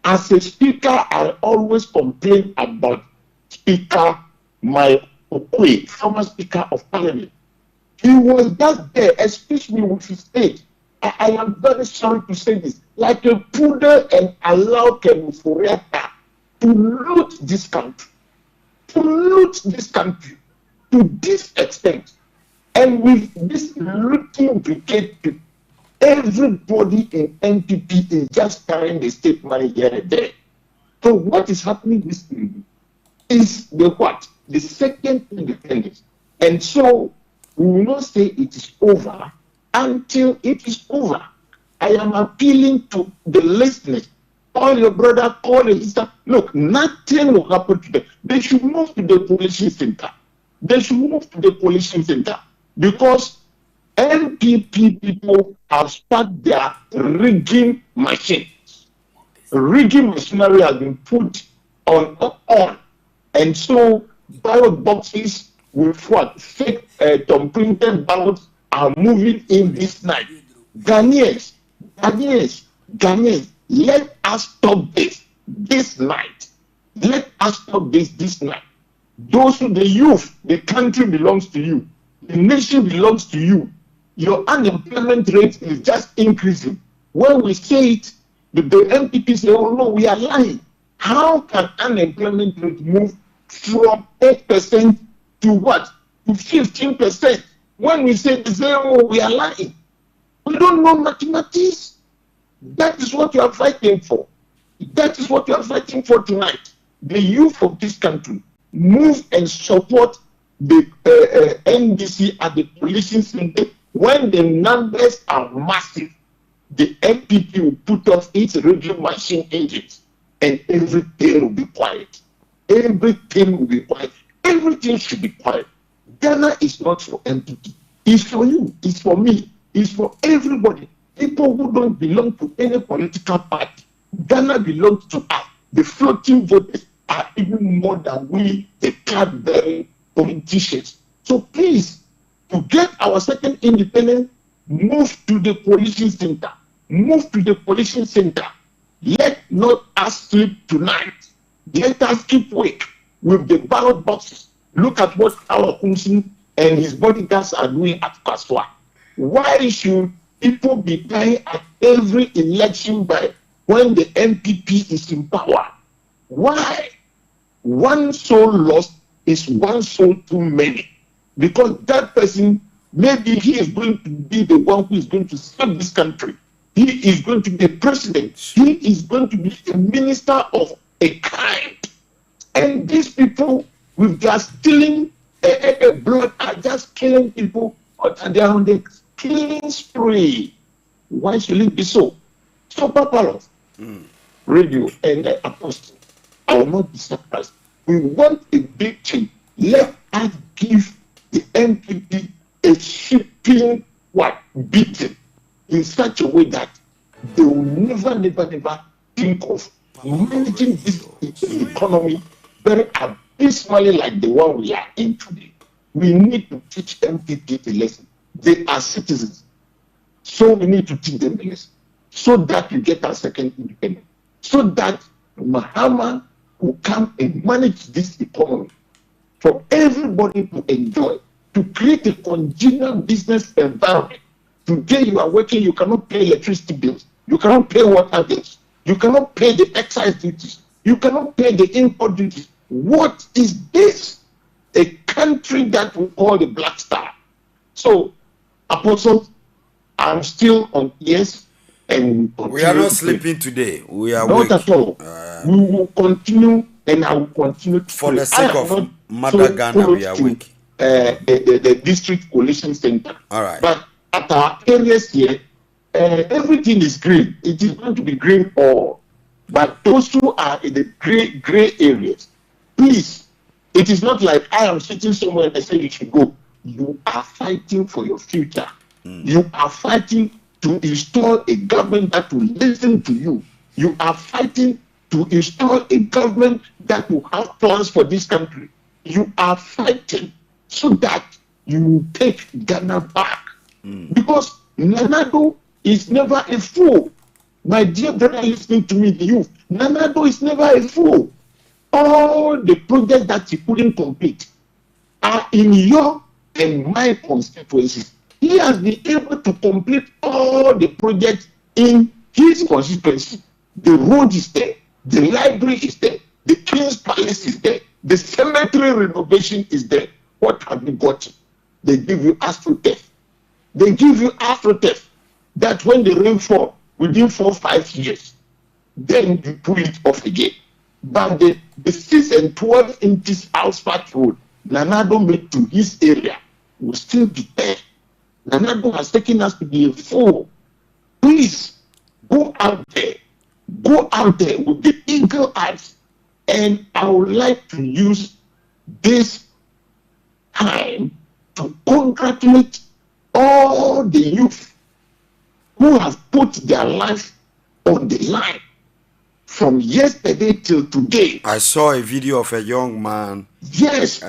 [SPEAKER 9] As a speaker, I always complain about Speaker Michael Kwe, former Speaker of Parliament. He was just there, especially with his state. I am very sorry to say this, like a poodle, and allow Kemufuriata to loot this country. To this extent. And with this looting brigade, everybody in NPP is just carrying the state money here and there. So what is happening this evening is the what? The second independence. And so we will not say it is over until it is over. I am appealing to the listeners. Call your brother, call your sister. Look, nothing will happen to them. They should move to the coalition center. Because NPP people have started their rigging machines. Rigging machinery has been put on. And so ballot boxes with what? Fake printed ballots are moving in this night. Ghanaians, let us stop this night. Let us stop this night. Those who, the youth, the country belongs to you. The nation belongs to you. Your unemployment rate is just increasing. When we say it, the MPP say, oh no, we are lying. How can unemployment rate move from 8% to what? To 15%? When we say, they say, oh, we are lying. We don't know mathematics. That is what you are fighting for. That is what you are fighting for tonight. The youth of this country move and support the NDC at the policing center. When the numbers are massive, the MPP will put off its radio machine agents and everything will be quiet. Everything will be quiet. Everything should be quiet. Ghana is not for MPP. It's for you. It's for me. It's for everybody. People who don't belong to any political party. Ghana belongs to us. The floating voters are even more than we, the card-bearing politicians. So please, to get our second independence, move to the coalition center. Move to the coalition center. Let not us sleep tonight. Let us keep awake with the ballot boxes. Look at what our Kunsin and his bodyguards are doing at Kaswa. Why should people be dying at every election by when the MPP is in power? Why? One soul lost is one soul too many. Because that person, maybe he is going to be the one who is going to save this country. He is going to be a president. He is going to be a minister of a kind. And these people, with their stealing blood, are just killing people. They are on the killing spree. Why should it be so? So, Papa Radio and the Apostle, I will not be surprised. We want a big change. Let us give the MPP a shipping beating in such a way that they will never think of managing this economy very abysmally like the one we are in today. We need to teach MPP a lesson. They are citizens. So we need to teach them a lesson. So that we get our second independence. So that Mahama will come and manage this economy for everybody to enjoy, to create a congenial business environment. Today you are working, you cannot pay electricity bills, you cannot pay water bills, you cannot pay the excise duties, you cannot pay the import duties. What is this? A country that we call the Black Star. So, Apostle, I'm still on yes, and
[SPEAKER 8] we are not sleeping today. We are
[SPEAKER 9] not at all. We will continue, and I will continue to
[SPEAKER 8] for the sake of Mother Ghana. We are weak.
[SPEAKER 9] The district coalition center.
[SPEAKER 8] All right.
[SPEAKER 9] But at our areas here, everything is green. It is going to be green all. But those who are in the gray areas, please, It is not like I am sitting somewhere and I say you should go. You are fighting for your future. You are fighting to install a government that will listen to you. You are fighting to install a government that will have plans for this country. You are fighting so that you will take Ghana back. Because Nanado is never a fool. My dear brother listening to me, the youth, Nanado is never a fool. All the projects that he couldn't complete are in your and my constituencies. He has been able to complete all the projects in his constituency. The road is there, the library is there, the King's Palace is there, the cemetery renovation is there. What have you got? They give you AstroTurf. They give you AstroTurf that when the rain falls within 4 or 5 years, then you pull it off again. But the 6 and 12 inches asphalt road Nanado made to his area will still be there. Nanado has taken us to be a fool. Please go out there with the eagle eyes. And I would like to use this time to congratulate all the youth who have put their life on the line from yesterday till today.
[SPEAKER 8] I saw a video of a young man.
[SPEAKER 9] Yes.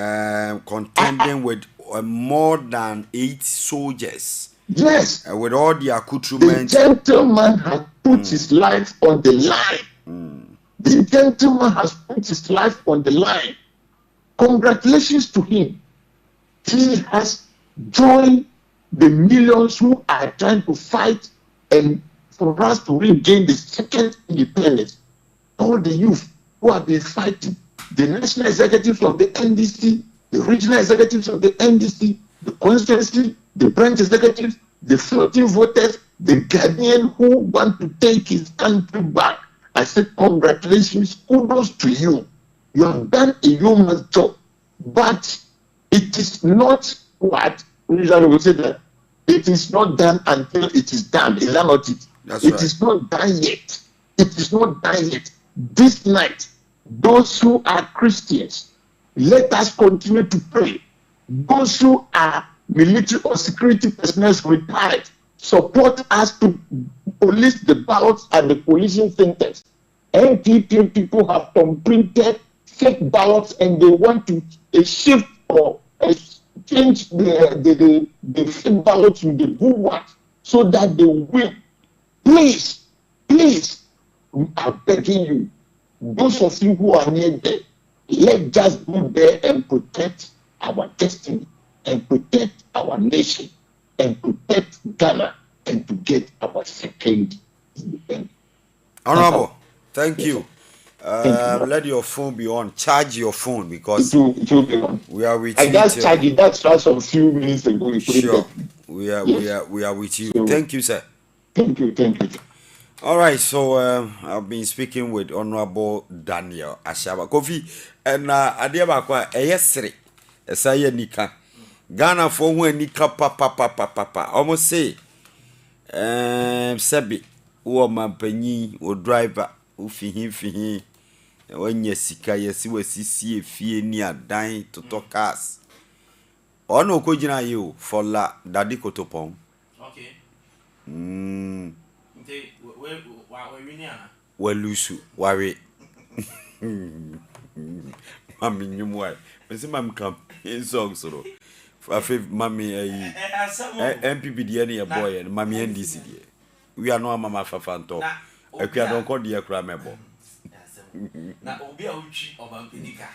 [SPEAKER 8] Contending with more than 8 soldiers.
[SPEAKER 9] Yes.
[SPEAKER 8] With all the accoutrements.
[SPEAKER 9] The gentleman has put his life on the line. The gentleman has put his life on the line. Congratulations to him. He has joined the millions who are trying to fight and for us to regain the second independence. All the youth who have been fighting, the national executives of the NDC, the regional executives of the NDC, the constituency, the branch executives, the floating voters, the Ghanaian who want to take his country back. I said, congratulations, kudos to you. You have done a human job, but it is not what usually we say that it is not done until it is done. Is that not it? It is not done yet. It is not done yet. This night, those who are Christians, let us continue to pray. Those who are military or security personnel retired, support us to police the ballots and the coalition centers. NPP people have completed fake ballots and they want to shift or change the fake ballots to the good ones so that they will win. Please, please, we are begging you, those of you who are near there, let's just go there and protect our destiny and protect our nation and protect Ghana and to get our second independence.
[SPEAKER 8] Honorable, thank you. Let your phone be on. Charge your phone because
[SPEAKER 9] it will be on.
[SPEAKER 8] We are with
[SPEAKER 9] you.
[SPEAKER 8] I
[SPEAKER 9] just charged it. That's just a few minutes ago.
[SPEAKER 8] Sure. We are with you. So, thank you, sir.
[SPEAKER 9] Thank you.
[SPEAKER 8] All right, so I've been speaking with Honorable Daniel Ashaba Kofi, and Adiabakwa Eyesri, Esaya Nika, Ghana for when Nika papa. Almost say, Sebi, woman penny or driver, ufihi, when Yesika, yes, you see a fee near dying to talk us. Or no, Kojina you for la Daddy Kotopong. Okay. Walusu worry. Mammy, you why? Miss Mam come in songs so. For Mammy, MPP, the any boy, and Mammy NDC. We are no Mamma Fafanto. I don't call the Akramebo.
[SPEAKER 1] Now, be a witch of Ampinica.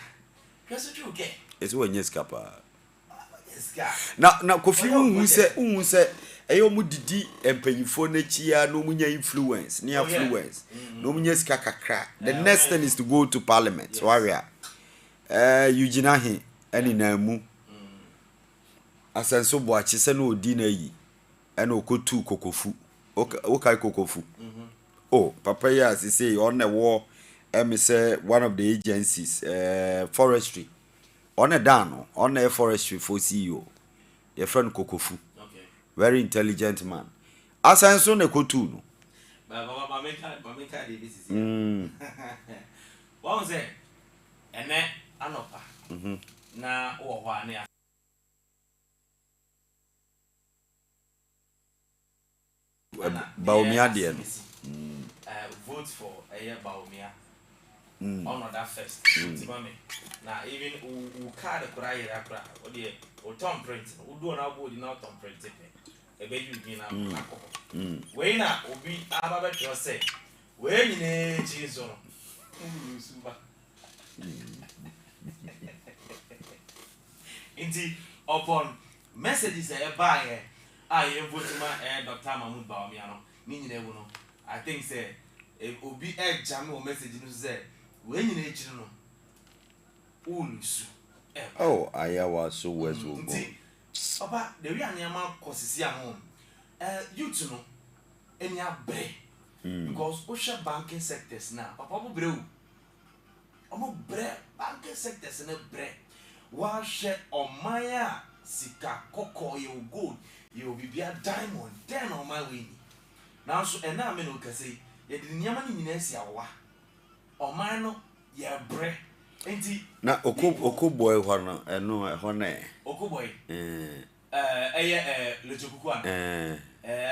[SPEAKER 1] Just you get.
[SPEAKER 8] It's when yes, Kappa. Now, Kofi, who said, Ayo mudidi empanyifo na chia no munya influence near influence no munya skakakra. The next thing is to go to parliament. Warrior Eugene he ani na mu asenso boachi se no odi na yi ena okotu kokofu okai kokofu. Oh papa ya say on the war say one of the agencies forestry on a down on a forestry for CEO your friend kokofu. Very intelligent man. Asanso ne kotu no.
[SPEAKER 1] Baba mameka de this is. What was it? Ene anopa na wo ho ane
[SPEAKER 8] Baumia dear.
[SPEAKER 1] Vote for Baumia. On that first. Now even who card the cry or the or Tom print, who do not go in out on print. A baby begin now. When I will be about yourself. When you need Jesus. Indeed, upon messages by I am voting my Dr. Mahmoud Baomiano, meaning they will know. I think, say, it will be a jam or message you say, when you need to know.
[SPEAKER 8] Oh, I was so well.
[SPEAKER 1] Papa, the real Yama causes home. You to know, and your bread. Because Osha banking sectors now, Papa Brew. Bread, banking sectors and a bread. Wash on Maya, Sika, Coco, you good. You will be a diamond, then on my way. Now, so and now, men can say, you didn't yaman in Nesia, or mine, ya bread. Ain't he?
[SPEAKER 8] Now, Oko boy, Horner, and no, Horner.
[SPEAKER 1] Oko boy, and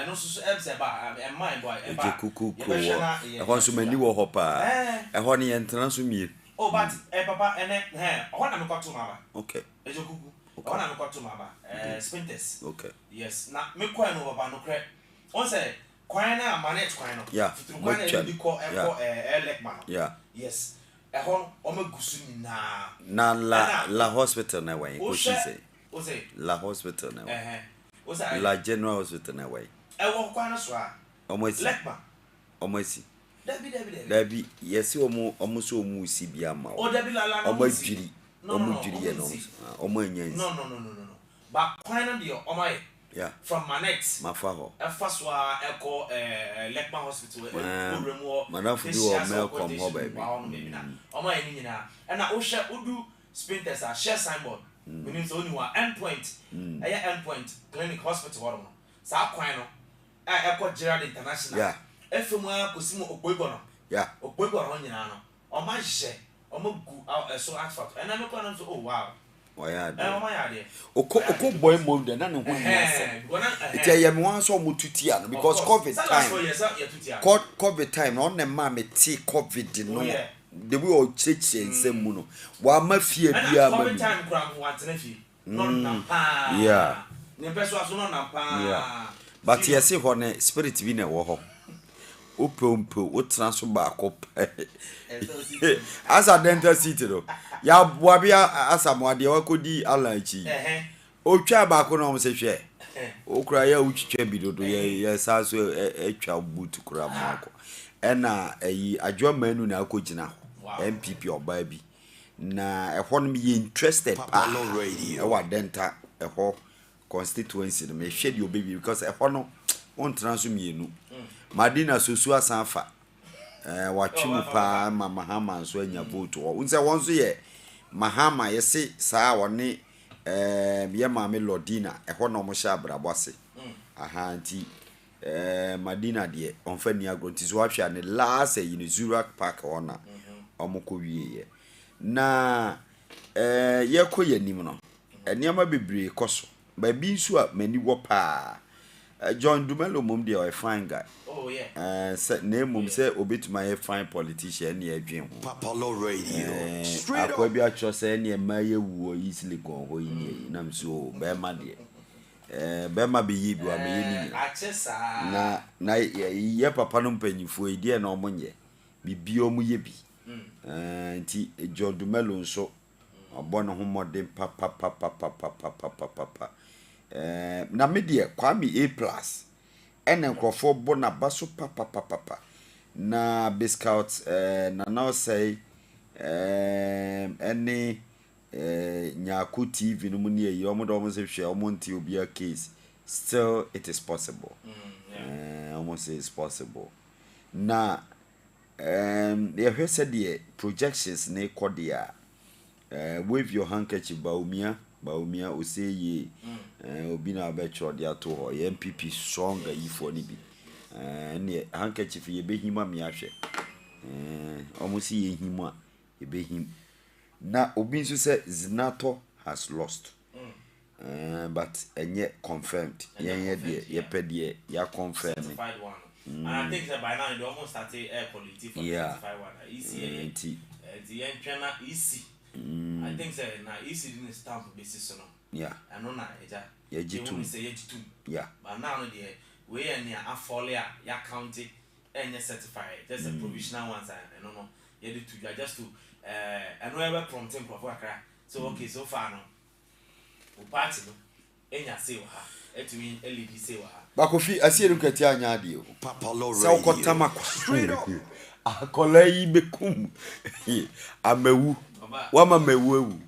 [SPEAKER 1] also about and my boy, a cuckoo,
[SPEAKER 8] a consumer new hopper, a honey and transumi.
[SPEAKER 1] Oh, but papa and what I'm got to Mama.
[SPEAKER 8] Okay.
[SPEAKER 1] A cuckoo. One I'm got to Mama. Spinters.
[SPEAKER 8] Okay.
[SPEAKER 1] Yes. Now, me quite over no crack. One say, Quina, manage Quino.
[SPEAKER 8] Yeah.
[SPEAKER 1] To call Lekman.
[SPEAKER 8] Yeah.
[SPEAKER 1] Yes. A home on a gusuni now.
[SPEAKER 8] Na la hospital na way. What she say? La hospital na way. La general hospital na way.
[SPEAKER 1] I walk quite a swag.
[SPEAKER 8] Almost
[SPEAKER 1] Lekman.
[SPEAKER 8] Almost.
[SPEAKER 1] Debbie.
[SPEAKER 8] Yes, almost so musi biama.
[SPEAKER 1] Oh, Debbie la.
[SPEAKER 8] Almost jiri.
[SPEAKER 1] No. But Quina dear, oh my.
[SPEAKER 8] Yeah.
[SPEAKER 1] From my next.
[SPEAKER 8] My father.
[SPEAKER 1] A first one, I call Lekman Hospital.
[SPEAKER 8] Madam for you or Malcolm Hobby.
[SPEAKER 1] Oh my, and I Osha Udu Spinters are share signboard. Means only one endpoint. A endpoint clinic hospital. Sa Quino. I call Gerard International.
[SPEAKER 8] Yeah.
[SPEAKER 1] Efumwa Cosimo Obogono.
[SPEAKER 8] Yeah.
[SPEAKER 1] Obogono, on my share. So I thought, and I'm going to oh wow.
[SPEAKER 8] Why are
[SPEAKER 1] they?
[SPEAKER 8] Oko boy more than none of one. It's a young one so mututian because COVID time. COVID time on the mammy tea COVID no. The way all church and same muno. While my fear be a
[SPEAKER 1] time cram once and if you.
[SPEAKER 8] Yeah.
[SPEAKER 1] Yeah.
[SPEAKER 8] But yes, if on a spirit be a war. Upumpu, what transfer back up as a dental city though. Ya wabia as a mwadi wakodi allergy. Ocha back on almost a share. Okraya which chebido do ye sasso a child boot cramako. And a job menu na kojina MPP or baby. Na a one me interested radio our dental a whole constituency to me shed your baby because a honor won't transfer me no. Madina Susua Sanfa, watching pa Mahama so nya vote or unsa wonso ye Mahama yesi saa woni ye mame Lodina e ho no mo sha brabose aha anti Madina de onfa ni agronti so ahwa ne last in Zurak Park ona omko wiye na ye koye nim no eniama bebre koso ba bi nso a mani wo pa John Dumelo mum dey a fine guy.
[SPEAKER 1] Oh yeah.
[SPEAKER 8] Name mum say obetuma a fine politician near Dream.
[SPEAKER 10] Papalo Radio.
[SPEAKER 8] Straight up. Akwabi acho say near maye wo easily go ho yin nam so bema de. Bema be yi bi wa me yin. Na ye papa no mpanyifo e die na omonye. Bibi omu ye bi. Nti John Dumelo nso obon ho modern papa. Na media kwami A+ ene nkrofo bo na baso papa na biscuit na now say any Nyaku TV no muni e omo do omo se hwe omo nti obi a case still it is possible. Almost is possible na they have said the projections na kodia wave your handkerchief Baumia oseye obi na betcho de ato ho MPP stronger ifo ni bi ne handkerchief ye behima me ahwe omo si ye himu a ye behim Na obi nso say Zinato has lost. But yet confirmed. Yeah, de ya confirmed.
[SPEAKER 1] And I think that by now they almost started air quality for the certified one. Easy, the entrana easy. I think that now easy didn't stamp basis on.
[SPEAKER 8] Yeah.
[SPEAKER 1] I know now.
[SPEAKER 8] Yeah, G2. Yeah.
[SPEAKER 1] But now the way and ya afolia ya county and ya certified. Just a provisional one side. I don't know. You do to just to and wherever from temple for Accra. So okay, so far now. We party no. Enya say wa. It mean LED say wa.
[SPEAKER 8] Bakofi asie nkati anya de o. Papa Lord. Sa okotama kwa. Akola yi bekum. Amewu. Wama mewu ewu.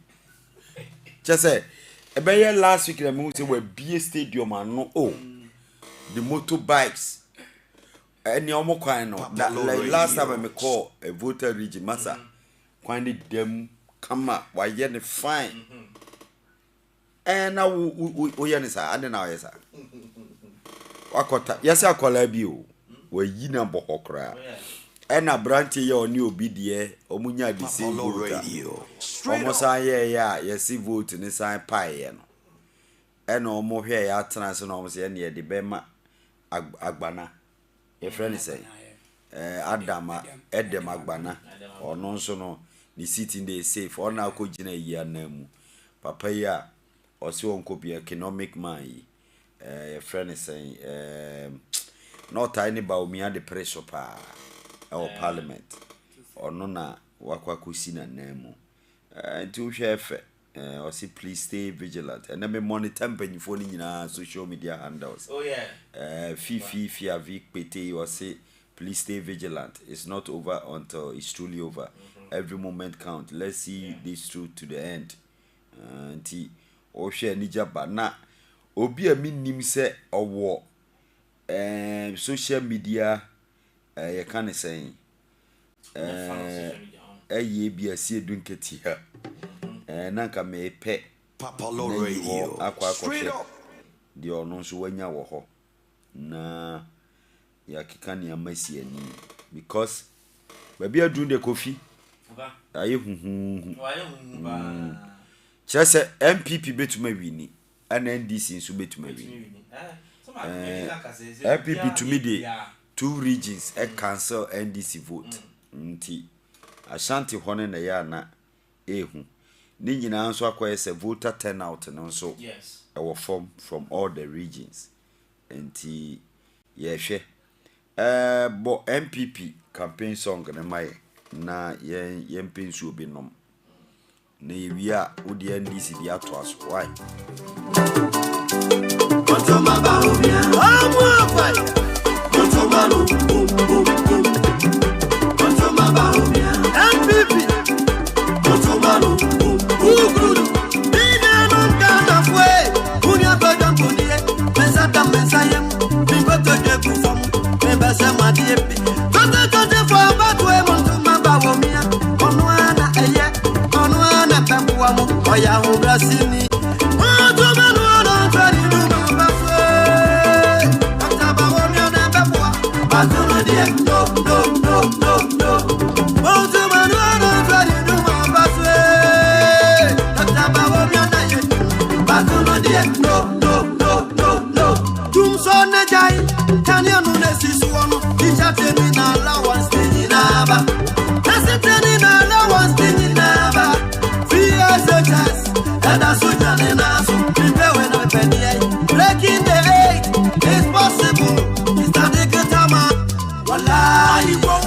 [SPEAKER 8] Chese ebeye last week na me say we be stadium ano oh. The motorbikes. Any omo kwan no. That like last time I call a voter region massa. Kwan dem kama wa ye ne fine. Na we ye ne sa ade na we sa. Wakota yesi akola bi o we yi na bohokra na branch ye oni obi de omunya di say radio omo san ye ya yesi vote ni san pae no na omo hwe ya atena so na omo se ne de bema agbana ye friend say adama edem agbana ono nso no ni sitting dey safe ona akogina yi anamu papa ya o se onko bi economic man yi your friend is saying not tiny about me the pressure pa our parliament or no na wakwa kusina nemo to chef or say please stay vigilant and then me monitor pen phone in social media handles.
[SPEAKER 1] Oh yeah.
[SPEAKER 8] Fifi avik pete or say please stay vigilant. It's not over until it's truly over. Every moment count. Let's see this through to the end. Nti o share ni jaba na obi a minim se owo social media you can say ye bi asie dunketi ha nanka me pe Papa Lord radio straight up di ono so wanya wo ho na ya kika ne amasi ani because baby adu de kofi aye huhu chese MPP betuma wini NDC nso betuma wini MPP to me the 2 regions cancel NDC vote nti Ashanti hone na ya na ehu ni nyina nso akoye se voter turnout no nso
[SPEAKER 1] yes
[SPEAKER 8] form from all the regions nti ye hwe bo MPP campaign song na mai na ye mpensu obi nom na yewia odi NDC di ato aso why Kontoma ba obia amu fire Kontoma no Kontoma ba obia MPP Kontoma no uguru bina no kana fwe kunya badam kodie mesata mesayem bigoto de kufam membasa madie toto for batwe Kontoma ba obia onwana eye onwana pemwa mu oya obrasini Kontoma no breaking the 8 is possible. It's not a good time. Wallahi, won't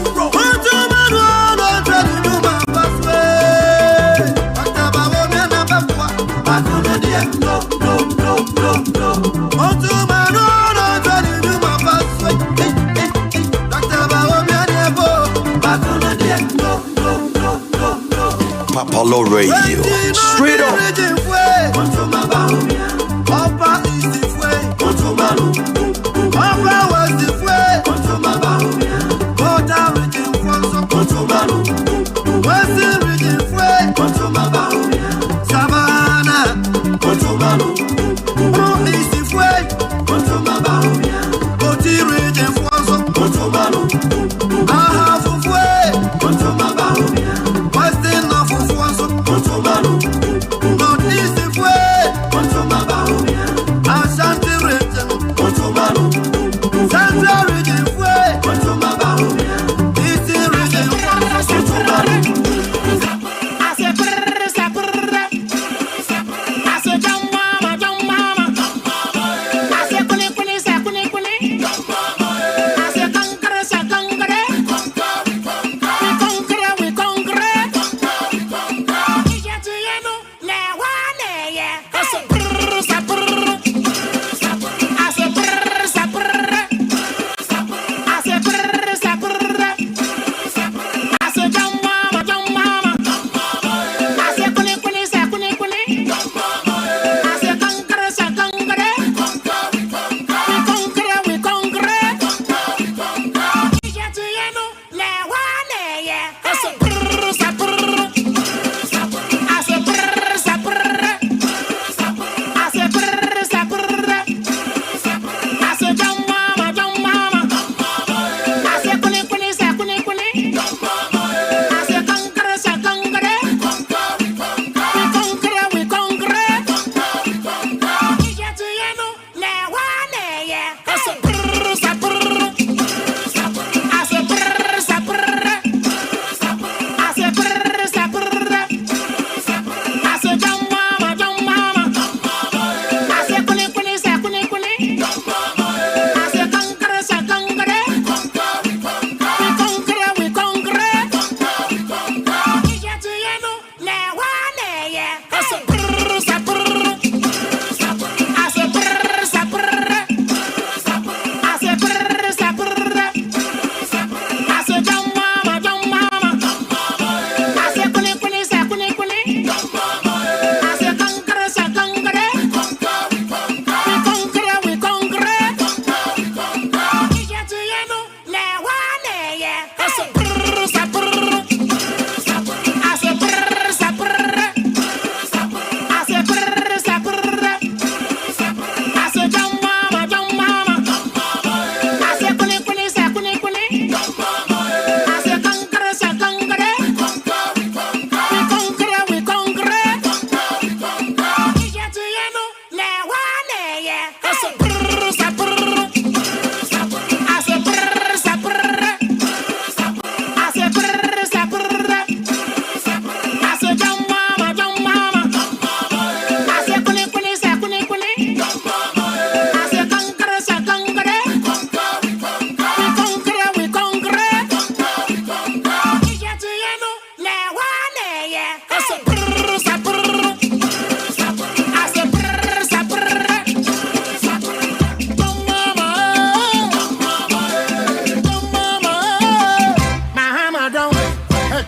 [SPEAKER 8] Papa Low Radio. Straight up. Papa is the way. Papa was the way. Water region from Western region way. Savannah. Who is the way? Oti region from half of way. Western of France.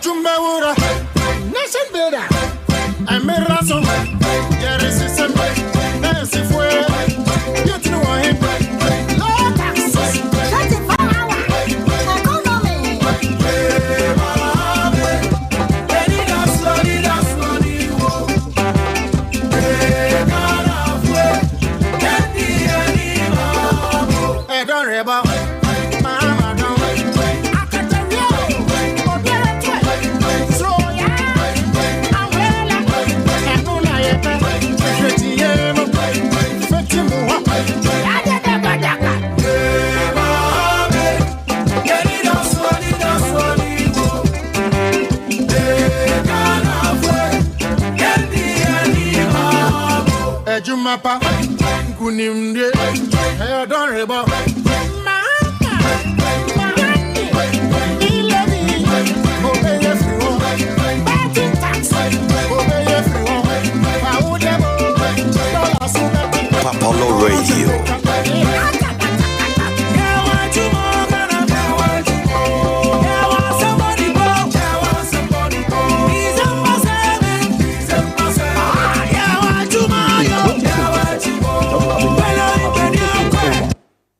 [SPEAKER 14] Jumbawura, nation builder, I'm a razor. There is a symbol, there's a fuel. You know him. Low taxes, 24 hours, economy. I don't rebel. Jumapa, Kunimde, I don't rebel.
[SPEAKER 10] Apollo Radio.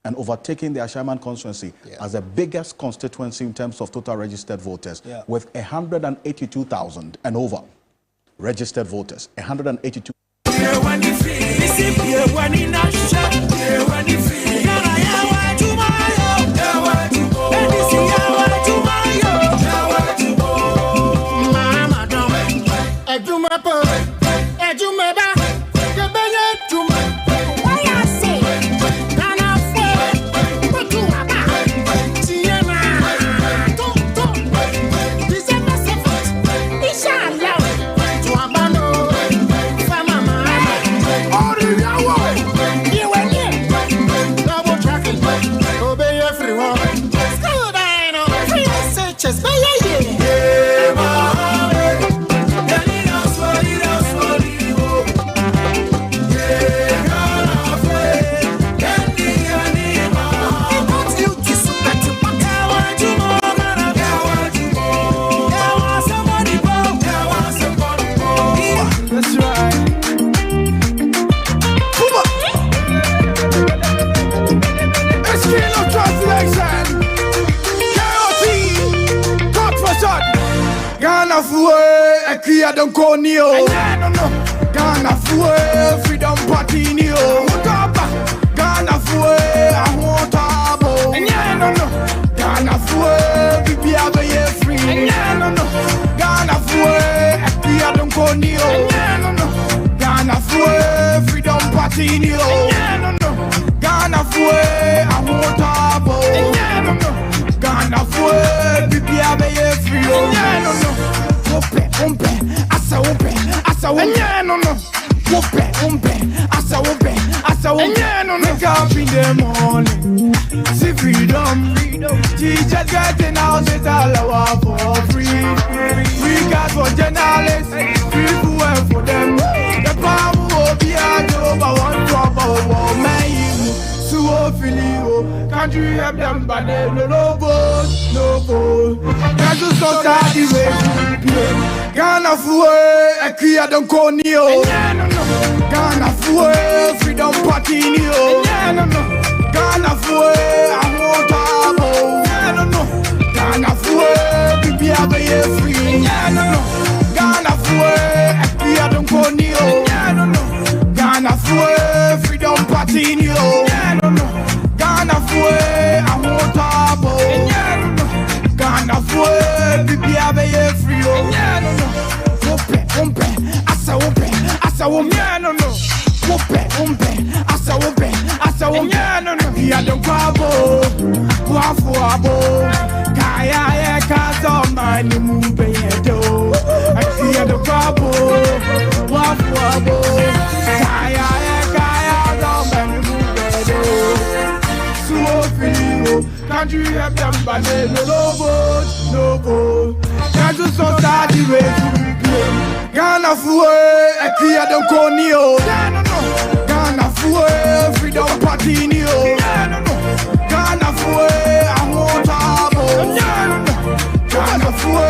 [SPEAKER 18] And overtaking the Ashaman constituency as the biggest constituency in terms of total registered voters, with 182,000 and over registered voters. 182.
[SPEAKER 14] I don't call Neo. Ghana Fue, Freedom Party Neo. Ghana Fue, I want Abo. Ghana Fue, Bibi Abaye free. Ghana Fue, I don't call Neo. Ghana Fue, Freedom Party Neo. Ghana Fue, I want Abo. Ghana Fue, Bibi Abaye free. Asa umpe, wake up in the morning, see freedom, teachers getting houses all over for free, free got for journalists, free food for them, the power will be over one drop of war, man, so Filio, can't you help them, but they no vote, that's just so sad, the way to play. Ghana Fue, I don't call Neo. Ghana Fue, Freedom Party Neo. Ghana Fue, I want Abo. Ghana Fue, Bibi Abaye free. Ghana Fue, I don't call Neo. Ghana Fue, Freedom Party Neo. Ghana Fue, I want Abo. Ghana Fue, Bibi Abaye free. Asa umpe, asa umpe, ya don't kwabo, wafu abo, kaya kazo mani mumpe yedo, ya don't kwabo, wafu abo, kaya zo mani mumpe yedo, suo filio, can't you help them but they no vote, can't you so sad the way to play. Ghana Fue, I don't call Neo. Ghana Fue, Freedom Party Neo. Ghana Fue, I want Abo. Ghana Fue,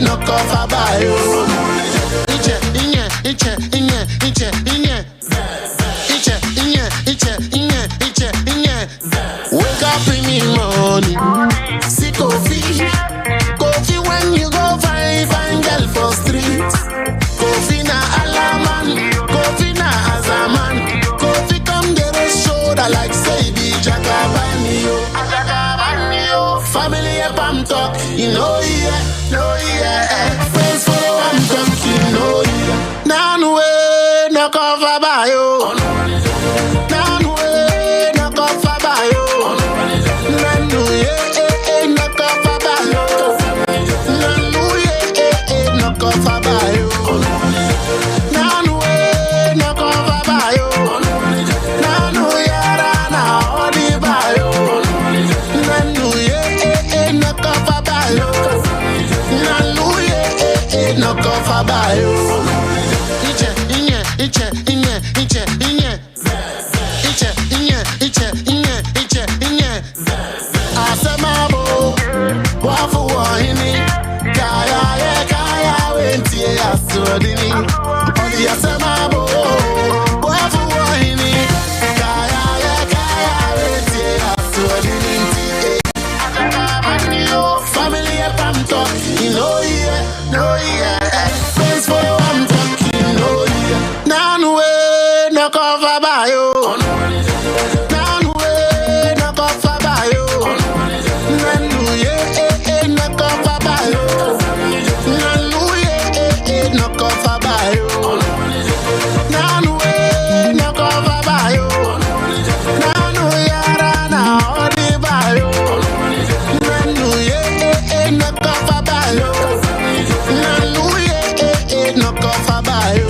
[SPEAKER 16] knock off a bio. Wake up in the morning, see coffee when you go find girl for street. Coffee na alaman, coffee na azaman, coffee come get a shoulder like say be Jacobani yo. Family up I'm talk, you know yeah. Friends follow I'm talk, you know yeah. Now way knock off a bio. Now way knock off a bio. Now yeah, knock off a bio. Now yeah, knock off a bio. Now way knock off a bio. Now yeah, now all the bio. Now yeah, knock off a bio. Now yeah, knock off a bio. Family up I'm talking, you know yeah. Friends for I'm talking, you know yeah. Now way knock off a bio. Now way knock off a bio. Now yeah, knock off a bio. Now yeah, knock off a bio. Now way knock off a bio. Now yeah, now all the bio. Now yeah, knock off a bio. Now yeah, knock off a bio.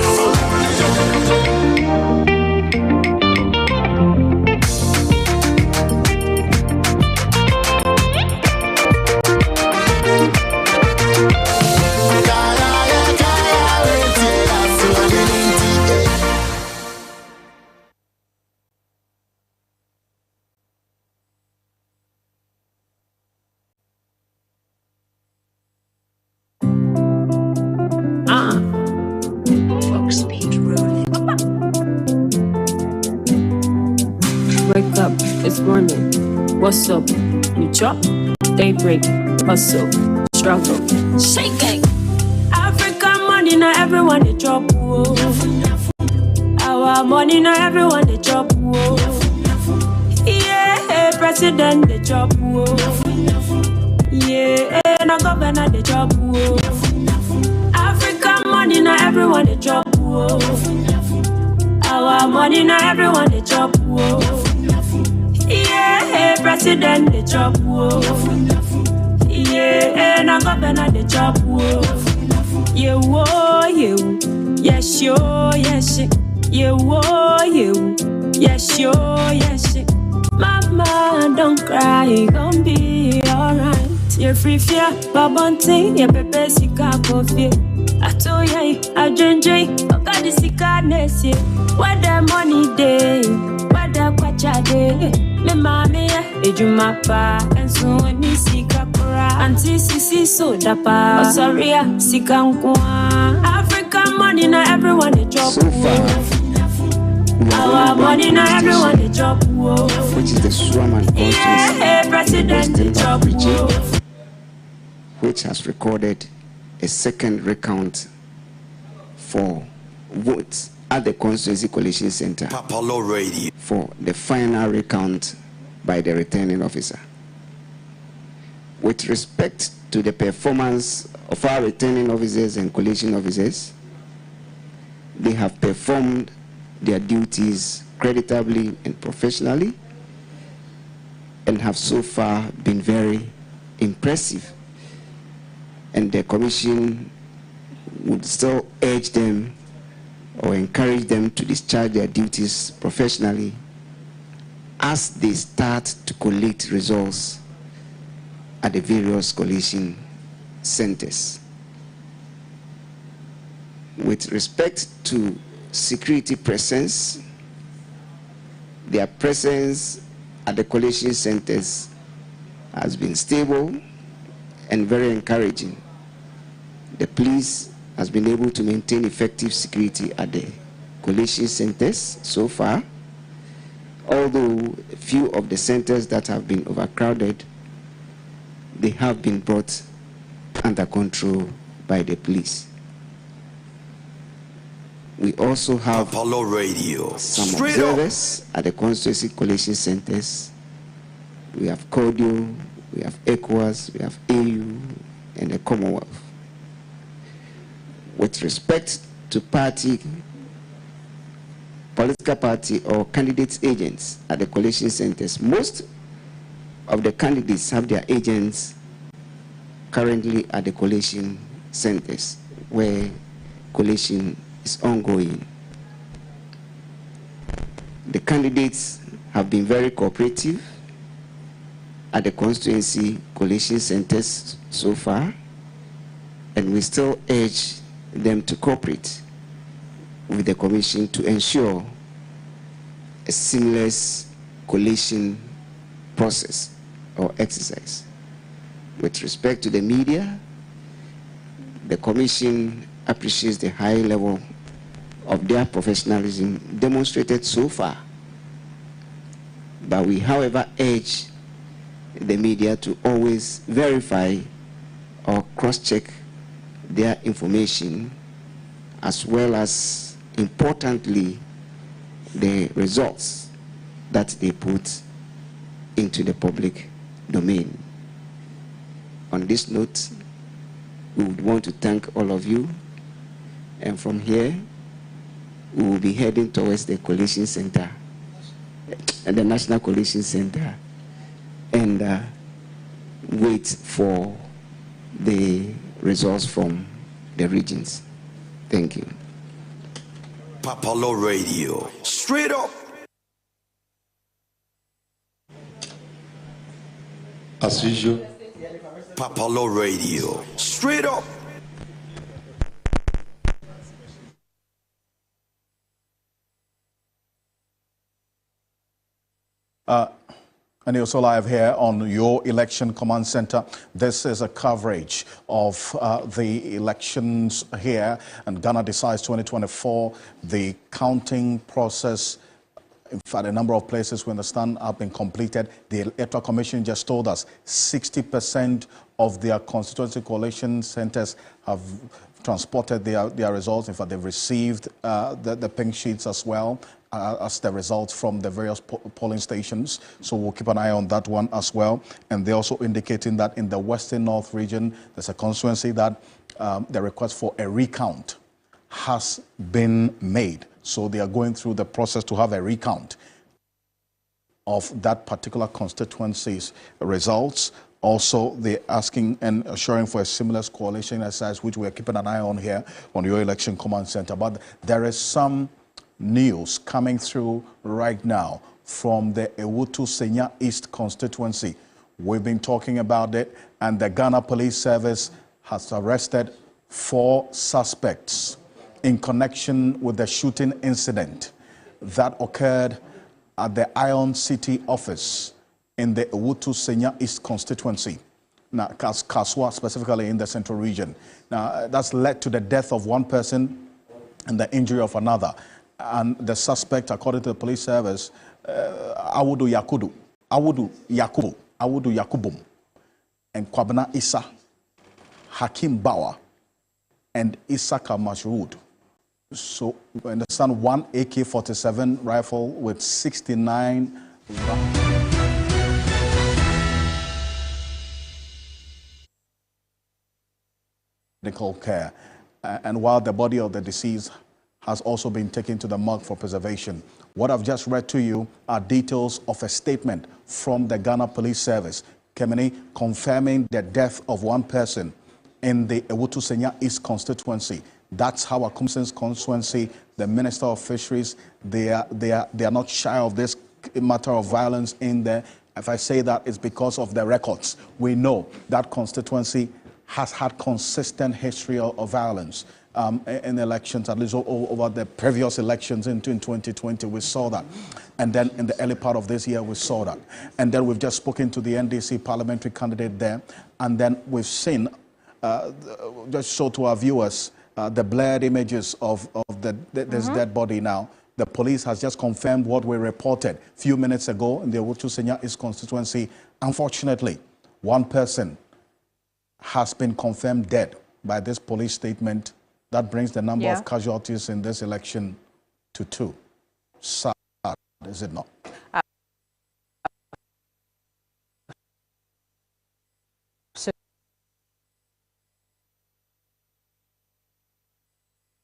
[SPEAKER 11] Wake up, it's morning. What's up? You chop, daybreak, hustle, struggle, shake it. African money, now everyone they chop. Whoa. Our money, now everyone they chop. Whoa. Yeah, president they chop. Whoa. Yeah, now governor they chop. Whoa. African money, now everyone they chop. Whoa. Our money, now everyone they chop. Whoa. Yeah, president the chop. Whoa. Yeah, now governor the chop. Whoa. Yeah, whoa, yeah, yes, yo, yes, yeah, whoa, yeah, yes, yo, yes. Mama, don't cry, gon' be alright. You're free fear, babonting, yeah, pepe sika coffee. I told you, I drink, I got the sickness, yeah. Where the money day, where the kwacha day. Me mami ya ejumapa enso ni sikakura anti sisi soda pa sorry ya sikankwa African money na everyone they chop. So far our money na everyone they chop. Which is the Swaman constituency, president they chop,
[SPEAKER 12] which has recorded a second recount for votes at the Constituency Coalition Center for the final recount by the returning officer. With respect to the performance of our returning officers and coalition officers, they have performed their duties creditably and professionally and have so far been very impressive. And the commission would still urge them or encourage them to discharge their duties professionally as they start to collect results at the various coalition centers. With respect to security presence, their presence at the coalition centers has been stable and very encouraging. The police has been able to maintain effective security at the collation centers so far, although a few of the centers that have been overcrowded, they have been brought under control by the police. We also have
[SPEAKER 10] Apollo Radio.
[SPEAKER 12] some
[SPEAKER 10] Straight
[SPEAKER 12] observers at the constituency collation centers. We have CODIO, we have ECOWAS, we have AU, and the Commonwealth. With respect to political party or candidates' agents at the collation centers, most of the candidates have their agents currently at the collation centers where collation is ongoing. The candidates have been very cooperative at the constituency collation centers so far, and we still urge them to cooperate with the commission to ensure a seamless collation process or exercise. With respect to the media, the commission appreciates the high level of their professionalism demonstrated so far. But we, however, urge the media to always verify or cross-check their information, as well as, importantly, the results that they put into the public domain. On this note, we would want to thank all of you, and from here, we will be heading towards the collation center, the National Collation Center, and wait for the results from the regions. Thank you.
[SPEAKER 10] Apollo Radio. Straight up.
[SPEAKER 7] As usual.
[SPEAKER 10] Apollo Radio. Straight up.
[SPEAKER 18] And you're also live here on your election command center. This is a coverage of the elections here, and Ghana Decides 2024. The counting process, in fact, a number of places we understand have been completed. The Electoral Commission just told us 60% of their constituency coalition centers have transported their results. In fact, they've received the pink sheets as well as the results from the various polling stations. So we'll keep an eye on that one as well. And they're also indicating that in the Western North region, there's a constituency that the request for a recount has been made. So they are going through the process to have a recount of that particular constituency's results. Also, they're asking and assuring for a seamless coalition exercise, which we are keeping an eye on here on your election command center. But there is some news coming through right now from the Ewutu-Senya East constituency. We've been talking about it, and the Ghana Police Service has arrested 4 suspects in connection with the shooting incident that occurred at the Iron City office in the Ewutu-Senya East constituency. Now, Kaswa, specifically in the central region. Now, that's led to the death of one person and the injury of another. And the suspect, according to the police service, Awudu Yakubum, and Kwabena Issa, Hakim Bawa, and Isaka Mashoud. So we understand one AK-47 rifle with 69 medical care. And while the body of the deceased has also been taken to the morgue for preservation. What I've just read to you are details of a statement from the Ghana Police Service, Kemeni, confirming the death of one person in the Ewutu-Senya East constituency. That's how Akumsen's constituency, the Minister of Fisheries, they are not shy of this matter of violence in there. If I say that, it's because of the records. We know that constituency has had consistent history of violence. In elections, at least over the previous elections in 2020, we saw that. And then in the early part of this year, we saw that. And then we've just spoken to the NDC parliamentary candidate there. And then we've seen just show to our viewers the blurred images of this dead body now. The police has just confirmed what we reported a few minutes ago in the Owutu-Senya East constituency. Unfortunately, one person has been confirmed dead by this police statement. That brings the number of casualties in this election to 2. Sad, is it not?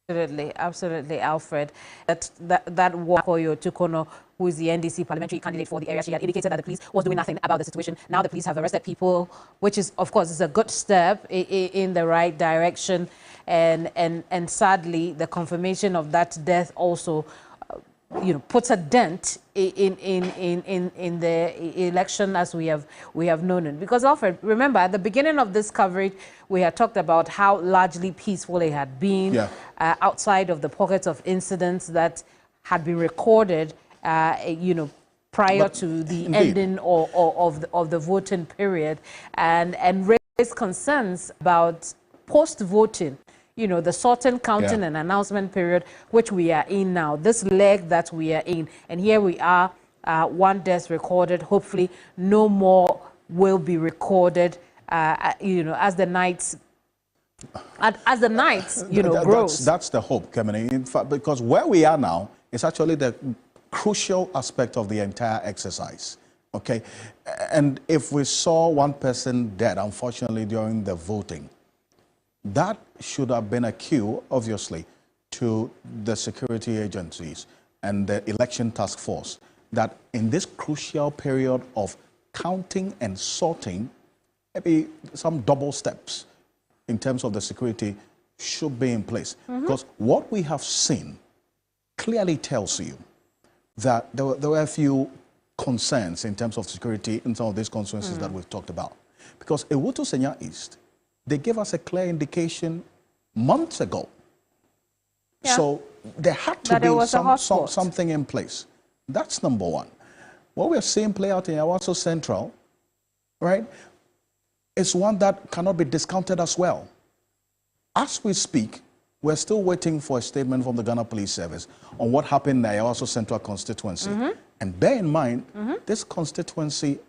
[SPEAKER 2] Absolutely, Alfred. That Wakoyo Tukono, who is the NDC parliamentary candidate for the area, she had indicated that the police was doing nothing about the situation. Now the police have arrested people, which is, of course, is a good step in the right direction. And sadly, the confirmation of that death also, puts a dent in the election as we have known it. Because, Alfred, remember at the beginning of this coverage, we had talked about how largely peaceful it had been outside of the pockets of incidents that had been recorded, prior to the ending of the voting period, and raised concerns about post-voting. The sorting, counting, and announcement period, which we are in now, this leg that we are in. And here we are, one death recorded. Hopefully, no more will be recorded, as the nights, grows.
[SPEAKER 18] That's the hope, Kemini. In fact, because where we are now is actually the crucial aspect of the entire exercise. Okay? And if we saw one person dead, unfortunately, during the voting, that should have been a cue, obviously, to the security agencies and the election task force that in this crucial period of counting and sorting, maybe some double steps in terms of the security should be in place. Because what we have seen clearly tells you that there were a few concerns in terms of security in some of these constituencies that we've talked about. Because Owutu-Senya East, they gave us a clear indication months ago. So there had to be something in place. That's number one. What we're seeing play out in Yawaso Central, right, is one that cannot be discounted as well. As we speak, we're still waiting for a statement from the Ghana Police Service on what happened in the Yawaso Central constituency. And bear in mind, this constituency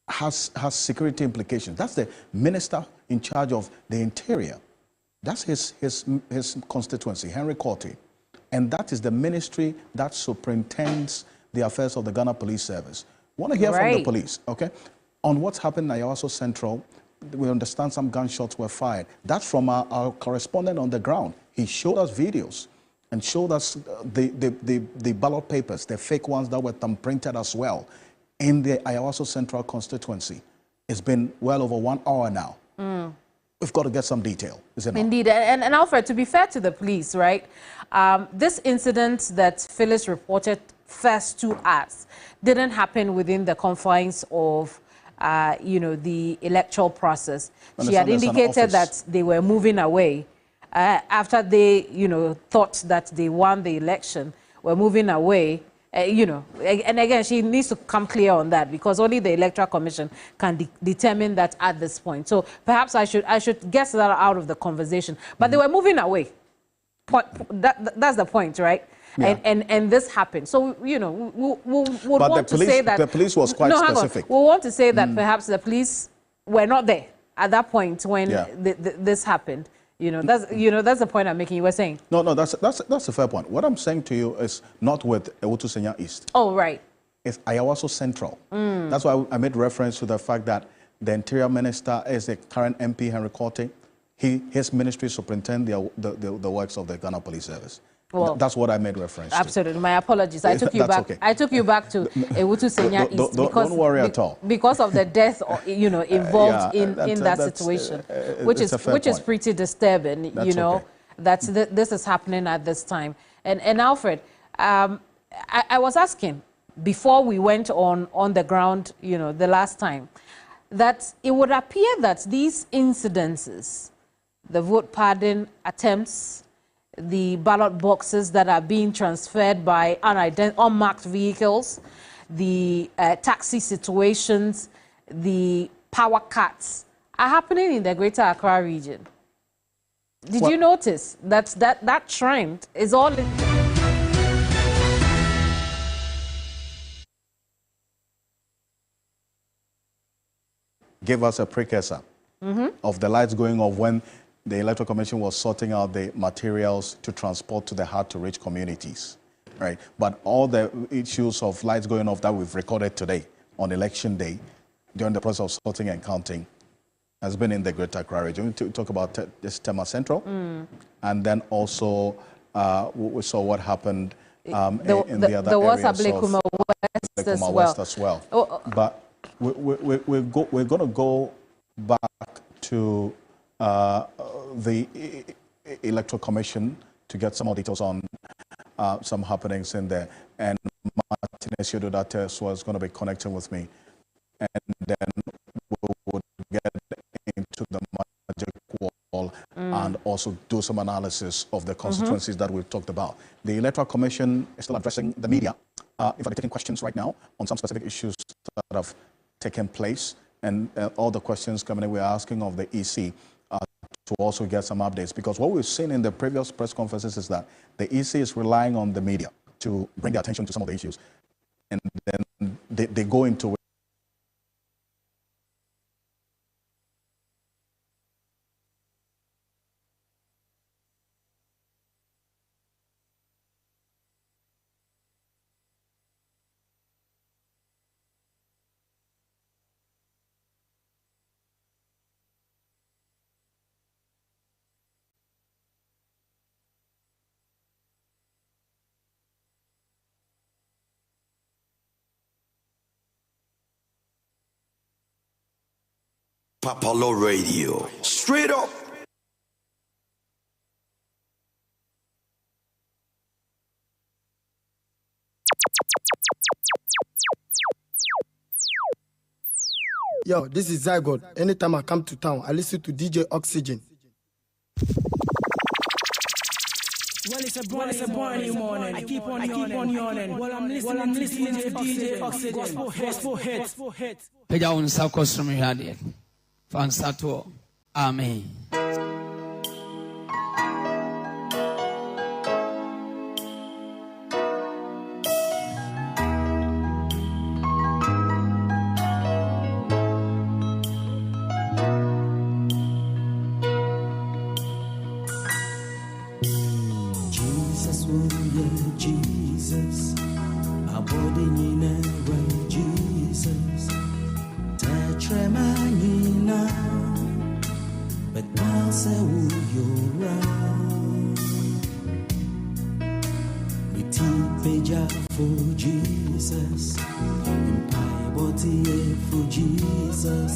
[SPEAKER 18] has security implications. That's the minister in charge of the interior. That's his constituency, Henry Korte. And that is the ministry that superintends the affairs of the Ghana Police Service. Want to hear from the police, okay? On what's happened in Yawaso Central, we understand some gunshots were fired. That's from our correspondent on the ground. He showed us videos and showed us the ballot papers, the fake ones that were thumb-printed as well, in the Yawaso Central constituency. It's been well over 1 hour now. We've got to get some detail, is it not?
[SPEAKER 2] Indeed. And Alfred, to be fair to the police, right, this incident that Phyllis reported first to us didn't happen within the confines of, the electoral process. She had indicated that they were moving away after they, thought that they won the election, were moving away. And again, she needs to come clear on that because only the Electoral Commission can determine that at this point. So perhaps I should get that out of the conversation. But they were moving away. That's the point, right? And this happened. So, we'll want to say that...
[SPEAKER 18] the police was quite specific.
[SPEAKER 2] We'll want to say that perhaps the police were not there at that point when this happened. That's the point I'm making. You were saying.
[SPEAKER 18] No, that's a fair point. What I'm saying to you is not with Owutu-Senya East.
[SPEAKER 2] Oh, right.
[SPEAKER 18] It's Ayawaso Central. That's why I made reference to the fact that the Interior Minister is the current MP, Henry Korte. His ministry superintends the works of the Ghana Police Service. Well, that's what I made reference to.
[SPEAKER 2] Absolutely. My apologies. I took you back. Okay. I took you back to Owutu-Senya East because
[SPEAKER 18] don't worry at all.
[SPEAKER 2] Because of the death, involved in that situation, which is pretty disturbing. That this is happening at this time. And Alfred, I was asking before we went on the ground, the last time, that it would appear that these incidences, the vote pardon attempts, the ballot boxes that are being transferred by unmarked vehicles, the taxi situations, the power cuts are happening in the Greater Accra region. Did you notice that trend is all?
[SPEAKER 18] Give us a precursor of the lights going off when the Electoral Commission was sorting out the materials to transport to the hard-to-reach communities, right? But all the issues of lights going off that we've recorded today on election day during the process of sorting and counting has been in the Greater Accra region. We talk about this Tema Central, and then also we saw what happened in the other areas of Blekuma West as well. But we're going to go back to the Electoral Commission to get some more details on some happenings in there. And Martin Esiodo was going to be connecting with me. And then we would get into the magic wall and also do some analysis of the constituencies that we've talked about. The Electoral Commission is still addressing the media. In fact, taking questions right now on some specific issues that have taken place, and all the questions coming in, we're asking of the EC to also get some updates, because what we've seen in the previous press conferences is that the EC is relying on the media to bring their attention to some of the issues, and then they go into it.
[SPEAKER 10] Papalo Radio. Straight up.
[SPEAKER 13] Yo, this is Zygote. Anytime I come to town, I listen to DJ Oxygen.
[SPEAKER 17] Well, it's a brand new morning. I keep on yawning. Well, I'm listening to DJ Oxygen. Gospel hits.
[SPEAKER 19] Peja unsa kosumi hadi. Fansato. Amen.
[SPEAKER 20] Jesus, my body in a way, Jesus, Tetramanina, but now say who you're around. We teach for Jesus, Empire body for Jesus,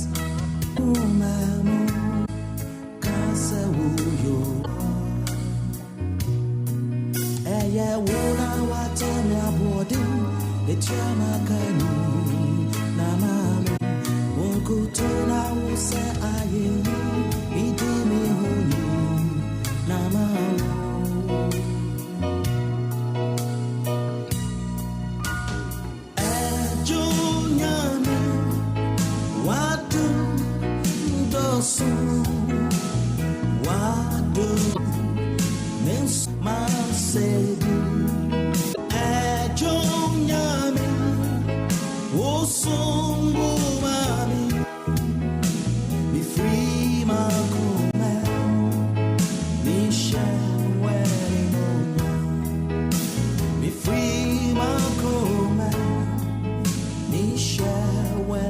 [SPEAKER 20] oh mama, can't say who you're yeah, wona watemi abodi etiama kani na mama wokutona use aye idimi huni na mama ejunyami wadu dosu wadu mens masebi ejunyami osungu mami be free makome be shawe be free makome be shawe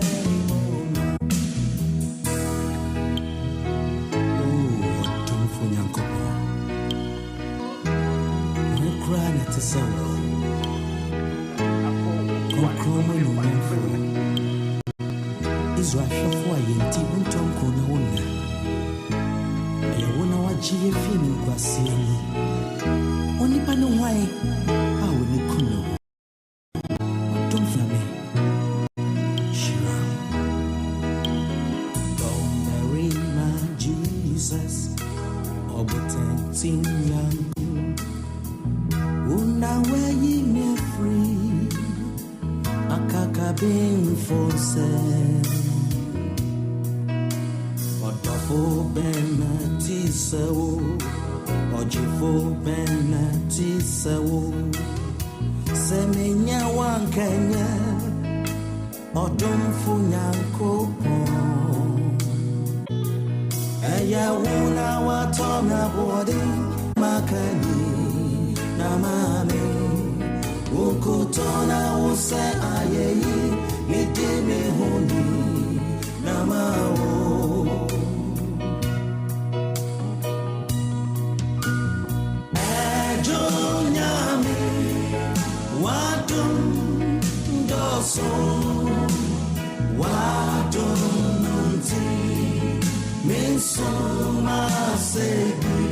[SPEAKER 20] Ojifo benati sewo, ojifo benati sewo. Semenya wankenya, odumfu nyankopo. Eya wuna watona bodi makani na mami. Ukutona use ayeyi midimi huni na mao. Ejo nyami wadum doso wadum nunti minsuma sebi.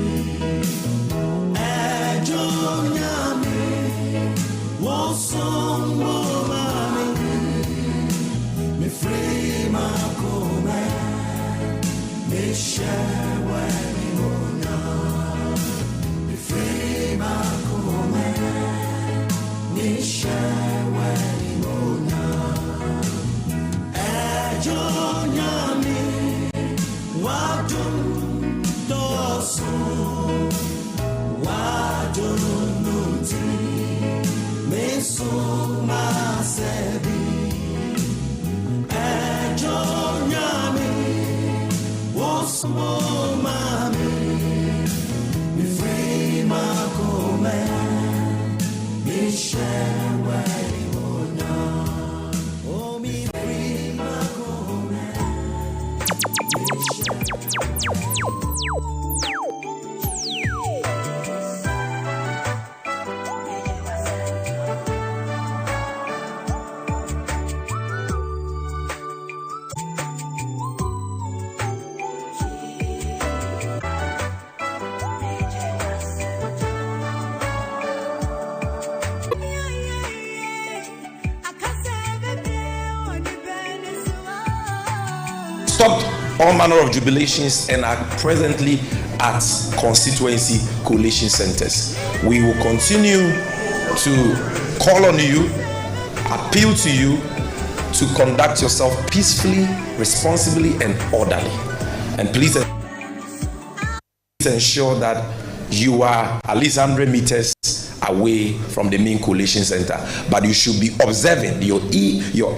[SPEAKER 20] Ejo nyami Wosong mami, me free my come, me share when you know. Me free my come, me share when you know. Ejo nyami, wadum doso, wadum nunti. Mesuma sebi, ejo nyami, wosmo mami, mi free ma come, mi shewe mona, oh mi free ma come, mi shewe.
[SPEAKER 7] Stopped all manner of jubilations and are presently at constituency coalition centers. We will continue to call on you, appeal to you to conduct yourself peacefully, responsibly, and orderly. And please ensure that you are at least 100 meters away from the main coalition center. But you should be observing your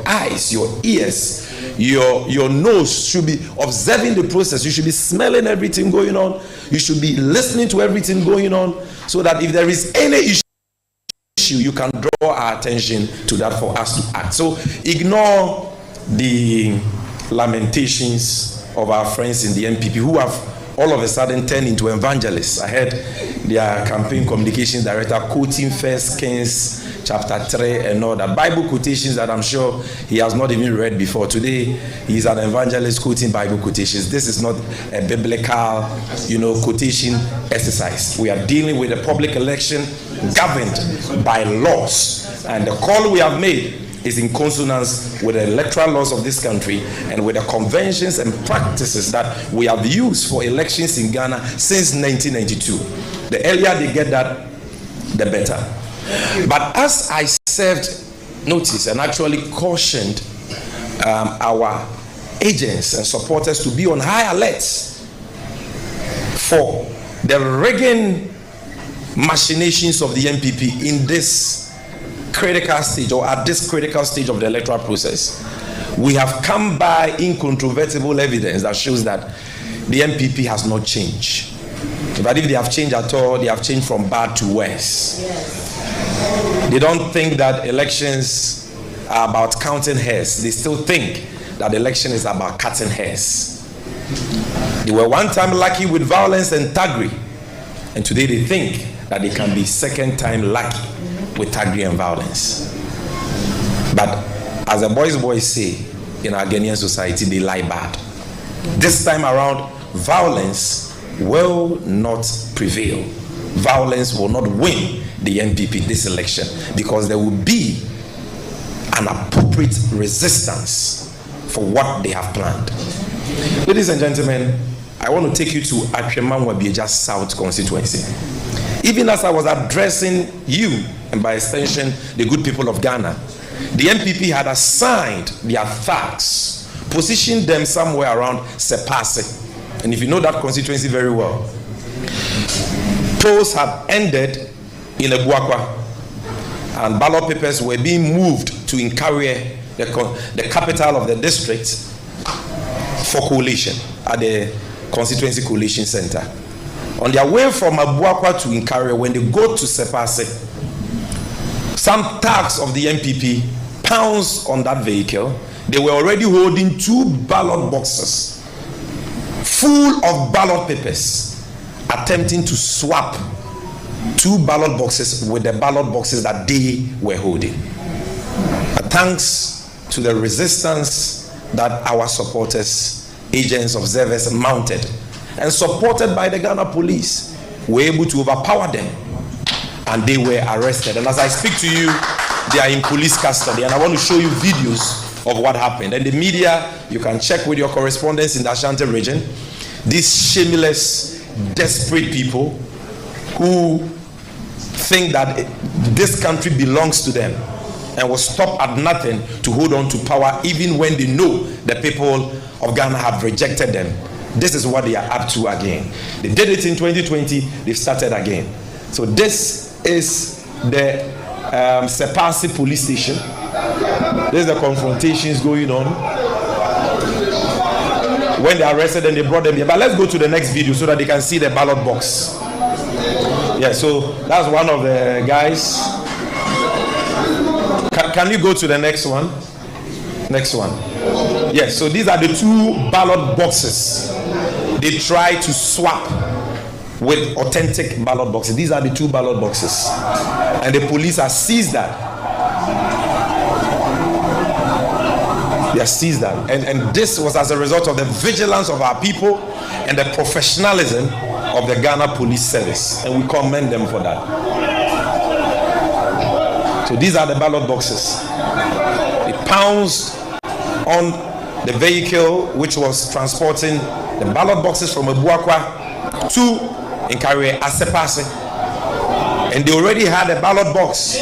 [SPEAKER 7] eyes, your ears, your nose should be observing the process. You should be smelling everything going on. You should be listening to everything going on, so that if there is any issue, you can draw our attention to that for us to act. So ignore the lamentations of our friends in the MPP who have all of a sudden turned into evangelists. I heard their campaign communications director quoting 1 Kings chapter 3 and all that. Bible quotations that I'm sure he has not even read before. Today, he's an evangelist quoting Bible quotations. This is not a biblical, quotation exercise. We are dealing with a public election governed by laws. And the call we have made is in consonance with the electoral laws of this country and with the conventions and practices that we have used for elections in Ghana since 1992. The earlier they get that, the better. But as I served notice and actually cautioned our agents and supporters to be on high alert for the rigging machinations of the MPP in this critical stage, or at this critical stage of the electoral process, we have come by incontrovertible evidence that shows that the MPP has not changed. But if they have changed at all, they have changed from bad to worse. Yes. They don't think that elections are about counting hairs. They still think that election is about cutting hairs. They were one time lucky with violence and thuggery, and today they think that they can be second time lucky with thuggery and violence. But as the boys say in our Ghanaian society, they lie bad. This time around, violence will not prevail. Violence will not win the NPP this election, because there will be an appropriate resistance for what they have planned. Ladies and gentlemen, I want to take you to Atweman-Wabieja South constituency. Even as I was addressing you, and by extension the good people of Ghana, the NPP had assigned their thugs, positioned them somewhere around Sepasi, And if you know that constituency very well, polls had ended in Ebuakwa, and ballot papers were being moved to Nkawie, the capital of the district, for collation at the constituency collation center. On their way from Ebuakwa to Nkawie, when they go to Sepase, some thugs of the MPP pounced on that vehicle. They were already holding 2 ballot boxes full of ballot papers, attempting to swap 2 ballot boxes with the ballot boxes that they were holding. But thanks to the resistance that our supporters, agents, observers mounted, and supported by the Ghana police, were able to overpower them, and they were arrested. And as I speak to you, they are in police custody, and I want to show you videos of what happened. And the media, you can check with your correspondents in the Ashanti region, these shameless, desperate people who think that this country belongs to them and will stop at nothing to hold on to power even when they know the people of Ghana have rejected them. This is what they are up to again. They did it in 2020, they've started again. So this is the Sepase police station. There's the confrontations going on. When they arrested them, they brought them here. But let's go to the next video so that they can see the ballot box. Yeah, so that's one of the guys. Can you go to the next one? Next one. Yes, so these are the 2 ballot boxes. They try to swap with authentic ballot boxes. These are the 2 ballot boxes. And the police have seized that. They have seized that. And this was as a result of the vigilance of our people and the professionalism of the Ghana Police Service. And we commend them for that. So these are the ballot boxes. They pounced on the vehicle which was transporting the ballot boxes from Ebuakwa to Nkawie Asepase. And they already had a ballot box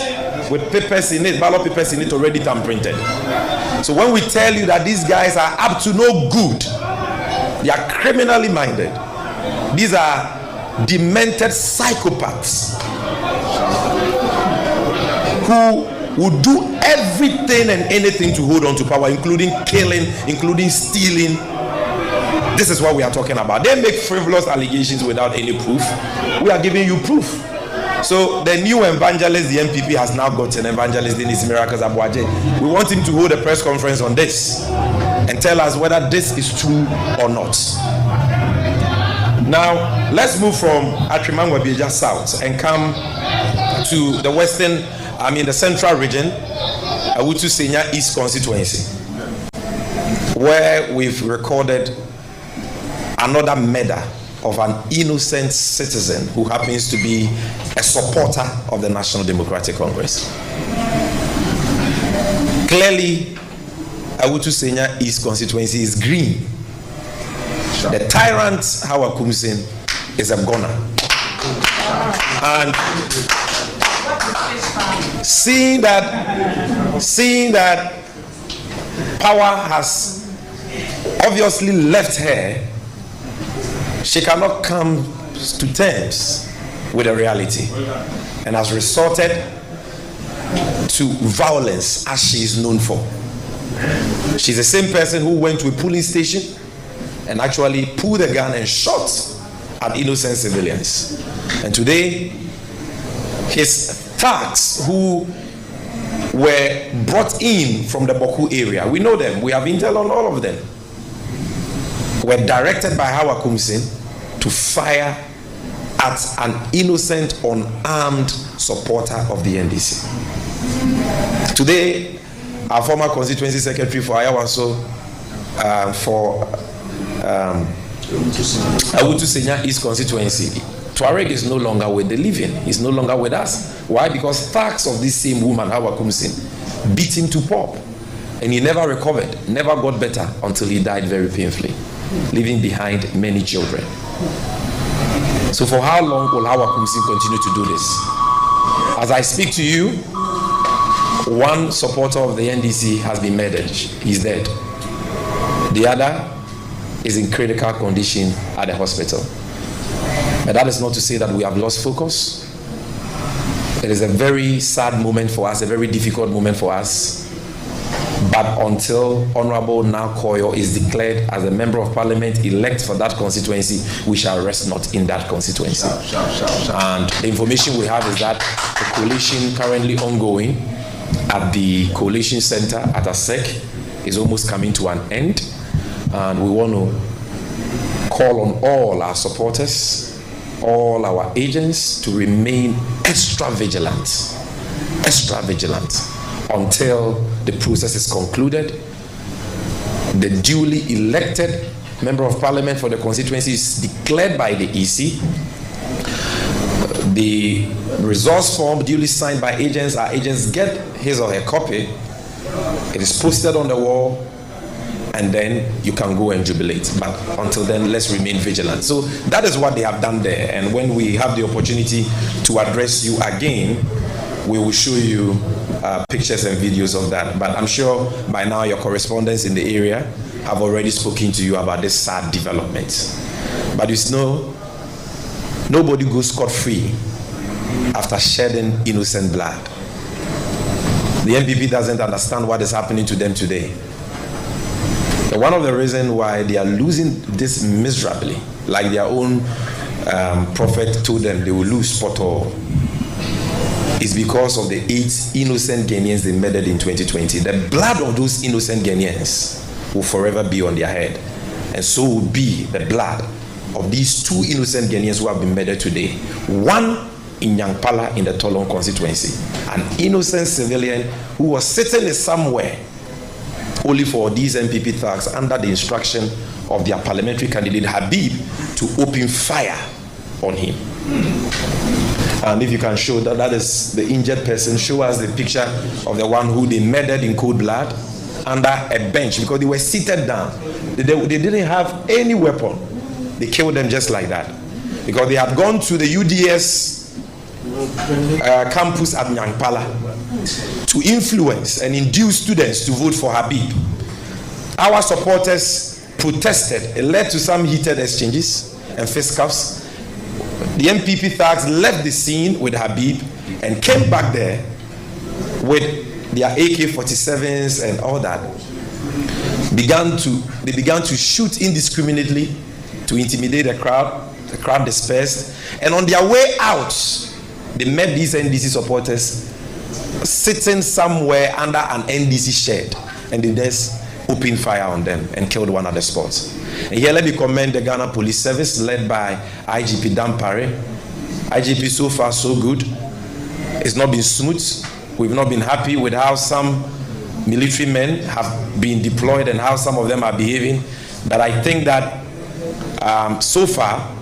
[SPEAKER 7] with papers in it, ballot papers in it already tam-printed. So when we tell you that these guys are up to no good, they are criminally minded. These are demented psychopaths who would do everything and anything to hold on to power, including killing, including stealing. This is what we are talking about. They make frivolous allegations without any proof. We are giving you proof. So the new evangelist, the MPP has now got an evangelist in his Miracles Abuaje. We want him to hold a press conference on this and tell us whether this is true or not. Now, let's move from Atrimangwa-Bieja South and come to the central region, Awutu Senya East constituency, where we've recorded another murder of an innocent citizen who happens to be a supporter of the National Democratic Congress. Clearly, Awutu Senya East constituency is green. The tyrant Hawa Kumsin is a goner. And seeing that power has obviously left her, she cannot come to terms with the reality and has resorted to violence as she is known for. She's the same person who went to a polling station and actually pulled a gun and shot at innocent civilians. And today, his thugs who were brought in from the Boku area, we know them, we have intel on all of them, were directed by Hawa Kumsin to fire at an innocent, unarmed supporter of the NDC. Today, our former constituency secretary for Ayawaso, for Awutu Senya East constituency, Tuareg is no longer with the living. He's no longer with us. Why? Because thugs of this same woman, Hawa Kumsin, beat him to pulp. And he never recovered, never got better until he died very painfully, leaving behind many children. So for how long will Hawa Kumsin continue to do this? As I speak to you, one supporter of the NDC has been murdered. He's dead. The other is in critical condition at the hospital. But that is not to say that we have lost focus. It is a very sad moment for us, a very difficult moment for us. But until Honorable Now Koyo is declared as a Member of Parliament elect for that constituency, we shall rest not in that constituency. And the information we have is that the coalition currently ongoing at the coalition center at ASEC is almost coming to an end. And we want to call on all our supporters, all our agents to remain extra vigilant until the process is concluded. The duly elected Member of Parliament for the constituency is declared by the EC. The resource form duly signed by agents, our agents get his or her copy. It is posted on the wall, and then you can go and jubilate. But until then, let's remain vigilant. So that is what they have done there. And when we have the opportunity to address you again, we will show you pictures and videos of that. But I'm sure by now your correspondents in the area have already spoken to you about this sad development. But you know, nobody goes scot-free after shedding innocent blood. The NPP doesn't understand what is happening to them today. And one of the reasons why they are losing this miserably, like their own prophet told them they will lose spot all, is because of the 8 innocent Ghanaians they murdered in 2020. The blood of those innocent Ghanaians will forever be on their head. And so will be the blood of these 2 innocent Ghanaians who have been murdered today. One in Nyankpala in the Tolon constituency. An innocent civilian who was sitting somewhere only for these MPP thugs under the instruction of their parliamentary candidate Habib to open fire on him. And if you can show that that is the injured person, show us the picture of the one who they murdered in cold blood under a bench because they were seated down. They didn't have any weapon. They killed them just like that because they had gone to the UDS campus at Nyankpala to influence and induce students to vote for Habib. Our supporters protested. It led to some heated exchanges and fisticuffs. The MPP thugs left the scene with Habib and came back there with their AK-47s and all that. They began to shoot indiscriminately to intimidate the crowd. The crowd dispersed. And on their way out, they met these NDC supporters sitting somewhere under an NDC shed, and they just opened fire on them and killed one at the spot. And here let me commend the Ghana Police Service led by IGP Dampare. IGP, so far so good. It's not been smooth. We've not been happy with how some military men have been deployed and how some of them are behaving. But I think that so far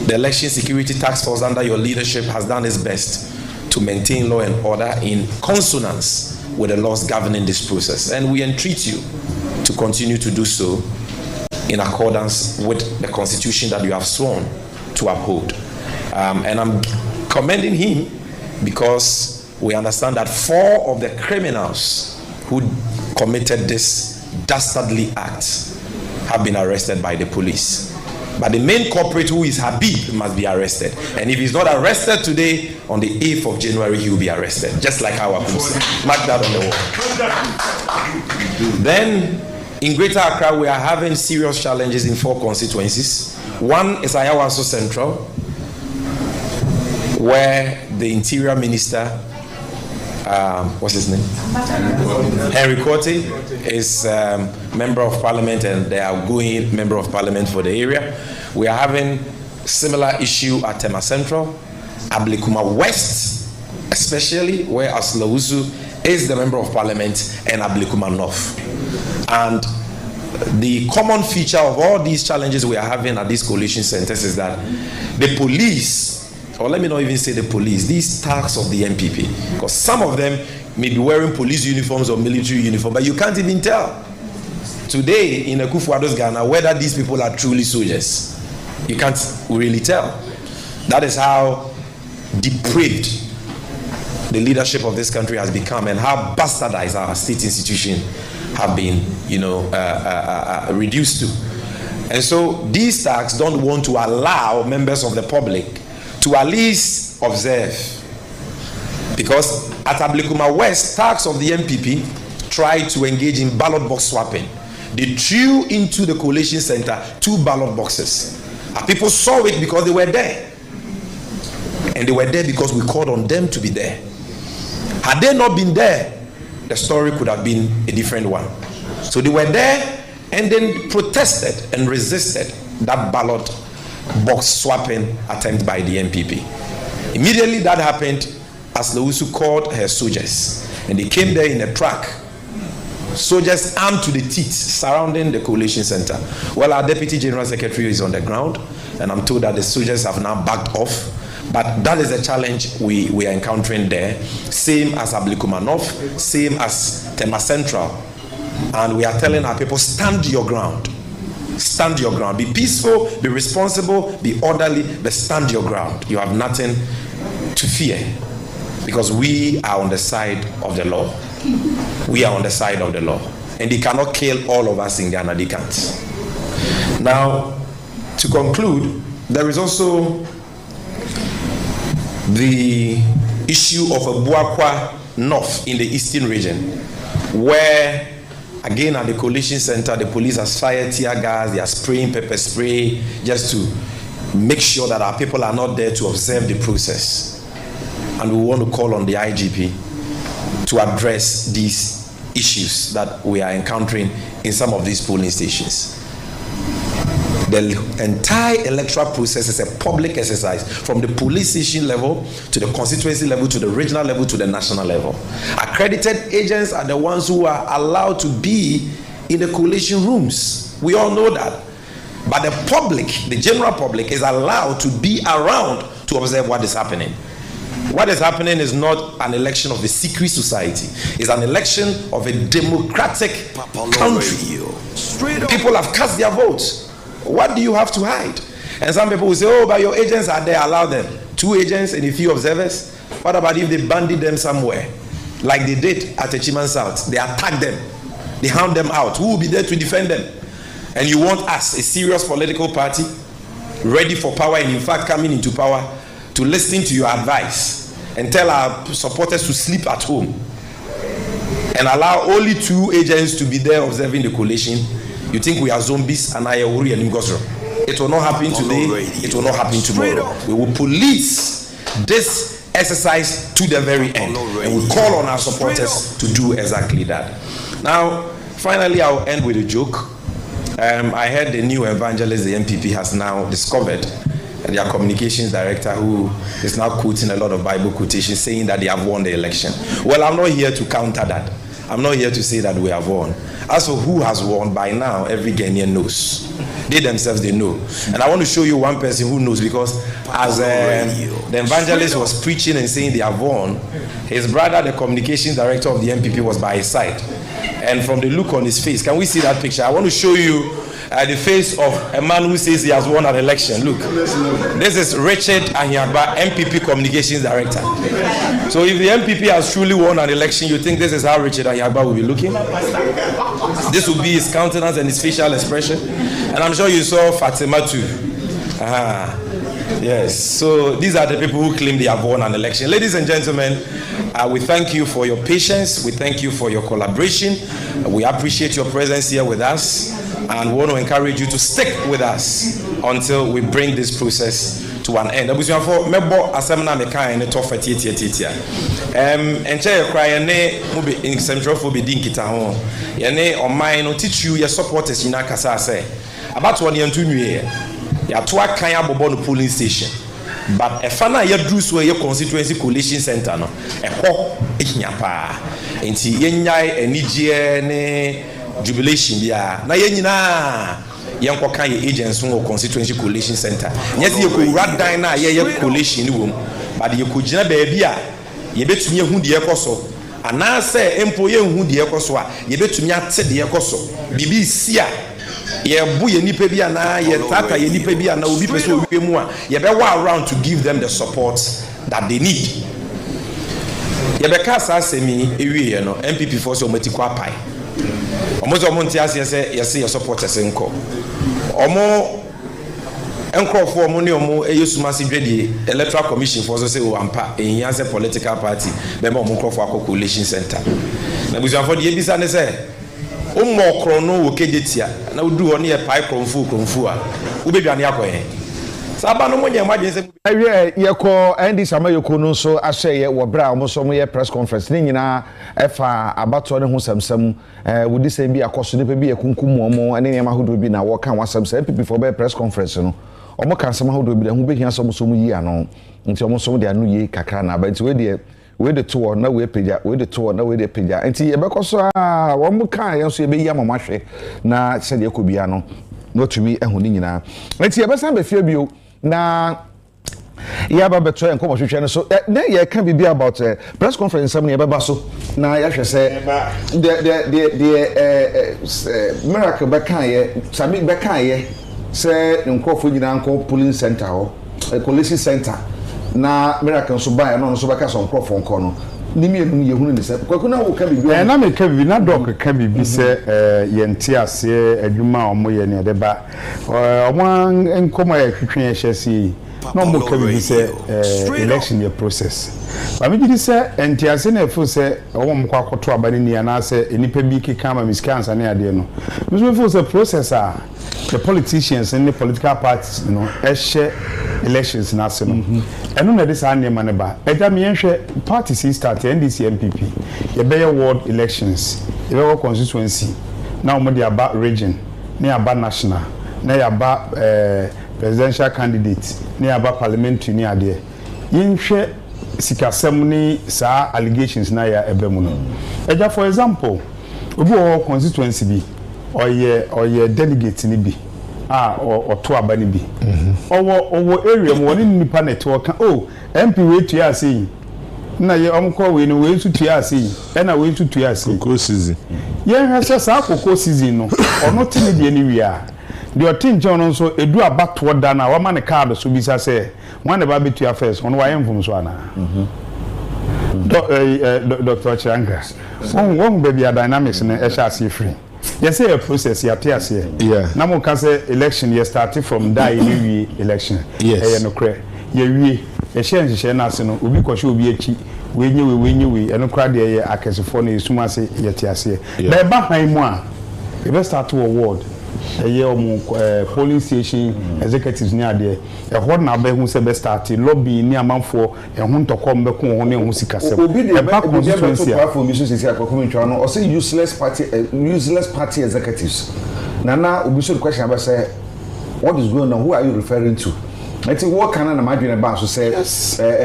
[SPEAKER 7] the Election Security Task Force under your leadership has done its best to maintain law and order in consonance with the laws governing this process. And we entreat you to continue to do so in accordance with the constitution that you have sworn to uphold. And I'm commending him because we understand that 4 of the criminals who committed this dastardly act have been arrested by the police. But the main culprit, who is Habib, must be arrested. And if he's not arrested today, on the 8th of January, he will be arrested. Just like our Kusa. Mark that on the wall. Then, in Greater Accra, we are having serious challenges in 4 constituencies. One is Ayawaso Central, where the Interior Minister, what's his name? Henry Korte is Member of Parliament and the outgoing Member of Parliament for the area. We are having similar issue at Tema Central, Ablikuma West, especially where Aslausu is the Member of Parliament, and Ablikuma North. And the common feature of all these challenges we are having at these coalition centers is that the police, or let me not even say the police, these thugs of the MPP, because some of them may be wearing police uniforms or military uniforms, but you can't even tell today in AKUFO-ADDO's Ghana whether these people are truly soldiers. You can't really tell. That is how depraved the leadership of this country has become and how bastardized our state institutions have been, reduced to. And so these tags don't want to allow members of the public to at least observe. Because at Ablikuma West, tags of the MPP tried to engage in ballot box swapping. They threw into the collation center 2 ballot boxes. And people saw it because they were there. And they were there because we called on them to be there. Had they not been there, the story could have been a different one. So they were there and then protested and resisted that ballot box swapping attempt by the MPP. Immediately that happened, as Lewusu called her soldiers, and they came there in a truck, soldiers armed to the teeth surrounding the collation center. Well, our Deputy General Secretary is on the ground, and I'm told that the soldiers have now backed off. But that is a challenge we are encountering there. Same as Ablikuma North, same as Tema Central. And we are telling our people, stand your ground. Stand your ground. Be peaceful, be responsible, be orderly, but stand your ground. You have nothing to fear, because we are on the side of the law. We are on the side of the law. And they cannot kill all of us in Ghana. They can't. Now, to conclude, there is also the issue of Abuakwa North in the eastern region, where again at the collation center the police has fired tear gas, they are spraying pepper spray just to make sure that our people are not there to observe the process. And we want to call on the IGP to address these issues that we are encountering in some of these polling stations. The entire electoral process is a public exercise, from the police station level to the constituency level to the regional level to the national level. Accredited agents are the ones who are allowed to be in the collation rooms. We all know that. But the public, the general public, is allowed to be around to observe what is happening. What is happening is not an election of a secret society. It's an election of a democratic country. People have cast their votes. What do you have to hide? And some people will say, oh, but your agents are there, allow them. 2 agents and a few observers. What about if they bandit them somewhere? Like they did at Echiman South. They attack them. They hound them out. Who will be there to defend them? And you want us, a serious political party, ready for power and in fact coming into power, to listen to your advice and tell our supporters to sleep at home and allow only 2 agents to be there observing the collation? You think we are zombies and I worry and it will not happen today, it will not happen tomorrow. We will police this exercise to the very end, and we call on our supporters to do exactly that. Now, finally, I'll end with a joke. I heard the new evangelist the MPP has now discovered, their communications director, who is now quoting a lot of Bible quotations saying that they have won the election. Well, I'm not here to counter that. I'm not here to say that we have won. As for who has won, by now every Ghanaian knows. They themselves, they know. And I want to show you one person who knows, because as the evangelist was preaching and saying they have won, his brother, the communications director of the MPP, was by his side. And from the look on his face, can we see that picture? I want to show you the face of a man who says he has won an election. Look, this is Richard Ahiagba, MPP communications director. So if the MPP has truly won an election, you think this is how Richard Ahiagba will be looking? This will be his countenance and his facial expression. And I'm sure you saw Fatima too. Yes, so these are the people who claim they have won an election. Ladies and gentlemen, we thank you for your patience. We thank you for your collaboration. We appreciate your presence here with us, and we want to encourage you to stick with us until we bring this process to an end. Abusuafo mebo asemna meka ene to fatietiatia. Enche ye kra ye ne mo be in central for be din kita ho. Ye ne oman no teach you your supporters nyina kasa say. About one yantu nwie. Ya to akan abobo no polling station. But e fa na ye dru so ye constituency collation center no. Ekọ ehia pa. Enti ye nyai enigye ne jubilation bia. Na ye nyina yanko kan ye agents no constituency collation center. Yes ye ko radan na ye collation ni wom. But ye ko gina ba bia ye betumi ehu de ekoso. Ana se empo ye ehu de ekoso a ye betumi ate de ekoso. Bibi sia ye bu ye nipa bia na ye tata ye nipa bia na obi pese owie mu a ye be wa around to give them the support that they need. Ye be ka sa semi ewie ye no MPP force o matiko apai. Omozo monti ase ye say your supporters enko. omo enkrofo omo ne omo eyesuma se dwedie electoral commission for so say o ampa ehia se political party be ma omo enkrofo akọ coalition center na busuafo de ebisa ne se o mo kro no wo kejetia na odu ho ne ye pai kromfu a wo bedwane akoye saba no monye maje se
[SPEAKER 4] awie ye ko ndi sama yoko no so ahye ye wo bra omo so mo ye press conference ni nyina efa abato ne ho samsam wodi se bi akoso ne pe bi ekunkum omo ene ne ma hodo bi na wo kan wasamsam pipi for be press conference no omo kan sama hodo bi da hu be hia so mo yi ano nti omo so de anu yi kakra na ba nti we de to na we peja we de to na we de peja nti ye be koso a wo mo kan ye so ye be yi amamahwe na se de ekobia no no tumi ehu ni nyina nti ye be san be fie bio na ya ba beto enko hwehwe no so na ye kan bibi about press conference am na ye beba so na ya hwe se miracle be kan ye sabi be kan ye se nkofo nyina nko polling center ho coalition center na miracle so ba no so be ka so nkofo nko no nimi enu ye hunu ni se kwakuna wo ka bibi
[SPEAKER 6] na me ka bibi na doc ka bibi se ye nti ase adwuma omo ye ne de ba omo enkomo ye hwetwe ye hyesi no mo ka bibi se election ye process ba me gidi se nti ase na efu se omo mko akoto abane ni na se enipa bi kika ma miskansa ne ade no me fu se process a the politicians and the political parties you know ehye elections na se no eno na de sa ne ma ne ba eja me yenhwe parties start NDC MPP ye be ward elections ye be constituency na omo de aba region na aba national na ya aba presidential candidate na ya aba parliamentary ni ade yenhwe sikasem ni sa allegations na ya ebe mu no eja for example obi o constituency bi oye delegate ni bi oto aba ni bi owo area mo ni nipa network MP we tu ya sei na ye omko we no we su tu ya sei na we su tu ya sei
[SPEAKER 18] koko season
[SPEAKER 6] ye hwese sa koko season no ono tini de ni wi a de otin jon no so edu abato da na wa ma ne card so bi sa se wan ne ba betu ya first ono wa yemfum so ana Dr. Changa won baby dynamics ne e sha see free. Yes, say a process ya tears here.
[SPEAKER 18] Yeah.
[SPEAKER 6] Na mo ka say election ye started from that we election.
[SPEAKER 18] Yes.
[SPEAKER 6] No kre. Ye wi e share na se no obi kwhwe obi achi we nye eno kra de ye akesefo na esuma se ye tears here. Ba ba han mu a e be start to award ye omo polling station executives ni ade e ho na ba hu se be start lobby ni amanfo e hu ntokom be ko ho ne hu sikasem
[SPEAKER 4] e ba constituency platform mission sisi akoko ntwa no o say useless party executives nana obi so the question about say what is going on, who are you referring to? I think what can na madwene ba so say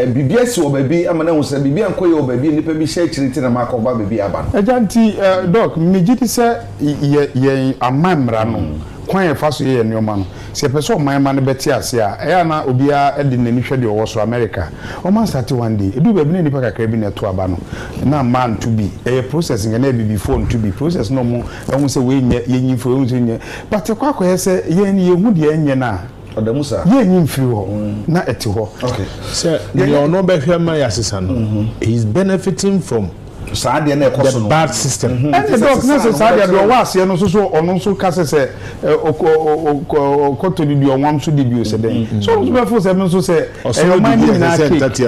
[SPEAKER 4] bibia si obabi amana hu say bibia nkoye obabi nipa bi share chiriti na makoba baby aba
[SPEAKER 6] ajanti doc megiti say ye amamra no kwan e faso ye nyoma no se person man man beti ase a e na obia e de nani hwede wo so America o man start one day edu baby na nipa kakra bi na to aba no na man to be e processing na be before to be process no mo e hu say we nye yinfo e hu say nye but kwa kwa say ye ni ye hu de enye na
[SPEAKER 4] Odamusa.
[SPEAKER 6] Ye nyimfiri ho na eti ho.
[SPEAKER 18] Okay. So you no be hwe man yasesa no. He's benefiting from
[SPEAKER 6] the bad system. And the dog na say dia do was ye no so ono so ka say okoto di onwam so di bi o se den. So no be for say me so say e man ni na cake.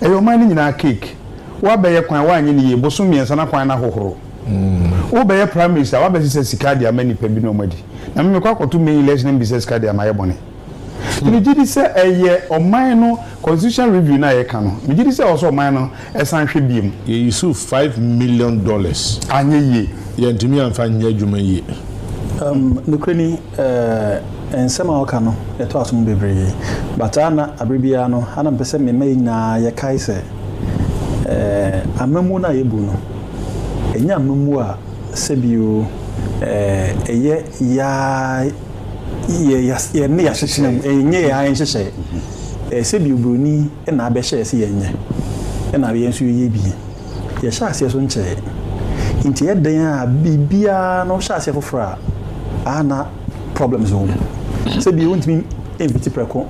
[SPEAKER 6] E yo man ni na cake. Wa be ye kwan wa anyi ni ye boso miensa na kwan na hohoro. Wo be ye prime minister wa be say sika dia mani pa bi no madi. Na me kwa koto me election business card ya maye bone. Me gidi say eye oman no constitution review na ye ka no. Me gidi say also oman no esan hwe biem.
[SPEAKER 18] Ye use $5 million.
[SPEAKER 6] Anye ye.
[SPEAKER 18] Ye ntimi amfa nya adwuma ye.
[SPEAKER 21] Nukreni ensema oka no eto asom bebre. Batana abribia no ana mpese me mai na ye kai se amamu na ye bu no. Enya amamu a sebio eye ya ne ya hyehyem enye ya hyehyɛ se bi obroni na abɛhyɛ se yenye na ye nso ye bi ye hyɛ ase so nkyɛ nti ye dan a bibia no hyɛ ase foforo a na problems wo se bi wontimi empiti preko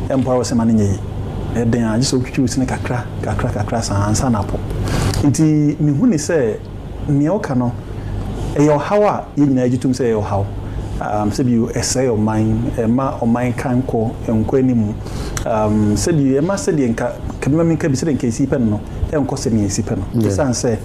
[SPEAKER 21] empower se mane nye ye dan a jiso twitwi usine kakra sansa na po nti mi hu ni se me oka no eyo hawa ye nyina agitum se eyo haw said you essay of mine, or mine can call and quenimu. Said you, must say, and can be said in case he penno, and costing me sipeno. Yes, and say,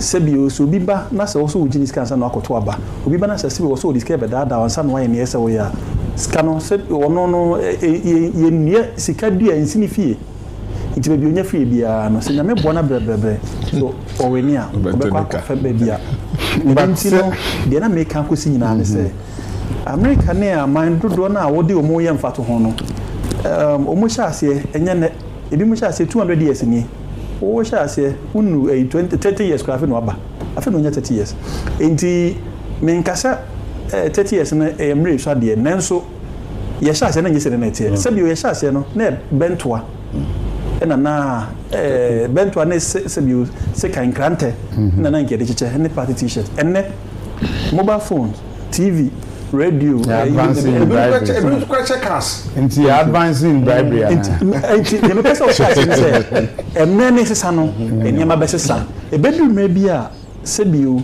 [SPEAKER 21] Sebio, so Biba, Nasa also Jinis Cancer Nokotwaba, Ubiba Nasa also discovered that on some way in the SOA. Scano said, or no, ye near Sicadia and Sinifi. It may be on your free beer, no, say, I'm a bona brebre, so, or when ya, baby. But then I make Uncle Singing and say, America near mind, Dona, what do you more young fat hono? Almost I say, and then it be much I say 200 years in ye. Oh, shall I say, who a 30 years craft in Waba? I feel no 30 years. Ain't he, Mencassa 30 years in a marriage, so dear, Nanso, yes, I said, and you said, and I said, you yes, I said, no, Bentua. And na Bentua, ne Sebu, second grante, and I get it, and the party t shirt, and mobile phones, TV. Radio,
[SPEAKER 6] advancing in bribery. Advancing in bribery.
[SPEAKER 21] The person said, "A man is a son, and your best son. A bedroom may be a Sebu,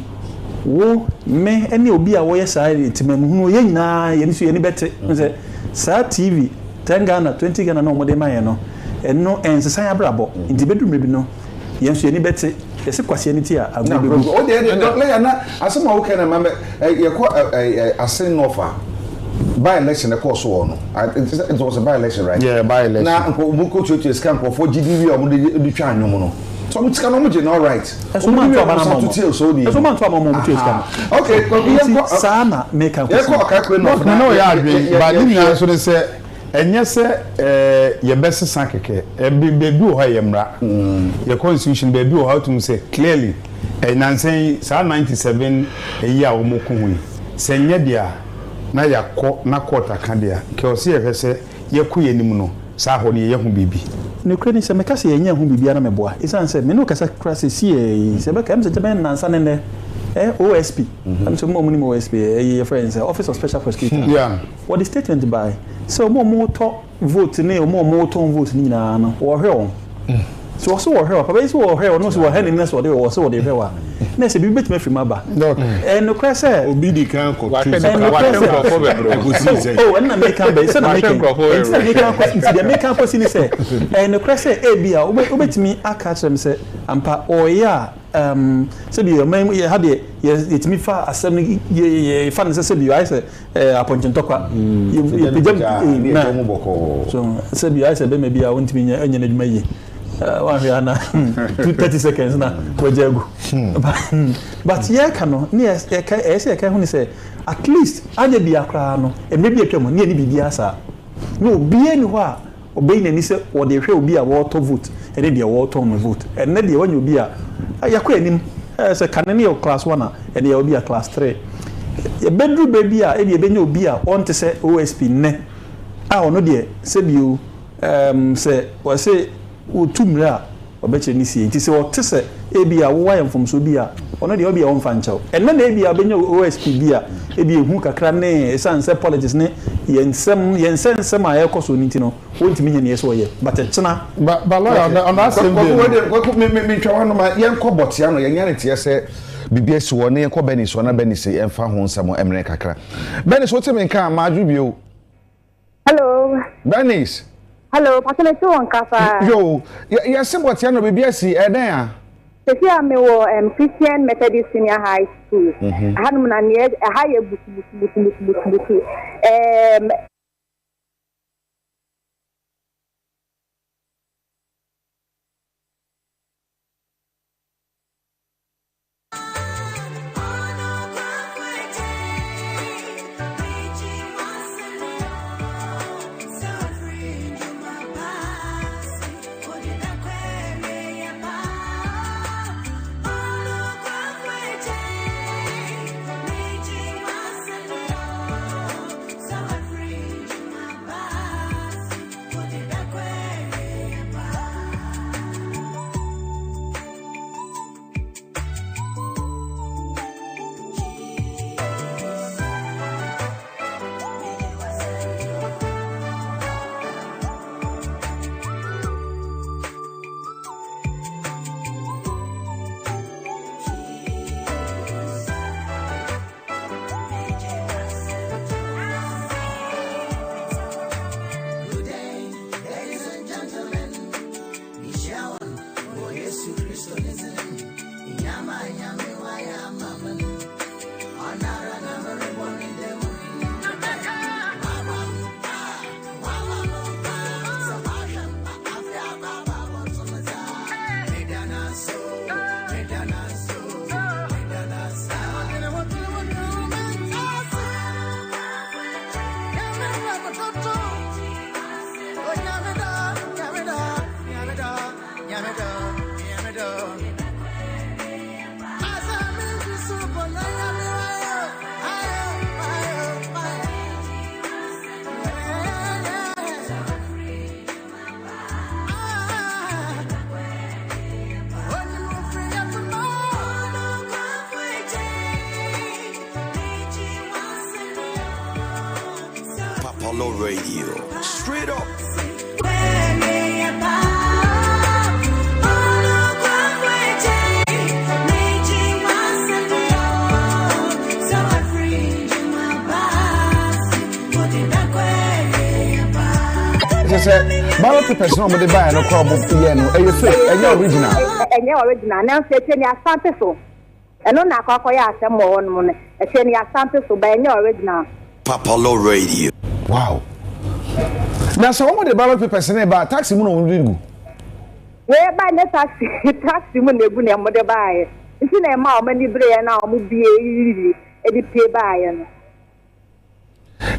[SPEAKER 21] wo me any obi a way side to me who ye na ye nso ye ni better. Sa TV 10 Ghana 20 Ghana no more de man no. And no and say abrabo. In the bedroom maybe no. Ye nso ye ni better. Yes, quasianity. Oh,
[SPEAKER 4] don't lay na asema wo kana mama ye ko asen offer by election e course one. It was a by election, right?
[SPEAKER 6] Yeah, by election.
[SPEAKER 4] Na mo ko church scam for GDV o mo de twa anwom no. So mo tika no mo je no right.
[SPEAKER 21] So man to abana mo. So man to abana mo church scam.
[SPEAKER 4] Okay,
[SPEAKER 21] sana make am.
[SPEAKER 4] Ye ko akakwe
[SPEAKER 6] no ya adwen, but ni na so dey say enye se ye best sankeke bebi o ha yemra your constitution bebi o how to say clearly and say sa 97 year o mo ko hu se nye dia na yakọ na court aka dia ke o se ye se ye ku yenim no sa ho ne ye hu bibi
[SPEAKER 21] ne kreni se meka se ye nya hu bibi na meboa isan se me no kasa krase sie se be kam se tebe nansa ne OSP. I'm so more OSP. Your friends, Office of Special Prosecutor.
[SPEAKER 6] Yeah.
[SPEAKER 21] What the statement by? So more talk vote ne or more tone vote ni na no or her. So also or her. But it's or her no so her in this or they or so they her. Na se bi bet me free maba. And no crash
[SPEAKER 6] obi di kan ko.
[SPEAKER 21] Oh, and na make am be say na make. Say make am question the make am question say. And no crash e bia obetimi aka chem say ampa or ya so the man you had it me fa asem ye fa say be I say appointment tokwa you so say be I say be maybe I want me anya na dwuma yi one here na 30 seconds na wajagu but ye ka no ne e ka hu ni say at least anya bia kra no e maybe atwam ne ni bibia sa no bia ni ho a obey na ni say o de hwe obi a wo to vote e de wo to no vote e na de wanya obi a yakọ enim say kanene your class 1 and you be a class 3 e bedru baby a e be nya obi a on te say OSP ne a ono de say bio say we say utumra obeche ni sie nti say o te say e bi a wo yam from so bi a ono de obi a on fa nchaw and na e bi a benya OSP bi a e bi ehu kakra ne sanse politics ne yensem a yekoso ni nti no wontimi nya ne yeso ye but chena
[SPEAKER 4] ba lawyer on that same day me twa no ma yenko botia no yenya ne tie se bibia si wo ne yenko beni so na beni se emfa ho nsamo emre kakra beni so temi nka maaju bio.
[SPEAKER 3] Hello
[SPEAKER 4] Benis.
[SPEAKER 3] Hello patele so on kafa
[SPEAKER 4] yo ya se botia no bibia si eden a
[SPEAKER 3] Sefia me wo Christian Methodist Senior High School. Hanum na ne high buku
[SPEAKER 10] Apollo Radio. Straight up.
[SPEAKER 4] Ballot papers no the buy no crop no fake
[SPEAKER 3] original now say ni asante so eno na akoya asem mo no no e ni asante so buy original
[SPEAKER 10] Apollo Radio.
[SPEAKER 4] Wow. Now so what the ballot papers na ba taxi mu no ngu
[SPEAKER 3] we buy na taxi mu na egu na mo de buy nti na ma o mani bre na o mu bie e di pay buy no.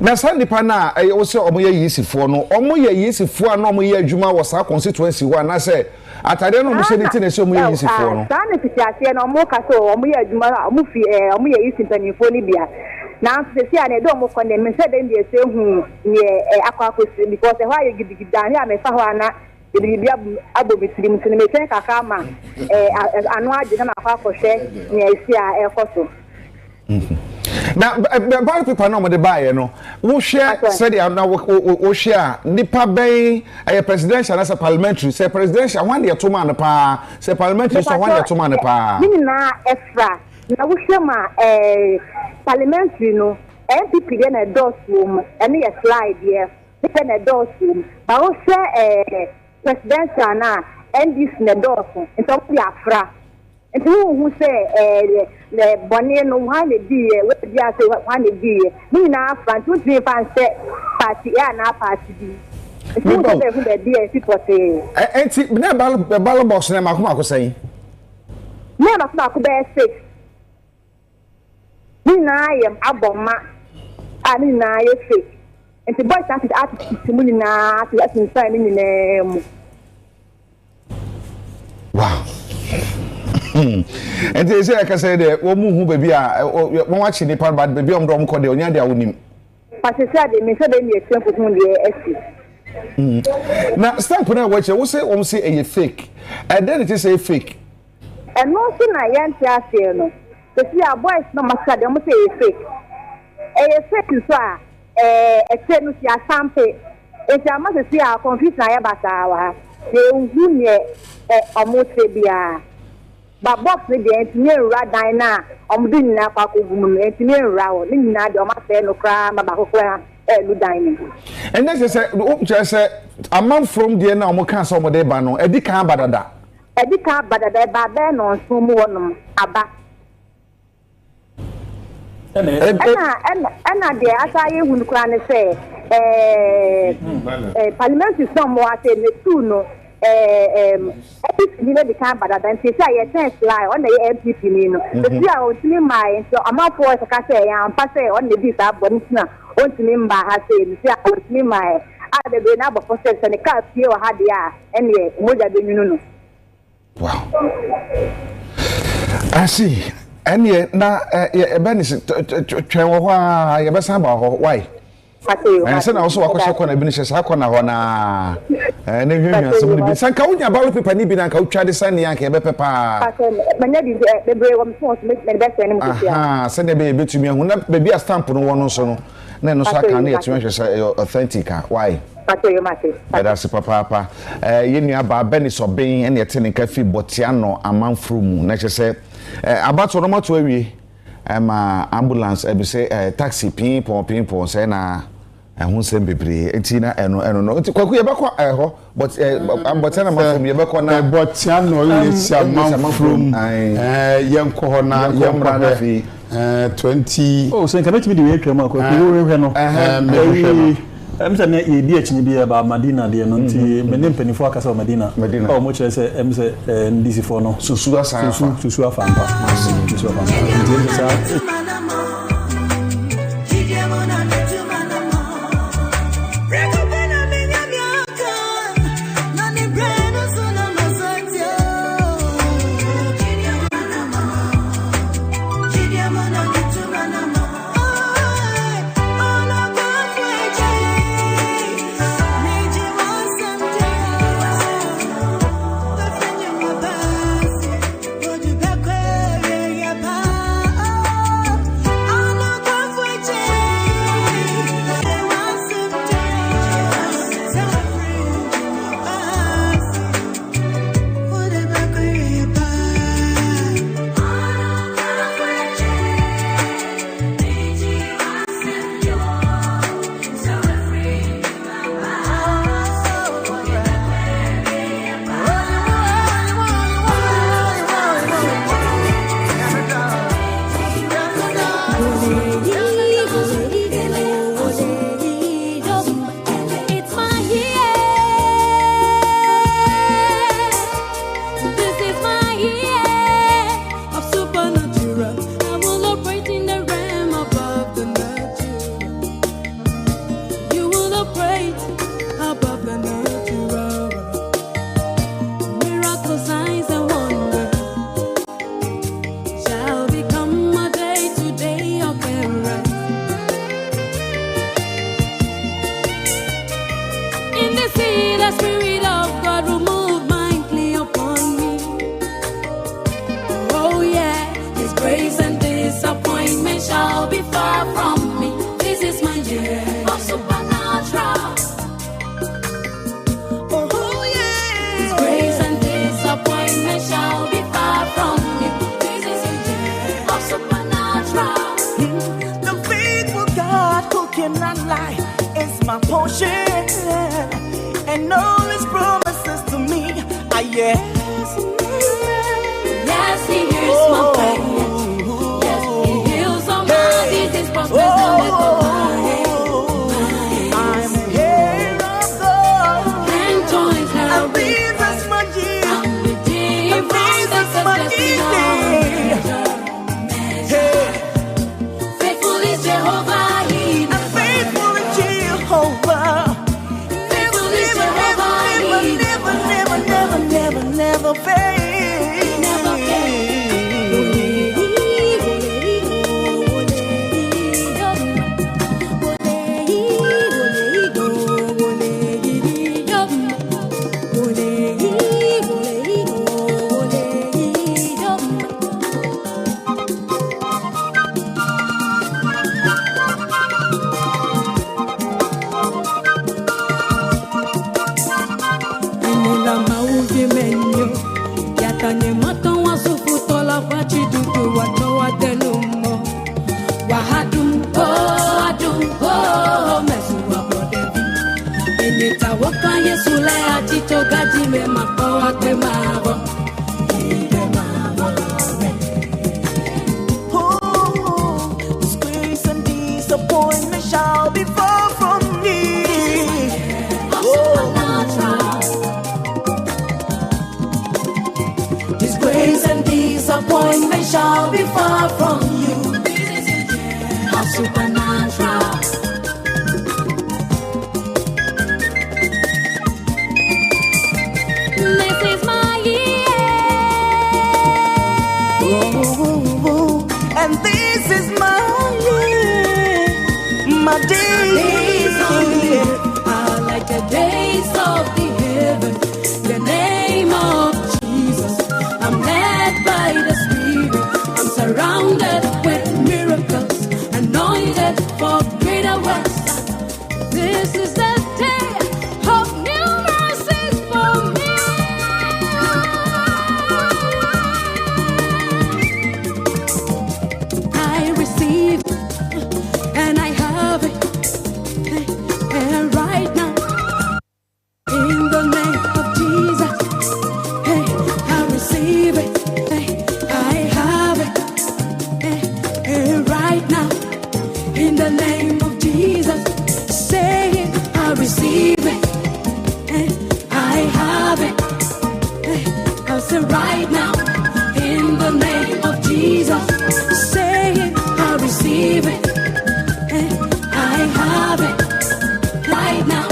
[SPEAKER 4] Na sandipa na wo se omo ye yisifo no omo ye yisifo na omo ye adwuma wo sa constituency wa na se atade no mo se nti na se omo ye yisifo no
[SPEAKER 3] sa na fitiase na omo ka so omo ye adwuma omo fi omo ye yisimpanifo ni bia na se si ana do omo konde me se de ndie se hu ni akwakosi because ho aye gidigida ni ame fa ho ana bibia abo betiri mutini me se kaka ma anu age na akwakohwe ni esi a ekoso.
[SPEAKER 4] Na ballot paper no mo de buy no wo share said na wo share nipa ben presidential as a parliamentary say presidential one dey to man pa say parliamentary so one dey to man pa
[SPEAKER 3] ni na extra na wo share ma parliamentary no MPP dey na endorse room any slide here dey na endorse room ba wo share presidential na NDC na endorse into we afra into who say le boni no wan dey we dey say wan dey ni na afra to three fan say party ya na party bi who dey who dey people say
[SPEAKER 4] enti na ballot box na makoma ko say
[SPEAKER 3] na makoma ko be 6 ni na yam aboma ani na ye fake enti boy start artist mu ni na at inside ni na mu.
[SPEAKER 4] Wow. And they say like I said wo mu hu baby a won wa chi ni pa bad baby omdo omko de onya de awonim
[SPEAKER 3] pasisa de me se de ni etu hu de esi
[SPEAKER 4] na stamp na wo che wo say e fake and then it is a fake
[SPEAKER 3] and no so na yan ti ase no se si a boys no masa de mo say e fake so a e no si a sample e ti ama se si a confuse na ya bata wa de hu ni omo se bia ba box ni de ntimi nra dan na omdu nyina kwa kogum no ntimi nra wo ni nyina de o ma fe no kra ma ba kokora lu dan ni
[SPEAKER 4] and then say o just say a man from there na o kan so mo de ba no edi kan badada ba be no so mu wonom aba ana de asa ye hun kra ne say parliament is somewhat ne tu no ni the can but then say I thanks lie on the MPP ni no the see o timi mai so ama for ka say am pa say on the this abon na on timi mba ha say say o timi mai a de be na bo process ne ka pie wa ha dia ene moja be nyunu no. Wow. I see. Ene na e be ni twen wo ho a ye be san ba ho why I said also akosha kwa na bi ni hye akwa na ho na ne hwehwe asem ni bi sanka unya ballot paper ni bi na nka utwa de san ya ka be pepa manya bi bebre wo mfo me be se ni mfia ah se ne be betumi hu na be bia stamp no wono so no na no so aka na yetumi hwehwe authentic why pato mate that's papa ye nua ba beni so ben ene yete ne ka fi botia no amanfro mu na hye se abato no mato awie ambulance be say taxi pin pon say na ehun sem bebre enti na eno no kwaku ye bekọ ho but ambotana mafum ye bekọ na
[SPEAKER 6] botia no ye sia mafum yenko ho na yemra na fi 20
[SPEAKER 21] oh so nka betimi de we twam akọ we hwe no emse na ye di akini bi ba Madina de no nti menim panifo akasa Madina oh mo chere se emse ndisi fo no susu asan susu afampa susu afampa nti sa
[SPEAKER 11] the Spirit of God will move mightily upon me. Oh yeah, His grace and disappointment shall be far from me. This is my year of supernatural. Oh yeah, His grace and disappointment shall be far from me. This is a year of supernatural.
[SPEAKER 5] The faithful God who cannot lie is my portion, and all His promises to me are yes.
[SPEAKER 11] Yes, He hears my prayer. Yes, He heals all my disease, prospers and let go my head.
[SPEAKER 5] I'm here of God,
[SPEAKER 11] And joins her
[SPEAKER 5] and this is my year.
[SPEAKER 11] I'm redeemed
[SPEAKER 5] And
[SPEAKER 11] from
[SPEAKER 5] this
[SPEAKER 11] the
[SPEAKER 5] is my
[SPEAKER 11] success
[SPEAKER 5] year.
[SPEAKER 11] Faithful is Jehovah, He
[SPEAKER 5] I'm faithful in Jehovah.
[SPEAKER 11] faithful is Jehovah, He
[SPEAKER 5] Never fail.
[SPEAKER 11] never Yatanye matan wa sufu tola kwa chidudu wa towa denumo. Wahadum oh mesu wa brodevi. Enyeta waka Yesu le atito gaji me makowa te mabo.
[SPEAKER 5] Oh, disgrace and disappointment shall be far from me.
[SPEAKER 11] Disgrace and disappointment shall be far from you. Of supernatural. This is my year.
[SPEAKER 5] And this is my year, my
[SPEAKER 11] Days on the
[SPEAKER 5] day.
[SPEAKER 11] earth are like the days of the heaven. The name of Jesus. I'm led by the Spirit. I'm surrounded with miracles, anointed for greater works. This is the day of new mercies for me. I receive and I have it, and right now, in the name of Jesus, hey, I receive it, hey, I have it, hey, and right now, in the name of Jesus, say it, I receive it, hey, I have it, hey, I say right now, in the name of Jesus, say it, I receive it, hey, I have it, right now,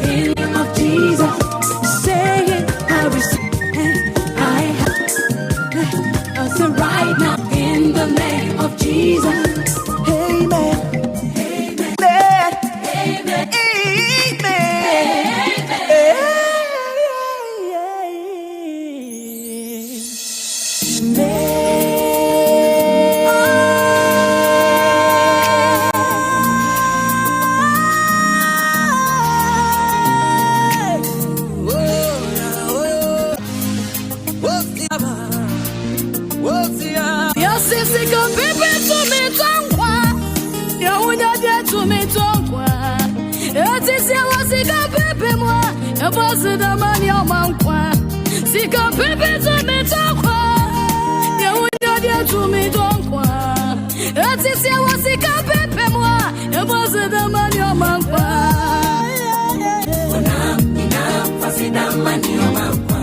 [SPEAKER 11] in the name of Jesus, say it, I receive it, I have it, I say right now, in the name of Jesus,
[SPEAKER 5] Amen.
[SPEAKER 11] amen,
[SPEAKER 5] Amen.
[SPEAKER 11] Yes, it's a baby to me, Tankwa. You would not get to me, Tankwa. It is your Sika baby, moi. It was the money on Mankwa. Sika baby to me, Tankwa. You would not get to me, Tankwa. It is your Sika baby, moi. It was the money on Mankwa. Fasida money on Mankwa.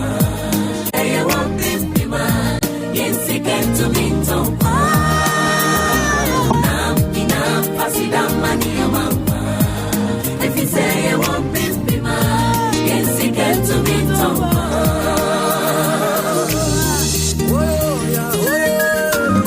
[SPEAKER 11] I won't be my. Yes, it get to me, Tankwa. Fasida money on Mankwa. If you say I won't be my. Yes, it get to me, Tankwa. Oh, yeah, oh, yeah.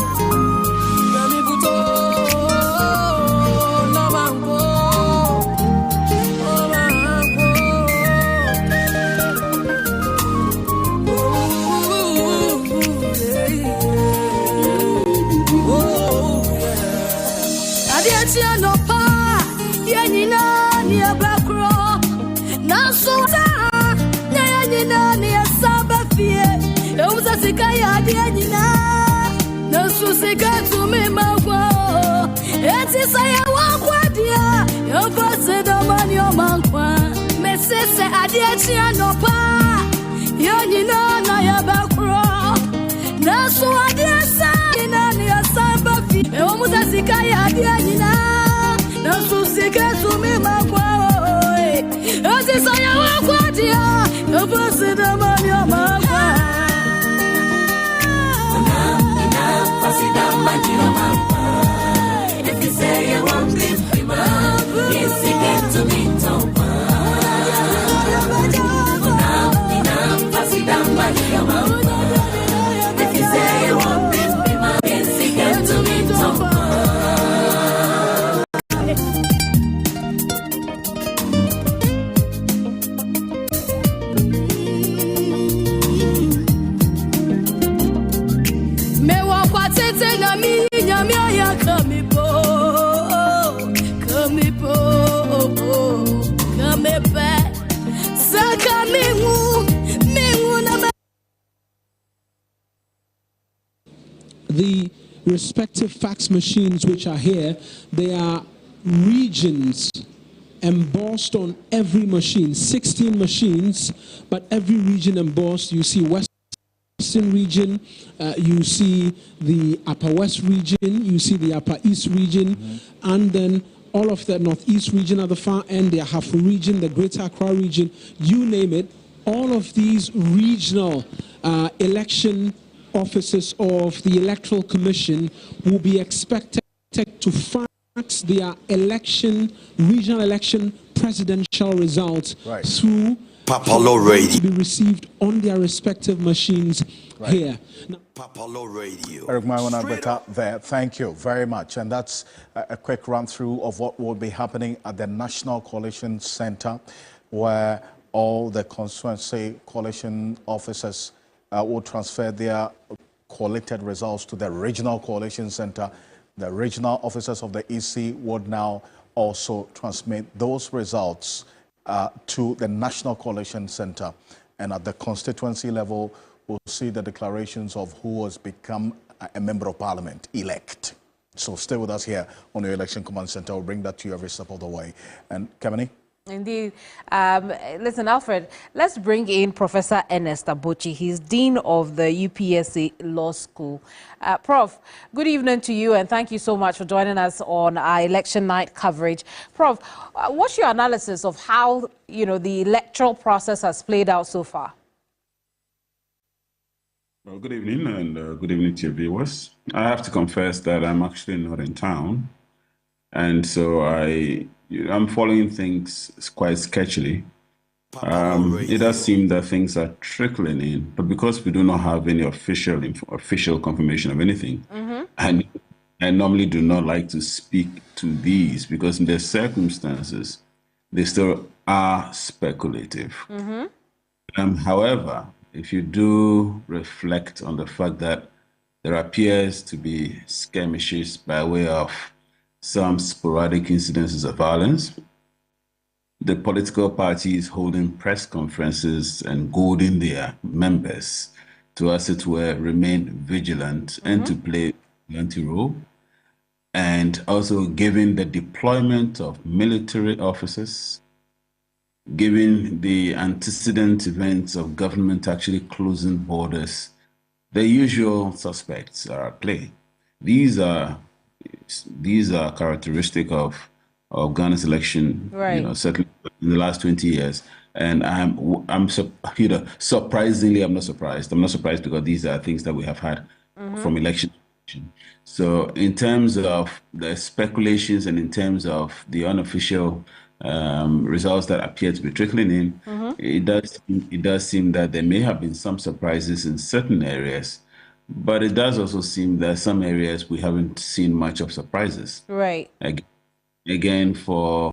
[SPEAKER 15] sika ya dia nyina na so sika to me magwa eti saya wa kwadia yo fase do mani o mankwa me se adia tia no pa yo nyina na ya bakro na so adia sa na ni asamba fi e o muta sika ya dia nyina na so sika to me magwa eti saya wa kwadia yo fase do mani o mankwa if you say you won't leave me, yes, you get to me, don't if you say you won't leave me, yes, you get to me, don't
[SPEAKER 22] the respective fax machines which are here, they are regions embossed on every machine, 16 machines, but every region embossed. You see Western region, you see the Upper West region, you see the Upper East region, and then all of the Northeast region at the far end, the Ahafo region, the Greater Accra region, you name it. All of these regional election officers of the Electoral Commission will be expected to fax their regional election presidential results through
[SPEAKER 10] Papalo Radio
[SPEAKER 22] to be received on their respective machines here. Now,
[SPEAKER 10] Papalo Radio.
[SPEAKER 18] Eric Maiwanabeta there. Thank you very much. And that's a quick run through of what will be happening at the National Coalition Center, where all the constituency coalition officers will transfer their collated results to the Regional Coalition Center. The regional officers of the EC would now also transmit those results to the National Coalition Center. And at the constituency level, we'll see the declarations of who has become a member of parliament, elect. So stay with us here on your Election Command Center. We'll bring that to you every step of the way. And Kemani?
[SPEAKER 2] Indeed. Listen, Alfred, let's bring in Professor Ernest Abochi. He's Dean of the UPSA Law School. Prof, good evening to you, and thank you so much for joining us on our election night coverage. Prof, what's your analysis of how, the electoral process has played out so far?
[SPEAKER 23] Well, good evening, and good evening to your viewers. I have to confess that I'm actually not in town, and so I'm following things quite sketchily. It does seem that things are trickling in, but because we do not have any official confirmation of anything, I normally do not like to speak to these because in their circumstances, they still are speculative. However, if you do reflect on the fact that there appears to be skirmishes by way of some sporadic incidences of violence, the political party is holding press conferences and goading their members to, as it were, remain vigilant and to play a vigilante role, and also giving the deployment of military officers, given the antecedent events of government actually closing borders. The usual suspects are at play. These are characteristic of Ghana's election, certainly in the last 20 years. And surprisingly, I'm not surprised. I'm not surprised because these are things that we have had from election. So in terms of the speculations and in terms of the unofficial results that appear to be trickling in, it does seem that there may have been some surprises in certain areas. But it does also seem that some areas we haven't seen much of surprises.
[SPEAKER 2] Right.
[SPEAKER 23] Again, for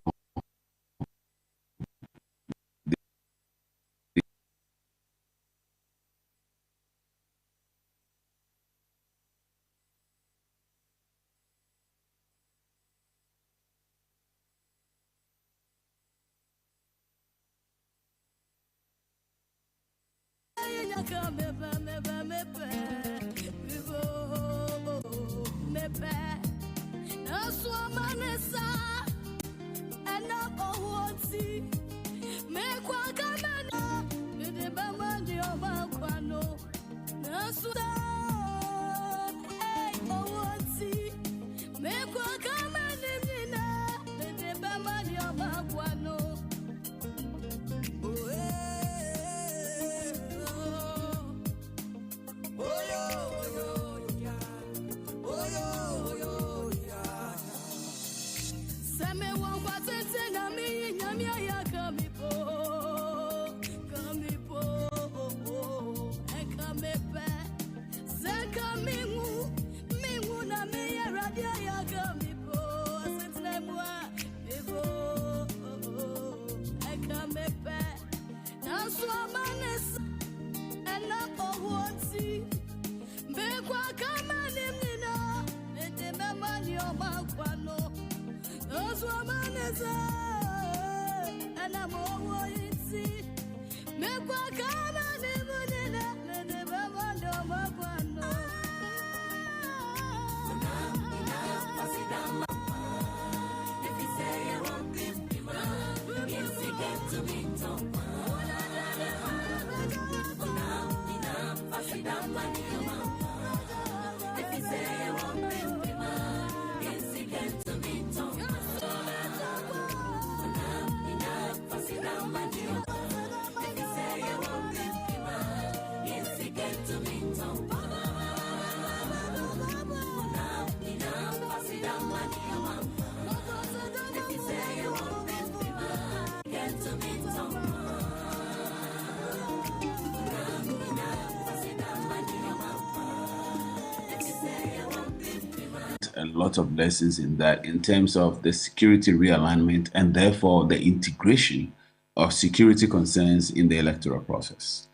[SPEAKER 23] A lot of lessons in that, in terms of the security realignment and therefore the integration of security concerns in the electoral process.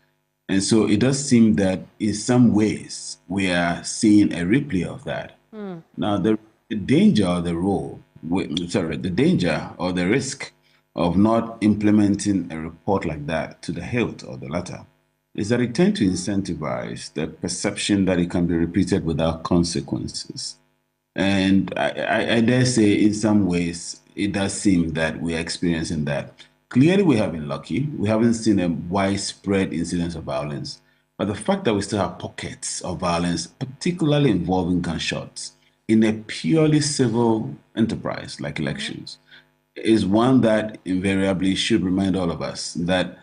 [SPEAKER 23] And so it does seem that in some ways we are seeing a replay of that. Now, the danger or the danger or the risk of not implementing a report like that to the hilt or the latter is that it tends to incentivize the perception that it can be repeated without consequences. And I dare say in some ways it does seem that we are experiencing that. Clearly we have been lucky. We haven't seen a widespread incidence of violence. But the fact that we still have pockets of violence, particularly involving gunshots, in a purely civil enterprise like elections, is one that invariably should remind all of us that,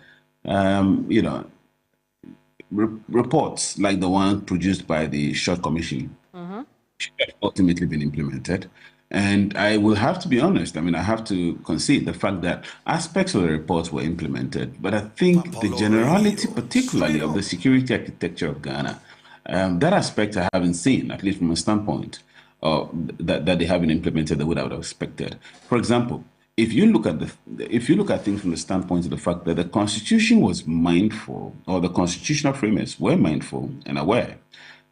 [SPEAKER 23] reports like the one produced by the Short Commission should have ultimately been implemented. And I will have to be honest, I have to concede the fact that aspects of the reports were implemented, but I think the generality, particularly of the security architecture of Ghana, that aspect I haven't seen, at least from a standpoint that they haven't implemented the way I would have expected. For example, if you look at things from the standpoint of the fact that the Constitution was mindful, or the constitutional framers were mindful and aware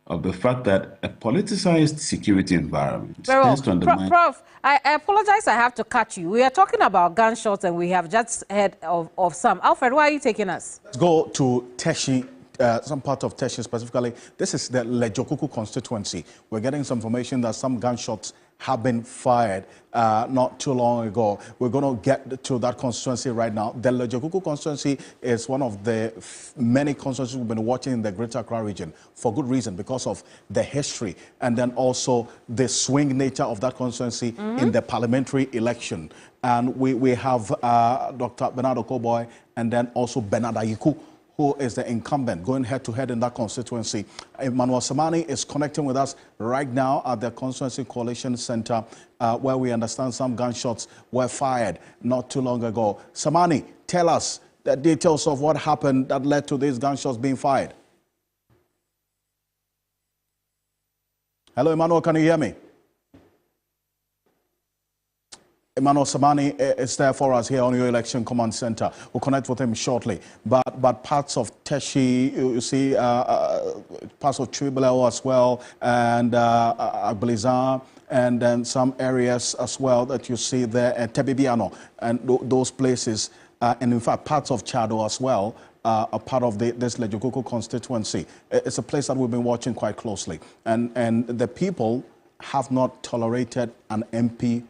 [SPEAKER 23] of the fact that a politicized security environment tends to undermine...
[SPEAKER 2] Prof, I apologize, I have to cut you. We are talking about gunshots and we have just heard of some. Alfred, where are you taking us?
[SPEAKER 18] Let's go to Teshi, some part of Teshi specifically. This is the Lejokuku constituency. We're getting some information that some gunshots have been fired not too long ago. We're going to get to that constituency right now. The Lejokuku constituency is one of the many constituencies we've been watching in the Greater Accra region for good reason, because of the history and then also the swing nature of that constituency in the parliamentary election. And we have Dr. Bernard Okoboy and then also Bernard Ayiku, who is the incumbent, going head-to-head in that constituency. Emmanuel Samani is connecting with us right now at the Constituency Coalition Center, where we understand some gunshots were fired not too long ago. Samani, tell us the details of what happened that led to these gunshots being fired. Hello, Emmanuel, can you hear me? Emmanuel Samani is there for us here on your election command center. We'll connect with him shortly. But parts of Teshi, you see, parts of Tribuleo as well, and Agblizan, and then some areas as well that you see there at Tebibiano, and those places, and in fact parts of Chado as well, a part of this Lejokoko constituency. It's a place that we've been watching quite closely. And the people have not tolerated an MP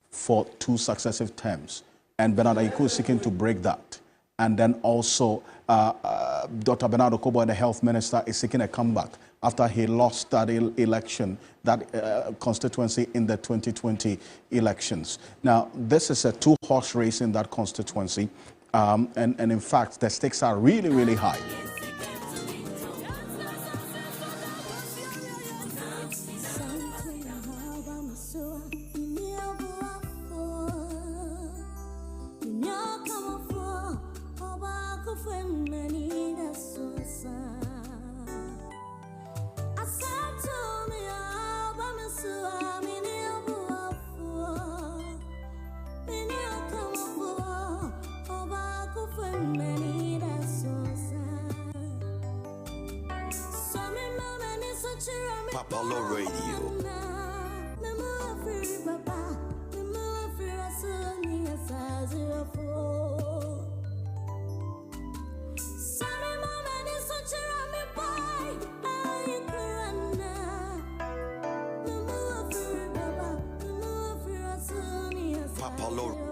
[SPEAKER 18] for 2 successive terms. And Bernard Ayiku is seeking to break that. And then also Dr. Bernard Okobo, the health minister, is seeking a comeback after he lost that election, that constituency in the 2020 elections. Now, this is a 2-horse race in that constituency. And in fact, the stakes are really, really high.
[SPEAKER 10] Apollo Radio. Apollo.